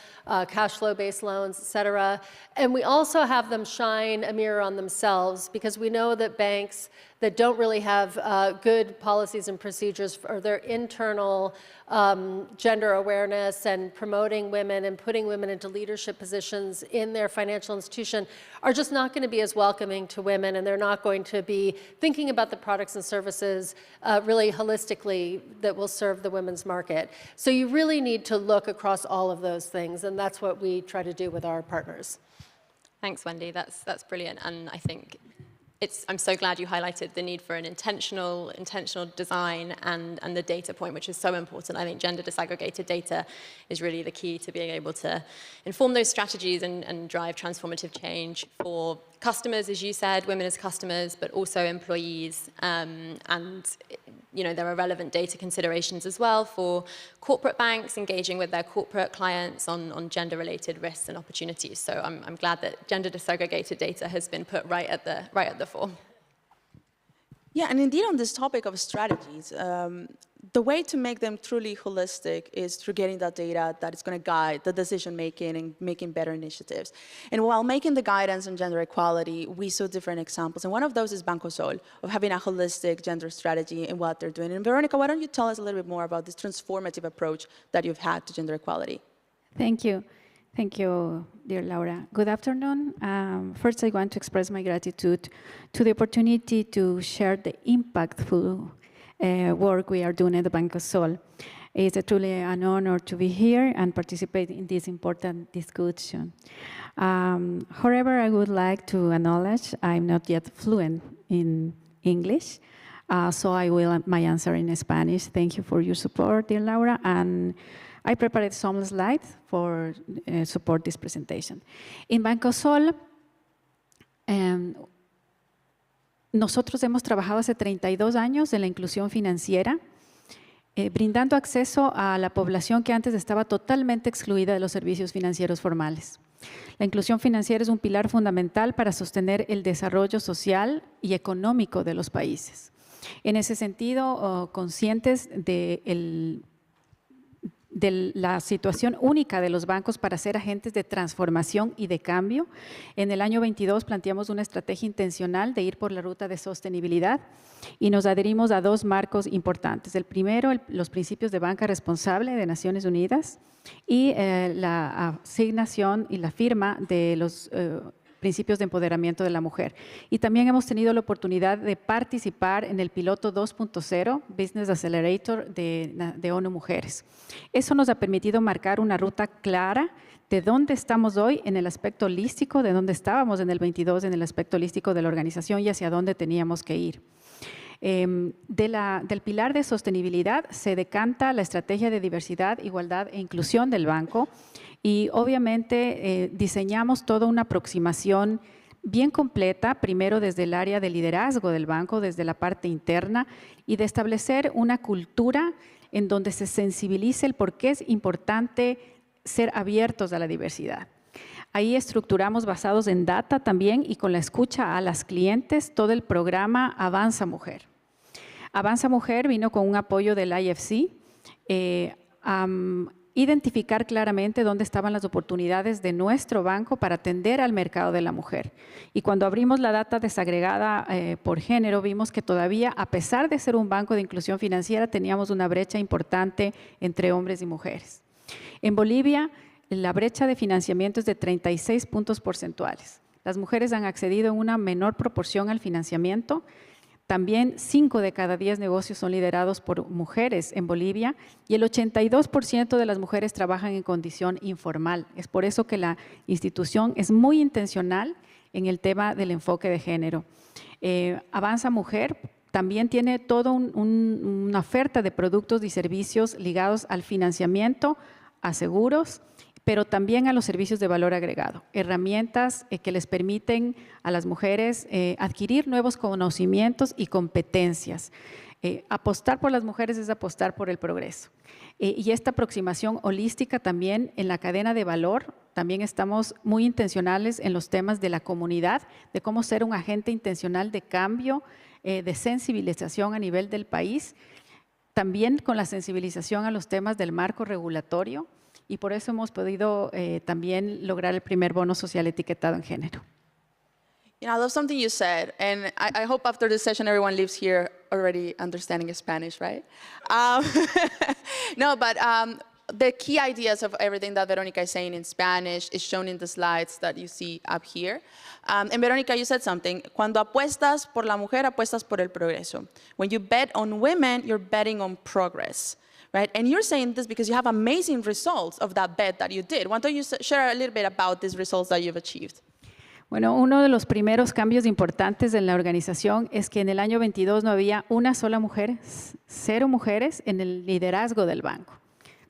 cash flow-based loans, et cetera. And we also have them shine a mirror on themselves because we know that banks that don't really have good policies and procedures for their internal gender awareness and promoting women and putting women into leadership positions in their financial institution are just not going to be as welcoming to women, and they're not going to be thinking about the products and services really holistically that will serve the women's market. So you really need to look across all of those things, and that's what we try to do with our partners. Thanks, Wendy. That's brilliant, and I think I'm so glad you highlighted the need for an intentional design and the data point, which is so important. I think gender disaggregated data is really the key to being able to inform those strategies and drive transformative change for customers, as you said, women as customers, but also employees. And there are relevant data considerations as well for corporate banks engaging with their corporate clients on gender-related risks and opportunities. So I'm glad that gender disaggregated data has been put right at the fore. Yeah, and indeed on this topic of strategies, the way to make them truly holistic is through getting that data that is going to guide the decision-making and making better initiatives. And while making the guidance on gender equality, we saw different examples. And one of those is Banco Sol, of having a holistic gender strategy in what they're doing. And Veronica, why don't you tell us a little bit more about this transformative approach that you've had to gender equality? Thank you. Thank you, dear Laura. Good afternoon. First, I want to express my gratitude to the opportunity to share the impactful work we are doing at the Banco Sol. It's truly an honor to be here and participate in this important discussion. However, I would like to acknowledge I'm not yet fluent in English, so I will my answer in Spanish. Thank you for your support, dear Laura, and I prepared some slides for support this presentation. In Banco Sol, nosotros hemos trabajado hace 32 años en la inclusión financiera, brindando acceso a la población que antes estaba totalmente excluida de los servicios financieros formales. La inclusión financiera es un pilar fundamental para sostener el desarrollo social y económico de los países. En ese sentido, conscientes de la situación única de los bancos para ser agentes de transformación y de cambio, en el año 22 planteamos una estrategia intencional de ir por la ruta de sostenibilidad y nos adherimos a dos marcos importantes. El primero, los principios de banca responsable de Naciones Unidas y la asignación y la firma de los principios de empoderamiento de la mujer. Y también hemos tenido la oportunidad de participar en el piloto 2.0 Business Accelerator de ONU Mujeres. Eso nos ha permitido marcar una ruta clara de dónde estamos hoy en el aspecto holístico, de dónde estábamos en el 22 en el aspecto holístico de la organización y hacia dónde teníamos que ir. Del pilar de sostenibilidad se decanta la estrategia de diversidad, igualdad e inclusión del banco y obviamente diseñamos toda una aproximación bien completa, primero desde el área de liderazgo del banco, desde la parte interna y de establecer una cultura en donde se sensibilice el por qué es importante ser abiertos a la diversidad. Ahí estructuramos basados en data también y con la escucha a las clientes todo el programa Avanza Mujer. Avanza Mujer vino con un apoyo del IFC, identificar claramente dónde estaban las oportunidades de nuestro banco para atender al mercado de la mujer. Y cuando abrimos la data desagregada por género, vimos que todavía, a pesar de ser un banco de inclusión financiera, teníamos una brecha importante entre hombres y mujeres. En Bolivia, la brecha de financiamiento es de 36 puntos porcentuales. Las mujeres han accedido en una menor proporción al financiamiento. También 5 de cada 10 negocios son liderados por mujeres en Bolivia y el 82% de las mujeres trabajan en condición informal. Es por eso que la institución es muy intencional en el tema del enfoque de género. Avanza Mujer también tiene toda una oferta de productos y servicios ligados al financiamiento, a seguros, pero también a los servicios de valor agregado, herramientas que les permiten a las mujeres adquirir nuevos conocimientos y competencias. Apostar por las mujeres es apostar por el progreso. Y esta aproximación holística también en la cadena de valor, también estamos muy intencionales en los temas de la comunidad, de cómo ser un agente intencional de cambio, de sensibilización a nivel del país, también con la sensibilización a los temas del marco regulatorio, y por eso hemos podido también lograr el primer bono social etiquetado en género. You know, I love something you said, and I hope after this session everyone leaves here already understanding Spanish, right? No, but the key ideas of everything that Veronica is saying in Spanish is shown in the slides that you see up here. And Veronica, you said something. Cuando apuestas por la mujer, apuestas por el progreso. When you bet on women, you're betting on progress. Right? And you're saying this because you have amazing results of that bet that you did. Why don't you share a little bit about these results that you've achieved? Bueno, uno de los primeros cambios importantes en la organización es que en el año 22 no había una sola mujer, 0 mujeres en el liderazgo del banco.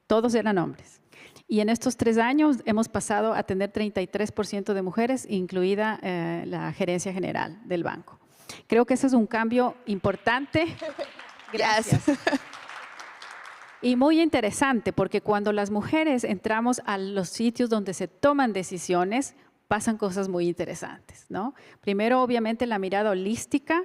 Todos eran hombres. Y en estos 3 años hemos pasado a tener 33% de mujeres, incluida la gerencia general del banco. Creo que ese es un cambio importante. Gracias. Y muy interesante, porque cuando las mujeres entramos a los sitios donde se toman decisiones, pasan cosas muy interesantes, ¿no? Primero, obviamente, la mirada holística,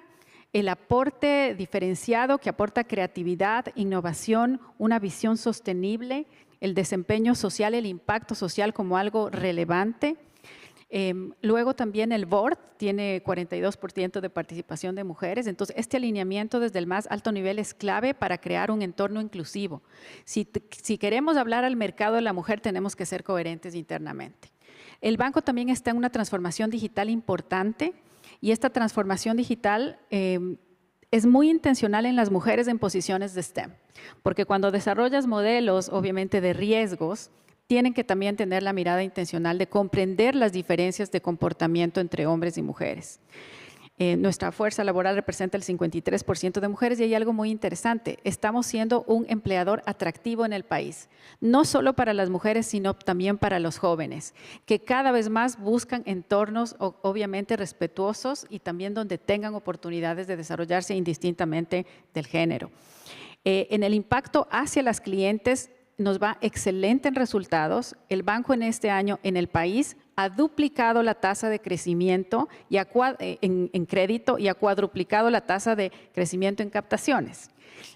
el aporte diferenciado que aporta creatividad, innovación, una visión sostenible, el desempeño social, el impacto social como algo relevante. Luego también el board tiene 42% de participación de mujeres, entonces este alineamiento desde el más alto nivel es clave para crear un entorno inclusivo. Si queremos hablar al mercado de la mujer, tenemos que ser coherentes internamente. El banco también está en una transformación digital importante y esta transformación digital es muy intencional en las mujeres en posiciones de STEM, porque cuando desarrollas modelos, obviamente de riesgos, tienen que también tener la mirada intencional de comprender las diferencias de comportamiento entre hombres y mujeres. Nuestra fuerza laboral representa el 53% de mujeres y hay algo muy interesante. Estamos siendo un empleador atractivo en el país, no solo para las mujeres, sino también para los jóvenes, que cada vez más buscan entornos obviamente respetuosos y también donde tengan oportunidades de desarrollarse indistintamente del género. En el impacto hacia las clientes, nos va excelente en resultados. El banco en este año en el país ha duplicado la tasa de crecimiento en crédito y ha cuadruplicado la tasa de crecimiento en captaciones.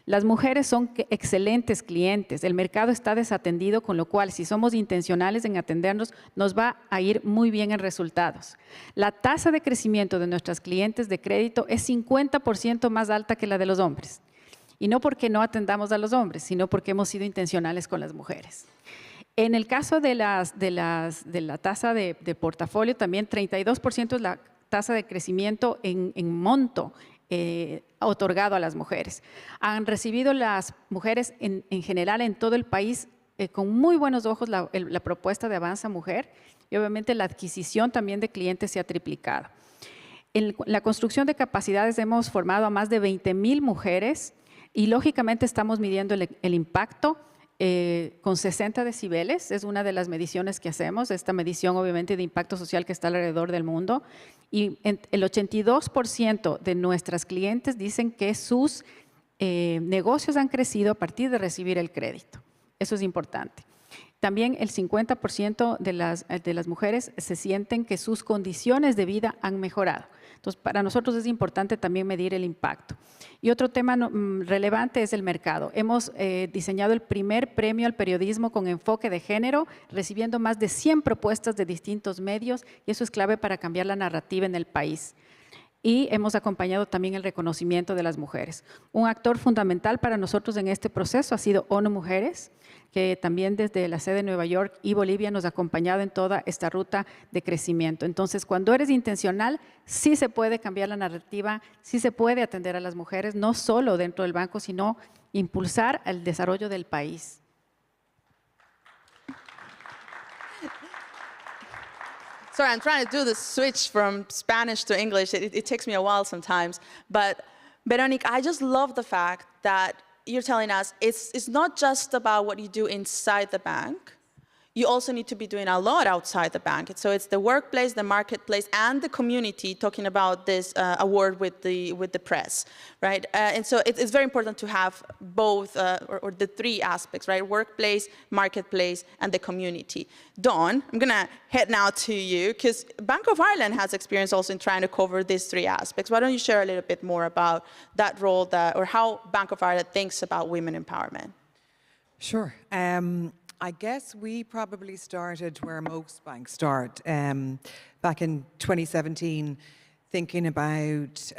Las mujeres son excelentes clientes, el mercado está desatendido, con lo cual si somos intencionales en atendernos, nos va a ir muy bien en resultados. La tasa de crecimiento de nuestras clientes de crédito es 50% más alta que la de los hombres. Y no porque no atendamos a los hombres, sino porque hemos sido intencionales con las mujeres. En el caso de la tasa de portafolio, también 32% es la tasa de crecimiento en monto otorgado a las mujeres. Han recibido las mujeres en general en todo el país con muy buenos ojos la propuesta de Avanza Mujer y obviamente la adquisición también de clientes se ha triplicado. En la construcción de capacidades hemos formado a más de 20,000 mujeres y lógicamente estamos midiendo el impacto con 60 decibeles, es una de las mediciones que hacemos, esta medición obviamente de impacto social que está alrededor del mundo, y el 82% de nuestras clientes dicen que sus negocios han crecido a partir de recibir el crédito. Eso es importante. También el 50% de las mujeres se sienten que sus condiciones de vida han mejorado. Entonces, para nosotros es importante también medir el impacto. Y otro tema relevante es el mercado. Hemos diseñado el primer premio al periodismo con enfoque de género, recibiendo más de 100 propuestas de distintos medios, y eso es clave para cambiar la narrativa en el país. Y hemos acompañado también el reconocimiento de las mujeres. Un actor fundamental para nosotros en este proceso ha sido ONU Mujeres, que también desde la sede de Nueva York y Bolivia nos ha acompañado en toda esta ruta de crecimiento. Entonces, cuando eres intencional, sí se puede cambiar la narrativa, sí se puede atender a las mujeres, no solo dentro del banco, sino impulsar el desarrollo del país. Sorry, I'm trying to do the switch from Spanish to English. It takes me a while sometimes. But Veronique, I just love the fact that you're telling us it's not just about what you do inside the bank. You also need to be doing a lot outside the bank. So it's the workplace, the marketplace, and the community, talking about this award with the press, right? And so it's very important to have both, or the three aspects, right? Workplace, marketplace, and the community. Dawn, I'm gonna head now to you, because Bank of Ireland has experience also in trying to cover these three aspects. Why don't you share a little bit more about that role, or how Bank of Ireland thinks about women empowerment? Sure. I guess we probably started where most banks start, back in 2017, thinking about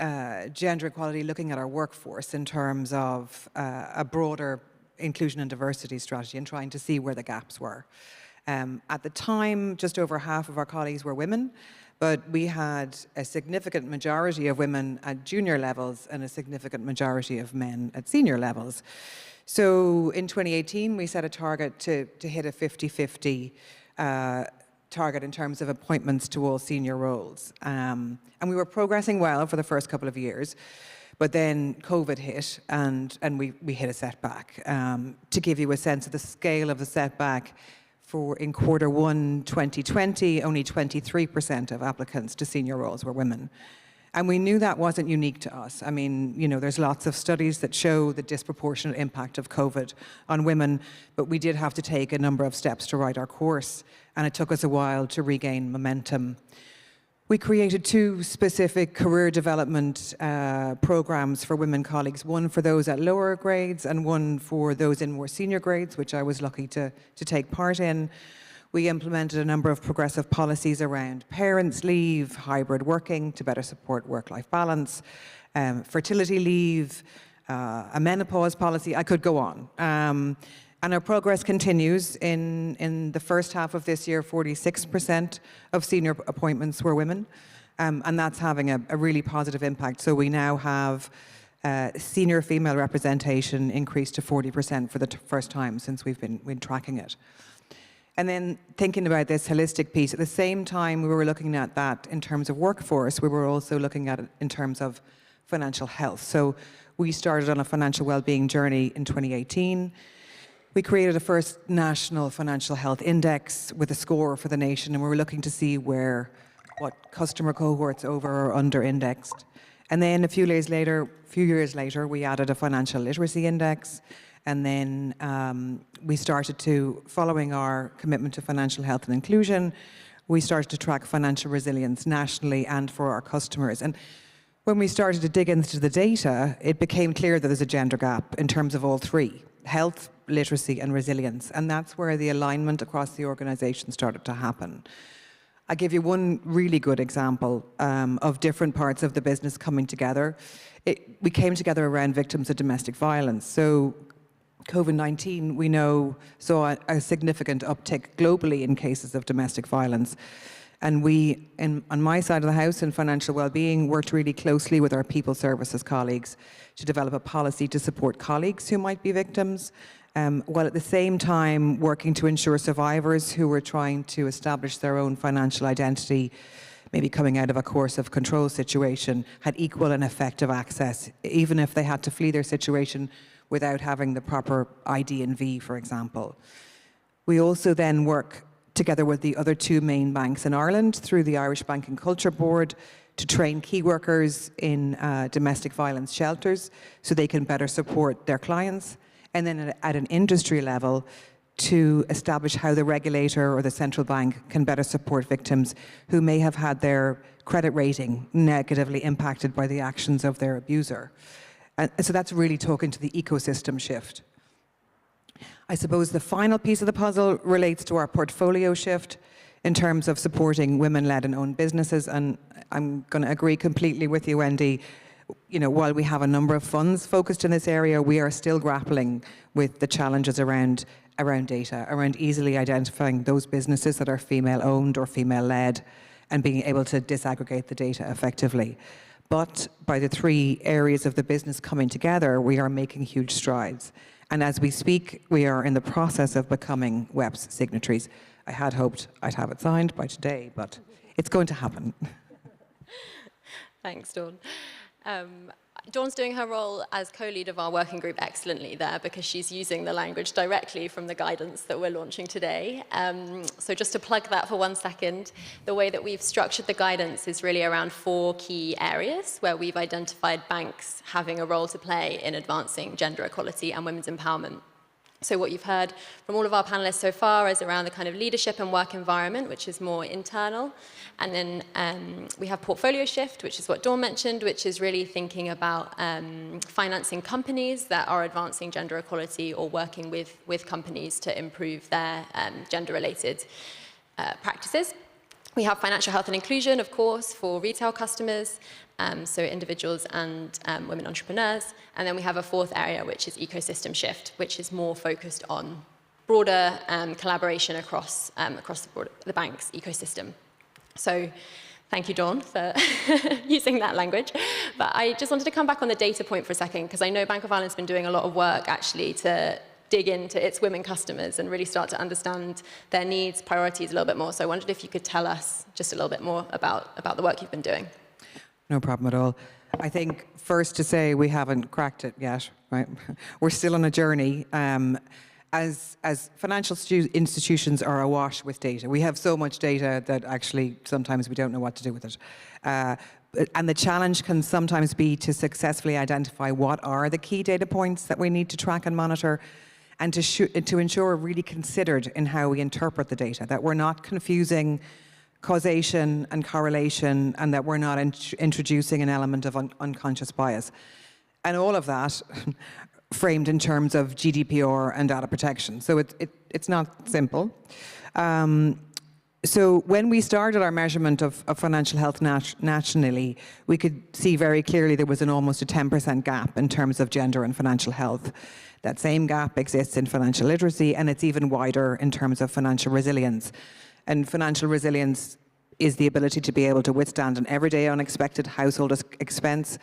gender equality, looking at our workforce in terms of a broader inclusion and diversity strategy and trying to see where the gaps were. At the time, just over half of our colleagues were women, but we had a significant majority of women at junior levels and a significant majority of men at senior levels. So in 2018, we set a target to hit a 50-50 target in terms of appointments to all senior roles. And we were progressing well for the first couple of years, but then COVID hit and we hit a setback. To give you a sense of the scale of the setback, in Q1 2020, only 23% of applicants to senior roles were women. And we knew that wasn't unique to us. I mean, you know, there's lots of studies that show the disproportionate impact of COVID on women, but we did have to take a number of steps to write our course, and it took us a while to regain momentum. We created two specific career development programs for women colleagues, one for those at lower grades and one for those in more senior grades, which I was lucky to take part in. We implemented a number of progressive policies around parents' leave, hybrid working to better support work-life balance, fertility leave, a menopause policy. I could go on. And our progress continues. In the first half of this year, 46% of senior appointments were women, and that's having a really positive impact. So we now have senior female representation increased to 40% for the first time since we've been tracking it. And then thinking about this holistic piece, at the same time we were looking at that in terms of workforce, we were also looking at it in terms of financial health. So we started on a financial well-being journey in 2018. We created a first national financial health index with a score for the nation, and we were looking to see what customer cohorts over or under indexed. And then a few years later, we added a financial literacy index. And then we started to, following our commitment to financial health and inclusion, we started to track financial resilience nationally and for our customers. And when we started to dig into the data, it became clear that there's a gender gap in terms of all three: health, literacy, and resilience. And that's where the alignment across the organization started to happen. I'll give you one really good example of different parts of the business coming together. We came together around victims of domestic violence. So COVID-19, we know, saw a significant uptick globally in cases of domestic violence. And we, on my side of the house in financial well-being, worked really closely with our people services colleagues to develop a policy to support colleagues who might be victims, while at the same time working to ensure survivors who were trying to establish their own financial identity, maybe coming out of a course of control situation, had equal and effective access, even if they had to flee their situation without having the proper ID and V, for example. We also then work together with the other two main banks in Ireland through the Irish Banking Culture Board to train key workers in domestic violence shelters so they can better support their clients. And then at an industry level, to establish how the regulator or the central bank can better support victims who may have had their credit rating negatively impacted by the actions of their abuser. And so that's really talking to the ecosystem shift. I suppose the final piece of the puzzle relates to our portfolio shift in terms of supporting women-led and owned businesses. And I'm going to agree completely with you, Wendy. You know, while we have a number of funds focused in this area, we are still grappling with the challenges around data, around easily identifying those businesses that are female-owned or female-led and being able to disaggregate the data effectively. But by the three areas of the business coming together, we are making huge strides. And as we speak, we are in the process of becoming WEP's signatories. I had hoped I'd have it signed by today, but it's going to happen. Thanks, Dawn. Dawn's doing her role as co-lead of our working group excellently there because she's using the language directly from the guidance that we're launching today. So just to plug that for 1 second, the way that we've structured the guidance is really around 4 key areas where we've identified banks having a role to play in advancing gender equality and women's empowerment. So what you've heard from all of our panelists so far is around the kind of leadership and work environment, which is more internal. And then we have portfolio shift, which is what Dawn mentioned, which is really thinking about financing companies that are advancing gender equality or working with companies to improve their gender-related practices. We have financial health and inclusion, of course, for retail customers, so individuals and women entrepreneurs. And then we have a 4th area, which is ecosystem shift, which is more focused on broader collaboration across the bank's ecosystem. So thank you, Dawn, for using that language. But I just wanted to come back on the data point for a second, because I know Bank of Ireland's been doing a lot of work, actually, to dig into its women customers and really start to understand their needs, priorities a little bit more. So I wondered if you could tell us just a little bit more about the work you've been doing. No problem at all. I think first to say we haven't cracked it yet, right? We're still on a journey. As financial institutions are awash with data. We have so much data that actually sometimes we don't know what to do with it. And the challenge can sometimes be to successfully identify what are the key data points that we need to track and monitor, and to ensure we're really considered in how we interpret the data, that we're not confusing causation and correlation, and that we're not introducing an element of unconscious bias. And all of that framed in terms of GDPR and data protection. So it's not simple. So when we started our measurement of financial health nationally, we could see very clearly there was almost a 10% gap in terms of gender and financial health. That same gap exists in financial literacy, and it's even wider in terms of financial resilience. And financial resilience is the ability to be able to withstand an everyday unexpected household expense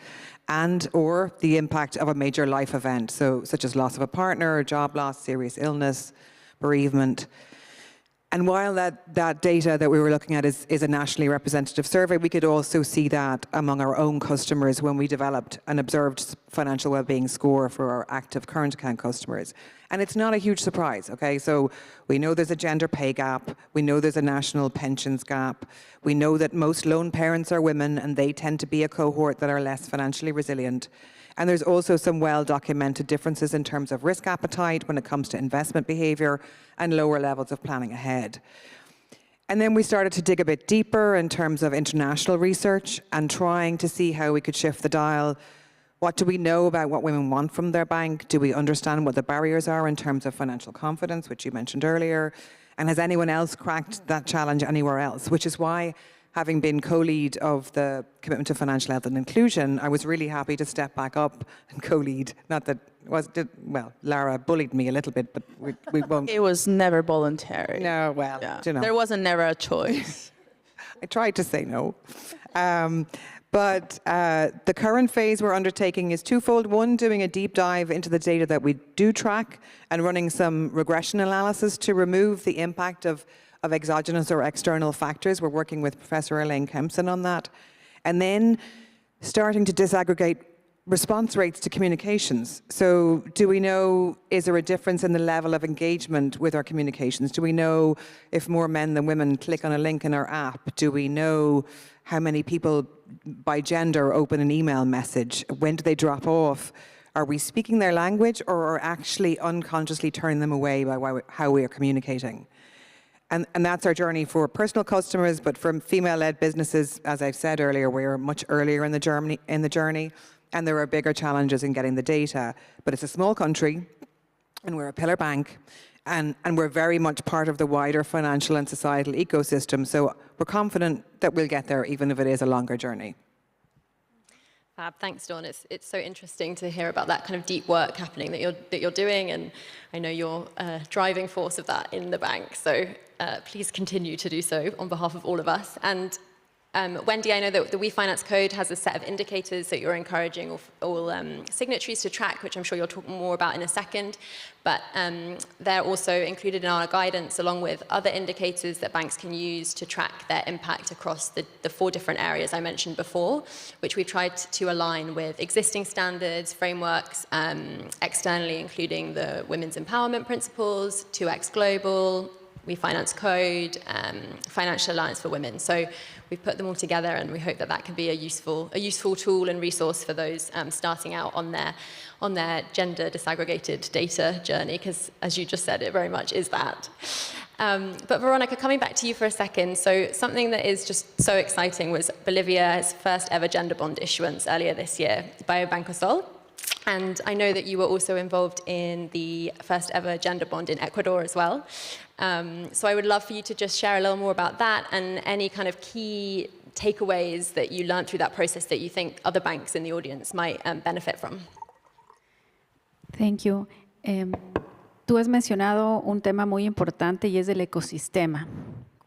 and or the impact of a major life event, so such as loss of a partner, job loss, serious illness, bereavement. And while that data that we were looking at is a nationally representative survey, we could also see that among our own customers when we developed an observed financial well-being score for our active current account customers. And it's not a huge surprise, okay? So we know there's a gender pay gap. We know there's a national pensions gap. We know that most lone parents are women, and they tend to be a cohort that are less financially resilient. And there's also some well-documented differences in terms of risk appetite when it comes to investment behavior and lower levels of planning ahead. And then we started to dig a bit deeper in terms of international research and trying to see how we could shift the dial. What do we know about what women want from their bank? Do we understand what the barriers are in terms of financial confidence, which you mentioned earlier? And has anyone else cracked that challenge anywhere else? Which is why, having been co-lead of the commitment to financial health and inclusion, I was really happy to step back up and co-lead. Not that well, Lara bullied me a little bit, but we won't. It was never voluntary. No, well, yeah. You know. There wasn't never a choice. I tried to say no. But the current phase we're undertaking is twofold. One, doing a deep dive into the data that we do track and running some regression analysis to remove the impact of exogenous or external factors. We're working with Professor Elaine Kempson on that. And then starting to disaggregate response rates to communications. So do we know, is there a difference in the level of engagement with our communications? Do we know if more men than women click on a link in our app? Do we know how many people by gender open an email message? When do they drop off? Are we speaking their language, or are actually unconsciously turning them away by how we are communicating? And that's our journey for personal customers, but for female-led businesses, as I've said earlier, we're much earlier in the journey, and there are bigger challenges in getting the data. But it's a small country, and we're a pillar bank, and we're very much part of the wider financial and societal ecosystem. So we're confident that we'll get there, even if it is a longer journey. Fab, thanks, Dawn. It's so interesting to hear about that kind of deep work happening that you're doing, and I know you're a driving force of that in the bank. So please continue to do so on behalf of all of us. And Wendy, I know that the We Finance Code has a set of indicators that you're encouraging all signatories to track, which I'm sure you'll talk more about in a second. But they're also included in our guidance along with other indicators that banks can use to track their impact across the 4 different areas I mentioned before, which we've tried to align with existing standards, frameworks, externally including the Women's Empowerment Principles, 2X Global, We Finance Code, Financial Alliance for Women. So we've put them all together, and we hope that that can be a useful tool and resource for those starting out on their gender disaggregated data journey, because as you just said, it very much is that. But Veronica, coming back to you for a second, so something that is just so exciting was Bolivia's first ever gender bond issuance earlier this year by Banco Sol. And I know that you were also involved in the first ever gender bond in Ecuador as well. So I would love for you to just share a little more about that and any kind of key takeaways that you learned through that process that you think other banks in the audience might benefit from. Thank you. Tú has mencionado un tema muy importante y es el ecosistema.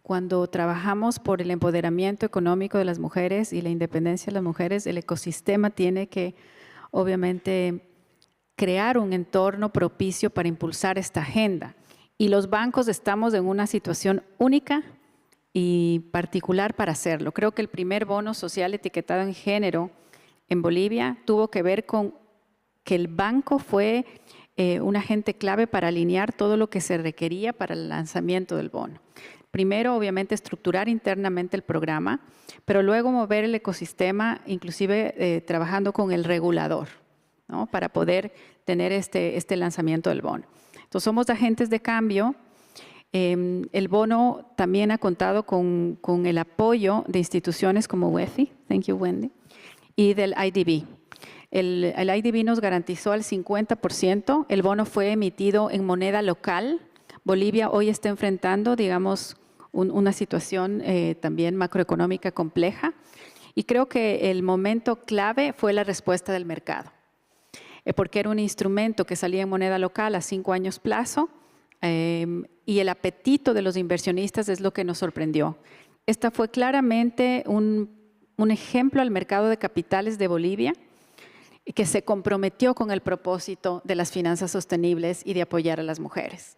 Cuando trabajamos por el empoderamiento económico de las mujeres y la independencia de las mujeres, el ecosistema tiene que obviamente crear un entorno propicio para impulsar esta agenda. Y los bancos estamos en una situación única y particular para hacerlo. Creo que el primer bono social etiquetado en género en Bolivia tuvo que ver con que el banco fue un agente clave para alinear todo lo que se requería para el lanzamiento del bono. Primero, obviamente, estructurar internamente el programa, pero luego mover el ecosistema, inclusive trabajando con el regulador, ¿no? Para poder tener este lanzamiento del bono. Entonces, somos agentes de cambio. El bono también ha contado con el apoyo de instituciones como UEFI, thank you, Wendy, y del IDB. El IDB nos garantizó al 50%. El bono fue emitido en moneda local. Bolivia hoy está enfrentando, digamos, una situación también macroeconómica compleja. Y creo que el momento clave fue la respuesta del mercado. Porque era un instrumento que salía en moneda local a 5 años plazo y el apetito de los inversionistas es lo que nos sorprendió. Esta fue claramente un ejemplo al mercado de capitales de Bolivia que se comprometió con el propósito de las finanzas sostenibles y de apoyar a las mujeres.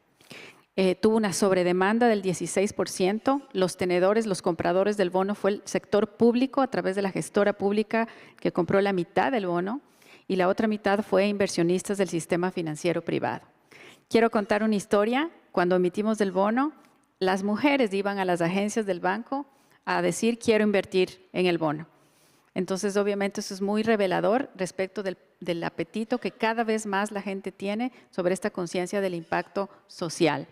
Tuvo una sobredemanda del 16%. Los tenedores, los compradores del bono fue el sector público a través de la gestora pública que compró la mitad del bono y la otra mitad fue inversionistas del sistema financiero privado. Quiero contar una historia. Cuando emitimos el bono, las mujeres iban a las agencias del banco a decir quiero invertir en el bono. Entonces, obviamente, eso es muy revelador respecto del apetito que cada vez más la gente tiene sobre esta conciencia del impacto social.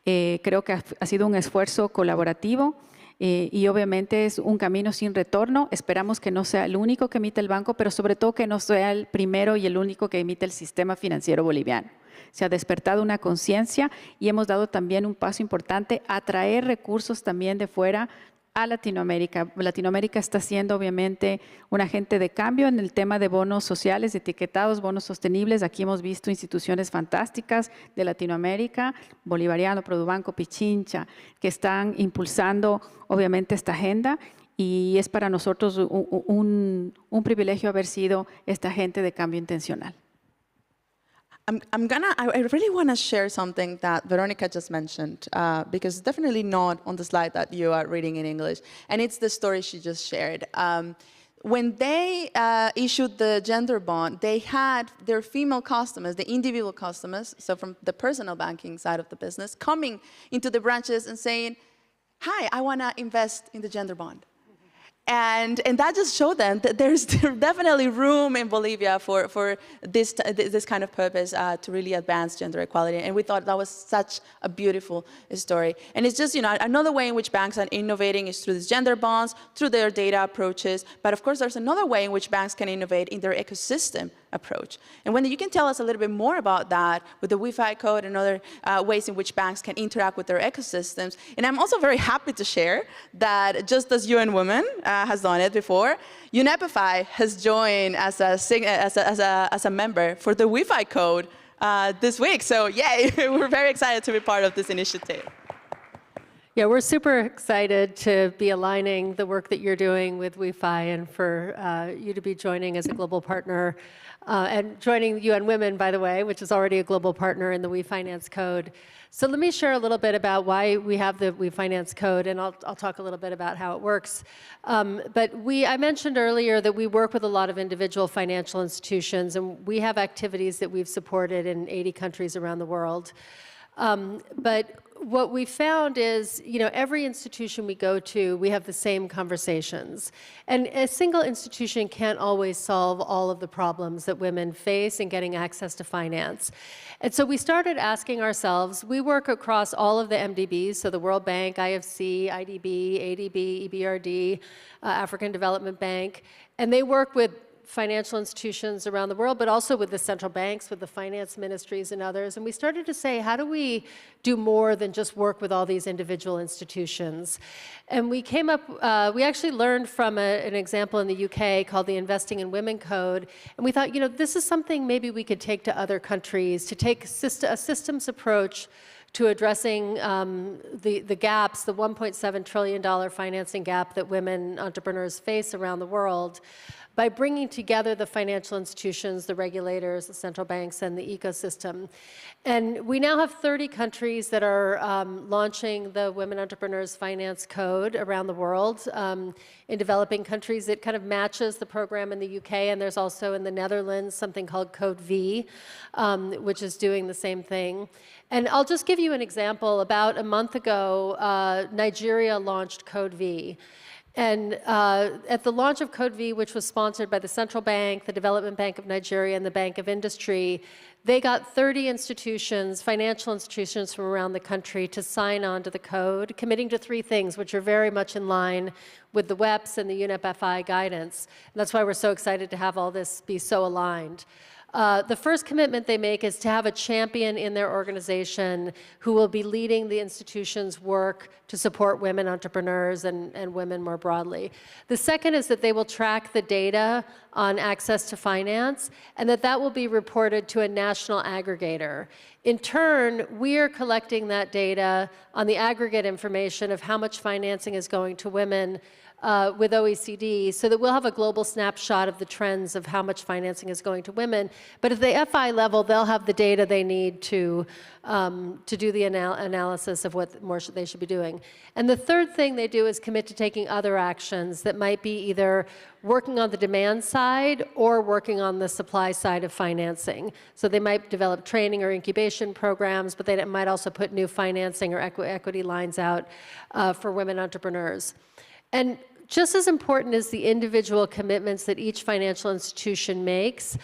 Creo que ha sido un esfuerzo colaborativo y obviamente es un camino sin retorno. Esperamos que no sea el único que emite el banco, pero sobre todo que no sea el primero y el único que emite el sistema financiero boliviano. Se ha despertado una conciencia y hemos dado también un paso importante a traer recursos también de fuera a Latinoamérica. Latinoamérica está siendo obviamente un agente de cambio en el tema de bonos sociales, etiquetados, bonos sostenibles. Aquí hemos visto instituciones fantásticas de Latinoamérica, Bolivariano, Produbanco, Pichincha, que están impulsando obviamente esta agenda y es para nosotros un privilegio haber sido este agente de cambio intencional. I really want to share something that Veronica just mentioned, because it's definitely not on the slide that you are reading in English, and it's the story she just shared. When they issued the gender bond, they had their female customers, the individual customers, so from the personal banking side of the business, coming into the branches and saying, hi, I want to invest in the gender bond. And that just showed them that there's definitely room in Bolivia for this kind of purpose to really advance gender equality. And we thought that was such a beautiful story. And it's just, another way in which banks are innovating is through these gender bonds, through their data approaches. But of course, there's another way in which banks can innovate in their ecosystem approach. And Wendy, you can tell us a little bit more about that with the Wi-Fi code and other ways in which banks can interact with their ecosystems. And I'm also very happy to share that just as UN Women has done it before, UNEPify has joined as a member for the Wi-Fi code this week. So yay, we're very excited to be part of this initiative. Yeah, we're super excited to be aligning the work that you're doing with Wi-Fi and for you to be joining as a global partner and joining UN Women, by the way, which is already a global partner in the WeFinance Code. So let me share a little bit about why we have the WeFinance Code, and I'll talk a little bit about how it works. But I mentioned earlier that we work with a lot of individual financial institutions, and we have activities that we've supported in 80 countries around the world. But what we found is, every institution we go to, we have the same conversations. And a single institution can't always solve all of the problems that women face in getting access to finance. And so we started asking ourselves, we work across all of the MDBs, so the World Bank, IFC, IDB, ADB, EBRD, African Development Bank, and they work with financial institutions around the world, but also with the central banks, with the finance ministries and others. And we started to say, how do we do more than just work with all these individual institutions? And we came up, we actually learned from an example in the UK called the Investing in Women Code. And we thought, this is something maybe we could take to other countries, to take a systems approach to addressing the gaps, the $1.7 trillion financing gap that women entrepreneurs face around the world, by bringing together the financial institutions, the regulators, the central banks, and the ecosystem. And we now have 30 countries that are launching the Women Entrepreneurs Finance Code around the world. In developing countries, it kind of matches the program in the UK, and there's also in the Netherlands something called Code V, which is doing the same thing. And I'll just give you an example. About a month ago, Nigeria launched Code V. And at the launch of Code V, which was sponsored by the Central Bank, the Development Bank of Nigeria, and the Bank of Industry, they got 30 institutions, financial institutions from around the country to sign on to the code, committing to 3 things, which are very much in line with the WEPs and the UNEP-FI guidance. And that's why we're so excited to have all this be so aligned. The first commitment they make is to have a champion in their organization who will be leading the institution's work to support women entrepreneurs and women more broadly. The second is that they will track the data on access to finance, and that will be reported to a national aggregator. In turn, we are collecting that data on the aggregate information of how much financing is going to women with OECD, so that we'll have a global snapshot of the trends of how much financing is going to women. But at the FI level, they'll have the data they need to do the analysis of what more they should be doing. And the third thing they do is commit to taking other actions that might be either working on the demand side or working on the supply side of financing. So they might develop training or incubation programs, but they might also put new financing or equity lines out for women entrepreneurs. And just as important as the individual commitments that each financial institution makes,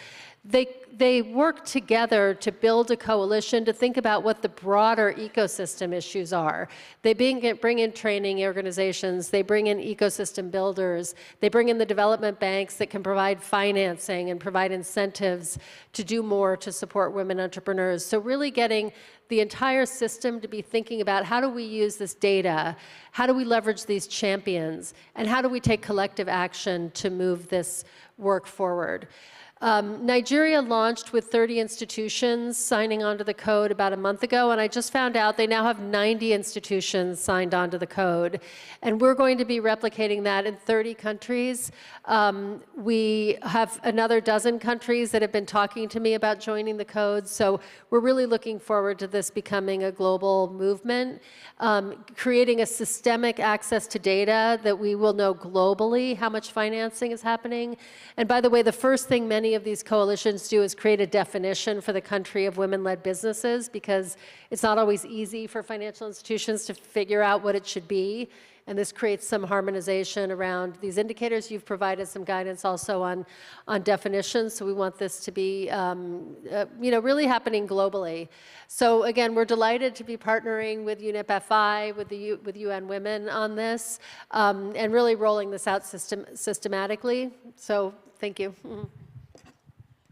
they work together to build a coalition to think about what the broader ecosystem issues are. They bring in training organizations, they bring in ecosystem builders, they bring in the development banks that can provide financing and provide incentives to do more to support women entrepreneurs. So really getting the entire system to be thinking about how do we use this data, how do we leverage these champions, and how do we take collective action to move this work forward. Nigeria launched with 30 institutions signing onto the code about a month ago, and I just found out they now have 90 institutions signed onto the code. And we're going to be replicating that in 30 countries. We have another dozen countries that have been talking to me about joining the code, so we're really looking forward to this becoming a global movement, creating a systemic access to data that we will know globally how much financing is happening. And by the way, the first thing many of these coalitions do is create a definition for the country of women-led businesses, because it's not always easy for financial institutions to figure out what it should be. And this creates some harmonization around these indicators. You've provided some guidance also on definitions, so we want this to be really happening globally. So again, we're delighted to be partnering with UNEP FI, with UN Women on this, and really rolling this out systematically. So thank you.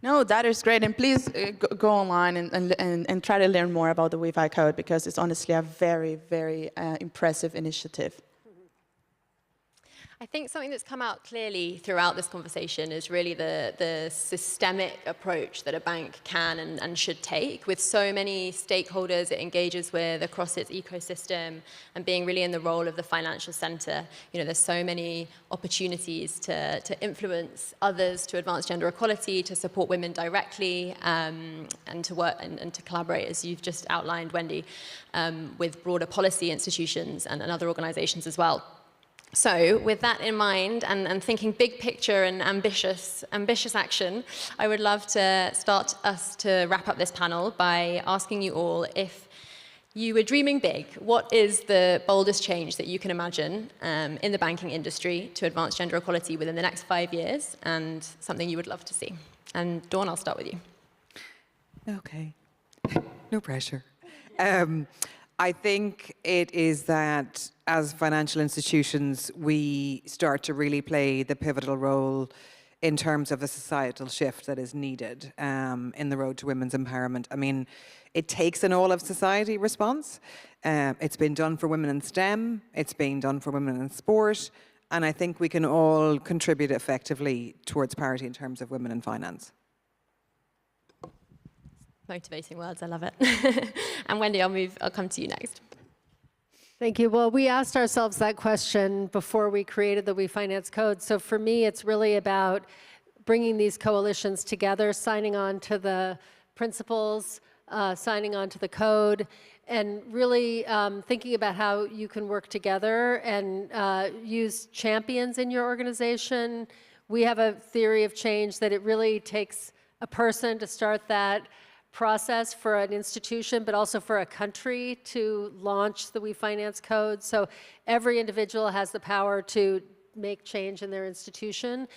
No, that is great. And please go online and try to learn more about the WIFI code, because it's honestly a very, very impressive initiative. I think something that's come out clearly throughout this conversation is really the systemic approach that a bank can and should take, with so many stakeholders it engages with across its ecosystem, and being really in the role of the financial center. There's so many opportunities to influence others, to advance gender equality, to support women directly, and to work and to collaborate, as you've just outlined, Wendy, with broader policy institutions and other organizations as well. So with that in mind, and thinking big picture and ambitious action, I would love to start us to wrap up this panel by asking you all, if you were dreaming big, what is the boldest change that you can imagine in the banking industry to advance gender equality within the next 5 years, and something you would love to see? And Dawn, I'll start with you. Okay, no pressure. I think it is that as financial institutions, we start to really play the pivotal role in terms of the societal shift that is needed in the road to women's empowerment. I mean, it takes an all-of-society response. It's been done for women in STEM, it's being done for women in sport, and I think we can all contribute effectively towards parity in terms of women in finance. Motivating words, I love it. And Wendy, I'll come to you next. Thank you. Well, we asked ourselves that question before we created the We Finance Code. So for me, it's really about bringing these coalitions together, signing on to the principles, signing on to the code, and really thinking about how you can work together and use champions in your organization. We have a theory of change that it really takes a person to start that process for an institution, but also for a country to launch the We Finance Code. So every individual has the power to make change in their institution.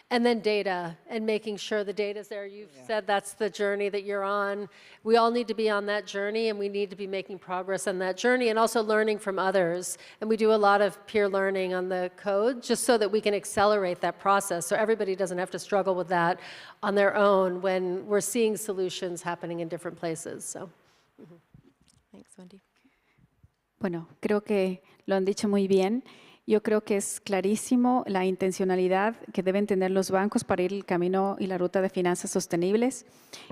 And then data, and making sure the data's there. You've said that's the journey that you're on. We all need to be on that journey, and we need to be making progress on that journey, and also learning from others. And we do a lot of peer learning on the code, just so that we can accelerate that process, so everybody doesn't have to struggle with that on their own when we're seeing solutions happening in different places. So, Thanks, Wendy. Bueno, creo que lo han dicho muy bien. Yo creo que es clarísimo la intencionalidad que deben tener los bancos para ir el camino y la ruta de finanzas sostenibles.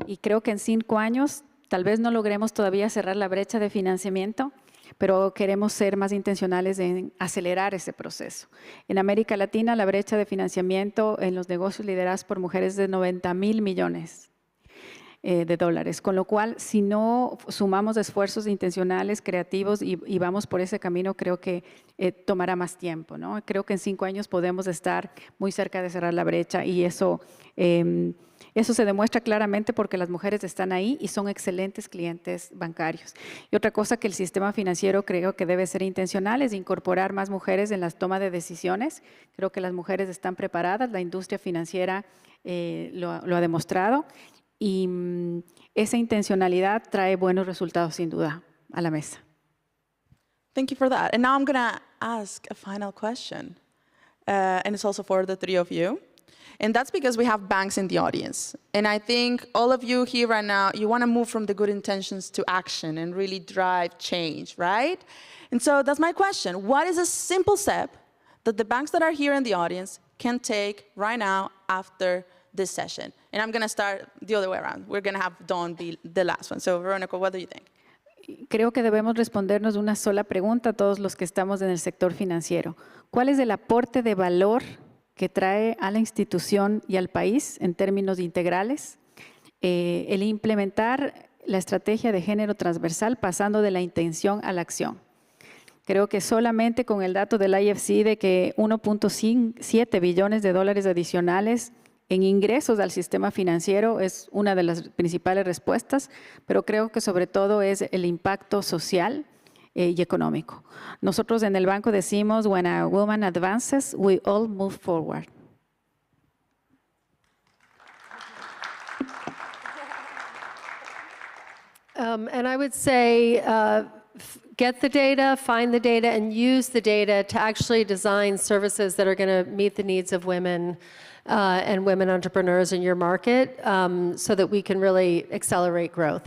Y creo que en 5 años tal vez no logremos todavía cerrar la brecha de financiamiento, pero queremos ser más intencionales en acelerar ese proceso. En América Latina, la brecha de financiamiento en los negocios liderados por mujeres es de 90.000 millones de dólares, con lo cual, si no sumamos esfuerzos intencionales, creativos y vamos por ese camino, creo que tomará más tiempo, ¿no? Creo que en 5 años podemos estar muy cerca de cerrar la brecha, y eso se demuestra claramente porque las mujeres están ahí y son excelentes clientes bancarios. Y otra cosa que el sistema financiero creo que debe ser intencional es incorporar más mujeres en las tomas de decisiones. Creo que las mujeres están preparadas, la industria financiera lo ha demostrado. Y esa intencionalidad trae buenos resultados, sin duda, a la mesa. Thank you for that. And now I'm going to ask a final question. And it's also for the 3 of you. And that's because we have banks in the audience. And I think all of you here right now, you want to move from the good intentions to action and really drive change, right? And so that's my question. What is a simple step that the banks that are here in the audience can take right now after this session? And I'm going to start the other way around. We're going to have Dawn be the last one. So, Veronica, what do you think? Creo que debemos respondernos una sola pregunta a todos los que estamos en el sector financiero. ¿Cuál es el aporte de valor que trae a la institución y al país en términos integrales? El implementar la estrategia de género transversal pasando de la intención a la acción. Creo que solamente con el dato del IFC de que 1.7 billones de dólares adicionales en ingresos al sistema financiero es una de las principales respuestas, pero creo que sobre todo es el impacto social y económico. Nosotros en el banco decimos, when a woman advances, we all move forward. And I would say, get the data, find the data, and use the data to actually design services that are going to meet the needs of women and women entrepreneurs in your market so that we can really accelerate growth.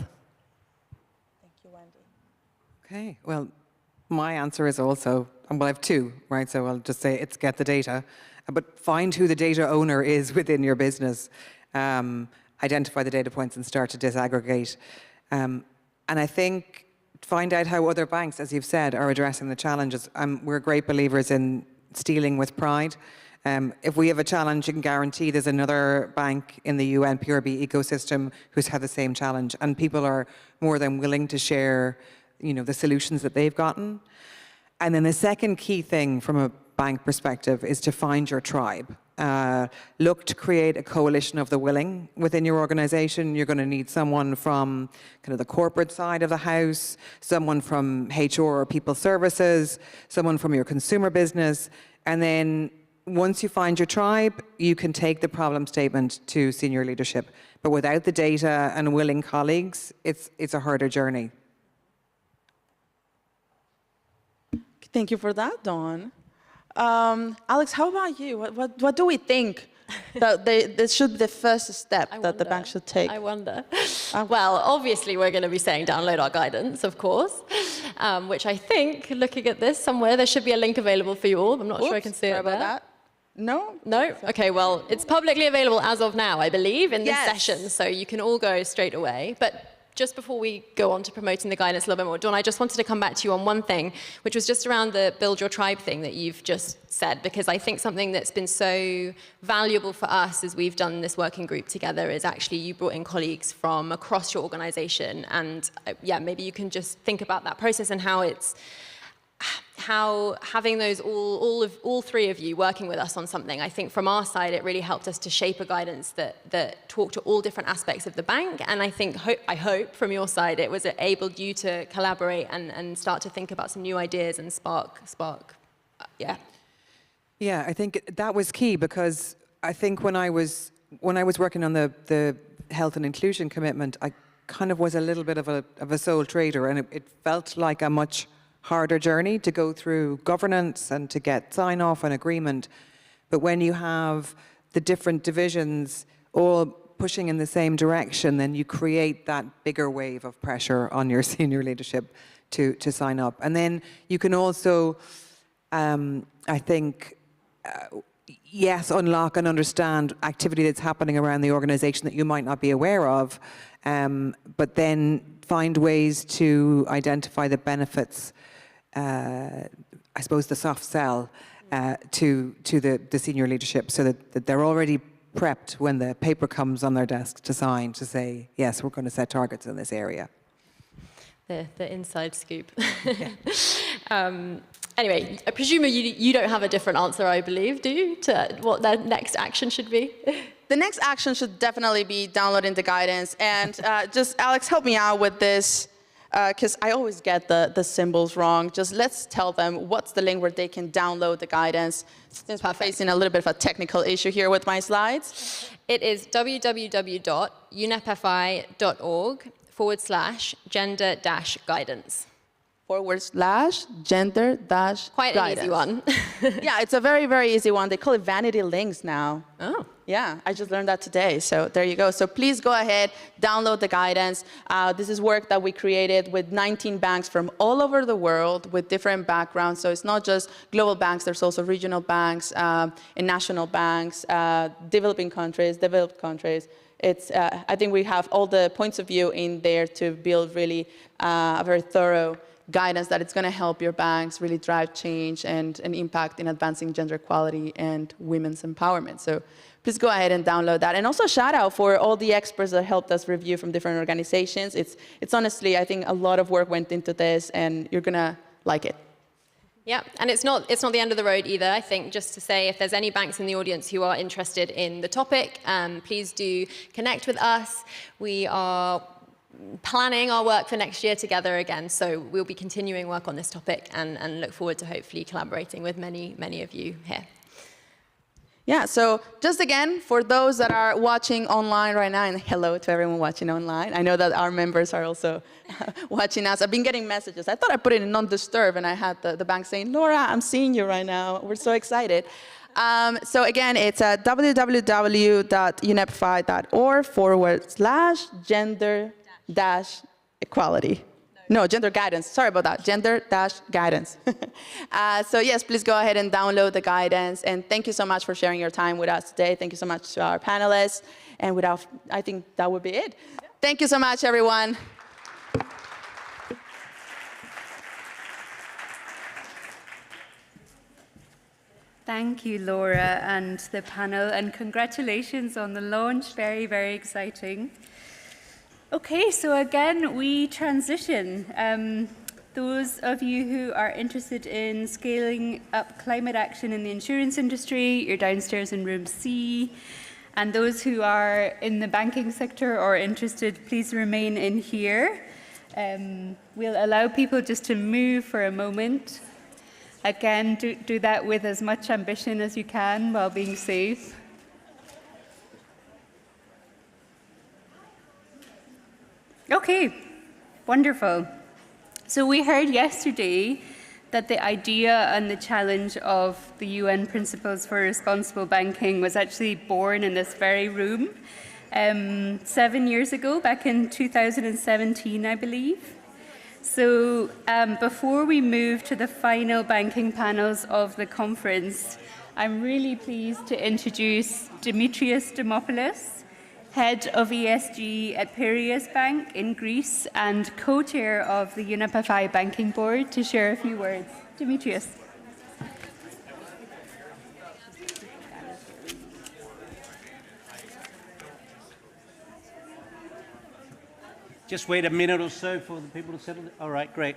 Thank you, Wendy. Okay, well, my answer is also, well, I have two, right? So I'll just say it's get the data, but find who the data owner is within your business. Identify the data points and start to disaggregate. And I think find out how other banks, as you've said, are addressing the challenges. We're great believers in stealing with pride. If we have a challenge, you can guarantee there's another bank in the UNPRB ecosystem who's had the same challenge, and people are more than willing to share, the solutions that they've gotten. And then the second key thing from a bank perspective is to find your tribe. Look to create a coalition of the willing within your organization. You're going to need someone from kind of the corporate side of the house, someone from HR or people services, someone from your consumer business, and then once you find your tribe, you can take the problem statement to senior leadership. But without the data and willing colleagues, it's a harder journey. Thank you for that, Dawn. Alex, how about you? What do we think that this should be the first step that the bank should take? I wonder. Well, obviously, we're going to be saying download our guidance, of course, which I think, looking at this somewhere, there should be a link available for you all. I'm not sure I can see it there. That. No? No? Okay, well, it's publicly available as of now, I believe, in this session, so you can all go straight away. But just before we go on to promoting the guidance a little bit more, Dawn, I just wanted to come back to you on one thing, which was just around the build your tribe thing that you've just said, because I think something that's been so valuable for us as we've done this working group together is actually you brought in colleagues from across your organization. And yeah, maybe you can just think about that process and how having those all three of you working with us on something, I think from our side, it really helped us to shape a guidance that talked to all different aspects of the bank. And I think, I hope from your side, it was enabled you to collaborate and start to think about some new ideas and spark, yeah. Yeah, I think that was key because I think when I was working on the health and inclusion commitment, I kind of was a little bit of a sole trader, and it felt like a much harder journey to go through governance and to get sign-off and agreement. But when you have the different divisions all pushing in the same direction, then you create that bigger wave of pressure on your senior leadership to sign up. And then you can also, I think, yes, unlock and understand activity that's happening around the organization that you might not be aware of, but then find ways to identify the benefits, I suppose the soft sell to the senior leadership so that they're already prepped when the paper comes on their desk to sign to say, yes, we're going to set targets in this area. The inside scoop. Anyway, I presume you don't have a different answer, I believe, do you, to what the next action should be? The next action should definitely be downloading the guidance. And just, Alex, help me out with this, because I always get the symbols wrong. Just let's tell them what's the link where they can download the guidance, since we're facing a little bit of a technical issue here with my slides. It is www.unepfi.org/gender-guidance. /gender-guidance. Quite an easy one. Yeah, it's a very, very easy one. They call it vanity links now. Oh. Yeah, I just learned that today. So there you go. So please go ahead, download the guidance. This is work that we created with 19 banks from all over the world with different backgrounds. So it's not just global banks. There's also regional banks and national banks, developing countries, developed countries. It's, I think we have all the points of view in there to build really a very thorough guidance that it's going to help your banks really drive change and an impact in advancing gender equality and women's empowerment. So please go ahead and download that. And also shout out for all the experts that helped us review from different organizations. It's honestly, I think a lot of work went into this, and you're going to like it. Yeah, and it's not the end of the road either. I think just to say, if there's any banks in the audience who are interested in the topic, please do connect with us. We are planning our work for next year together again, so we'll be continuing work on this topic and look forward to hopefully collaborating with many of you here. Yeah, so just again, for those that are watching online right now, and hello to everyone watching online. I know that our members are also watching us. I've been getting messages. I thought I put it in non-disturb, and I had the bank saying, Laura, I'm seeing you right now. We're so excited. So again, it's at www.unep5.org/gender-equality. No, gender guidance. Sorry about that. Gender-guidance. So yes, please go ahead and download the guidance. And thank you so much for sharing your time with us today. Thank you so much to our panelists. And I think that would be it. Thank you so much, everyone. Thank you, Laura, and the panel. And congratulations on the launch. Very, very exciting. Okay, so again, we transition. Those of you who are interested in scaling up climate action in the insurance industry, you're downstairs in room C. And those who are in the banking sector or interested, please remain in here. We'll allow people just to move for a moment. Again, do that with as much ambition as you can while being safe. Okay, wonderful. So we heard yesterday that the idea and the challenge of the UN Principles for Responsible Banking was actually born in this very room 7 years ago, back in 2017, I believe. So before we move to the final banking panels of the conference, I'm really pleased to introduce Dimitrios Dimopoulos, Head of ESG at Piraeus Bank in Greece and co-chair of the UNEP Banking Board, to share a few words. Dimitrios. Just wait a minute or so for the people to settle. All right, great.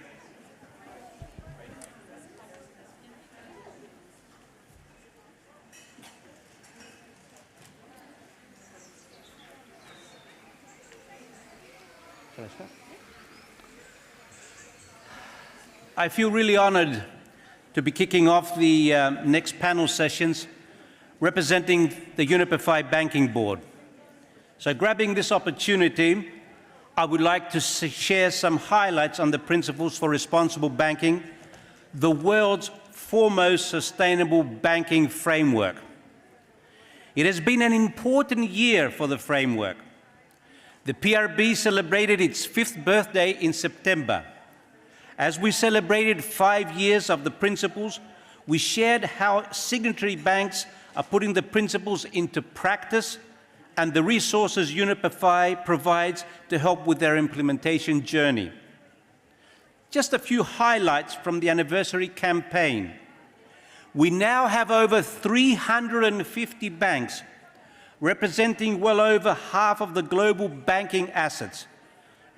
I feel really honored to be kicking off the next panel sessions representing the UNEP Banking Board. So grabbing this opportunity, I would like to share some highlights on the Principles for Responsible Banking, the world's foremost sustainable banking framework. It has been an important year for the framework. The PRB celebrated its 5th birthday in September. As we celebrated 5 years of the principles, we shared how signatory banks are putting the principles into practice and the resources UNEP provides to help with their implementation journey. Just a few highlights from the anniversary campaign. We now have over 350 banks, representing well over half of the global banking assets.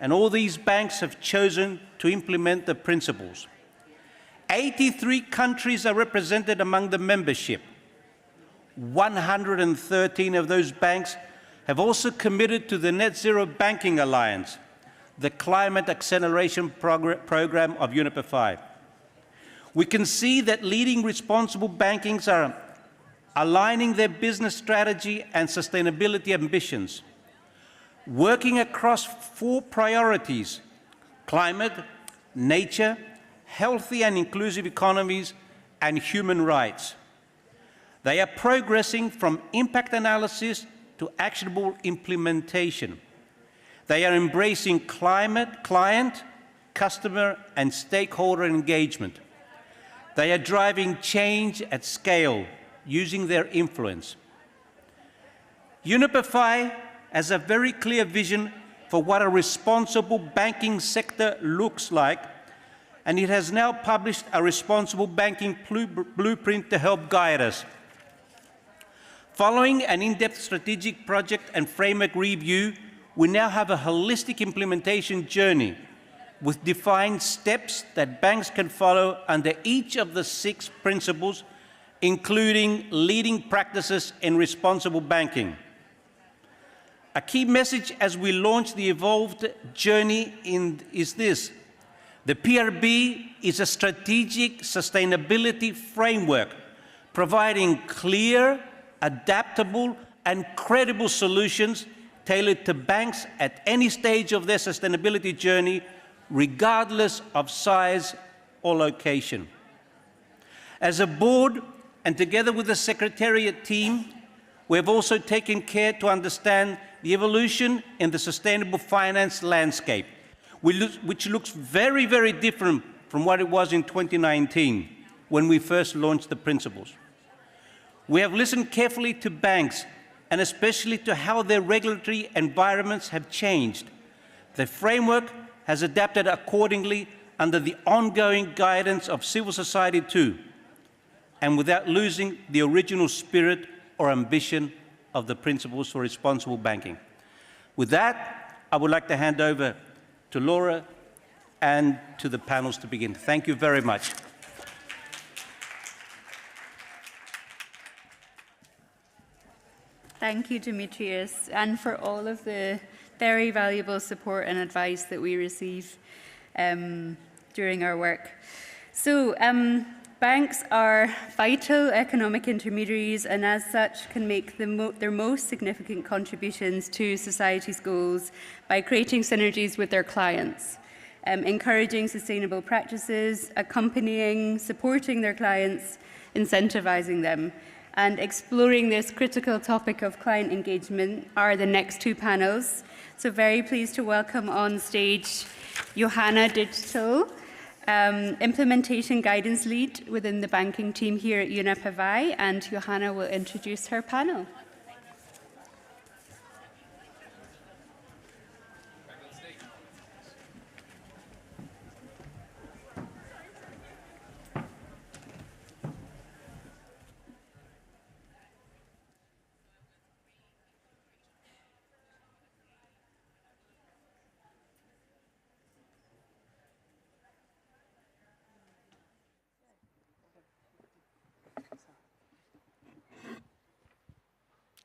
And all these banks have chosen to implement the principles. 83 countries are represented among the membership. 113 of those banks have also committed to the Net Zero Banking Alliance, the climate acceleration program of UNEP. We can see that leading responsible bankings are aligning their business strategy and sustainability ambitions, working across 4 priorities: climate, nature, healthy and inclusive economies, and human rights. They are progressing from impact analysis to actionable implementation. They are embracing climate, client, customer, and stakeholder engagement. They are driving change at scale, using their influence. UNEP has a very clear vision for what a responsible banking sector looks like, and it has now published a responsible banking blueprint to help guide us. Following an in-depth strategic project and framework review, we now have a holistic implementation journey with defined steps that banks can follow under each of the 6 principles, including leading practices in responsible banking. A key message as we launch the evolved journey is this: the PRB is a strategic sustainability framework providing clear, adaptable, and credible solutions tailored to banks at any stage of their sustainability journey, regardless of size or location. As a board, and together with the Secretariat team, we have also taken care to understand the evolution in the sustainable finance landscape, which looks very, very different from what it was in 2019, when we first launched the principles. We have listened carefully to banks, and especially to how their regulatory environments have changed. The framework has adapted accordingly under the ongoing guidance of civil society too, and without losing the original spirit or ambition of the principles for responsible banking. With that, I would like to hand over to Laura and to the panels to begin. Thank you very much. Thank you, Demetrius, and for all of the very valuable support and advice that we receive during our work. So, banks are vital economic intermediaries, and as such can make their most significant contributions to society's goals by creating synergies with their clients, encouraging sustainable practices, accompanying, supporting their clients, incentivizing them. And exploring this critical topic of client engagement are the next 2 panels. So very pleased to welcome on stage Johanna Digital, Implementation Guidance Lead within the banking team here at UNEP Hawaii, and Johanna will introduce her panel.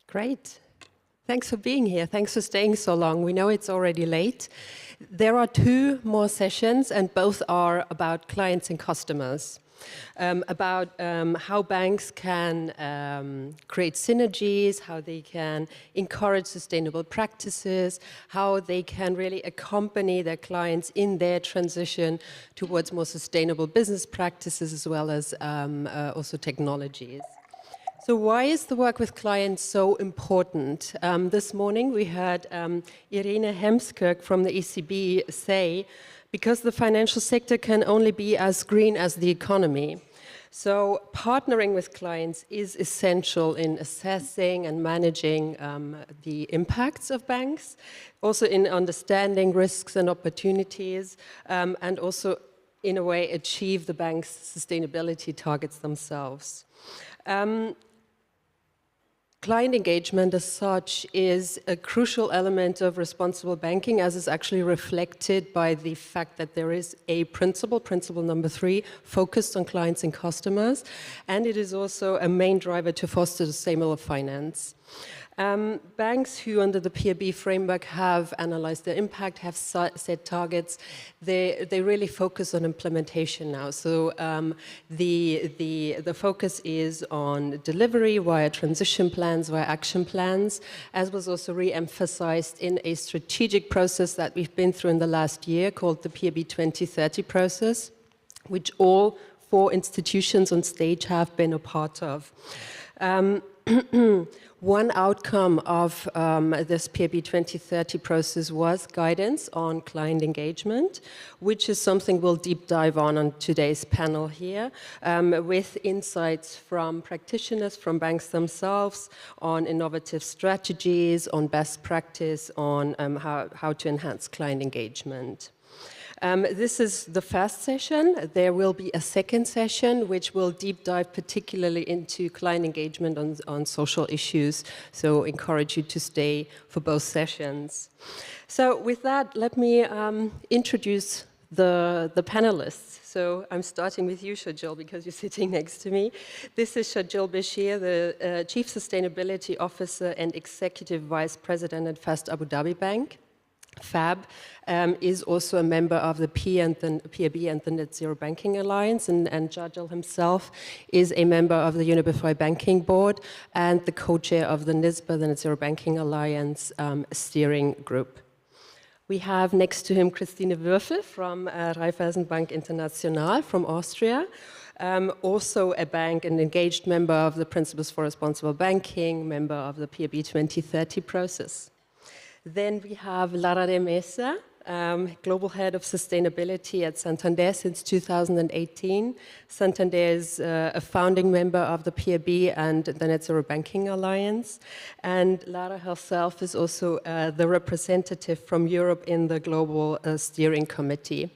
Great. Thanks for being here. Thanks for staying so long. We know it's already late. There are 2 more sessions, and both are about clients and customers, about how banks can create synergies, how they can encourage sustainable practices, how they can really accompany their clients in their transition towards more sustainable business practices, as well as also technologies. So why is the work with clients so important? This morning we heard Irene Hemskirk from the ECB say, because the financial sector can only be as green as the economy. So partnering with clients is essential in assessing and managing the impacts of banks, also in understanding risks and opportunities, and also in a way achieve the bank's sustainability targets themselves. Client engagement as such is a crucial element of responsible banking, as is actually reflected by the fact that there is a principle number 3, focused on clients and customers, and it is also a main driver to foster sustainable finance. Banks who under the PRB framework have analyzed their impact, have set targets, they really focus on implementation now. So the focus is on delivery via transition plans, via action plans, as was also re-emphasized in a strategic process that we've been through in the last year called the PRB 2030 process, which all 4 institutions on stage have been a part of. One outcome of this PRB 2030 process was guidance on client engagement, which is something we'll deep dive on today's panel here, with insights from practitioners, from banks themselves, on innovative strategies, on best practice, on how to enhance client engagement. This is the first session. There will be a second session which will deep dive particularly into client engagement on social issues, so encourage you to stay for both sessions. So with that, let me introduce the panelists. So I'm starting with you, Shajil, because you're sitting next to me. This is Shajil Bashir, the Chief Sustainability Officer and Executive Vice President at First Abu Dhabi Bank. FAB is also a member of the PAB and the Net Zero Banking Alliance, and Shajil himself is a member of the UNEP Banking Board and the co-chair of the NISBA, the Net Zero Banking Alliance steering group. We have next to him Christine Würfel from Raiffeisenbank International from Austria, also a bank and engaged member of the Principles for Responsible Banking, member of the PAB 2030 process. Then we have Lara de Mesa, Global Head of Sustainability at Santander since 2018. Santander is a founding member of the PAB and the Net Zero Banking Alliance. And Lara herself is also the representative from Europe in the Global Steering Committee.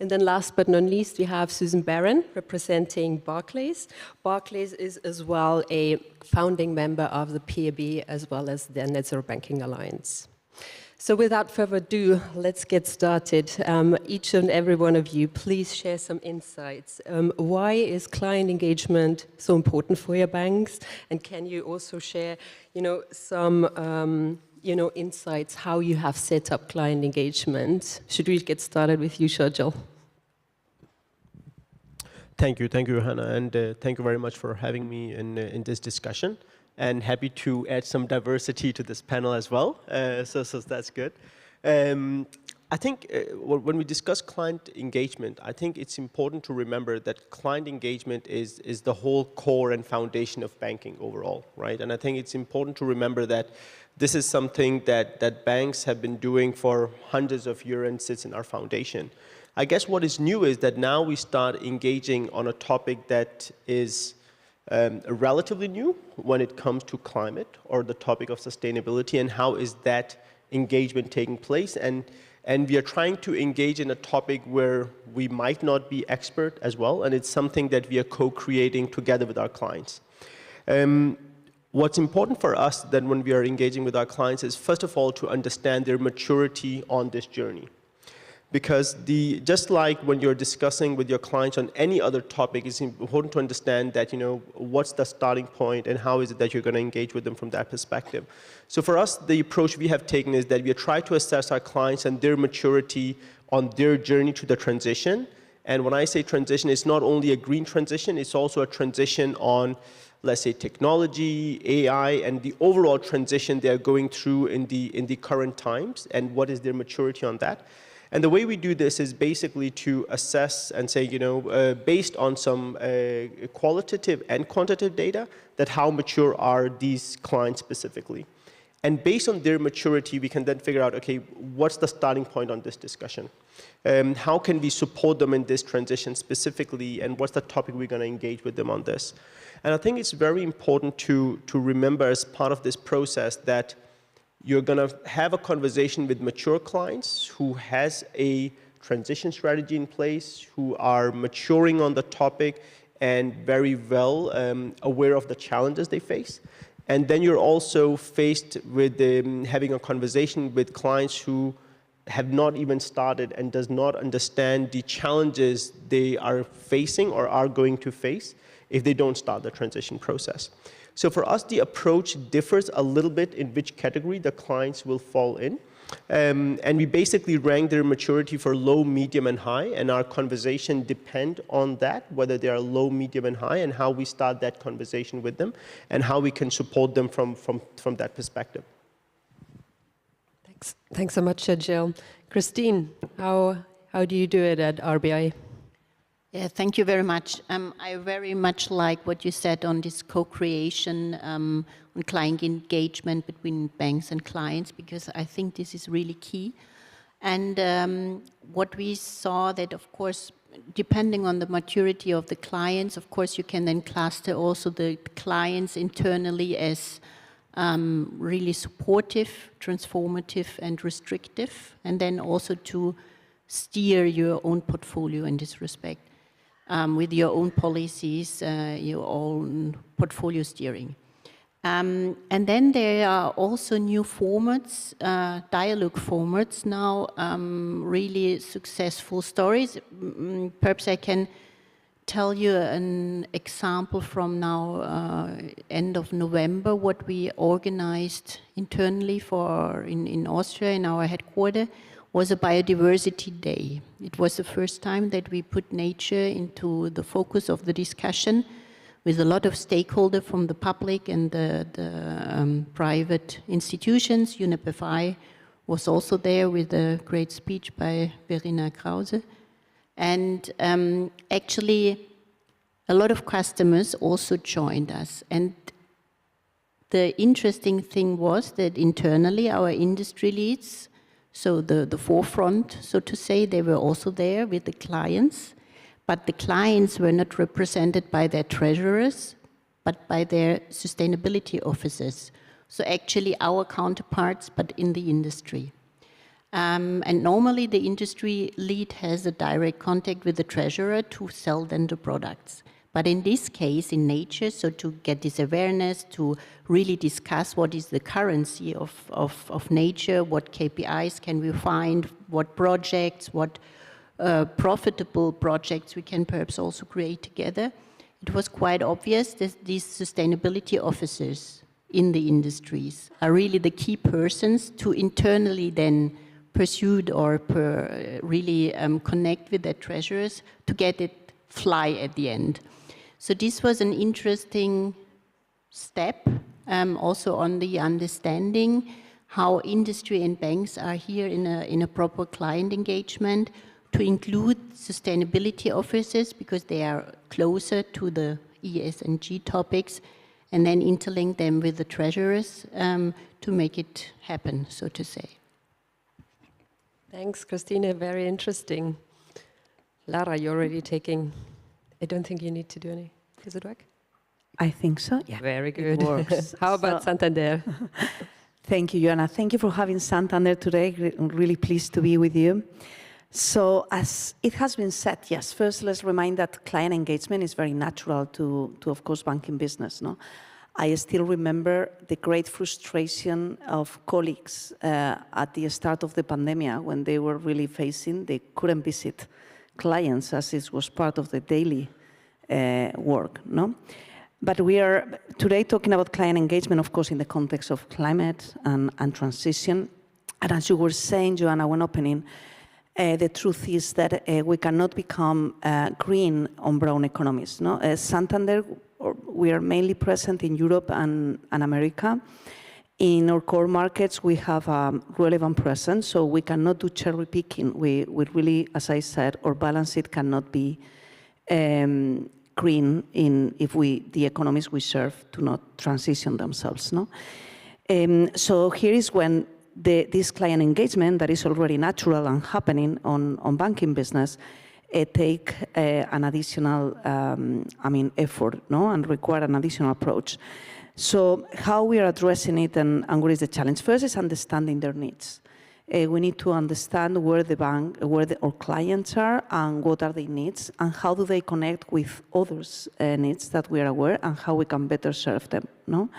And then last but not least, we have Susan Barron representing Barclays. Barclays is as well a founding member of the PAB as well as the Net Zero Banking Alliance. So without further ado, let's get started. Each and every one of you, please share some insights. Why is client engagement so important for your banks? And can you also share, some insights how you have set up client engagement? Should we get started with you, Shajil? Thank you, Hannah, and thank you very much for having me in this discussion. And happy to add some diversity to this panel as well, so that's good. I think when we discuss client engagement, I think it's important to remember that client engagement is the whole core and foundation of banking overall, right? And I think it's important to remember that this is something that banks have been doing for hundreds of years and sits in our foundation. I guess what is new is that now we start engaging on a topic that is relatively new when it comes to climate or the topic of sustainability, and how is that engagement taking place. And we are trying to engage in a topic where we might not be expert as well, and it's something that we are co-creating together with our clients. What's important for us then when we are engaging with our clients is, first of all, to understand their maturity on this journey. Because just like when you're discussing with your clients on any other topic, it's important to understand that, what's the starting point and how is it that you're going to engage with them from that perspective. So for us, the approach we have taken is that we try to assess our clients and their maturity on their journey to the transition. And when I say transition, it's not only a green transition, it's also a transition on, let's say, technology, AI, and the overall transition they're going through in the current times, and what is their maturity on that. And the way we do this is basically to assess and say, based on some qualitative and quantitative data, that how mature are these clients specifically. And based on their maturity, we can then figure out, okay, what's the starting point on this discussion? How can we support them in this transition specifically, and what's the topic we're going to engage with them on this? And I think it's very important to remember as part of this process that you're going to have a conversation with mature clients who has a transition strategy in place, who are maturing on the topic and very well aware of the challenges they face. And then you're also faced with having a conversation with clients who have not even started and does not understand the challenges they are facing or are going to face if they don't start the transition process. So for us, the approach differs a little bit in which category the clients will fall in. And we basically rank their maturity for low, medium, and high, and our conversation depend on that, whether they are low, medium, and high, and how we start that conversation with them, and how we can support them from that perspective. Thanks so much, Shajil. Christine, how do you do it at RBI? Yeah, thank you very much. I very much like what you said on this co-creation, on client engagement between banks and clients, because I think this is really key. And what we saw that, of course, depending on the maturity of the clients, of course, you can then cluster also the clients internally as really supportive, transformative, and restrictive, and then also to steer your own portfolio in this respect. With your own policies, your own portfolio steering. And then there are also new formats, dialogue formats now, really successful stories. Perhaps I can tell you an example from now, end of November, what we organized internally in Austria, in our headquarters, was a biodiversity day. It was the first time that we put nature into the focus of the discussion, with a lot of stakeholders from the public and the private institutions. UNEP was also there with a great speech by Verena Krause. And actually, a lot of customers also joined us. And the interesting thing was that internally, our industry leads, so the forefront, so to say, they were also there with the clients. But the clients were not represented by their treasurers, but by their sustainability officers. So actually our counterparts, but in the industry. And normally the industry lead has a direct contact with the treasurer to sell then the products. But in this case, in nature, so to get this awareness, to really discuss what is the currency of nature, what KPIs can we find, what projects, what profitable projects we can perhaps also create together, it was quite obvious that these sustainability officers in the industries are really the key persons to internally then pursue or really connect with their treasurers to get it fly at the end. So this was an interesting step also on the understanding how industry and banks are here in a proper client engagement, to include sustainability officers because they are closer to the ESG topics, and then interlink them with the treasurers to make it happen, so to say. Thanks, Christine. Very interesting. Lara, you're already taking... I don't think you need to do any. Does it work? I think so, yeah. Very good. It works. How about Santander? Thank you, Joanna. Thank you for having Santander today. I'm really pleased to be with you. So as it has been said, yes, first let's remind that client engagement is very natural to of course, banking business. No? I still remember the great frustration of colleagues at the start of the pandemic when they were really facing, they couldn't visit clients as it was part of the daily work. No? But we are today talking about client engagement, of course, in the context of climate and transition. And as you were saying, Joanna, when opening, the truth is that we cannot become green on brown economies. No? Santander, we are mainly present in Europe and America. In our core markets, we have a relevant presence, so we cannot do cherry picking. We really, as I said, our balance sheet cannot be green if the economies we serve do not transition themselves. No? So here is when this client engagement that is already natural and happening on banking business, take an additional effort, no? And require an additional approach. So how we are addressing it and what is the challenge? First is understanding their needs. We need to understand where our clients are and what are their needs and how do they connect with others' needs that we are aware and how we can better serve them. No?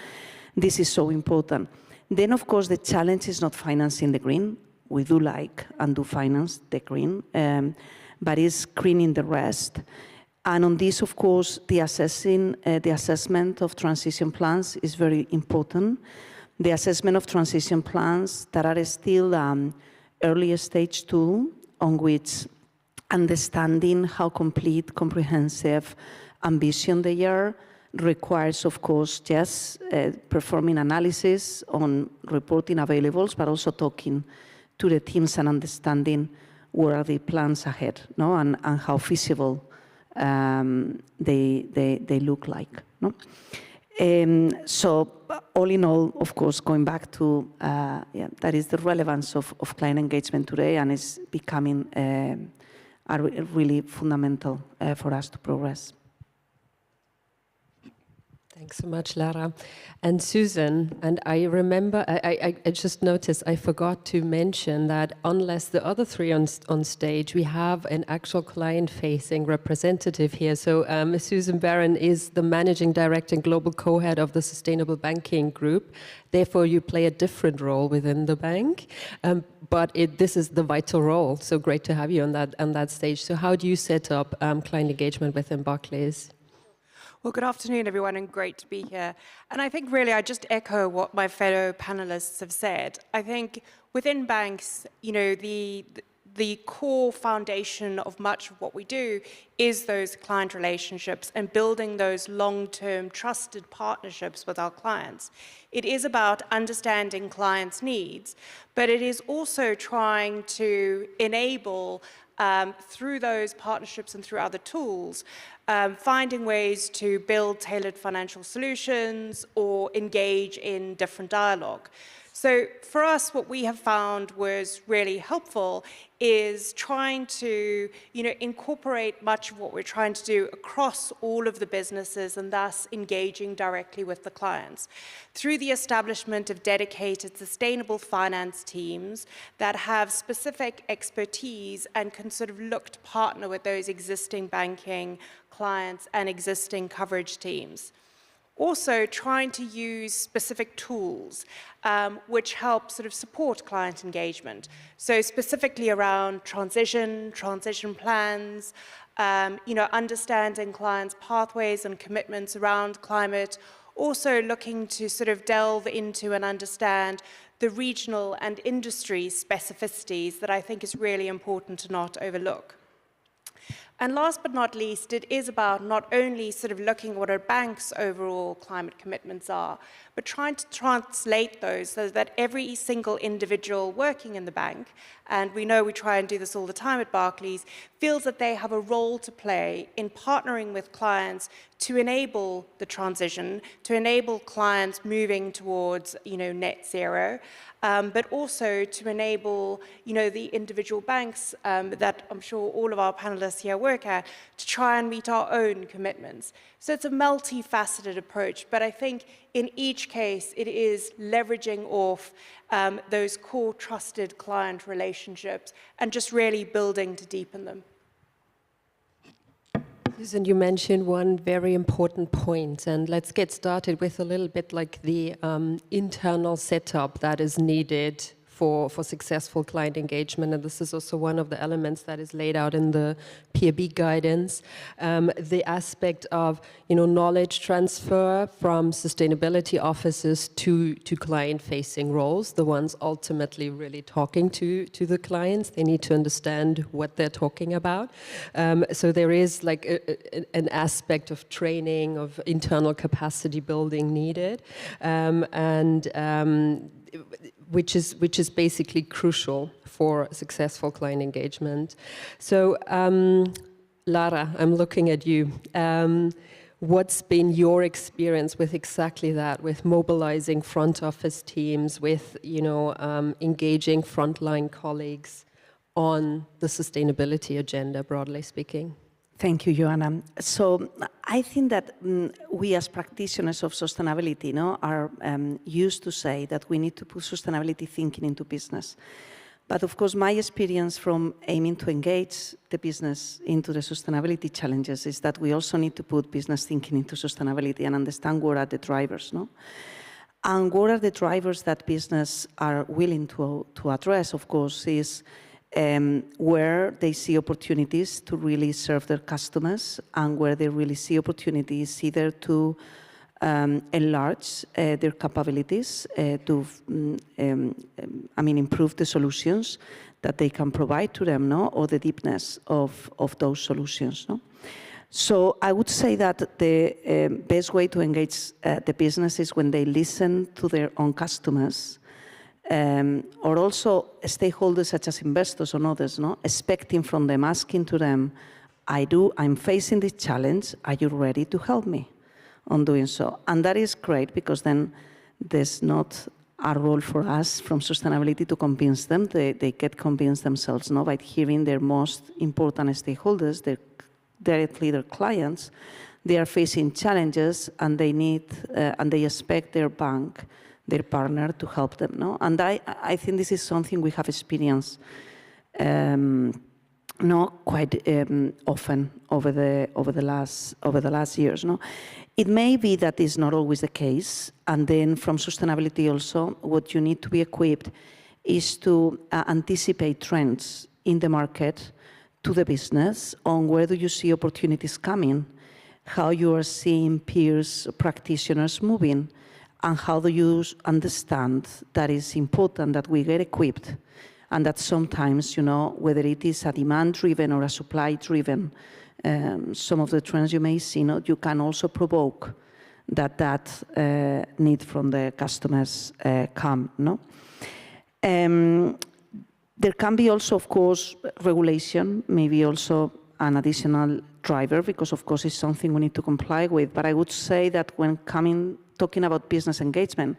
This is so important. Then, of course, the challenge is not financing the green. We do like and do finance the green, but it's greening the rest. And on this, of course, the assessment of transition plans is very important. The assessment of transition plans that are still early stage tool on which understanding how complete, comprehensive ambition they are requires, of course, just performing analysis on reporting availables, but also talking to the teams and understanding where are the plans ahead, no? And how feasible they look like. No? So all in all, of course, going back to that is the relevance of client engagement today, and is becoming really fundamental for us to progress. Thanks so much, Lara. And Susan, and I remember, I just noticed I forgot to mention that unless the other three on stage, we have an actual client-facing representative here. So Susan Barron is the Managing Director and Global Co-Head of the Sustainable Banking Group. Therefore, you play a different role within the bank, but this is the vital role. So great to have you on that stage. So how do you set up client engagement within Barclays? Well, good afternoon, everyone, and great to be here. And I think really I just echo what my fellow panelists have said. I think within banks, you know, the core foundation of much of what we do is those client relationships and building those long-term trusted partnerships with our clients. It is about understanding clients' needs, but it is also trying to enable through those partnerships and through other tools, finding ways to build tailored financial solutions or engage in different dialogue. So for us, what we have found was really helpful is trying to, you know, incorporate much of what we're trying to do across all of the businesses and thus engaging directly with the clients. Through the establishment of dedicated sustainable finance teams that have specific expertise and can sort of look to partner with those existing banking clients and existing coverage teams. Also trying to use specific tools which help sort of support client engagement. So specifically around transition plans, you know, understanding clients' pathways and commitments around climate, also looking to sort of delve into and understand the regional and industry specificities that I think is really important to not overlook. And last but not least, it is about not only sort of looking at what a bank's overall climate commitments are, but trying to translate those so that every single individual working in the bank, and we know we try and do this all the time at Barclays, feels that they have a role to play in partnering with clients to enable the transition, to enable clients moving towards, you know, net zero, but also to enable, you know, the individual banks that I'm sure all of our panelists here work at to try and meet our own commitments. So it's a multifaceted approach, but I think in each case it is leveraging off those core trusted client relationships and just really building to deepen them. Susan, you mentioned one very important point, and let's get started with a little bit like the internal setup that is needed for successful client engagement, and this is also one of the elements that is laid out in the PRB guidance. The aspect of, you know, knowledge transfer from sustainability officers to client-facing roles, the ones ultimately really talking to the clients. They need to understand what they're talking about. So there is like an aspect of training, of internal capacity building needed, which is basically crucial for successful client engagement. So, Lara, I'm looking at you. What's been your experience with exactly that, with mobilizing front office teams, with, you know, engaging frontline colleagues on the sustainability agenda, broadly speaking? Thank you, Joanna. So I think that we as practitioners of sustainability, are used to say that we need to put sustainability thinking into business. But of course, my experience from aiming to engage the business into the sustainability challenges is that we also need to put business thinking into sustainability and understand what are the drivers, And what are the drivers that business are willing to address, of course, is where they see opportunities to really serve their customers and where they really see opportunities either to enlarge their capabilities, to improve the solutions that they can provide to them, or the deepness of those solutions. So I would say that the best way to engage the business is when they listen to their own customers, or also stakeholders such as investors or others, expecting from them, asking to them, I'm facing this challenge, are you ready to help me on doing so? And that is great because then there's not a role for us from sustainability to convince them. They get convinced themselves by hearing their most important stakeholders, directly their clients, they are facing challenges and they need and they expect their bank, their partner, to help them. No, and I think this is something we have experienced quite often over the last years. No, it may be that is not always the case, and then from sustainability also, what you need to be equipped is to anticipate trends in the market to the business on where do you see opportunities coming, how you are seeing peers, practitioners moving, and how do you understand that it's important that we get equipped and that sometimes, whether it is a demand-driven or a supply-driven, some of the trends you may see, you can also provoke that need from the customers come. No? There can be also, of course, regulation, maybe also an additional driver, because of course it's something we need to comply with. But I would say that when talking about business engagement,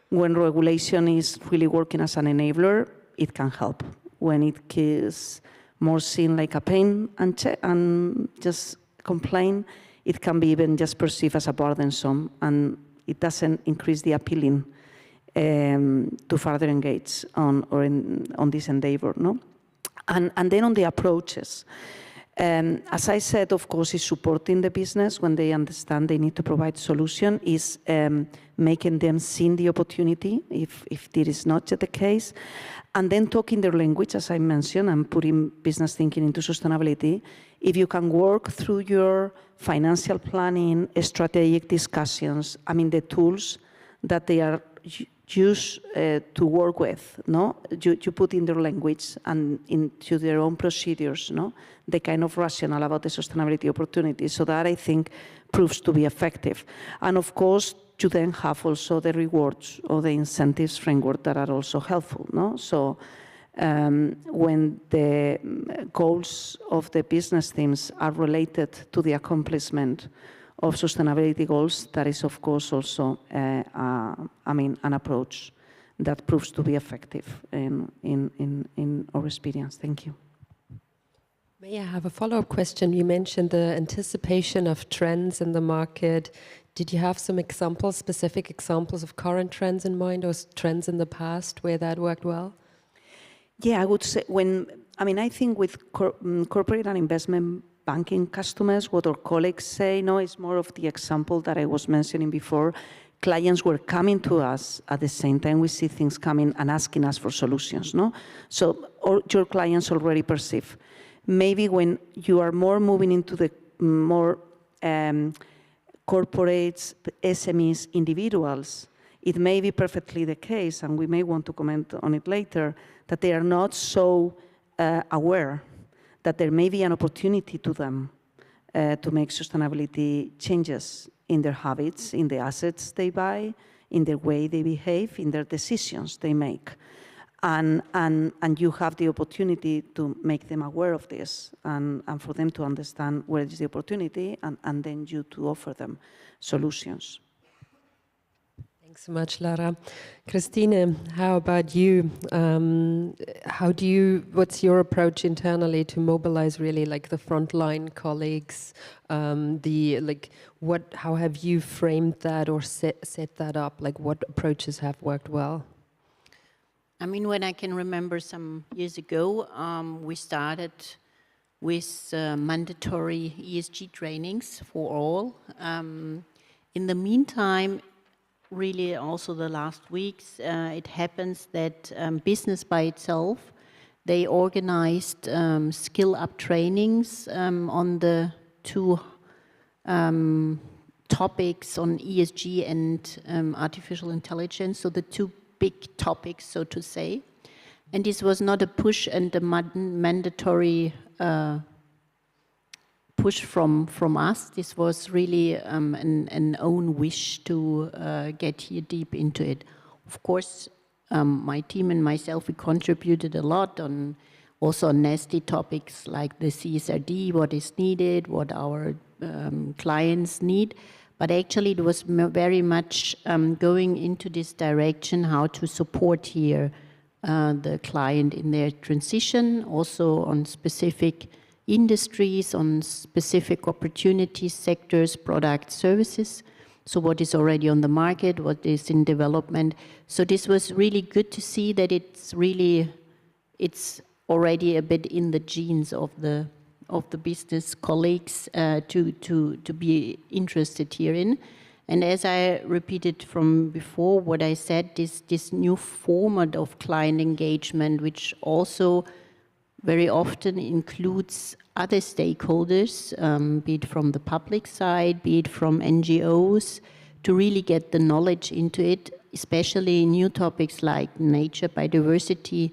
when regulation is really working as an enabler, it can help. When it is more seen like a pain and just complain, it can be even just perceived as a burdensome, and it doesn't increase the appealing to further engage on this endeavor. No? And then on the approaches. As I said, of course, is supporting the business when they understand they need to provide solution, is making them see the opportunity, if this is not yet the case, and then talking their language, as I mentioned, and putting business thinking into sustainability. If you can work through your financial planning, strategic discussions, the tools that they are used to work with, no? You put in their language and into their own procedures, no? The kind of rationale about the sustainability opportunities. So that, I think, proves to be effective. And of course, you then have also the rewards or the incentives framework that are also helpful. No? So when the goals of the business teams are related to the accomplishment of sustainability goals, that is, of course, also an approach that proves to be effective in our experience. Thank you. May I have a follow-up question? You mentioned the anticipation of trends in the market. Did you have some examples, specific examples of current trends in mind, or trends in the past where that worked well? Yeah, I would say I think with corporate and investment banking customers, what our colleagues say is more of the example that I was mentioning before. Clients were coming to us at the same time we see things coming and asking us for solutions. No? So your clients already perceive. Maybe when you are more moving into the more corporates, SMEs, individuals, it may be perfectly the case, and we may want to comment on it later, that they are not so aware that there may be an opportunity to them to make sustainability changes in their habits, in the assets they buy, in the way they behave, in their decisions they make. And you have the opportunity to make them aware of this and for them to understand where is the opportunity and then you to offer them solutions. Thanks so much, Lara. Christine, how about you? What's your approach internally to mobilize really like the frontline colleagues? How have you framed that or set that up? Like what approaches have worked well? When I can remember some years ago, we started with mandatory ESG trainings for all. In the meantime, really also the last weeks, it happens that business by itself, they organized skill-up trainings on the two topics on ESG and artificial intelligence, so the two big topics, so to say. And this was not a push and a mandatory push from us. This was really an own wish to get here deep into it. Of course, my team and myself, we contributed a lot on also on nasty topics like the CSRD, what is needed, what our clients need. But actually, it was very much going into this direction, how to support here the client in their transition, also on specific industries, on specific opportunities, sectors, products, services. So what is already on the market, what is in development. So this was really good to see that it's already a bit in the genes of the business colleagues to be interested herein. And as I repeated from before, what I said, this new format of client engagement, which also very often includes other stakeholders, be it from the public side, be it from NGOs, to really get the knowledge into it, especially new topics like nature, biodiversity.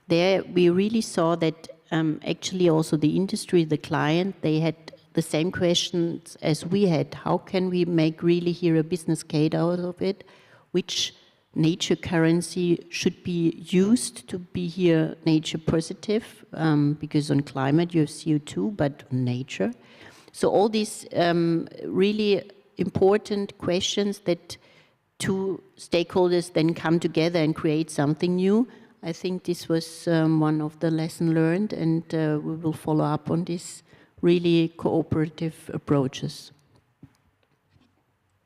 There we really saw that actually also the industry, the client, they had the same questions as we had. How can we make really here a business case out of it? Which nature currency should be used to be here nature positive? Because on climate you have CO2, but on nature. So all these really important questions that two stakeholders then come together and create something new. I think this was one of the lessons learned, and we will follow up on this really cooperative approaches.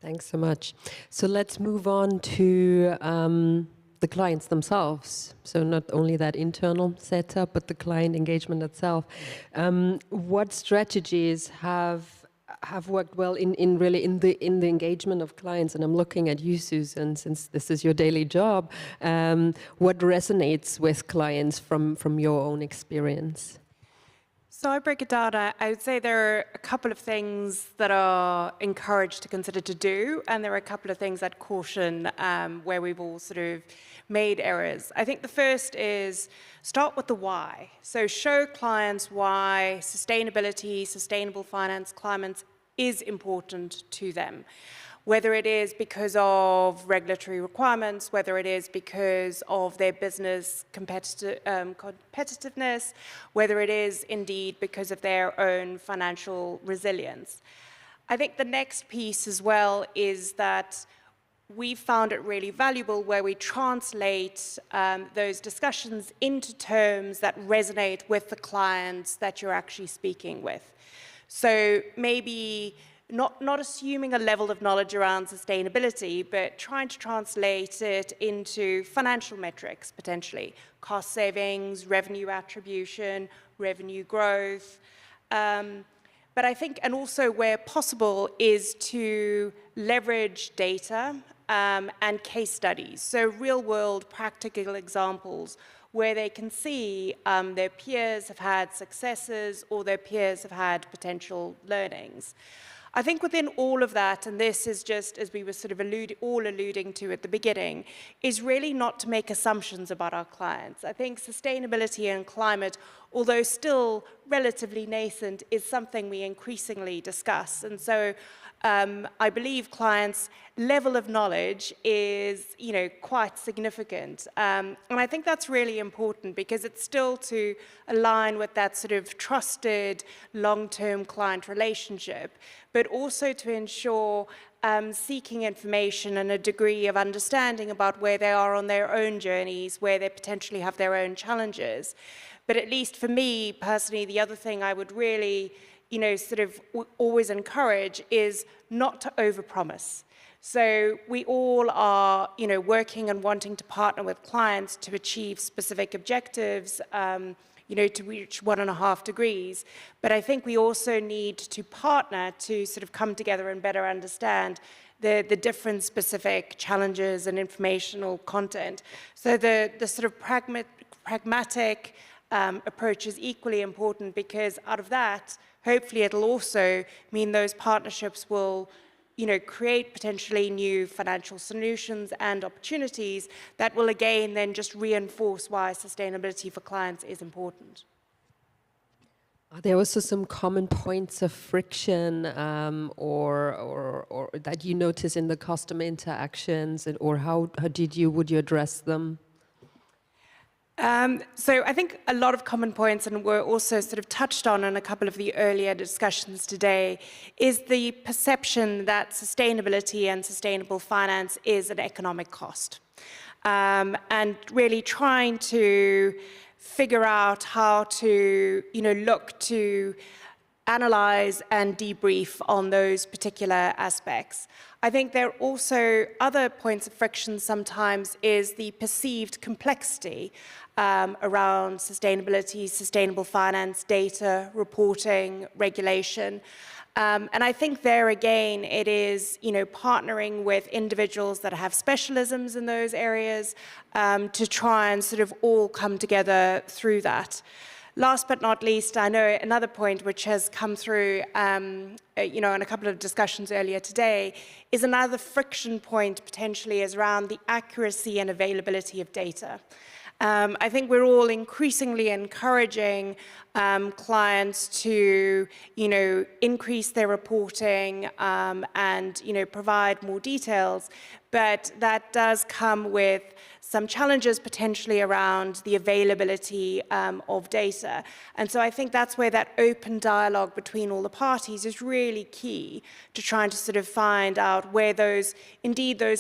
Thanks so much. So let's move on to the clients themselves. So not only that internal setup, but the client engagement itself. What strategies have worked well in the engagement of clients? And I'm looking at you, Susan, since this is your daily job. What resonates with clients from your own experience? So I break it down. I would say there are a couple of things that are encouraged to consider to do, and there are a couple of things that caution where we've all sort of made errors. I think the first is start with the why. So show clients why sustainability, sustainable finance, climate is important to them. Whether it is because of regulatory requirements, whether it is because of their business competitiveness, whether it is indeed because of their own financial resilience. I think the next piece as well is that we found it really valuable where we translate those discussions into terms that resonate with the clients that you're actually speaking with. So maybe not assuming a level of knowledge around sustainability, but trying to translate it into financial metrics, potentially. Cost savings, revenue attribution, revenue growth. But I think, and also where possible, is to leverage data and case studies. So real-world practical examples where they can see their peers have had successes or their peers have had potential learnings. I think within all of that, and this is just as we were sort of alluding to at the beginning, is really not to make assumptions about our clients. I think sustainability and climate, although still relatively nascent, is something we increasingly discuss. And so I believe clients' level of knowledge is, quite significant. And I think that's really important because it's still to align with that sort of trusted long-term client relationship, but also to ensure seeking information and a degree of understanding about where they are on their own journeys, where they potentially have their own challenges. But at least for me personally, the other thing I would really sort of always encourage is not to overpromise. So we all are, working and wanting to partner with clients to achieve specific objectives, to reach 1.5 degrees. But I think we also need to partner to sort of come together and better understand the different specific challenges and informational content. So the sort of pragmatic approach is equally important because out of that, hopefully it'll also mean those partnerships will create potentially new financial solutions and opportunities that will again then just reinforce why sustainability for clients is important. Are there also some common points of friction or that you notice in the customer interactions, or would you address them? So I think a lot of common points, and were also sort of touched on in a couple of the earlier discussions today, is the perception that sustainability and sustainable finance is an economic cost. And really trying to figure out how to, look to analyze and debrief on those particular aspects. I think there are also other points of friction sometimes is the perceived complexity around sustainability, sustainable finance, data, reporting, regulation. And I think there again, it is, partnering with individuals that have specialisms in those areas to try and sort of all come together through that. Last but not least, I know another point which has come through, in a couple of discussions earlier today, is another friction point potentially is around the accuracy and availability of data. I think we're all increasingly encouraging clients to, increase their reporting and, provide more details, but that does come with some challenges potentially around the availability of data. And so I think that's where that open dialogue between all the parties is really key to trying to sort of find out where those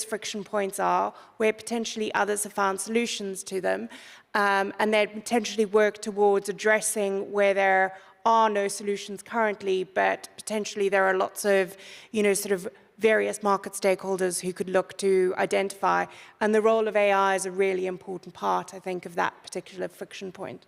friction points are, where potentially others have found solutions to them, and then potentially work towards addressing where there are no solutions currently, but potentially there are lots of, sort of various market stakeholders who could look to identify. And the role of AI is a really important part, I think, of that particular friction point.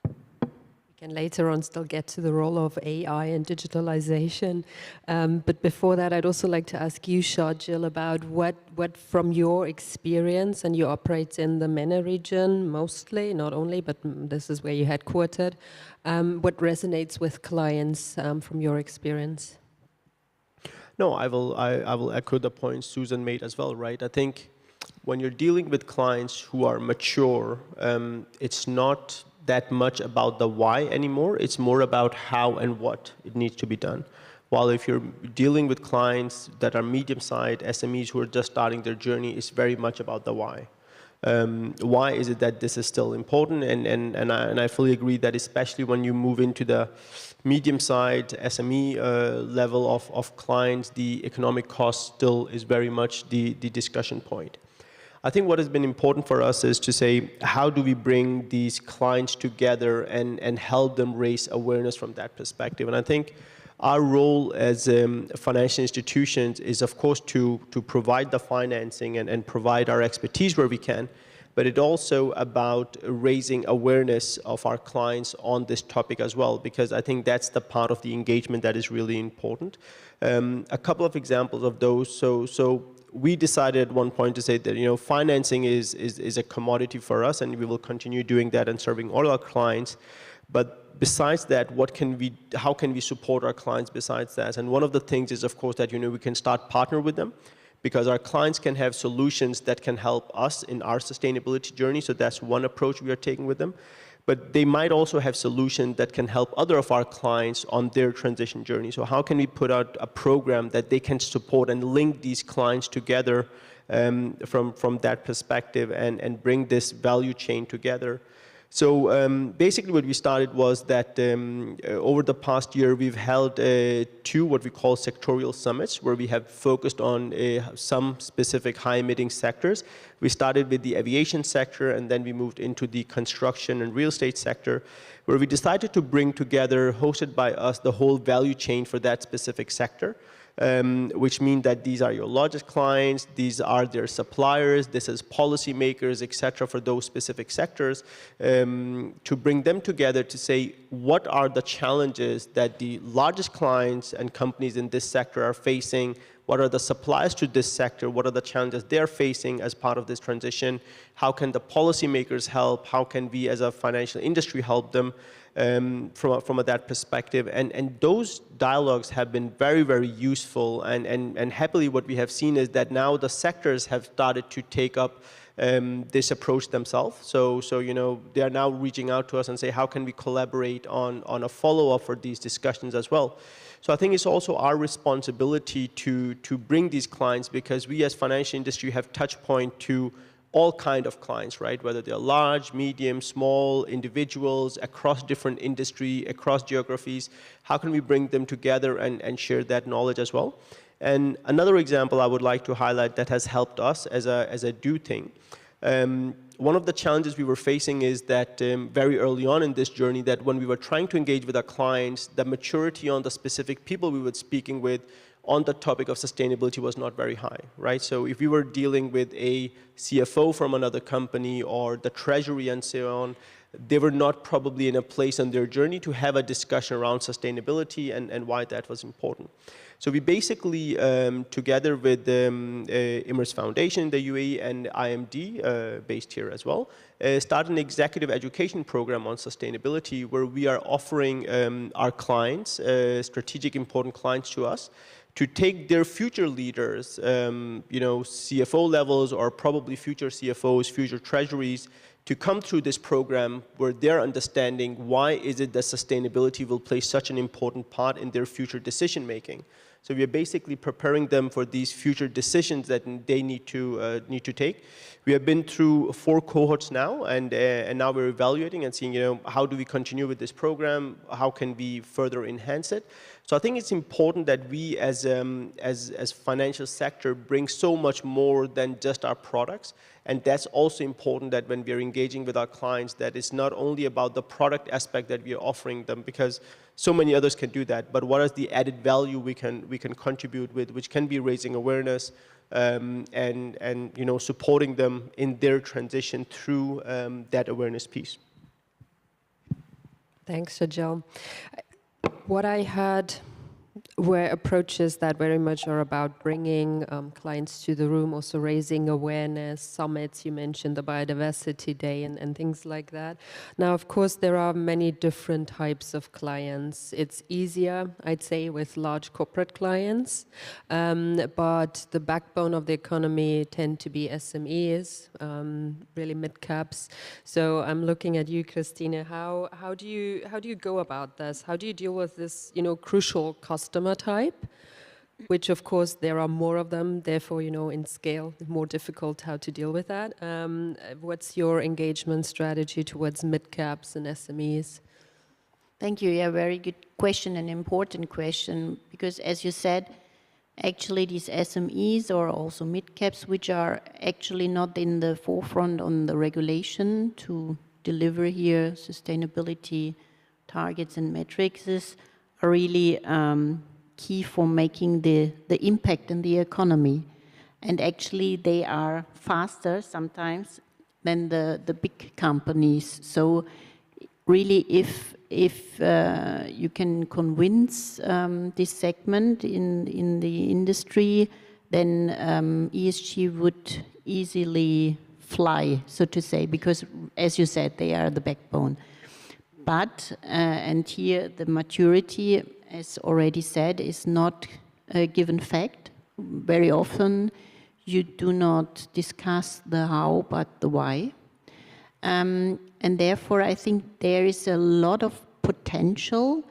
We can later on still get to the role of AI and digitalization. But before that, I'd also like to ask you, Sharjil, about what from your experience, and you operate in the MENA region mostly, not only, but this is where you're headquartered, what resonates with clients from your experience? No, I will echo the point Susan made as well, right? I think when you're dealing with clients who are mature, it's not that much about the why anymore. It's more about how and what it needs to be done. While if you're dealing with clients that are medium-sized SMEs who are just starting their journey, it's very much about the why. Why is it that this is still important? And I fully agree that especially when you move into the medium-sized SME level of clients, the economic cost still is very much the discussion point. I think what has been important for us is to say, how do we bring these clients together and help them raise awareness from that perspective? And I think our role as financial institutions is, of course, to provide the financing and provide our expertise where we can, but it's also about raising awareness of our clients on this topic as well, because I think that's the part of the engagement that is really important. A couple of examples of those. So we decided at one point to say that financing is a commodity for us, and we will continue doing that and serving all our clients. But besides that, how can we support our clients besides that? And one of the things is, of course, that we can start partner with them, because our clients can have solutions that can help us in our sustainability journey. So that's one approach we are taking with them. But they might also have solutions that can help other of our clients on their transition journey. So how can we put out a program that they can support and link these clients together from that perspective and bring this value chain together? So basically what we started was that over the past year, we've held 2 what we call sectorial summits, where we have focused on some specific high-emitting sectors. We started with the aviation sector, and then we moved into the construction and real estate sector, where we decided to bring together, hosted by us, the whole value chain for that specific sector. Which means that these are your largest clients, these are their suppliers, this is policymakers, etc., for those specific sectors, to bring them together to say, what are the challenges that the largest clients and companies in this sector are facing? What are the suppliers to this sector? What are the challenges they're facing as part of this transition? How can the policymakers help? How can we as a financial industry help them? From that perspective, and those dialogues have been very, very useful, and happily what we have seen is that now the sectors have started to take up this approach themselves. So they are now reaching out to us and say, how can we collaborate on a follow-up for these discussions as well? So I think it's also our responsibility to bring these clients, because we as financial industry have touch point to all kind of clients, right? Whether they're large, medium, small, individuals, across different industry, across geographies. How can we bring them together and share that knowledge as well? And another example I would like to highlight that has helped us as a do thing. One of the challenges we were facing is that very early on in this journey, that when we were trying to engage with our clients, the maturity on the specific people we were speaking with on the topic of sustainability was not very high, right? So if we were dealing with a CFO from another company or the treasury and so on, they were not probably in a place on their journey to have a discussion around sustainability and why that was important. So we basically, together with Immer's Foundation in the UAE and IMD, based here as well, started an executive education program on sustainability where we are offering our clients, strategic important clients to us, to take their future leaders, you know, CFO levels or probably future CFOs, future treasuries, to come through this program where they're understanding why is it that sustainability will play such an important part in their future decision making. So we are basically preparing them for these future decisions that they need to take. We have been through 4 cohorts now, and now we're evaluating and seeing, you know, how do we continue with this program? How can we further enhance it? So I think it's important that we, as financial sector, bring so much more than just our products. And that's also important that when we're engaging with our clients, that it's not only about the product aspect that we are offering them, because so many others can do that, but what is the added value we can contribute with, which can be raising awareness and you know, supporting them in their transition through that awareness piece. Thanks, Sajal. What I had were approaches that very much are about bringing clients to the room, also raising awareness, summits, you mentioned the Biodiversity Day and things like that. Now, of course, there are many different types of clients. It's easier, I'd say, with large corporate clients, but the backbone of the economy tend to be SMEs, really mid-caps. So I'm looking at you, Christine. How do you go about this? How do you deal with this, you know, crucial customer type, which of course there are more of them, therefore, you know, in scale, more difficult how to deal with that. What's your engagement strategy towards mid-caps and SMEs? Thank you. Yeah, very good question, an important question, because as you said, actually these SMEs or also mid-caps, which are actually not in the forefront on the regulation to deliver here sustainability targets and metrics, are really key for making the impact in the economy. And actually they are faster sometimes than the big companies. So really if you can convince this segment in the industry, then ESG would easily fly, so to say, because as you said, they are the backbone. But, and here the maturity, as already said, is not a given fact. Very often you do not discuss the how, but the why. And therefore I think there is a lot of potential,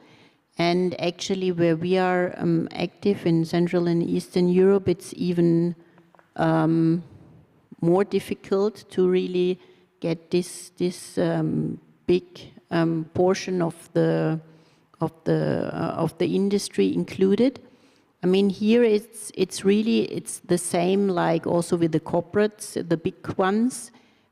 and actually where we are active in Central and Eastern Europe, it's even more difficult to really get this big portion of the industry included. I mean, here it's the same like also with the corporates, the big ones.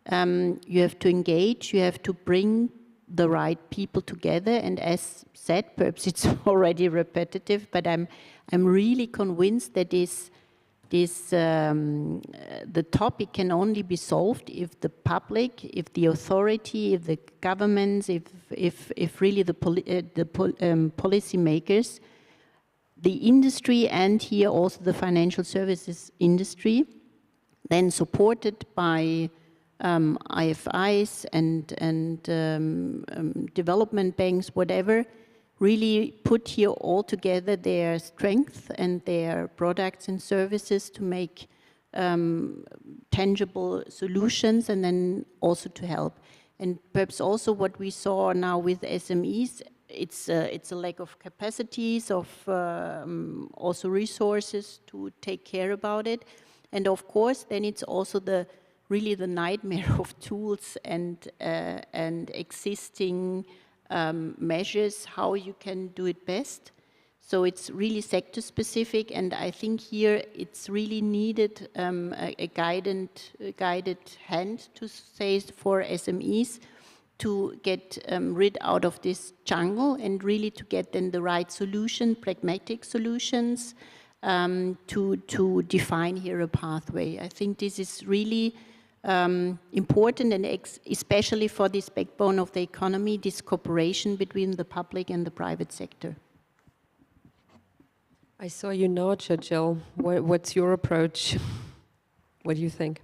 You have to engage, you have to bring the right people together, and as said, perhaps it's already repetitive, but I'm really convinced that the topic can only be solved if the public, if the authority, if the governments, if really the policy makers, the industry, and here also the financial services industry, then supported by IFIs and development banks, whatever, really put here all together their strength and their products and services to make tangible solutions, and then also to help. And perhaps also what we saw now with SMEs, it's a lack of capacities, of also resources to take care about it. And of course, then it's also really the nightmare of tools and existing measures, how you can do it best. So it's really sector specific, and I think here it's really needed a guided hand, to say, for SMEs to get rid out of this jungle and really to get then the right solution, pragmatic solutions, to define here a pathway. I think this is really important, and especially for this backbone of the economy, this cooperation between the public and the private sector. I saw you nod, Jill. What's your approach? What do you think?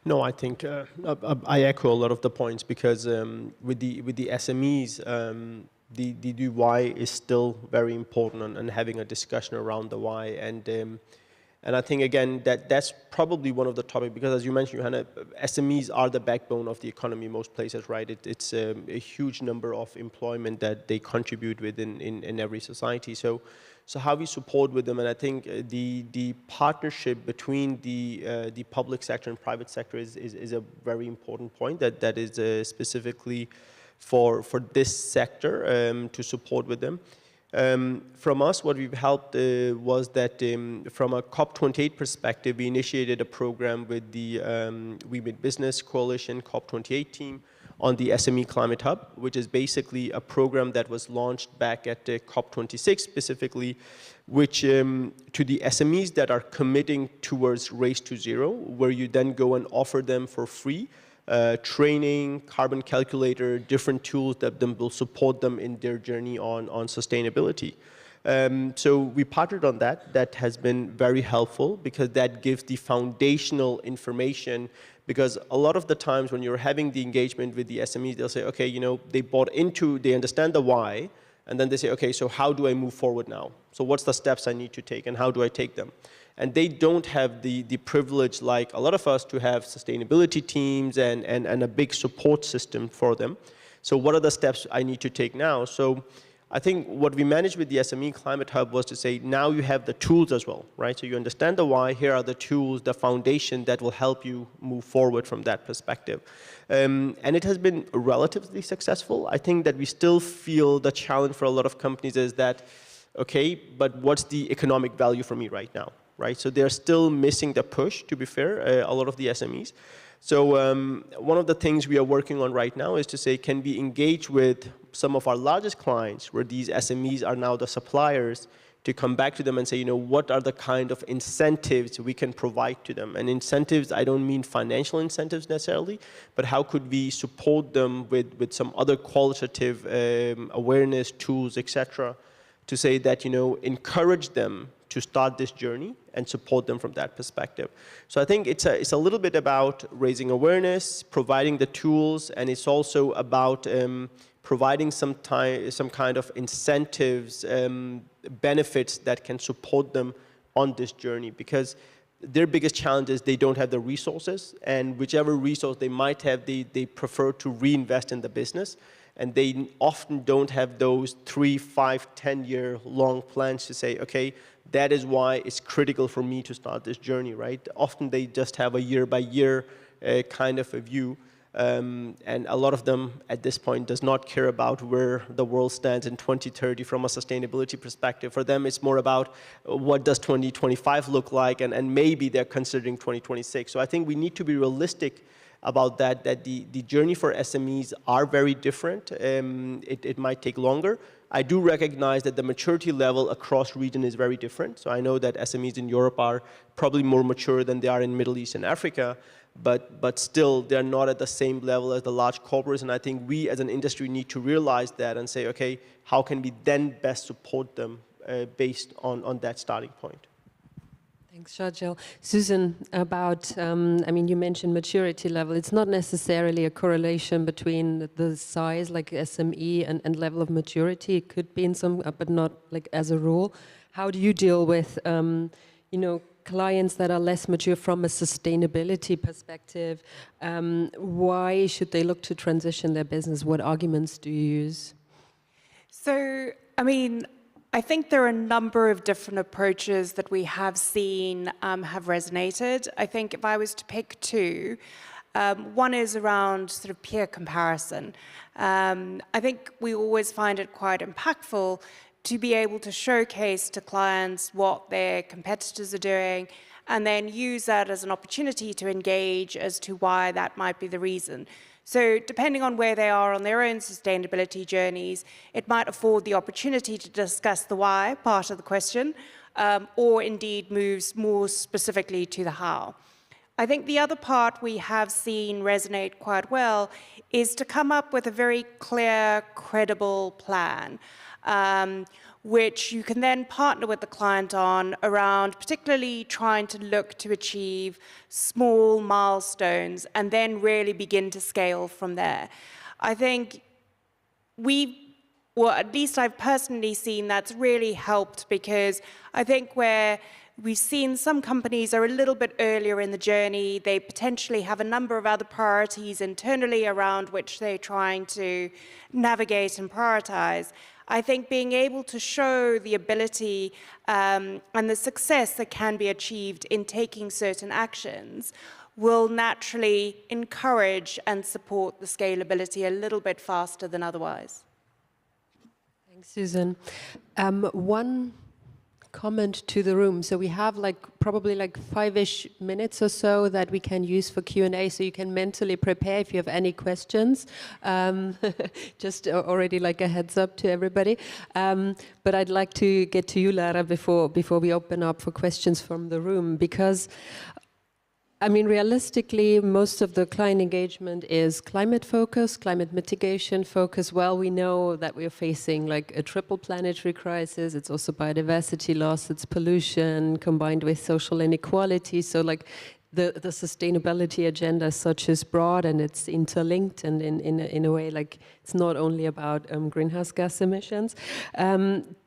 No, I think I echo a lot of the points, because with the SMEs, the why is still very important, and having a discussion around the why. And I think, again, that's probably one of the topics, because as you mentioned, Johanna, SMEs are the backbone of the economy in most places, right? It's a huge number of employment that they contribute with in every society. So how we support with them, and I think the partnership between the public sector and private sector is a very important point that is specifically for this sector to support with them. From us, what we've helped was that from a COP28 perspective, we initiated a program with the Women Business Coalition COP28 team on the SME Climate Hub, which is basically a program that was launched back at COP26 specifically, which to the SMEs that are committing towards Race to Zero, where you then go and offer them for free training, carbon calculator, different tools that then will support them in their journey on sustainability. So we partnered on that. That has been very helpful, because that gives the foundational information. Because a lot of the times when you're having the engagement with the SMEs, they'll say, okay, they understand the why, and then they say, okay, so how do I move forward now? So what's the steps I need to take, and how do I take them? And they don't have the privilege, like a lot of us, to have sustainability teams and a big support system for them. So what are the steps I need to take now? So I think what we managed with the SME Climate Hub was to say, now you have the tools as well, right? So you understand the why, here are the tools, the foundation that will help you move forward from that perspective. And it has been relatively successful. I think that we still feel the challenge for a lot of companies is that, okay, but what's the economic value for me right now, right? So they're still missing the push, to be fair, a lot of the SMEs. So one of the things we are working on right now is to say, can we engage with some of our largest clients, where these SMEs are now the suppliers, to come back to them and say, what are the kind of incentives we can provide to them? And incentives, I don't mean financial incentives necessarily, but how could we support them with some other qualitative awareness tools, etc., to say that, encourage them to start this journey and support them from that perspective. So I think it's a little bit about raising awareness, providing the tools, and it's also about providing some kind of incentives, benefits that can support them on this journey, because their biggest challenge is they don't have the resources, and whichever resource they might have, they prefer to reinvest in the business. And they often don't have those 3, 5, 10-year long plans to say, okay, that is why it's critical for me to start this journey, right? Often they just have a year-by-year kind of a view. And a lot of them at this point does not care about where the world stands in 2030 from a sustainability perspective. For them, it's more about what does 2025 look like, and maybe they're considering 2026. So I think we need to be realistic about that the journey for SMEs are very different. It might take longer. I do recognize that the maturity level across region is very different. So I know that SMEs in Europe are probably more mature than they are in Middle East and Africa, but still they're not at the same level as the large corporates. And I think we as an industry need to realize that and say, okay, how can we then best support them based on that starting point? Thanks, Shajil. Susan, about, you mentioned maturity level. It's not necessarily a correlation between the size, like SME, and level of maturity. It could be in some, but not like as a rule. How do you deal with, clients that are less mature from a sustainability perspective? Why should they look to transition their business? What arguments do you use? So, I think there are a number of different approaches that we have seen have resonated. I think if I was to pick two, one is around sort of peer comparison. I think we always find it quite impactful to be able to showcase to clients what their competitors are doing, and then use that as an opportunity to engage as to why that might be the reason. So depending on where they are on their own sustainability journeys, it might afford the opportunity to discuss the why part of the question, or indeed moves more specifically to the how. I think the other part we have seen resonate quite well is to come up with a very clear, credible plan, which you can then partner with the client on around particularly trying to look to achieve small milestones and then really begin to scale from there. I think well, at least I've personally seen that's really helped, because I think where we've seen some companies are a little bit earlier in the journey, they potentially have a number of other priorities internally around which they're trying to navigate and prioritize. I think being able to show the ability and the success that can be achieved in taking certain actions will naturally encourage and support the scalability a little bit faster than otherwise. Thanks, Susan. One comment to the room. So we have probably 5-ish minutes or so that we can use for Q&A, so you can mentally prepare if you have any questions. Just already a heads up to everybody. But I'd like to get to you, Lara, before we open up for questions from the room, because I mean, realistically, most of the client engagement is climate focus, climate mitigation focus. Well, we know that we're facing a triple planetary crisis. It's also biodiversity loss, it's pollution combined with social inequality. So the sustainability agenda as such is broad and it's interlinked, and in a way it's not only about greenhouse gas emissions.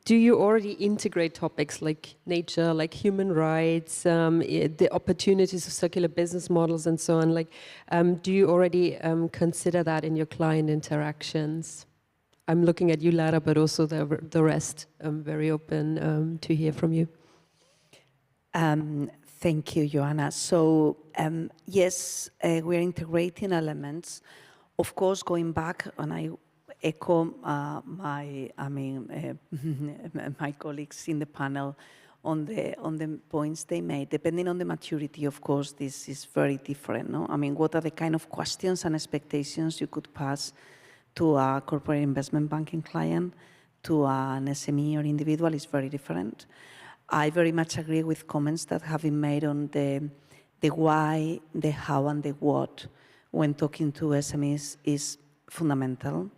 Do you already integrate topics like nature, like human rights, the opportunities of circular business models and so on? Do you already consider that in your client interactions? I'm looking at you, Lara, but also the rest. I'm very open to hear from you. Thank you, Joanna. So yes, we're integrating elements. Of course, going back, and I echo my colleagues in the panel on the points they made. Depending on the maturity, of course, this is very different. No? I mean, what are the kind of questions and expectations you could pass to a corporate investment banking client, to an SME or individual is very different. I very much agree with comments that have been made on the why, the how, and the what when talking to SMEs is fundamental.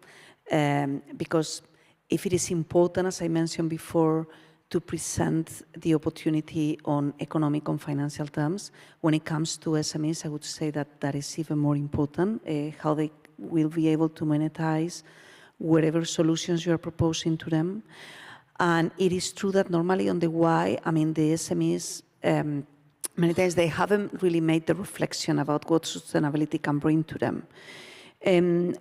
Because if it is important, as I mentioned before, to present the opportunity on economic and financial terms, when it comes to SMEs, I would say that that is even more important, how they will be able to monetize whatever solutions you are proposing to them. And it is true that normally on the why, I mean, the SMEs, many times they haven't really made the reflection about what sustainability can bring to them.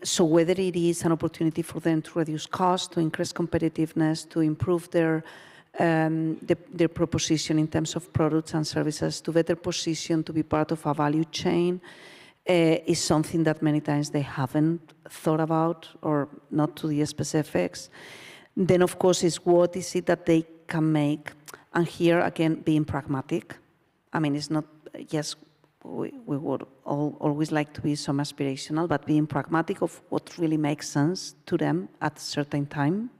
So whether it is an opportunity for them to reduce costs, to increase competitiveness, to improve their proposition in terms of products and services, to better position, to be part of a value chain, is something that many times they haven't thought about, or not to the specifics. Then, of course, is what is it that they can make? And here, again, being pragmatic. I mean, it's not, yes, we would always like to be some aspirational, but being pragmatic of what really makes sense to them at a certain time.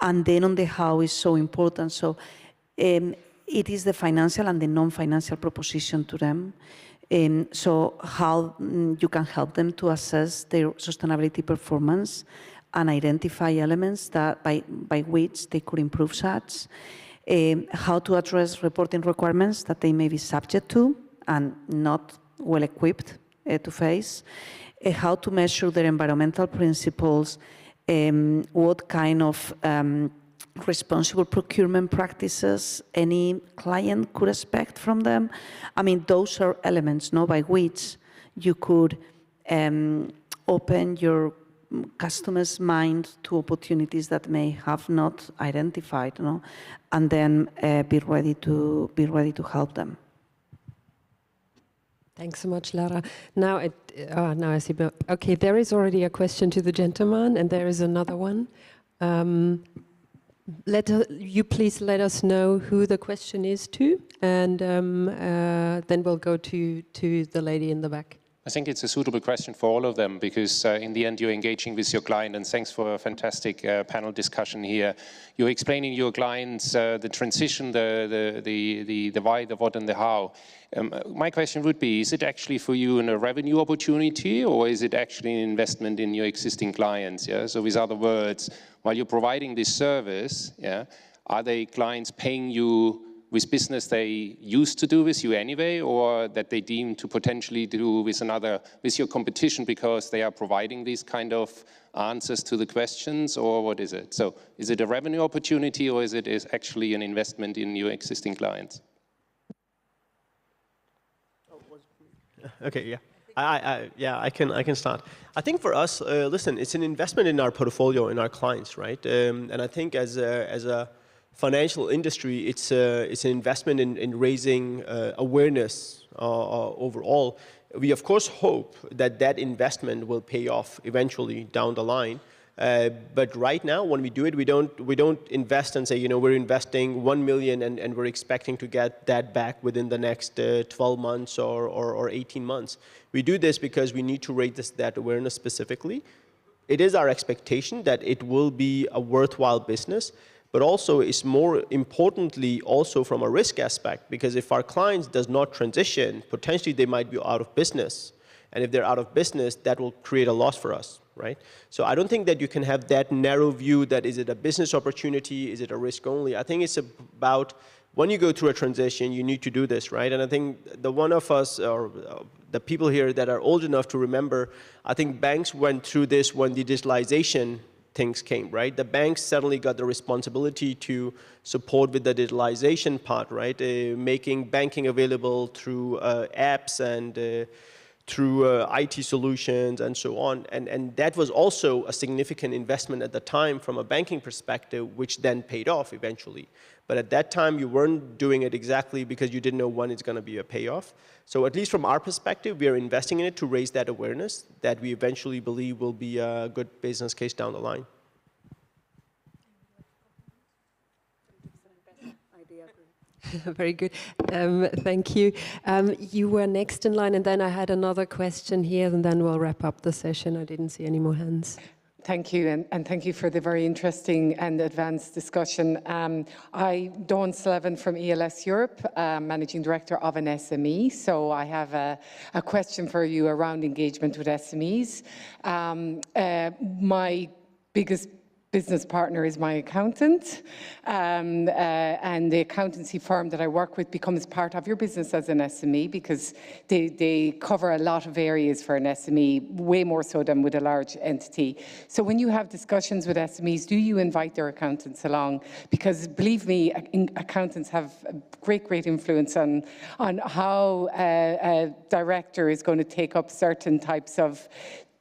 And then on the how is so important. So it is the financial and the non-financial proposition to them. So how you can help them to assess their sustainability performance and identify elements that by which they could improve such, how to address reporting requirements that they may be subject to and not well equipped to face, how to measure their environmental principles, what kind of responsible procurement practices any client could expect from them. I mean, those are elements, no, by which you could open your customer's mind to opportunities that may have not identified, no? And then be ready to help them. Thanks so much, Lara. Now I see. Okay, there is already a question to the gentleman, and there is another one. You please let us know who the question is to, and then we'll go to the lady in the back. I think it's a suitable question for all of them because in the end you're engaging with your client, and thanks for a fantastic panel discussion here. You're explaining your clients the transition, the why, the what and the how. My question would be, is it actually for you a revenue opportunity or is it actually an investment in your existing clients? Yeah? So with other words, while you're providing this service, yeah, are they clients paying you with business they used to do with you anyway, or that they deem to potentially do with your competition because they are providing these kind of answers to the questions, or what is it? So is it a revenue opportunity or is it actually an investment in your existing clients? Okay, yeah. I can start. I think for us, listen, it's an investment in our portfolio, in our clients, right? And I think as a financial industry, it's an investment in raising awareness overall. We of course hope that investment will pay off eventually down the line. But right now, when we do it, we don't invest and say, you know, we're investing 1 million and we're expecting to get that back within the next 12 months or 18 months. We do this because we need to raise that awareness specifically. It is our expectation that it will be a worthwhile business, but also is more importantly also from a risk aspect, because if our clients does not transition, potentially they might be out of business. And if they're out of business, that will create a loss for us, right? So I don't think that you can have that narrow view that is it a business opportunity, is it a risk only? I think it's about when you go through a transition, you need to do this, right? And I think the one of us, or the people here that are old enough to remember, I think banks went through this when the digitalization things came, right? The banks suddenly got the responsibility to support with the digitalization part, right? Making banking available through apps and through IT solutions and so on. And that was also a significant investment at the time from a banking perspective, which then paid off eventually. But at that time, you weren't doing it exactly because you didn't know when it's going to be a payoff. So at least from our perspective, we are investing in it to raise that awareness that we eventually believe will be a good business case down the line. Very good. Thank you. You were next in line, and then I had another question here, and then we'll wrap up the session. I didn't see any more hands. Thank you, and thank you for the very interesting and advanced discussion. Dawn Sullivan from ELS Europe, Managing Director of an SME. So I have a question for you around engagement with SMEs. My biggest business partner is my accountant, and the accountancy firm that I work with becomes part of your business as an SME because they cover a lot of areas for an SME, way more so than with a large entity. So when you have discussions with SMEs, do you invite their accountants along? Because believe me, accountants have great influence on how a director is going to take up certain types of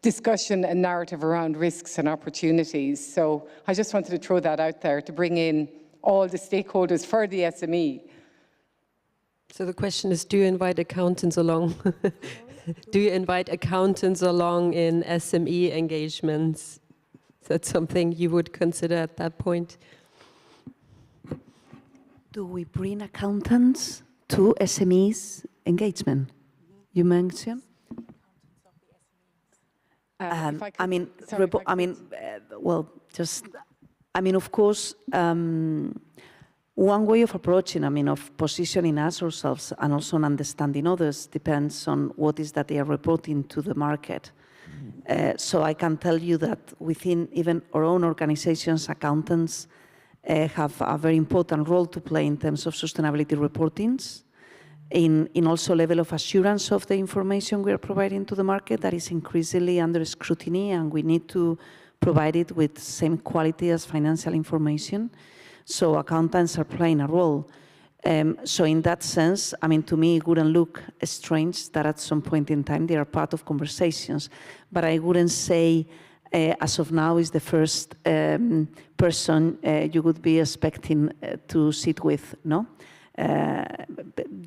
discussion and narrative around risks and opportunities. So I just wanted to throw that out there to bring in all the stakeholders for the SME. So the question is, do you invite accountants along? Do you invite accountants along in SME engagements? Is that something you would consider at that point? Do we bring accountants to SMEs engagement? You mentioned? Of course, one way of approaching, of positioning ourselves and also understanding others depends on what is that they are reporting to the market. So I can tell you that within even our own organizations, accountants have a very important role to play in terms of sustainability reportings. In also level of assurance of the information we are providing to the market that is increasingly under scrutiny, and we need to provide it with same quality as financial information. So accountants are playing a role. So in that sense, to me, it wouldn't look strange that at some point in time they are part of conversations, but I wouldn't say as of now is the first person you would be expecting to sit with, no?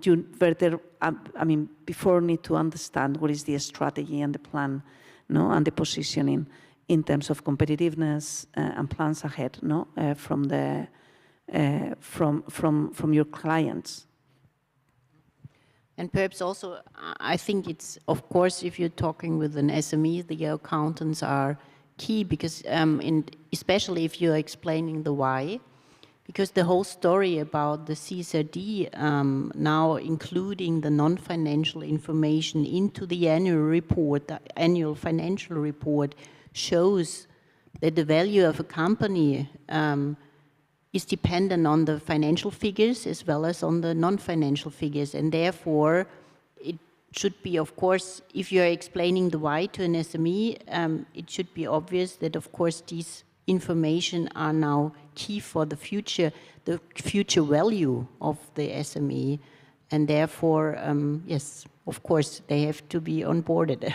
You further, before need to understand what is the strategy and the plan, no, and the positioning in terms of competitiveness and plans ahead, no, from your clients. And perhaps also, I think it's, of course, if you're talking with an SME, the accountants are key, because especially if you're explaining the why, because the whole story about the CSRD now including the non-financial information into the annual report, the annual financial report, shows that the value of a company is dependent on the financial figures as well as on the non-financial figures. And therefore, it should be, of course, if you're explaining the why to an SME, it should be obvious that, of course, these information are now key for the future value of the SME. And therefore, yes, of course, they have to be onboarded.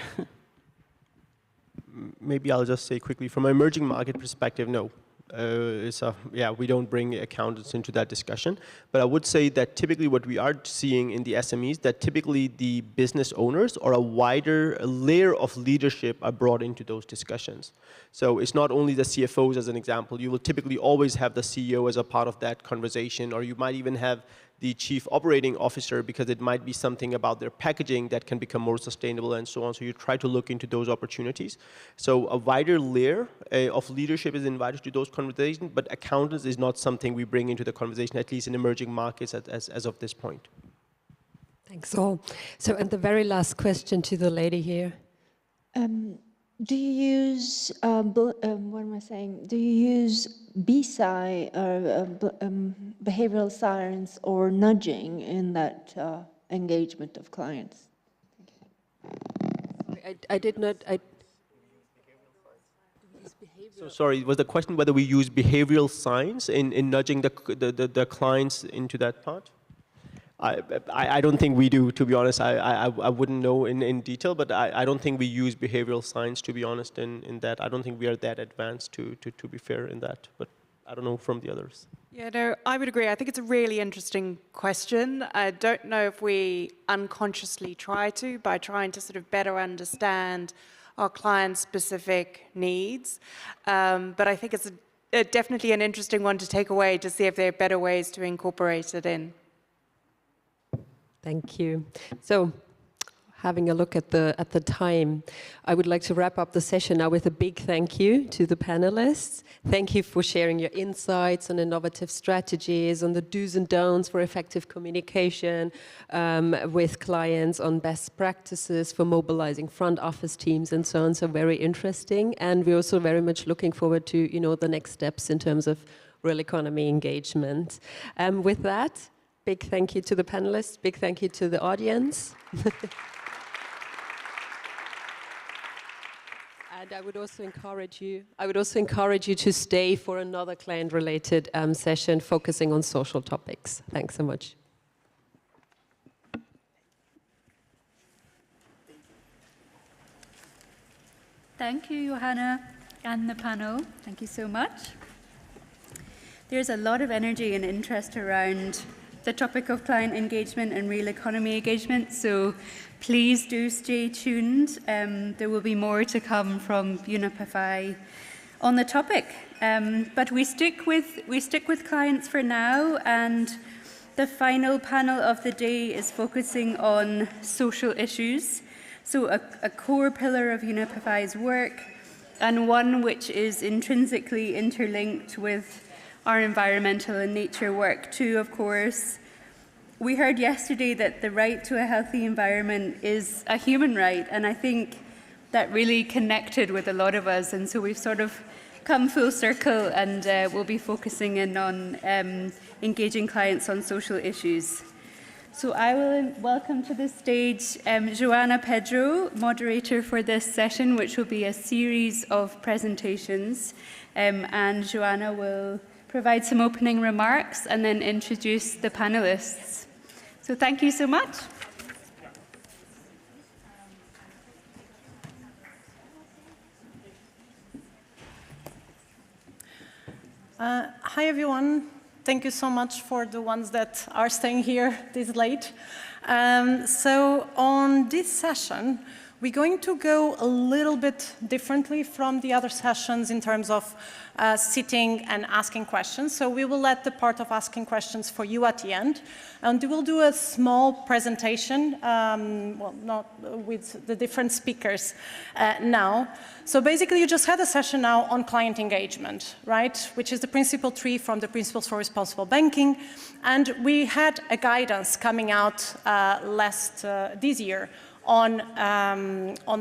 Maybe I'll just say quickly, from an emerging market perspective, no. We don't bring accountants into that discussion. But I would say that typically what we are seeing in the SMEs, that typically the business owners or a wider layer of leadership are brought into those discussions. So it's not only the CFOs as an example. You will typically always have the CEO as a part of that conversation, or you might even have the chief operating officer, because it might be something about their packaging that can become more sustainable and so on. So you try to look into those opportunities. So a wider layer of leadership is invited to those conversations, but accountants is not something we bring into the conversation, at least in emerging markets as of this point. Thanks all. So, and the very last question to the lady here. Do you use, what am I saying? Do you use BSI, behavioral science, or nudging in that engagement of clients? I did not. So sorry, was the question whether we use behavioral science in nudging the clients into that part? I don't think we do, to be honest. I wouldn't know in detail, but I don't think we use behavioral science, to be honest, in that. I don't think we are that advanced, to be fair, in that. But I don't know from the others. Yeah, no, I would agree. I think it's a really interesting question. I don't know if we unconsciously try to, by trying to sort of better understand our clients' specific needs. But I think it's definitely an interesting one to take away, to see if there are better ways to incorporate it in. Thank you. So, having a look at the time, I would like to wrap up the session now with a big thank you to the panelists. Thank you for sharing your insights on innovative strategies, on the do's and don'ts for effective communication with clients, on best practices for mobilizing front office teams and so on. So very interesting. And we're also very much looking forward to, the next steps in terms of real economy engagement. With that, big thank you to the panelists, big thank you to the audience. And I would also encourage you to stay for another client-related session focusing on social topics. Thanks so much. Thank you, Johanna, and the panel. Thank you so much. There's a lot of energy and interest around the topic of client engagement and real economy engagement, so please do stay tuned. There will be more to come from UNEP on the topic. But we stick with clients for now, and the final panel of the day is focusing on social issues. So a core pillar of UNEP's work, and one which is intrinsically interlinked with our environmental and nature work too, of course. We heard yesterday that the right to a healthy environment is a human right, and I think that really connected with a lot of us, and so we've sort of come full circle, and we'll be focusing in on engaging clients on social issues. So I will welcome to the stage Joana Pedro, moderator for this session, which will be a series of presentations, and Joana will provide some opening remarks and then introduce the panelists. So thank you so much. Hi everyone. Thank you so much for the ones that are staying here this late. So on this session, we're going to go a little bit differently from the other sessions in terms of sitting and asking questions. So we will let the part of asking questions for you at the end. And we'll do a small presentation, well, not with the different speakers now. So basically, you just had a session now on client engagement, right? Which is the principle 3 from the Principles for Responsible Banking. And we had a guidance coming out this year on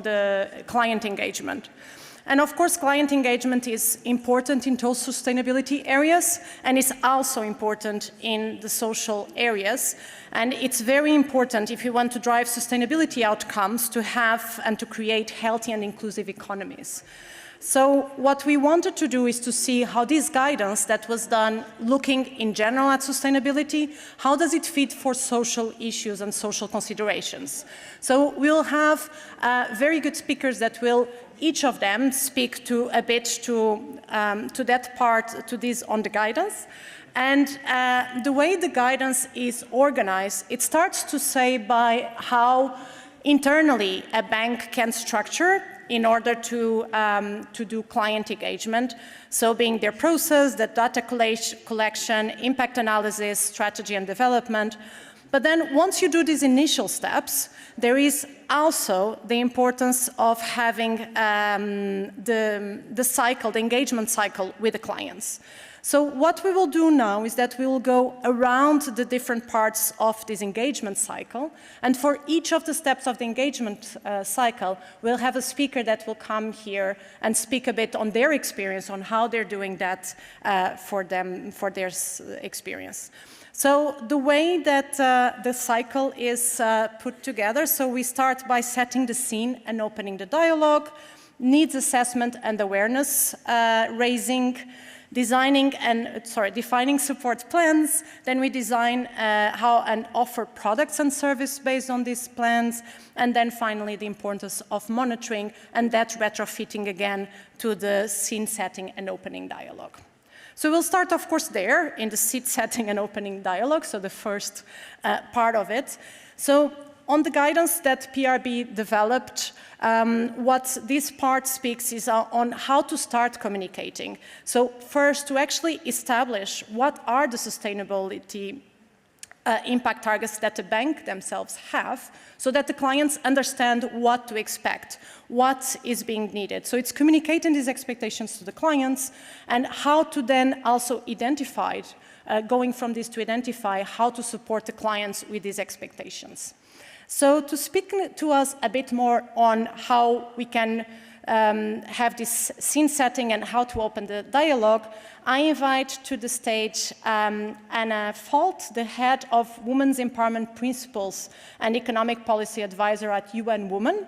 the client engagement. And of course, client engagement is important in those sustainability areas, and it's also important in the social areas. And it's very important if you want to drive sustainability outcomes to have and to create healthy and inclusive economies. So what we wanted to do is to see how this guidance that was done looking in general at sustainability, how does it fit for social issues and social considerations. So we'll have very good speakers that will each of them speak to a bit to that part, to this on the guidance. And the way the guidance is organized, it starts to say by how internally a bank can structure in order to do client engagement. So being their process, the data collection, impact analysis, strategy and development. But then once you do these initial steps, there is also the importance of having the cycle, the engagement cycle with the clients. So what we will do now is that we will go around the different parts of this engagement cycle. And for each of the steps of the engagement cycle, we'll have a speaker that will come here and speak a bit on their experience, on how they're doing that for their experience. So the way that the cycle is put together, so we start by setting the scene and opening the dialogue, needs assessment and awareness raising, defining support plans. Then we design how and offer products and service based on these plans. And then finally, the importance of monitoring and that retrofitting again to the scene setting and opening dialogue. So we'll start, of course, there in the seat setting and opening dialogue, so the first part of it. So on the guidance that PRB developed, what this part speaks is on how to start communicating. So first, to actually establish what are the sustainability impact targets that the bank themselves have, so that the clients understand what to expect, what is being needed. So it's communicating these expectations to the clients and how to then also identify, going from this to identify how to support the clients with these expectations. So to speak to us a bit more on how we can have this scene setting and how to open the dialogue, I invite to the stage Anna Falt, the head of Women's Empowerment Principles and Economic Policy Advisor at UN Women.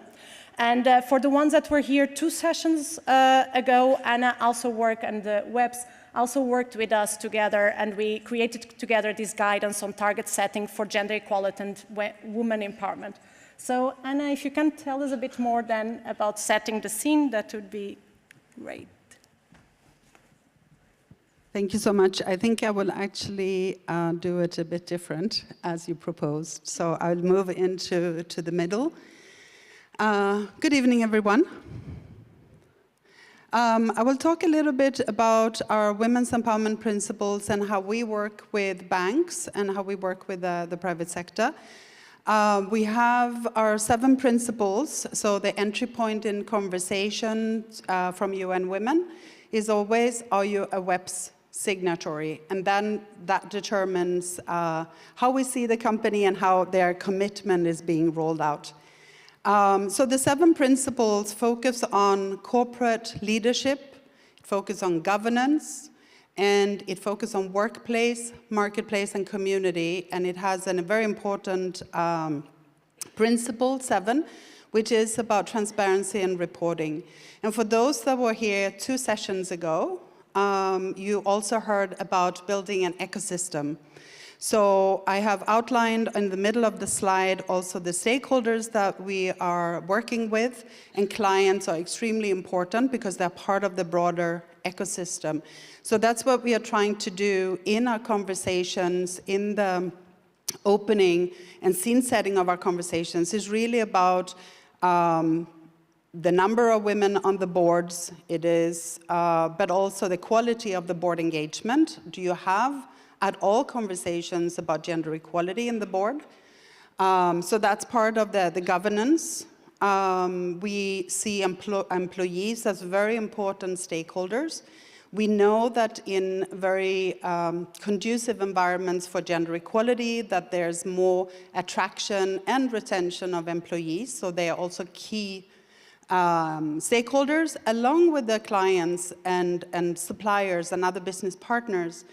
And for the ones that were here 2 sessions ago, Anna also worked, and the WEBs also worked with us together, and we created together this guidance on target setting for gender equality and women empowerment. So Anna, if you can tell us a bit more then about setting the scene, that would be great. Thank you so much. I think I will actually do it a bit different as you proposed. So I'll move into the middle. Good evening, everyone. I will talk a little bit about our women's empowerment principles and how we work with banks and how we work with the private sector. We have our 7 principles. So the entry point in conversation from UN Women is always, are you a WEPS signatory? And then that determines how we see the company and how their commitment is being rolled out. So the 7 principles focus on corporate leadership, focus on governance, and it focuses on workplace, marketplace, and community. And it has a very important principle, 7, which is about transparency and reporting. And for those that were here 2 sessions ago, you also heard about building an ecosystem. So I have outlined in the middle of the slide also the stakeholders that we are working with, and clients are extremely important because they're part of the broader ecosystem. So that's what we are trying to do in our conversations, in the opening and scene setting of our conversations, is really about the number of women on the boards, but also the quality of the board engagement. Do you have at all conversations about gender equality in the board? So that's part of the governance. We see employees as very important stakeholders. We know that in very conducive environments for gender equality, that there's more attraction and retention of employees, so they are also key stakeholders, along with the clients and suppliers and other business partners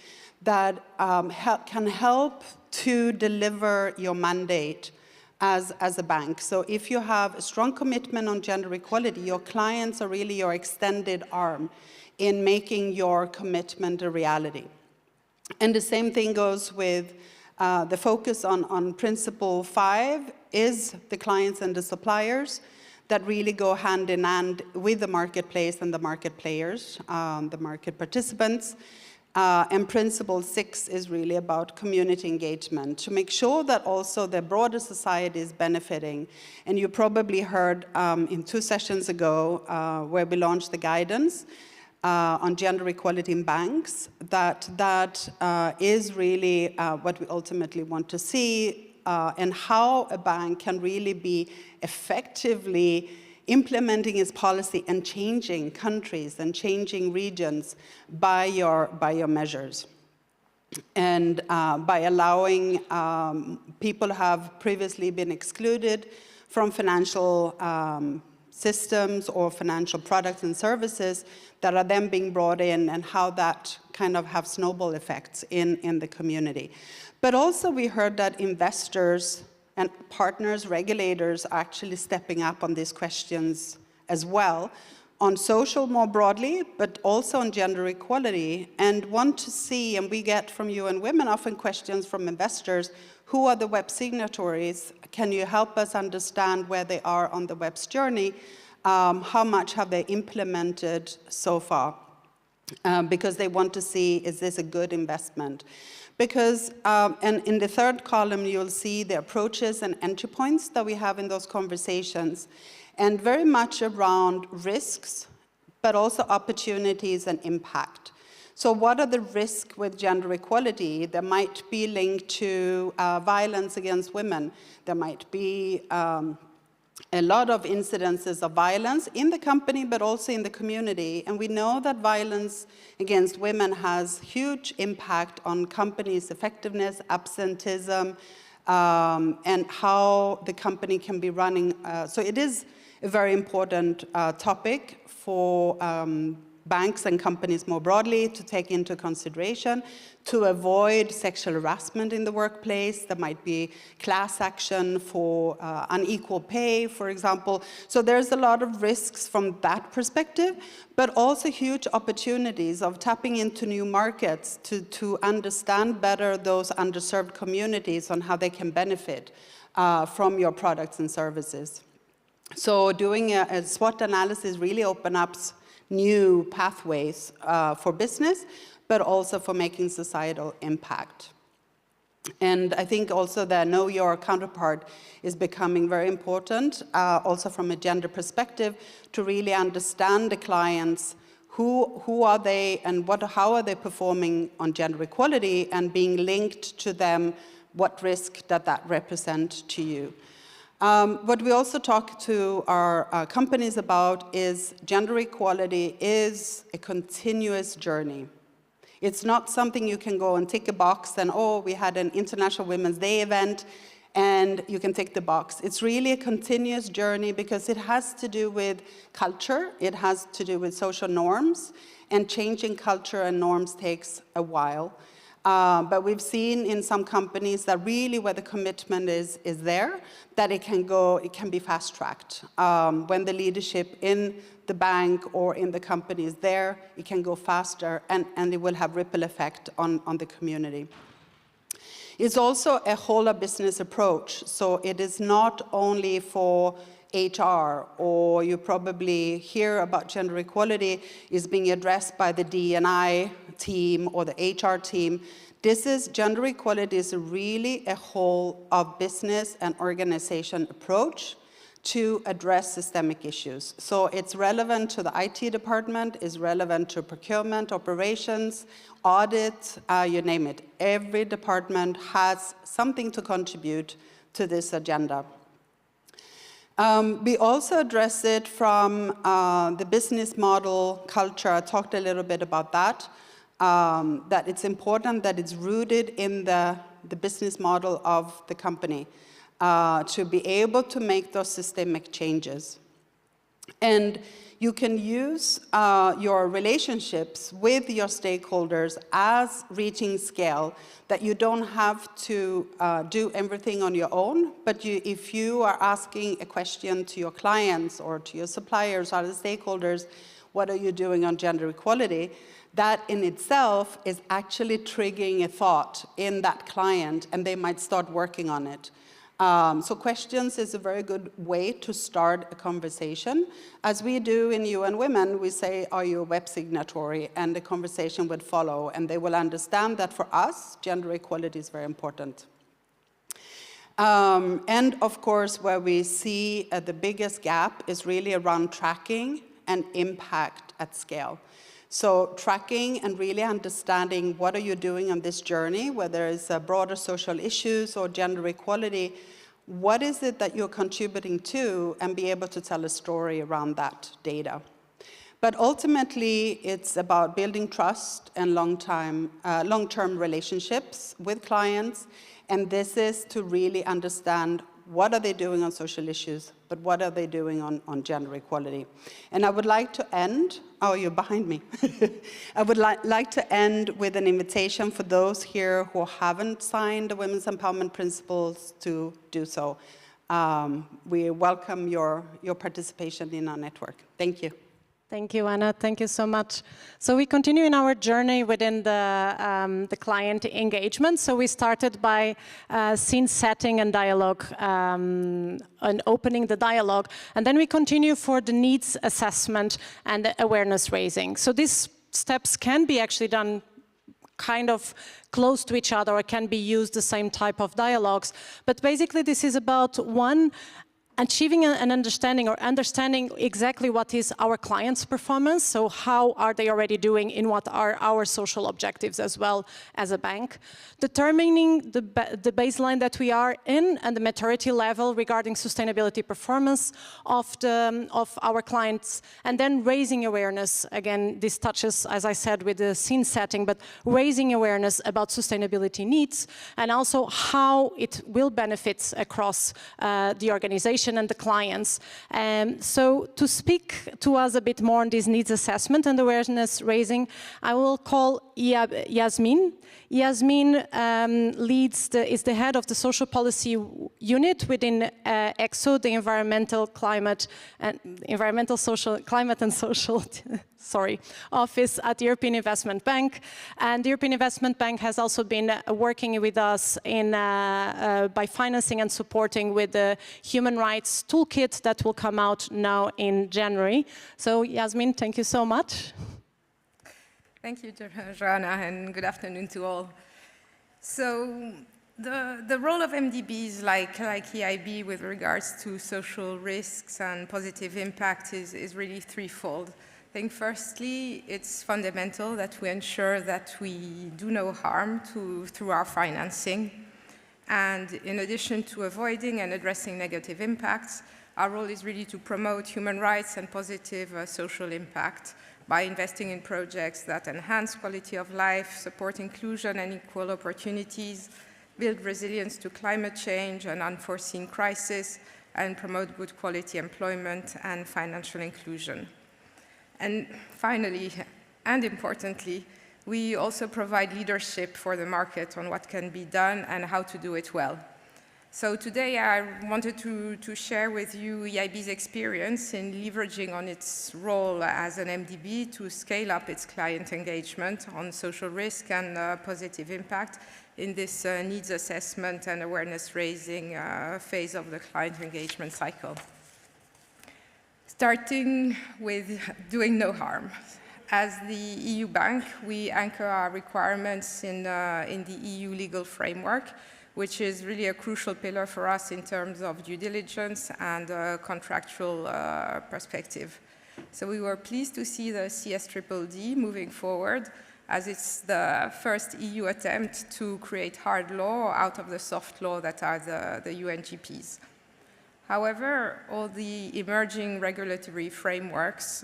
that can help to deliver your mandate as a bank. So if you have a strong commitment on gender equality, your clients are really your extended arm in making your commitment a reality. And the same thing goes with the focus on principle 5 is the clients and the suppliers that really go hand in hand with the marketplace and the market players, the market participants. And principle 6 is really about community engagement, to make sure that also the broader society is benefiting. And you probably heard in 2 sessions ago where we launched the guidance on gender equality in banks, that is really what we ultimately want to see, and how a bank can really be effectively implementing its policy and changing countries and changing regions by your measures. And by allowing people who have previously been excluded from financial systems or financial products and services that are then being brought in, and how that kind of have snowball effects in the community. But also we heard that investors and partners, regulators are actually stepping up on these questions as well, on social more broadly, but also on gender equality, and want to see, and we get from UN Women often questions from investors, who are the web signatories? Can you help us understand where they are on the web's journey? How much have they implemented so far? Because they want to see, is this a good investment? Because, and in the third column, you'll see the approaches and entry points that we have in those conversations, and very much around risks, but also opportunities and impact. So what are the risks with gender equality? There might be linked to violence against women. There might be a lot of incidences of violence in the company, but also in the community. And we know that violence against women has huge impact on companies' effectiveness, absenteeism, and how the company can be running. So it is a very important topic for banks and companies more broadly to take into consideration, to avoid sexual harassment in the workplace. There might be class action for unequal pay, for example. So there's a lot of risks from that perspective, but also huge opportunities of tapping into new markets to understand better those underserved communities on how they can benefit from your products and services. So doing a SWOT analysis really opens up new pathways for business, but also for making societal impact. And I think also the know your counterpart is becoming very important, also from a gender perspective, to really understand the clients, who are they and how are they performing on gender equality, and being linked to them, what risk that represent to you. What we also talk to our companies about is gender equality is a continuous journey. It's not something you can go and tick a box and, oh, we had an International Women's Day event and you can tick the box. It's really a continuous journey because it has to do with culture, it has to do with social norms, and changing culture and norms takes a while. But we've seen in some companies that really where the commitment is there, that it can be fast-tracked. When the leadership in the bank or in the company is there, it can go faster, and it will have ripple effect on the community. It's also a whole of business approach, so it is not only for HR, or you probably hear about gender equality is being addressed by the D&I team or the HR team. Gender equality is really a whole of business and organization approach to address systemic issues. So it's relevant to the IT department, is relevant to procurement, operations, audit, you name it. Every department has something to contribute to this agenda. We also address it from the business model culture. I talked a little bit about that, that it's important that it's rooted in the business model of the company to be able to make those systemic changes. And you can use your relationships with your stakeholders as reaching scale, that you don't have to do everything on your own, but if you are asking a question to your clients or to your suppliers or the stakeholders, what are you doing on gender equality? That in itself is actually triggering a thought in that client, and they might start working on it. So questions is a very good way to start a conversation. As we do in UN Women, we say, are you a web signatory? And the conversation would follow, and they will understand that for us, gender equality is very important. And of course, where we see the biggest gap is really around tracking and impact at scale. So tracking and really understanding what are you doing on this journey, whether it's broader social issues or gender equality, what is it that you're contributing to, and be able to tell a story around that data. But ultimately, it's about building trust and long-term relationships with clients, and this is to really understand what are they doing on social issues, but what are they doing on gender equality. And I would like to end, oh, you're behind me. I would like to end with an invitation for those here who haven't signed the Women's Empowerment Principles to do so. We welcome your participation in our network. Thank you. Thank you, Anna. Thank you so much. So we continue in our journey within the client engagement. So we started by scene setting and dialogue and opening the dialogue. And then we continue for the needs assessment and the awareness raising. So these steps can be actually done kind of close to each other, or can be used the same type of dialogues. But basically this is about one, achieving an understanding, or understanding exactly what is our client's performance, so how are they already doing in what are our social objectives as well as a bank. Determining the baseline that we are in and the maturity level regarding sustainability performance of our clients, and then raising awareness. Again, this touches, as I said, with the scene setting, but raising awareness about sustainability needs, and also how it will benefit across the organization and the clients. So to speak to us a bit more on this needs assessment and awareness raising, I will call Yasmin. Yasmin is the head of the social policy unit within EXO, the climate and social office at the European Investment Bank. And the European Investment Bank has also been working with us by financing and supporting with the human rights toolkit that will come out now in January. So Yasmin, thank you so much. Thank you, Joanna, and good afternoon to all. So the role of MDBs like EIB with regards to social risks and positive impact is really threefold. I think firstly, it's fundamental that we ensure that we do no harm through our financing. And in addition to avoiding and addressing negative impacts, our role is really to promote human rights and positive social impact by investing in projects that enhance quality of life, support inclusion and equal opportunities, build resilience to climate change and unforeseen crises, and promote good quality employment and financial inclusion. And finally, and importantly, we also provide leadership for the market on what can be done and how to do it well. So today I wanted to share with you EIB's experience in leveraging on its role as an MDB to scale up its client engagement on social risk and positive impact in this needs assessment and awareness raising phase of the client engagement cycle. Starting with doing no harm. As the EU bank, we anchor our requirements in the EU legal framework, which is really a crucial pillar for us in terms of due diligence and contractual perspective. So we were pleased to see the CSDDD moving forward, as it's the first EU attempt to create hard law out of the soft law that are the UNGPs. However, all the emerging regulatory frameworks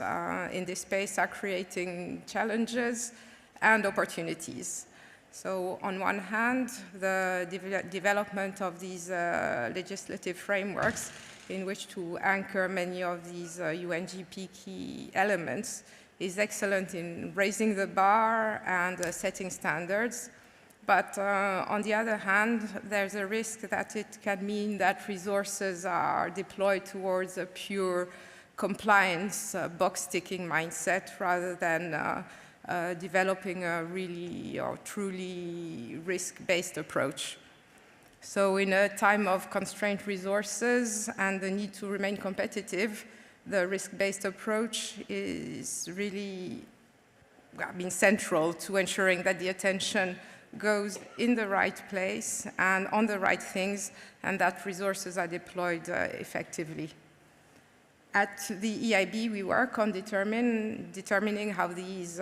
in this space are creating challenges and opportunities. So on one hand, the development of these legislative frameworks in which to anchor many of these UNGP key elements is excellent in raising the bar and setting standards. But on the other hand, there's a risk that it can mean that resources are deployed towards a pure compliance, box-ticking mindset rather than developing a really or truly risk-based approach. So in a time of constrained resources and the need to remain competitive, the risk-based approach is really central to ensuring that the attention goes in the right place and on the right things, and that resources are deployed effectively. At the EIB, we work on determining how these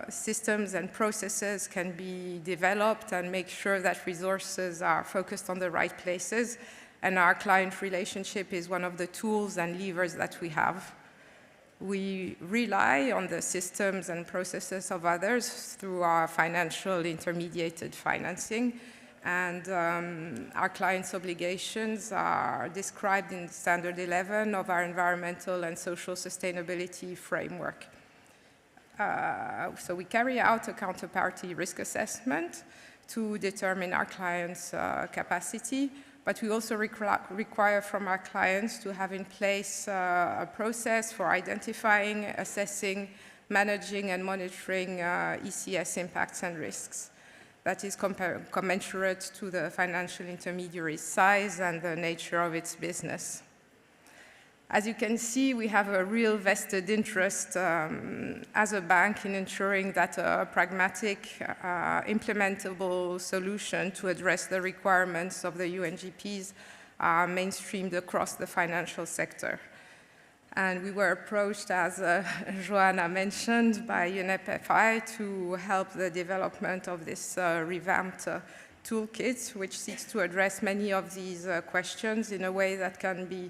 systems and processes can be developed and make sure that resources are focused on the right places. And our client relationship is one of the tools and levers that we have. We rely on the systems and processes of others through our financial intermediated financing. And our clients' obligations are described in Standard 11 of our environmental and social sustainability framework. So we carry out a counterparty risk assessment to determine our clients' capacity, but we also require from our clients to have in place a process for identifying, assessing, managing, and monitoring ECS impacts and risks that is commensurate to the financial intermediary's size and the nature of its business. As you can see, we have a real vested interest as a bank in ensuring that a pragmatic, implementable solution to address the requirements of the UNGPs are mainstreamed across the financial sector. And we were approached, as Joanna mentioned, by UNEP FI to help the development of this revamped toolkit, which seeks to address many of these questions in a way that can be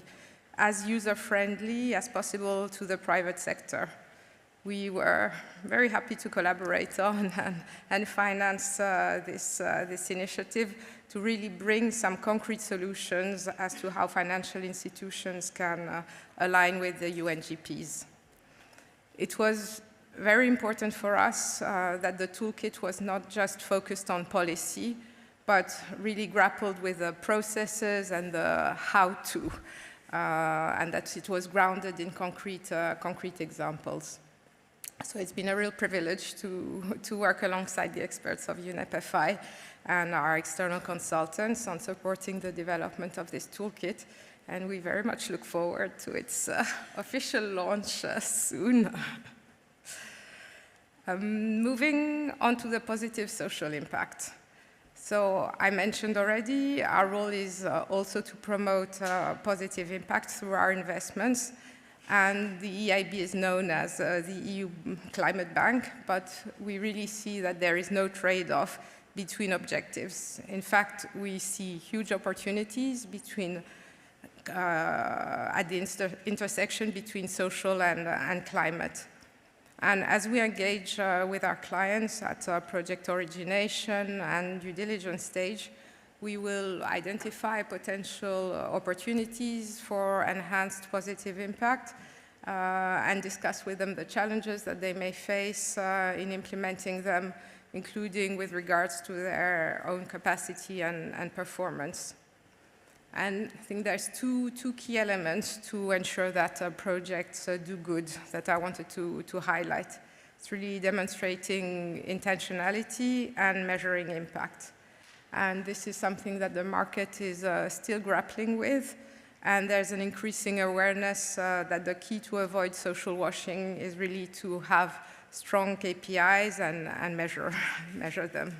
as user-friendly as possible to the private sector. We were very happy to collaborate on and finance this initiative to really bring some concrete solutions as to how financial institutions can align with the UNGPs. It was very important for us that the toolkit was not just focused on policy, but really grappled with the processes and the how-to. And that it was grounded in concrete examples. So it's been a real privilege to work alongside the experts of UNEP FI and our external consultants on supporting the development of this toolkit. And we very much look forward to its official launch soon. Moving on to the positive social impact. So I mentioned already, our role is also to promote positive impact through our investments. And the EIB is known as the EU Climate Bank, but we really see that there is no trade-off between objectives. In fact, we see huge opportunities at the intersection between social and climate. And as we engage with our clients at project origination and due diligence stage, we will identify potential opportunities for enhanced positive impact and discuss with them the challenges that they may face in implementing them, including with regards to their own capacity and performance. And I think there's two key elements to ensure that projects do good that I wanted to highlight. It's really demonstrating intentionality and measuring impact. And this is something that the market is still grappling with. And there's an increasing awareness that the key to avoid social washing is really to have strong KPIs and measure them.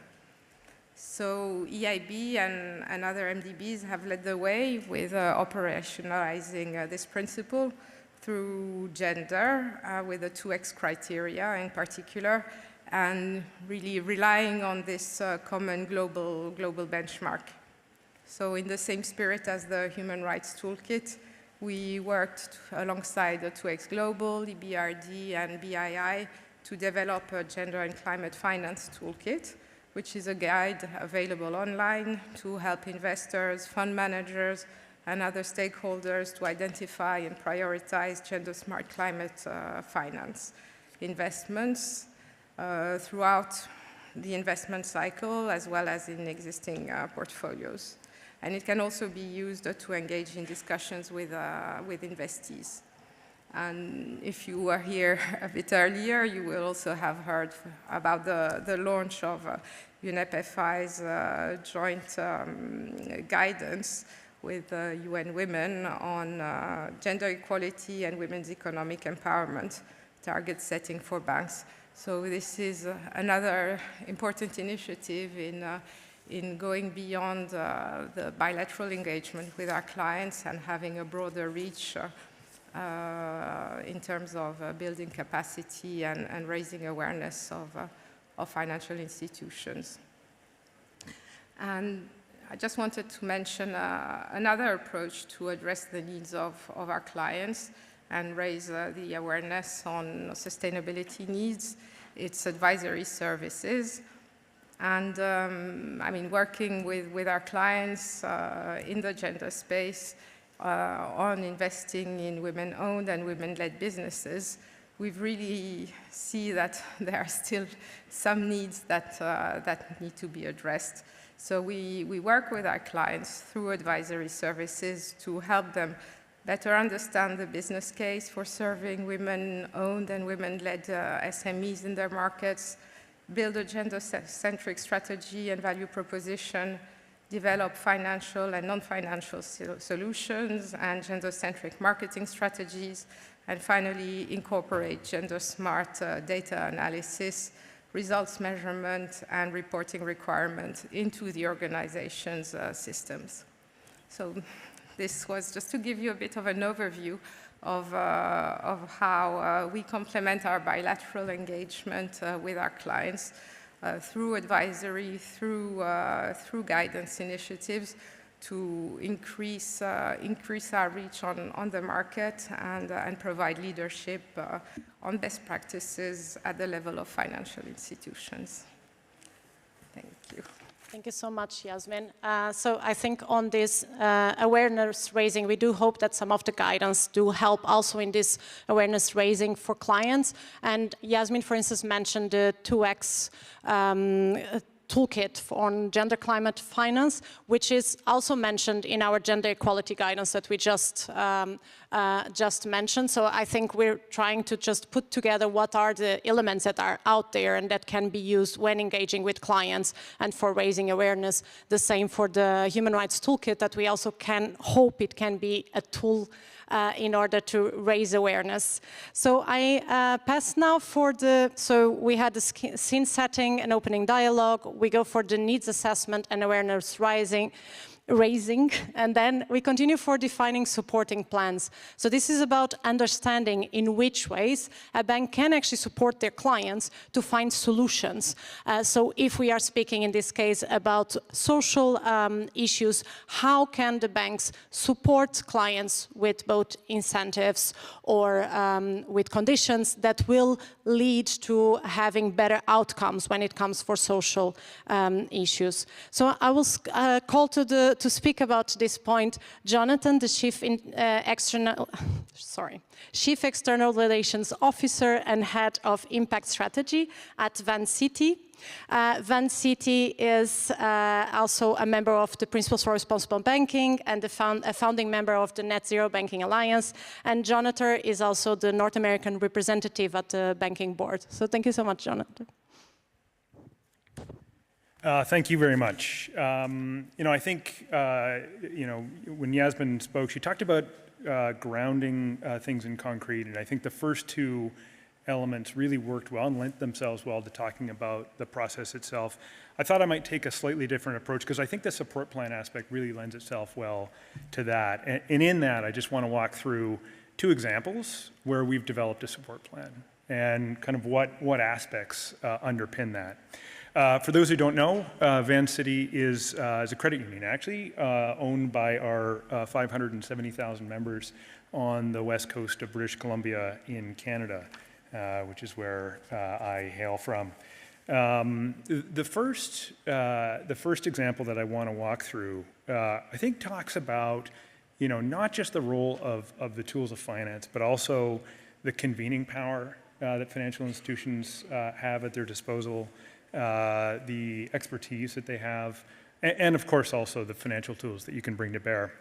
So EIB and other MDBs have led the way with operationalizing this principle through gender, with the 2X criteria in particular, and really relying on this common global benchmark. So in the same spirit as the Human Rights Toolkit, we worked alongside the 2X Global, EBRD, and BII to develop a gender and climate finance toolkit, which is a guide available online to help investors, fund managers, and other stakeholders to identify and prioritize gender-smart climate finance investments throughout the investment cycle, as well as in existing portfolios. And it can also be used to engage in discussions with investees. And if you were here a bit earlier, you will also have heard about the launch of UNEP FI's joint guidance with UN Women on gender equality and women's economic empowerment target setting for banks. So this is another important initiative in going beyond the bilateral engagement with our clients and having a broader reach in terms of building capacity and raising awareness of financial institutions. And I just wanted to mention another approach to address the needs of our clients and raise the awareness on sustainability needs. It's advisory services. And I mean, working with our clients in the gender space on investing in women-owned and women-led businesses, we've really see that there are still some needs that need to be addressed. So we work with our clients through advisory services to help them better understand the business case for serving women-owned and women-led SMEs in their markets, build a gender-centric strategy and value proposition, develop financial and non-financial solutions and gender-centric marketing strategies, and finally incorporate gender-smart data analysis, results measurement, and reporting requirements into the organization's systems. So this was just to give you a bit of an overview of how we complement our bilateral engagement with our clients through advisory, through guidance initiatives to increase our reach on the market and provide leadership on best practices at the level of financial institutions. Thank you. Thank you so much, Yasmin. So I think on this awareness raising, we do hope that some of the guidance do help also in this awareness raising for clients. And Yasmin, for instance, mentioned the 2X toolkit on gender climate finance, which is also mentioned in our gender equality guidance that we just mentioned. So I think we're trying to just put together what are the elements that are out there and that can be used when engaging with clients and for raising awareness. The same for the Human Rights Toolkit, that we also can hope it can be a tool in order to raise awareness. So I pass now for so we had the scene setting and opening dialogue. We go for the needs assessment and awareness raising, and then we continue for defining supporting plans. So this is about understanding in which ways a bank can actually support their clients to find solutions. So if we are speaking in this case about social issues, how can the banks support clients with both incentives or with conditions that will lead to having better outcomes when it comes for social issues. So I will call to speak about this point Jonathan, the Chief External Relations Officer and Head of Impact Strategy at Van City. Van City is also a member of the Principles for Responsible Banking and a founding member of the Net Zero Banking Alliance. And Jonathan is also the North American representative at the Banking Board. So thank you so much, Jonathan. Thank you very much. I think, when Yasmin spoke, she talked about grounding things in concrete, and I think the first two elements really worked well and lent themselves well to talking about the process itself. I thought I might take a slightly different approach because I think the support plan aspect really lends itself well to that. And in that, I just want to walk through 2 examples where we've developed a support plan and kind of what aspects underpin that. For those who don't know, Vancity is a credit union, actually, owned by our 570,000 members on the west coast of British Columbia in Canada, which is where I hail from. The first example that I want to walk through, I think talks about, not just the role of the tools of finance, but also the convening power that financial institutions have at their disposal, the expertise that they have, and of course also the financial tools that you can bring to bear.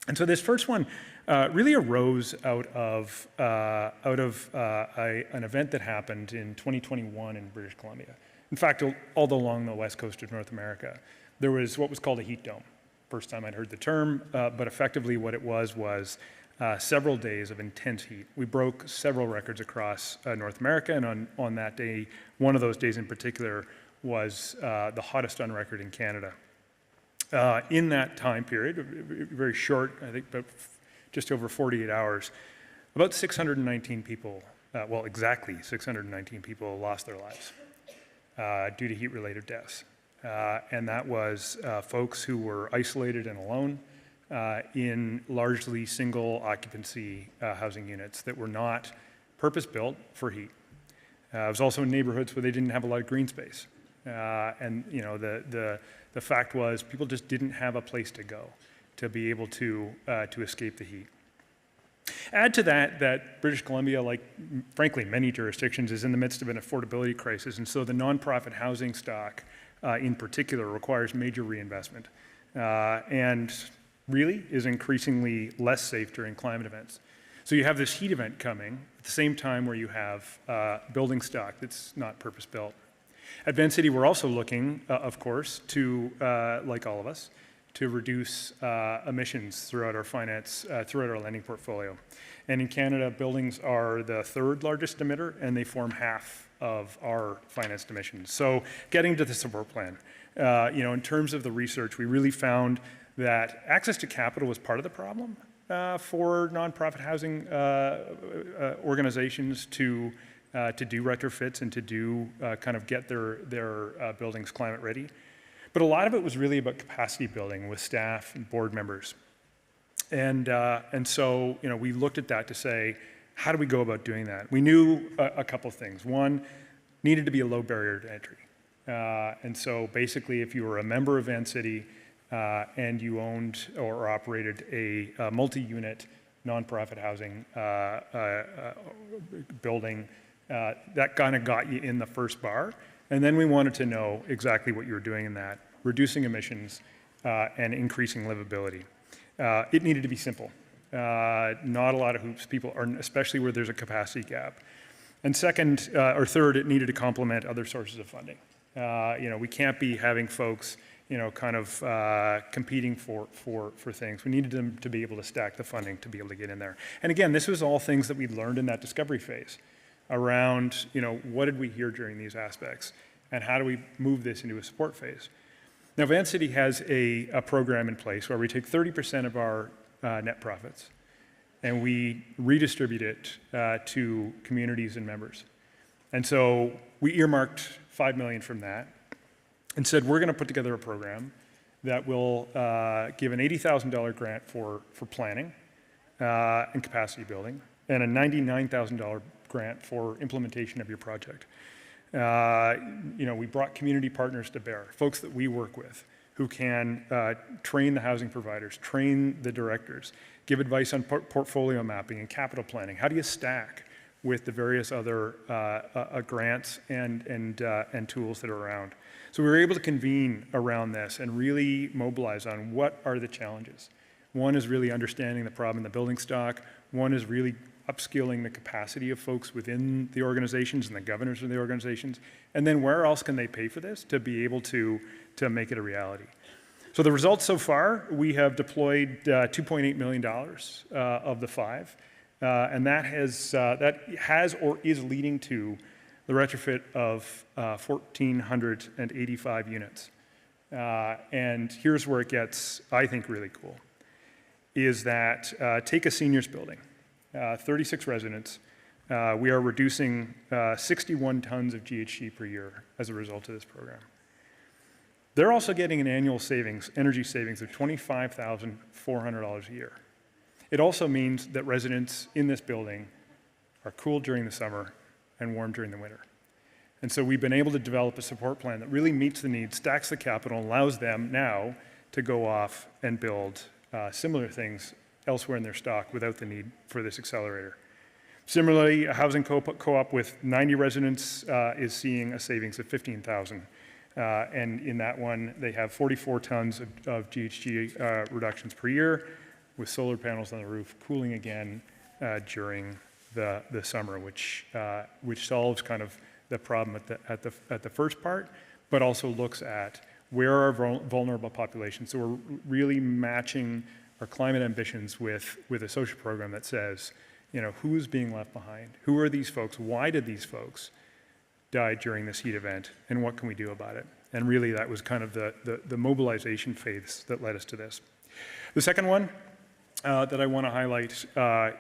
And so this first one really arose out of an event that happened in 2021 in British Columbia. In fact, all along the west coast of North America, there was what was called a heat dome. First time I'd heard the term, but effectively what it was several days of intense heat. We broke several records across North America, and on that day, one of those days in particular was the hottest on record in Canada. In that time period, very short, I think about just over 48 hours, about 619 people, well, exactly 619 people lost their lives due to heat-related deaths. And that was folks who were isolated and alone in largely single occupancy housing units that were not purpose-built for heat. It was also in neighborhoods where they didn't have a lot of green space. And the fact was people just didn't have a place to go to be able to escape the heat. Add to that British Columbia, like frankly many jurisdictions, is in the midst of an affordability crisis, and so the nonprofit housing stock in particular requires major reinvestment and really is increasingly less safe during climate events. So you have this heat event coming at the same time where you have building stock that's not purpose-built. At Vancity, we're also looking, of course, to, like all of us, to reduce emissions throughout our finance, throughout our lending portfolio. And in Canada, buildings are the 3rd largest emitter, and they form half of our financed emissions. So getting to the support plan, in terms of the research, we really found that access to capital was part of the problem for nonprofit housing organizations to do retrofits and to do kind of get their buildings climate ready. But a lot of it was really about capacity building with staff and board members. And so, we looked at that to say, how do we go about doing that? We knew a couple of things. One, needed to be a low barrier to entry. And so basically, if you were a member of Vancity and you owned or operated a multi-unit nonprofit housing building, that kind of got you in the first bar. And then we wanted to know exactly what you were doing in that, reducing emissions and increasing livability. It needed to be simple. Not a lot of hoops, people are, especially where there's a capacity gap. And second, or third, it needed to complement other sources of funding. We can't be having folks, kind of competing for things. We needed them to be able to stack the funding to be able to get in there. And again, this was all things that we learned in that discovery phase around, what did we hear during these aspects, and how do we move this into a support phase? Now, Vancity has a program in place where we take 30% of our net profits and we redistribute it to communities and members. And so we earmarked $5 million from that and said, we're going to put together a program that will give an $80,000 grant for planning and capacity building and a $99,000 grant for implementation of your project. We brought community partners to bear, folks that we work with who can train the housing providers, train the directors, give advice on portfolio mapping and capital planning. How do you stack with the various other grants and tools that are around? So we were able to convene around this and really mobilize on what are the challenges. One is really understanding the problem in the building stock. One is really upskilling the capacity of folks within the organizations and the governors of the organizations. And then where else can they pay for this to be able to make it a reality? So the results so far, we have deployed $2.8 million of the $5 And that has or is leading to the retrofit of 1,485 units. And here's where it gets, I think, really cool, is that take a seniors building, 36 residents. We are reducing 61 tons of GHG per year as a result of this program. They're also getting an annual savings, energy savings of $25,400 a year. It also means that residents in this building are cool during the summer and warm during the winter. And so we've been able to develop a support plan that really meets the needs, stacks the capital, and allows them now to go off and build similar things elsewhere in their stock without the need for this accelerator. Similarly, a housing co-op with 90 residents is seeing a savings of $15,000. And in that one, they have 44 tons of GHG reductions per year with solar panels on the roof, cooling again during the summer, which solves kind of the problem at the first part, but also looks at where are vulnerable populations. So we're really matching our climate ambitions with a social program that says, you know, who's being left behind? Who are these folks? Why did these folks die during this heat event? And what can we do about it? And really that was kind of the mobilization phase that led us to this. The second one that I want to highlight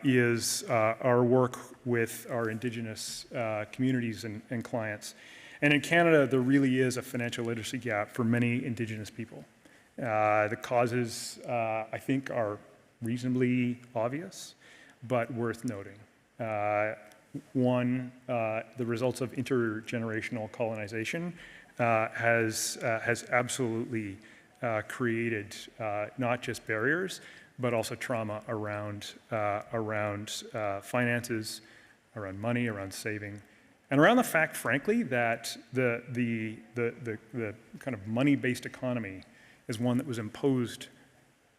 is our work with our Indigenous communities and clients. And in Canada, there really is a financial literacy gap for many Indigenous people. The causes, I think, are reasonably obvious, but worth noting. One, the results of intergenerational colonization has absolutely created not just barriers, but also trauma around finances, around money, around saving, and around the fact, frankly, that the kind of money-based economy is one that was imposed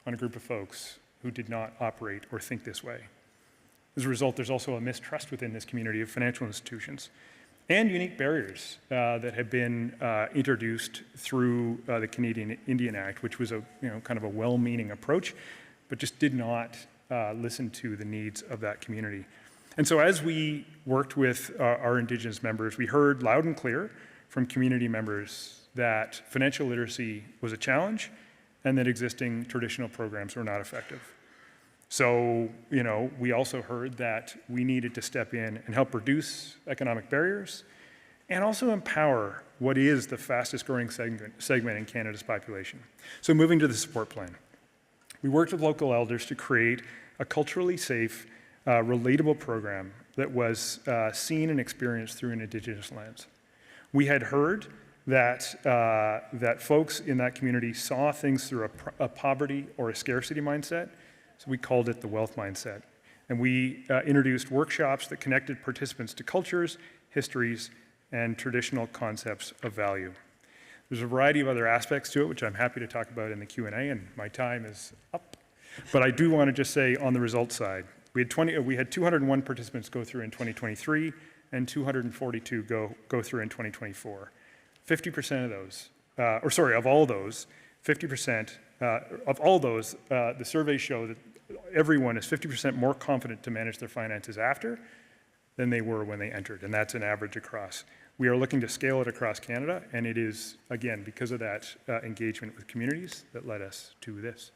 on a group of folks who did not operate or think this way. As a result, there's also a mistrust within this community of financial institutions and unique barriers that have been introduced through the Canadian Indian Act, which was a kind of a well-meaning approach, but just did not listen to the needs of that community. And so as we worked with our Indigenous members, we heard loud and clear from community members that financial literacy was a challenge and that existing traditional programs were not effective. So, we also heard that we needed to step in and help reduce economic barriers and also empower what is the fastest growing segment in Canada's population. So moving to the support plan. We worked with local elders to create a culturally safe, relatable program that was seen and experienced through an Indigenous lens. We had heard that folks in that community saw things through a poverty or a scarcity mindset, so we called it the wealth mindset. And we introduced workshops that connected participants to cultures, histories, and traditional concepts of value. There's a variety of other aspects to it, which I'm happy to talk about in the Q&A, and my time is up. But I do want to just say on the results side, we had 201 participants go through in 2023 and 242 go through in 2024. 50% of those, of all those, 50% of all those, the surveys show that everyone is 50% more confident to manage their finances after than they were when they entered, and that's an average across. We are looking to scale it across Canada, and it is, again, because of that engagement with communities that led us to this.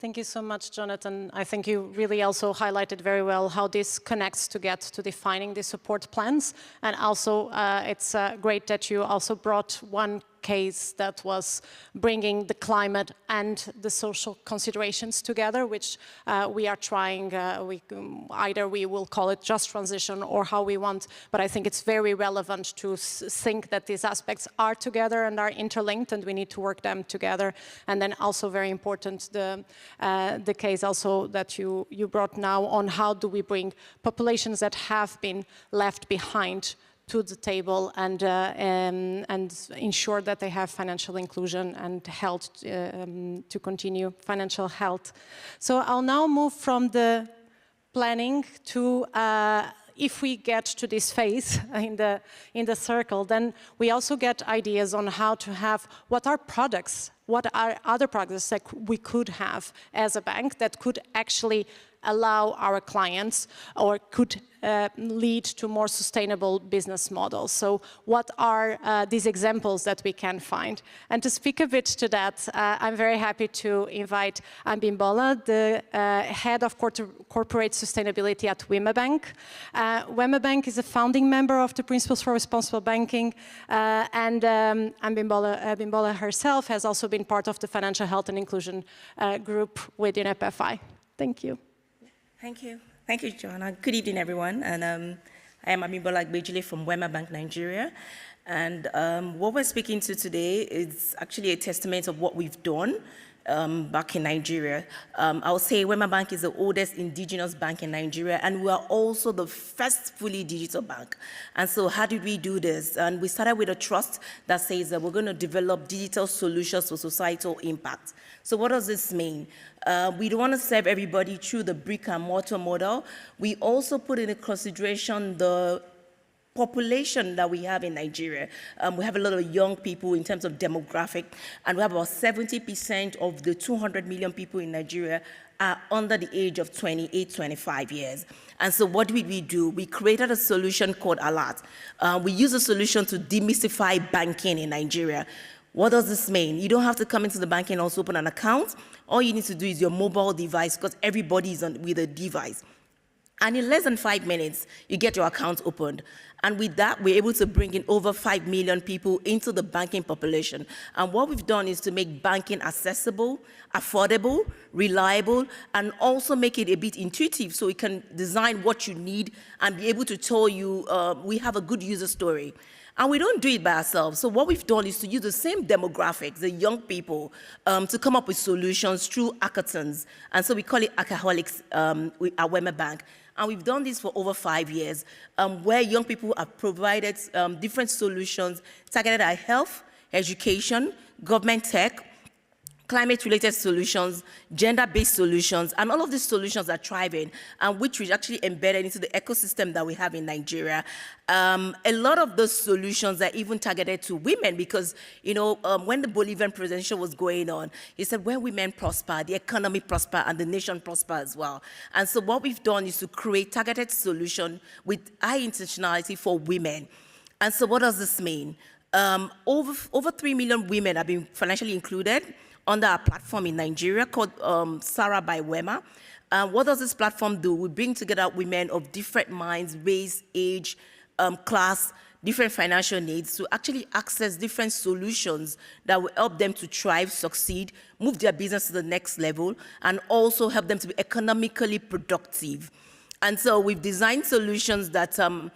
Thank you so much, Jonathan. I think you really also highlighted very well how this connects to get to defining the support plans. And also, it's great that you also brought one case that was bringing the climate and the social considerations together, which we are trying, either we will call it just transition or how we want, but I think it's very relevant to think that these aspects are together and are interlinked, and we need to work them together. And then also very important, the case also that you brought now on how do we bring populations that have been left behind to the table and ensure that they have financial inclusion and health to continue financial health. So I'll now move from the planning to if we get to this phase in the circle, then we also get ideas on how to have what are products, what are other products that we could have as a bank that could actually allow our clients or could lead to more sustainable business models. So what are these examples that we can find? And to speak a bit to that, I'm very happy to invite Abimbola, the head of corporate sustainability at UNEP Bank. UNEP Bank is a founding member of the Principles for Responsible Banking, and Abimbola herself has also been part of the Financial Health and Inclusion group with UNEP FI. Thank you. Thank you. Thank you, Joanna. Good evening, everyone. And I am Abimbola Gbejile from UNEP Bank, Nigeria. And what we're speaking to today is actually a testament of what we've done back in Nigeria. I would say UNEP Bank is the oldest indigenous bank in Nigeria, and we are also the first fully digital bank. And so how did we do this? And we started with a trust that says that we're going to develop digital solutions for societal impact. So what does this mean? We don't want to serve everybody through the brick and mortar model. We also put into consideration the population that we have in Nigeria. We have a lot of young people in terms of demographic, and we have about 70% of the 200 million people in Nigeria are under the age of 28, 25 years. And so what did we do? We created a solution called Alert. We use a solution to demystify banking in Nigeria. What does this mean? You don't have to come into the bank and also open an account. All you need to do is your mobile device, because everybody is with a device. And in less than 5 minutes, you get your account opened. And with that, we're able to bring in over 5 million people into the banking population. And what we've done is to make banking accessible, affordable, reliable, and also make it a bit intuitive so we can design what you need and be able to tell you we have a good user story. And we don't do it by ourselves. So what we've done is to use the same demographics, the young people, to come up with solutions through hackathons. And so we call it Hackaholics at UNEP Bank. And we've done this for over 5 years, where young people have provided different solutions targeted at health, education, government tech, climate-related solutions, gender-based solutions, and all of these solutions are thriving, and which we actually embedded into the ecosystem that we have in Nigeria. A lot of those solutions are even targeted to women because, you know, when the Bolivian presidential was going on, he said, when women prosper, the economy prosper, and the nation prosper as well. And so what we've done is to create targeted solution with high intentionality for women. And so what does this mean? Over 3 million women have been financially included under our platform in Nigeria called Sarah by Wema. What does this platform do? We bring together women of different minds, race, age, class, different financial needs to actually access different solutions that will help them to thrive, succeed, move their business to the next level, and also help them to be economically productive. And so we've designed solutions that are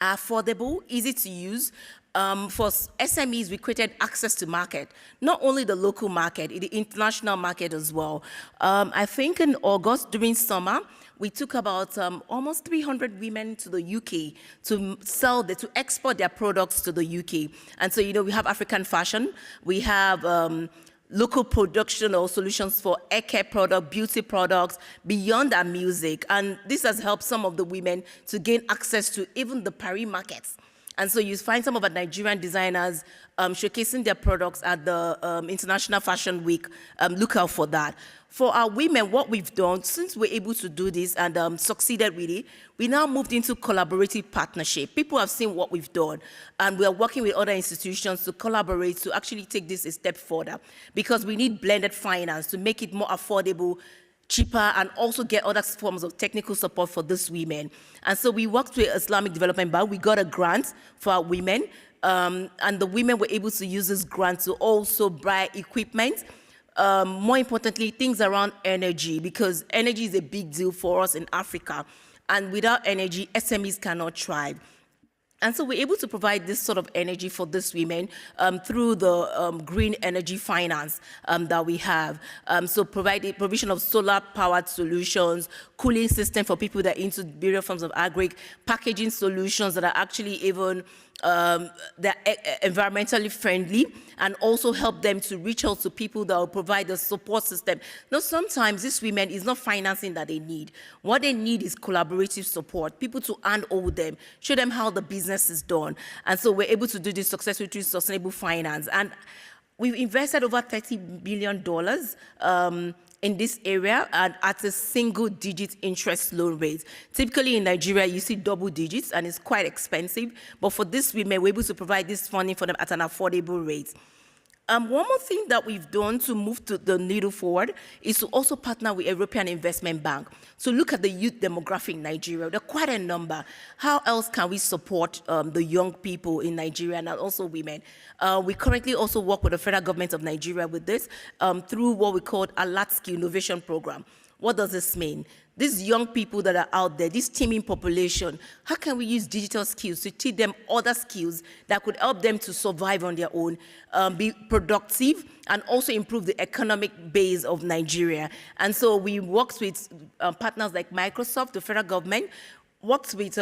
affordable, easy to use. For SMEs, we created access to market, not only the local market, the international market as well. I think in August, during summer, we took about almost 300 women to the UK to sell, to export their products to the UK. And so, you know, we have African fashion, we have local production or solutions for hair care products, beauty products, beyond our music. And this has helped some of the women to gain access to even the Paris markets. And so you find some of our Nigerian designers showcasing their products at the International Fashion Week. Look out for that. For our women, what we've done, since we're able to do this and succeeded with it, we now moved into collaborative partnership. People have seen what we've done, and we are working with other institutions to collaborate to actually take this a step further, because we need blended finance to make it more affordable, cheaper, and also get other forms of technical support for these women. And so we worked with Islamic Development Bank. We got a grant for our women, and the women were able to use this grant to also buy equipment. More importantly, things around energy, because energy is a big deal for us in Africa. And without energy, SMEs cannot thrive. And so we're able to provide this sort of energy for these women through the green energy finance that we have. So provision of solar-powered solutions, cooling system for people that are into various forms of agri, packaging solutions that are actually even they're environmentally friendly, and also help them to reach out to people that will provide the support system. Now, sometimes these women is not financing that they need. What they need is collaborative support, people to handhold them, show them how the business is done. And so we're able to do this successfully through sustainable finance. And we've invested over $30 billion in this area and at a single-digit interest loan rate. Typically in Nigeria, you see double digits, and it's quite expensive. But for these women, we're able to provide this funding for them at an affordable rate. One more thing that we've done to move the needle forward is to also partner with European Investment Bank. So look at the youth demographic in Nigeria. There are quite a number. How else can we support the young people in Nigeria and also women? We currently also work with the federal government of Nigeria with this through what we call a Alert Skill Innovation Program. What does this mean? These young people that are out there, this teeming population, how can we use digital skills to teach them other skills that could help them to survive on their own, be productive, and also improve the economic base of Nigeria? And so we worked with partners like Microsoft, the federal government, worked with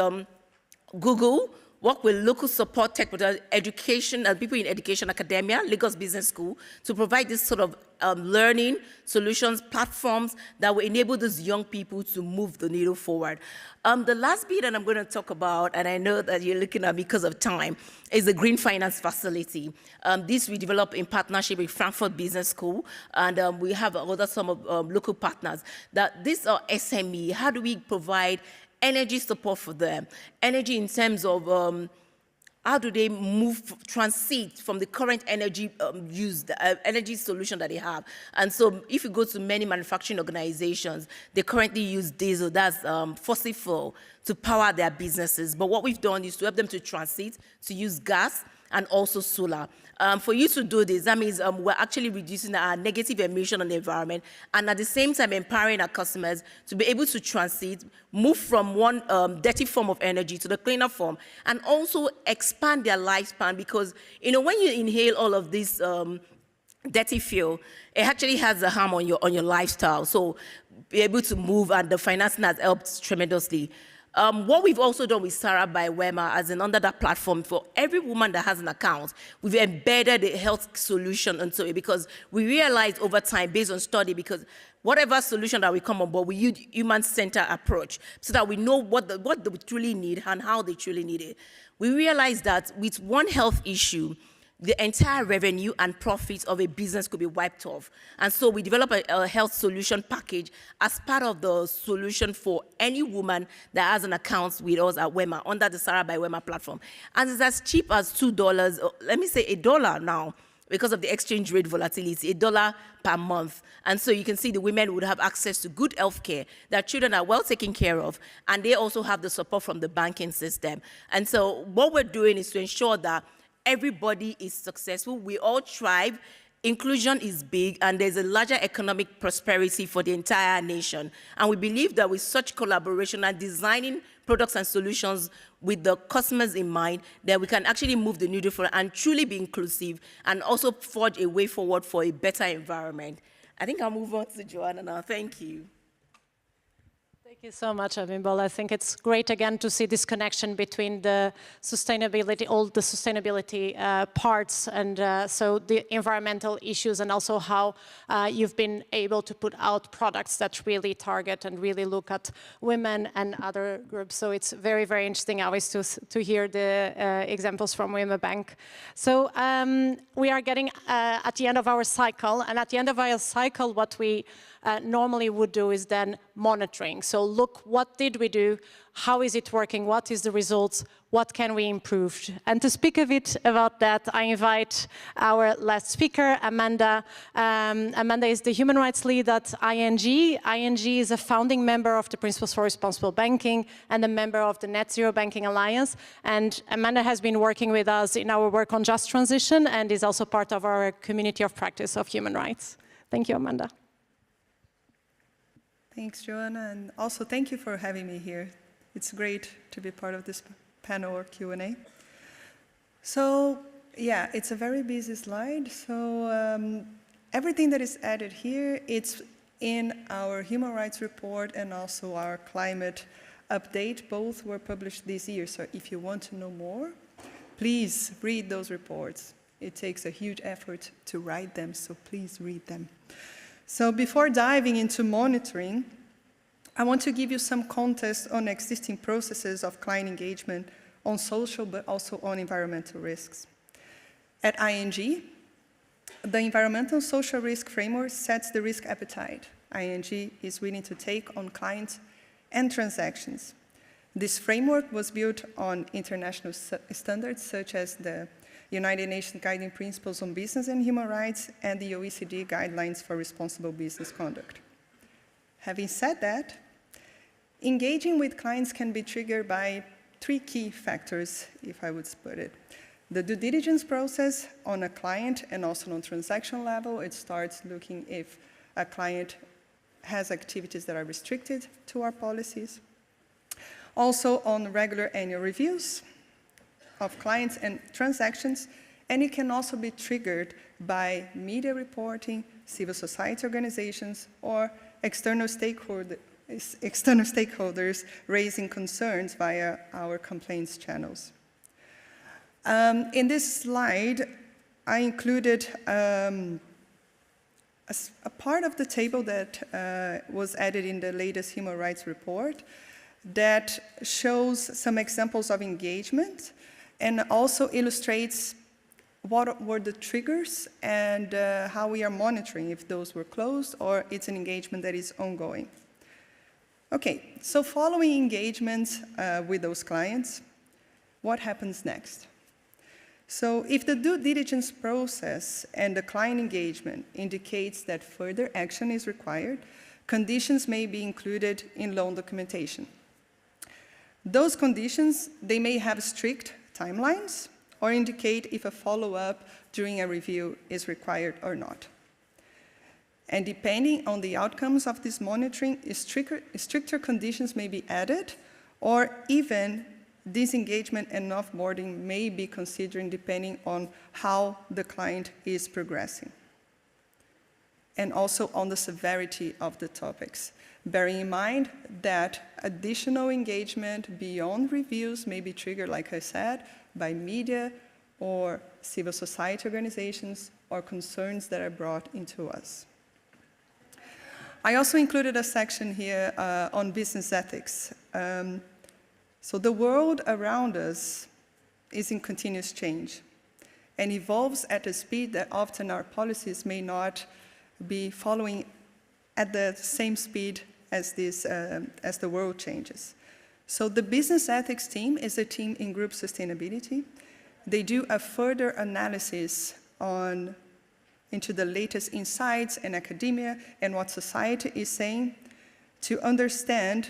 Google, work with local support tech, with education and people in education, academia, Lagos Business School, to provide this sort of learning solutions, platforms that will enable those young people to move the needle forward. The last bit that I'm going to talk about, and I know that you're looking at me because of time, is the Green Finance Facility. This we developed in partnership with Frankfurt Business School, and we have some local partners. That these are SME. How do we provide energy support for them? Energy in terms of how do they transit from the current energy energy solution that they have? And so if you go to many manufacturing organizations, they currently use diesel, that's fossil fuel, to power their businesses. But what we've done is to help them to transit, to use gas, and also solar. For you to do this, that means we're actually reducing our negative emission on the environment, and at the same time empowering our customers to be able to transit, move from one dirty form of energy to the cleaner form, and also expand their lifespan, because when you inhale all of this dirty fuel, it actually has a harm on your lifestyle. So be able to move, and the financing has helped tremendously. What we've also done with Sarah by Wema, as in under that platform, for every woman that has an account, we've embedded a health solution into it, because we realized over time, based on study, because whatever solution that we come on board, we use human-centered approach so that we know what they truly need and how they truly need it. We realized that with one health issue, the entire revenue and profits of a business could be wiped off. And so we developed a health solution package as part of the solution for any woman that has an account with us at Wema, under the Sarah by Wema platform. And it's as cheap as $2, let me say $1 now, because of the exchange rate volatility, $1 per month. And so you can see the women would have access to good health care, their children are well taken care of, and they also have the support from the banking system. And so what we're doing is to ensure that everybody is successful, we all thrive, inclusion is big, and there's a larger economic prosperity for the entire nation. And we believe that with such collaboration and designing products and solutions with the customers in mind, that we can actually move the needle forward and truly be inclusive, and also forge a way forward for a better environment. I think I'll move on to Joanna now. Thank you. Thank you so much, Abimbola. I think it's great again to see this connection between the sustainability, all the sustainability parts, and so the environmental issues, and also how you've been able to put out products that really target and really look at women and other groups. So it's very, very interesting always to hear the examples from Women Bank. So we are getting at the end of our cycle, and at the end of our cycle, what we normally would do is then monitoring. So look, what did we do? How is it working? What is the results? What can we improve? And to speak a bit about that, I invite our last speaker, Amanda. Amanda is the human rights lead at ING. ING is a founding member of the Principles for Responsible Banking and a member of the Net Zero Banking Alliance. And Amanda has been working with us in our work on just transition and is also part of our community of practice of human rights. Thank you, Amanda. Thanks, Joanna, and also thank you for having me here. It's great to be part of this panel or Q&A. So, yeah, it's a very busy slide. So everything that is added here, it's in our human rights report and also our climate update. Both were published this year. So if you want to know more, please read those reports. It takes a huge effort to write them, so please read them. So before diving into monitoring, I want to give you some context on existing processes of client engagement on social but also on environmental risks. At ING, the Environmental Social Risk Framework sets the risk appetite ING is willing to take on clients and transactions. This framework was built on international standards such as the United Nations Guiding Principles on Business and Human Rights and the OECD Guidelines for Responsible Business Conduct. Having said that, engaging with clients can be triggered by 3 key factors, if I would put it. The due diligence process on a client and also on transaction level, it starts looking if a client has activities that are restricted to our policies. Also on regular annual reviews of clients and transactions, and it can also be triggered by media reporting, civil society organizations, or external stakeholders raising concerns via our complaints channels. In this slide, I included a part of the table that was added in the latest human rights report that shows some examples of engagement and also illustrates what were the triggers and how we are monitoring if those were closed or it's an engagement that is ongoing. Okay, so following engagement with those clients, what happens next? So if the due diligence process and the client engagement indicates that further action is required, conditions may be included in loan documentation. Those conditions, they may have strict timelines or indicate if a follow-up during a review is required or not. And depending on the outcomes of this monitoring, stricter conditions may be added, or even disengagement and offboarding may be considered depending on how the client is progressing. And also on the severity of the topics. Bearing in mind that additional engagement beyond reviews may be triggered, like I said, by media or civil society organizations or concerns that are brought into us. I also included a section here on business ethics. So the world around us is in continuous change and evolves at a speed that often our policies may not be following at the same speed as the world changes. So the business ethics team is a team in group sustainability. They do a further analysis into the latest insights in academia and what society is saying to understand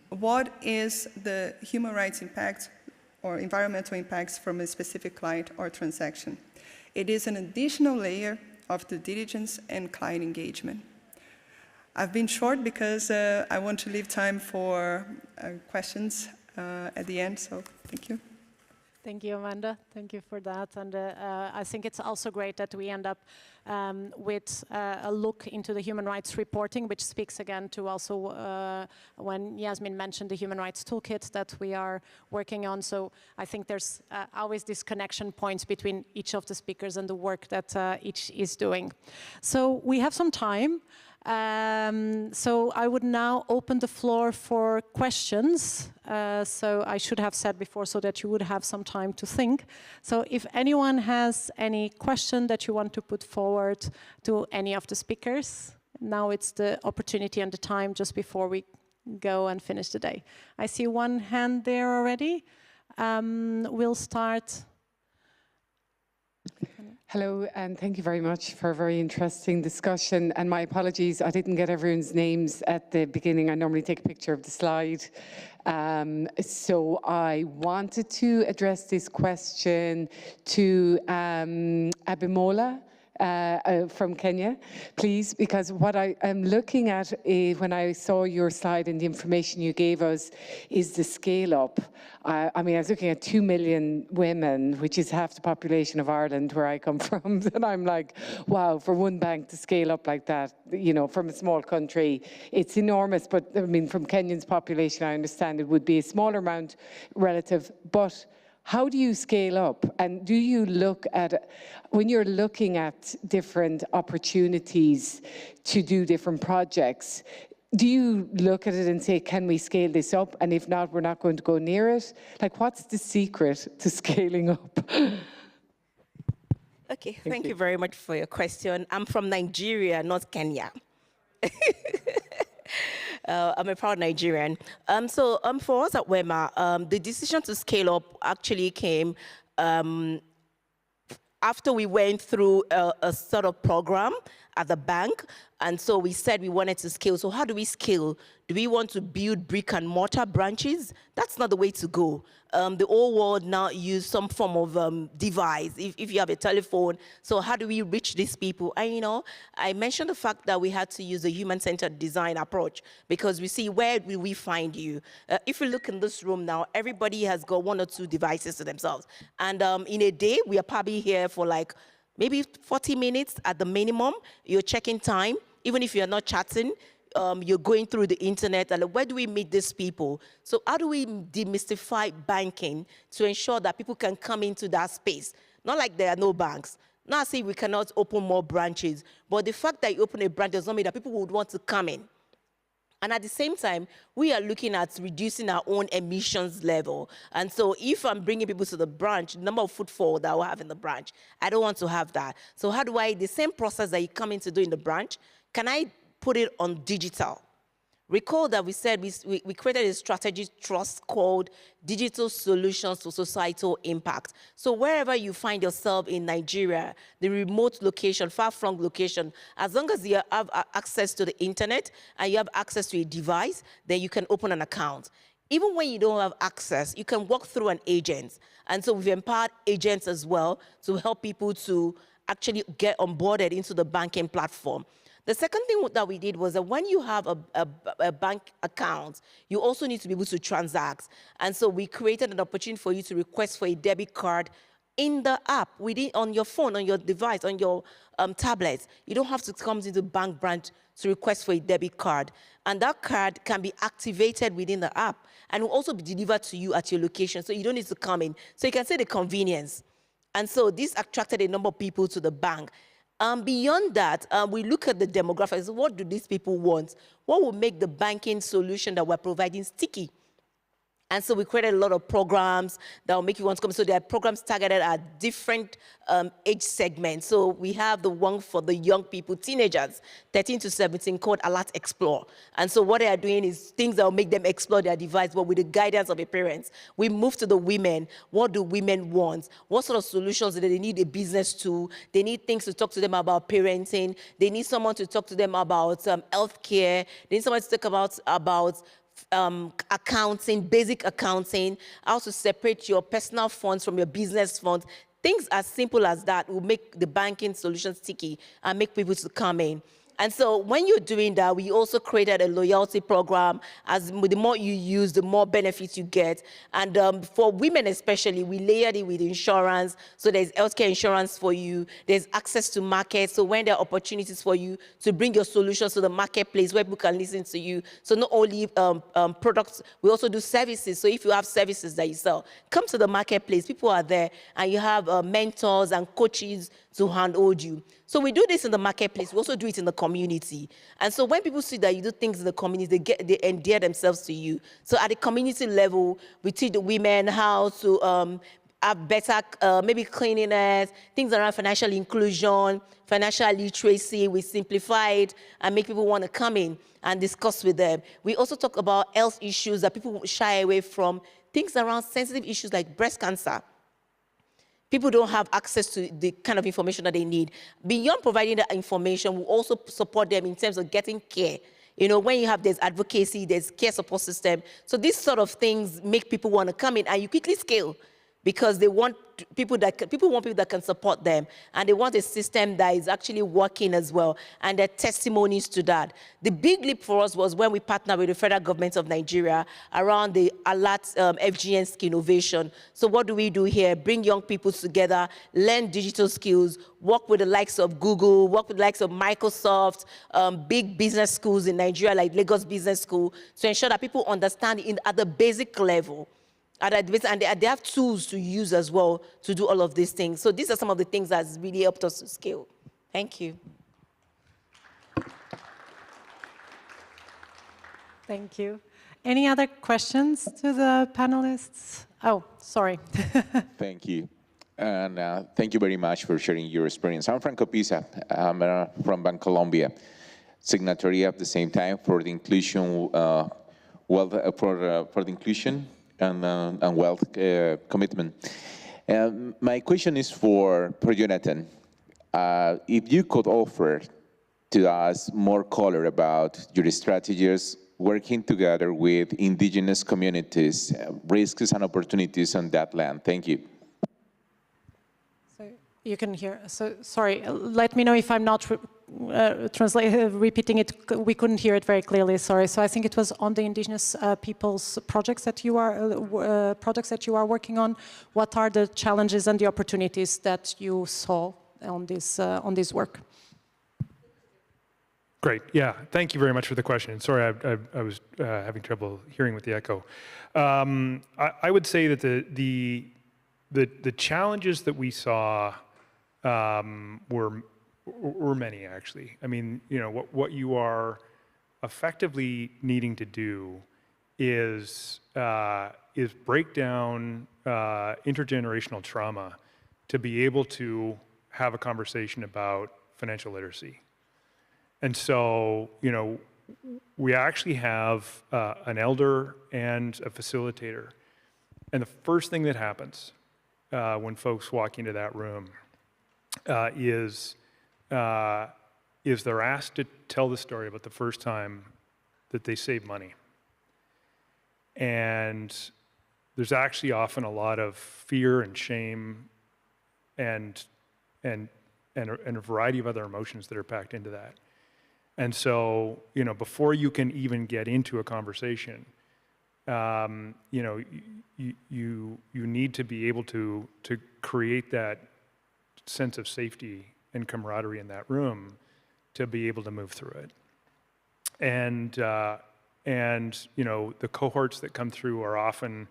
what is the human rights impact or environmental impacts from a specific client or transaction. It is an additional layer of due diligence and client engagement. I've been short because I want to leave time for questions at the end, so thank you. Thank you, Amanda. Thank you for that. And I think it's also great that we end up with a look into the human rights reporting, which speaks again to also when Yasmin mentioned the human rights toolkit that we are working on. So I think there's always this connection points between each of the speakers and the work that each is doing. So we have some time. So I would now open the floor for questions. So I should have said before so that you would have some time to think. So if anyone has any question that you want to put forward to any of the speakers, now it's the opportunity and the time just before we go and finish the day. I see one hand there already. We'll start. Hello, and thank you very much for a very interesting discussion. And my apologies, I didn't get everyone's names at the beginning. I normally take a picture of the slide. So I wanted to address this question to Abimola from Kenya, please, because what I am looking at when I saw your slide and the information you gave us is the scale up. I mean, I was looking at 2 million women, which is half the population of Ireland, where I come from, and I'm like, wow, for one bank to scale up like that, you know, from a small country, it's enormous. But I mean, from Kenyan's population, I understand it would be a smaller amount relative, but how do you scale up? And do you look at, when you're looking at different opportunities to do different projects, do you look at it and say, can we scale this up? And if not, we're not going to go near it? Like, what's the secret to scaling up? Okay, thank you very much for your question. I'm from Nigeria, not Kenya. I'm a proud Nigerian. For us at WEMA, the decision to scale up actually came after we went through a sort of program at the bank, and so we said we wanted to scale. So how do we scale? Do we want to build brick and mortar branches? That's not the way to go. The whole world now use some form of device, if you have a telephone. So how do we reach these people? And you know, I mentioned the fact that we had to use a human-centered design approach, because we see, where will we find you? If you look in this room now, everybody has got 1 or 2 devices to themselves. And in a day, we are probably here for like maybe 40 minutes at the minimum. You're checking time, even if you're not chatting. You're going through the internet, and where do we meet these people? So how do we demystify banking to ensure that people can come into that space? Not like there are no banks. Not saying we cannot open more branches, but the fact that you open a branch does not mean that people would want to come in. And at the same time, we are looking at reducing our own emissions level. And so if I'm bringing people to the branch, the number of footfall that I will have in the branch, I don't want to have that. So how do I, the same process that you come in to do in the branch, can I put it on digital? Recall that we said we created a strategy trust called Digital Solutions to Societal Impact. So wherever you find yourself in Nigeria, the remote location, far-flung location, as long as you have access to the internet and you have access to a device, then you can open an account. Even when you don't have access, you can walk through an agent. And so we've empowered agents as well to help people to actually get onboarded into the banking platform. The second thing that we did was that when you have a bank account, you also need to be able to transact. And so we created an opportunity for you to request for a debit card in the app, on your phone, on your device, on your tablet. You don't have to come into the bank branch to request for a debit card. And that card can be activated within the app and will also be delivered to you at your location, so you don't need to come in. So you can say the convenience. And so this attracted a number of people to the bank. Beyond that, we look at the demographics. What do these people want? What will make the banking solution that we're providing sticky? And so we created a lot of programs that will make you want to come. So there are programs targeted at different age segments. So we have the one for the young people, teenagers, 13 to 17, called Alert Explore. And so what they are doing is things that will make them explore their device, but with the guidance of a parent. We move to the women. What do women want? What sort of solutions do they need? A business to? They need things to talk to them about parenting. They need someone to talk to them about healthcare. They need someone to talk about accounting, basic accounting, how to separate your personal funds from your business funds. Things as simple as that will make the banking solution sticky and make people to come in. And so when you're doing that, we also created a loyalty program. As the more you use, the more benefits you get. And for women especially, we layered it with insurance. So there's healthcare insurance for you. There's access to markets. So when there are opportunities for you to bring your solutions to the marketplace where people can listen to you. So not only products, we also do services. So if you have services that you sell, come to the marketplace. People are there, and you have mentors and coaches to handhold you. So we do this in the marketplace. We also do it in the community. And so when people see that you do things in the community, they endear themselves to you. So at the community level, we teach the women how to have better, maybe cleanliness, things around financial inclusion, financial literacy. We simplify it and make people want to come in and discuss with them. We also talk about health issues that people shy away from, things around sensitive issues like breast cancer. People don't have access to the kind of information that they need. Beyond providing that information, we also support them in terms of getting care. You know, when you have there's advocacy, there's care support system. So these sort of things make people want to come in, and you quickly scale because they want people want people that can support them, and they want a system that is actually working as well, and there are testimonies to that. The big leap for us was when we partnered with the federal government of Nigeria around the Alert FGN innovation. So what do we do here? Bring young people together, learn digital skills, work with the likes of Google, work with the likes of Microsoft, big business schools in Nigeria like Lagos Business School, to ensure that people understand at the basic level. And they have tools to use as well to do all of these things. So these are some of the things that's really helped us to scale. Thank you. Thank you. Any other questions to the panelists? Oh, sorry. Thank you. And thank you very much for sharing your experience. I'm Franco Pisa. I'm from Bancolombia. signatory at the same time for the inclusion, for the inclusion and wealth commitment. My question is for Jonathan. If you could offer to us more color about your strategies working together with indigenous communities, risks and opportunities on that land. Thank you. So you can hear. So sorry, let me know if I'm not repeating it. We couldn't hear it very clearly. Sorry. So I think it was on the indigenous people's projects that you are working on. What are the challenges and the opportunities that you saw on this work? Great. Yeah. Thank you very much for the question. Sorry, I was having trouble hearing with the echo. I would say that the challenges that we saw were many, actually. I mean, you know, what you are effectively needing to do is break down intergenerational trauma to be able to have a conversation about financial literacy. And so, you know, we actually have an elder and a facilitator. And the first thing that happens when folks walk into that room is they're asked to tell the story about the first time that they saved money. And there's actually often a lot of fear and shame and a variety of other emotions that are packed into that. And so, you know, before you can even get into a conversation, you know, you need to be able to create that sense of safety and camaraderie in that room to be able to move through it. And you know, the cohorts that come through are often,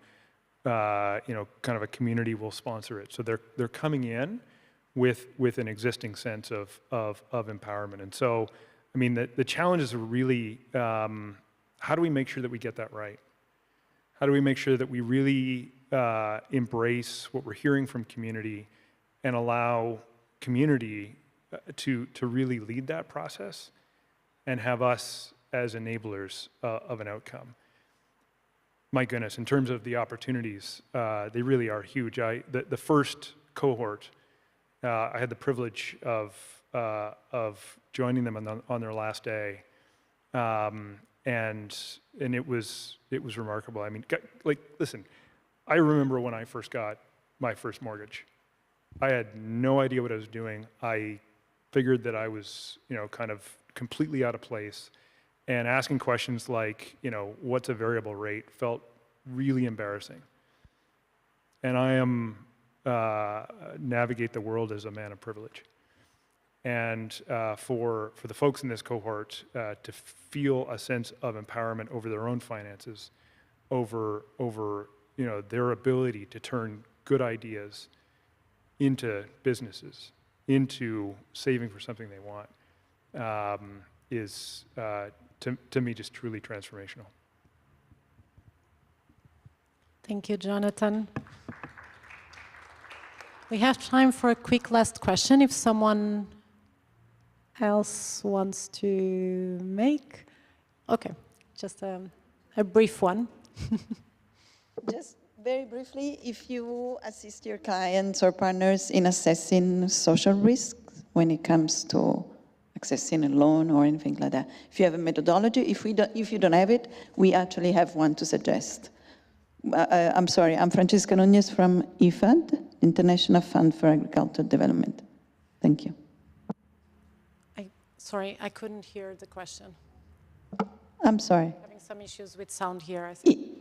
you know, kind of a community will sponsor it. So they're coming in with an existing sense of empowerment. And so, I mean, the challenges are really, how do we make sure that we get that right? How do we make sure that we really embrace what we're hearing from community and allow community to really lead that process and have us as enablers of an outcome? My goodness, in terms of the opportunities, they really are huge. The first cohort, I had the privilege of joining them on their last day, and it was remarkable. I mean, like, listen, I remember when I first got my first mortgage. I had no idea what I was doing. I figured that I was, you know, kind of completely out of place, and asking questions like, you know, what's a variable rate felt really embarrassing. And I am navigate the world as a man of privilege. And for the folks in this cohort to feel a sense of empowerment over their own finances, over you know, their ability to turn good ideas into businesses, into saving for something they want, is to me just truly transformational. Thank you, Jonathan. We have time for a quick last question if someone else wants to make. Okay, just a brief one. Just very briefly, if you assist your clients or partners in assessing social risks when it comes to accessing a loan or anything like that, if you have a methodology, if you don't have it, we actually have one to suggest. I'm sorry, I'm Francesca Núñez from IFAD, International Fund for Agricultural Development. Thank you. Sorry, I couldn't hear the question. I'm sorry. Having some issues with sound here, I think.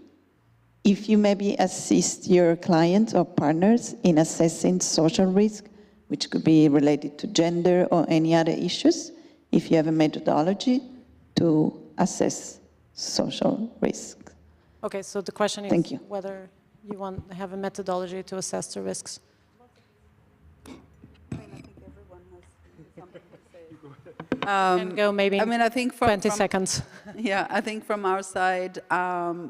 If you maybe assist your clients or partners in assessing social risk, which could be related to gender or any other issues, if you have a methodology to assess social risk. Okay, so the question is Thank you. whether you want to have a methodology to assess the risks. And go maybe I mean, I think from 20 seconds. Yeah, I think from our side,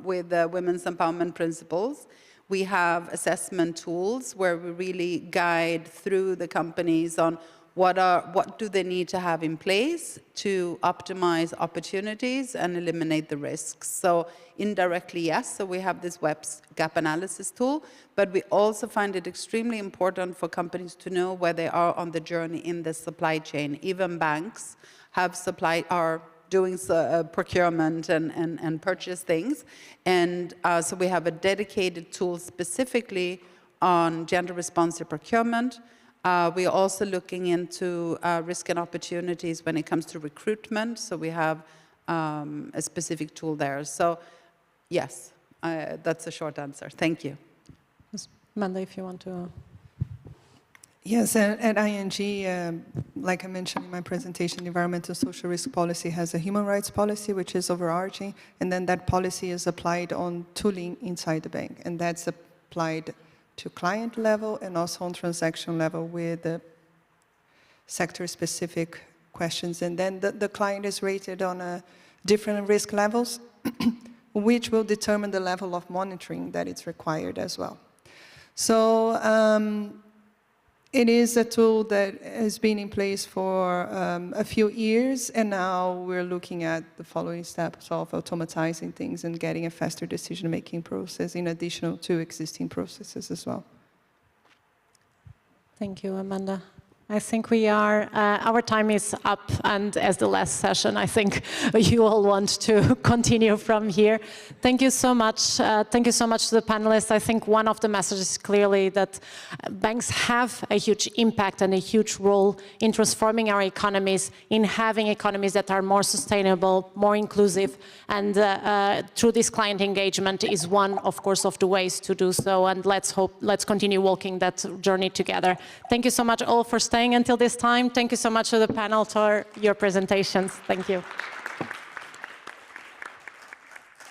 with the Women's Empowerment Principles, we have assessment tools where we really guide through the companies on what do they need to have in place to optimize opportunities and eliminate the risks. So indirectly, yes, so we have this web gap analysis tool, but we also find it extremely important for companies to know where they are on the journey in the supply chain. Even banks are doing procurement and purchase things. And so we have a dedicated tool specifically on gender-responsive procurement. We're also looking into risk and opportunities when it comes to recruitment. So we have a specific tool there. So yes, that's a short answer. Thank you. Amanda, if you want to... Yes, at ING, like I mentioned in my presentation, environmental social risk policy has a human rights policy, which is overarching, and then that policy is applied on tooling inside the bank, and that's applied to client level and also on transaction level with the sector-specific questions. And then the client is rated on different risk levels, which will determine the level of monitoring that is required as well. So it is a tool that has been in place for a few years, and now we're looking at the following steps of automatizing things and getting a faster decision-making process in addition to existing processes as well. Thank you, Amanda. I think we are, our time is up, and as the last session, I think you all want to continue from here. Thank you so much. Thank you so much to the panelists. I think one of the messages is clearly that banks have a huge impact and a huge role in transforming our economies, in having economies that are more sustainable, more inclusive, and through this client engagement is one, of course, of the ways to do so, and let's continue walking that journey together. Thank you so much all for staying until this time. Thank you so much to the panel for your presentations. Thank you.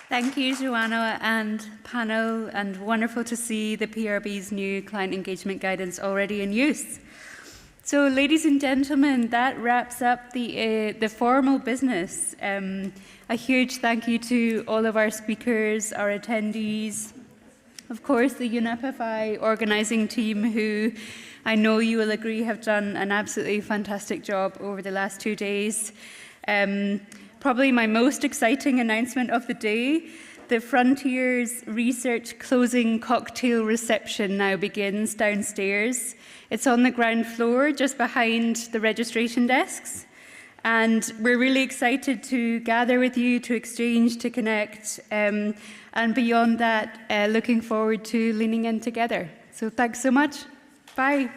Thank you, Joanna and panel, and wonderful to see the PRB's new client engagement guidance already in use. So, ladies and gentlemen, that wraps up the formal business. A huge thank you to all of our speakers, our attendees, of course, the UNEP organising team, who I know you will agree have done an absolutely fantastic job over the last 2 days. Probably my most exciting announcement of the day, the Frontiers Research closing cocktail reception now begins downstairs. It's on the ground floor, just behind the registration desks. And we're really excited to gather with you, to exchange, to connect, and beyond that, looking forward to leaning in together. So thanks so much. Bye.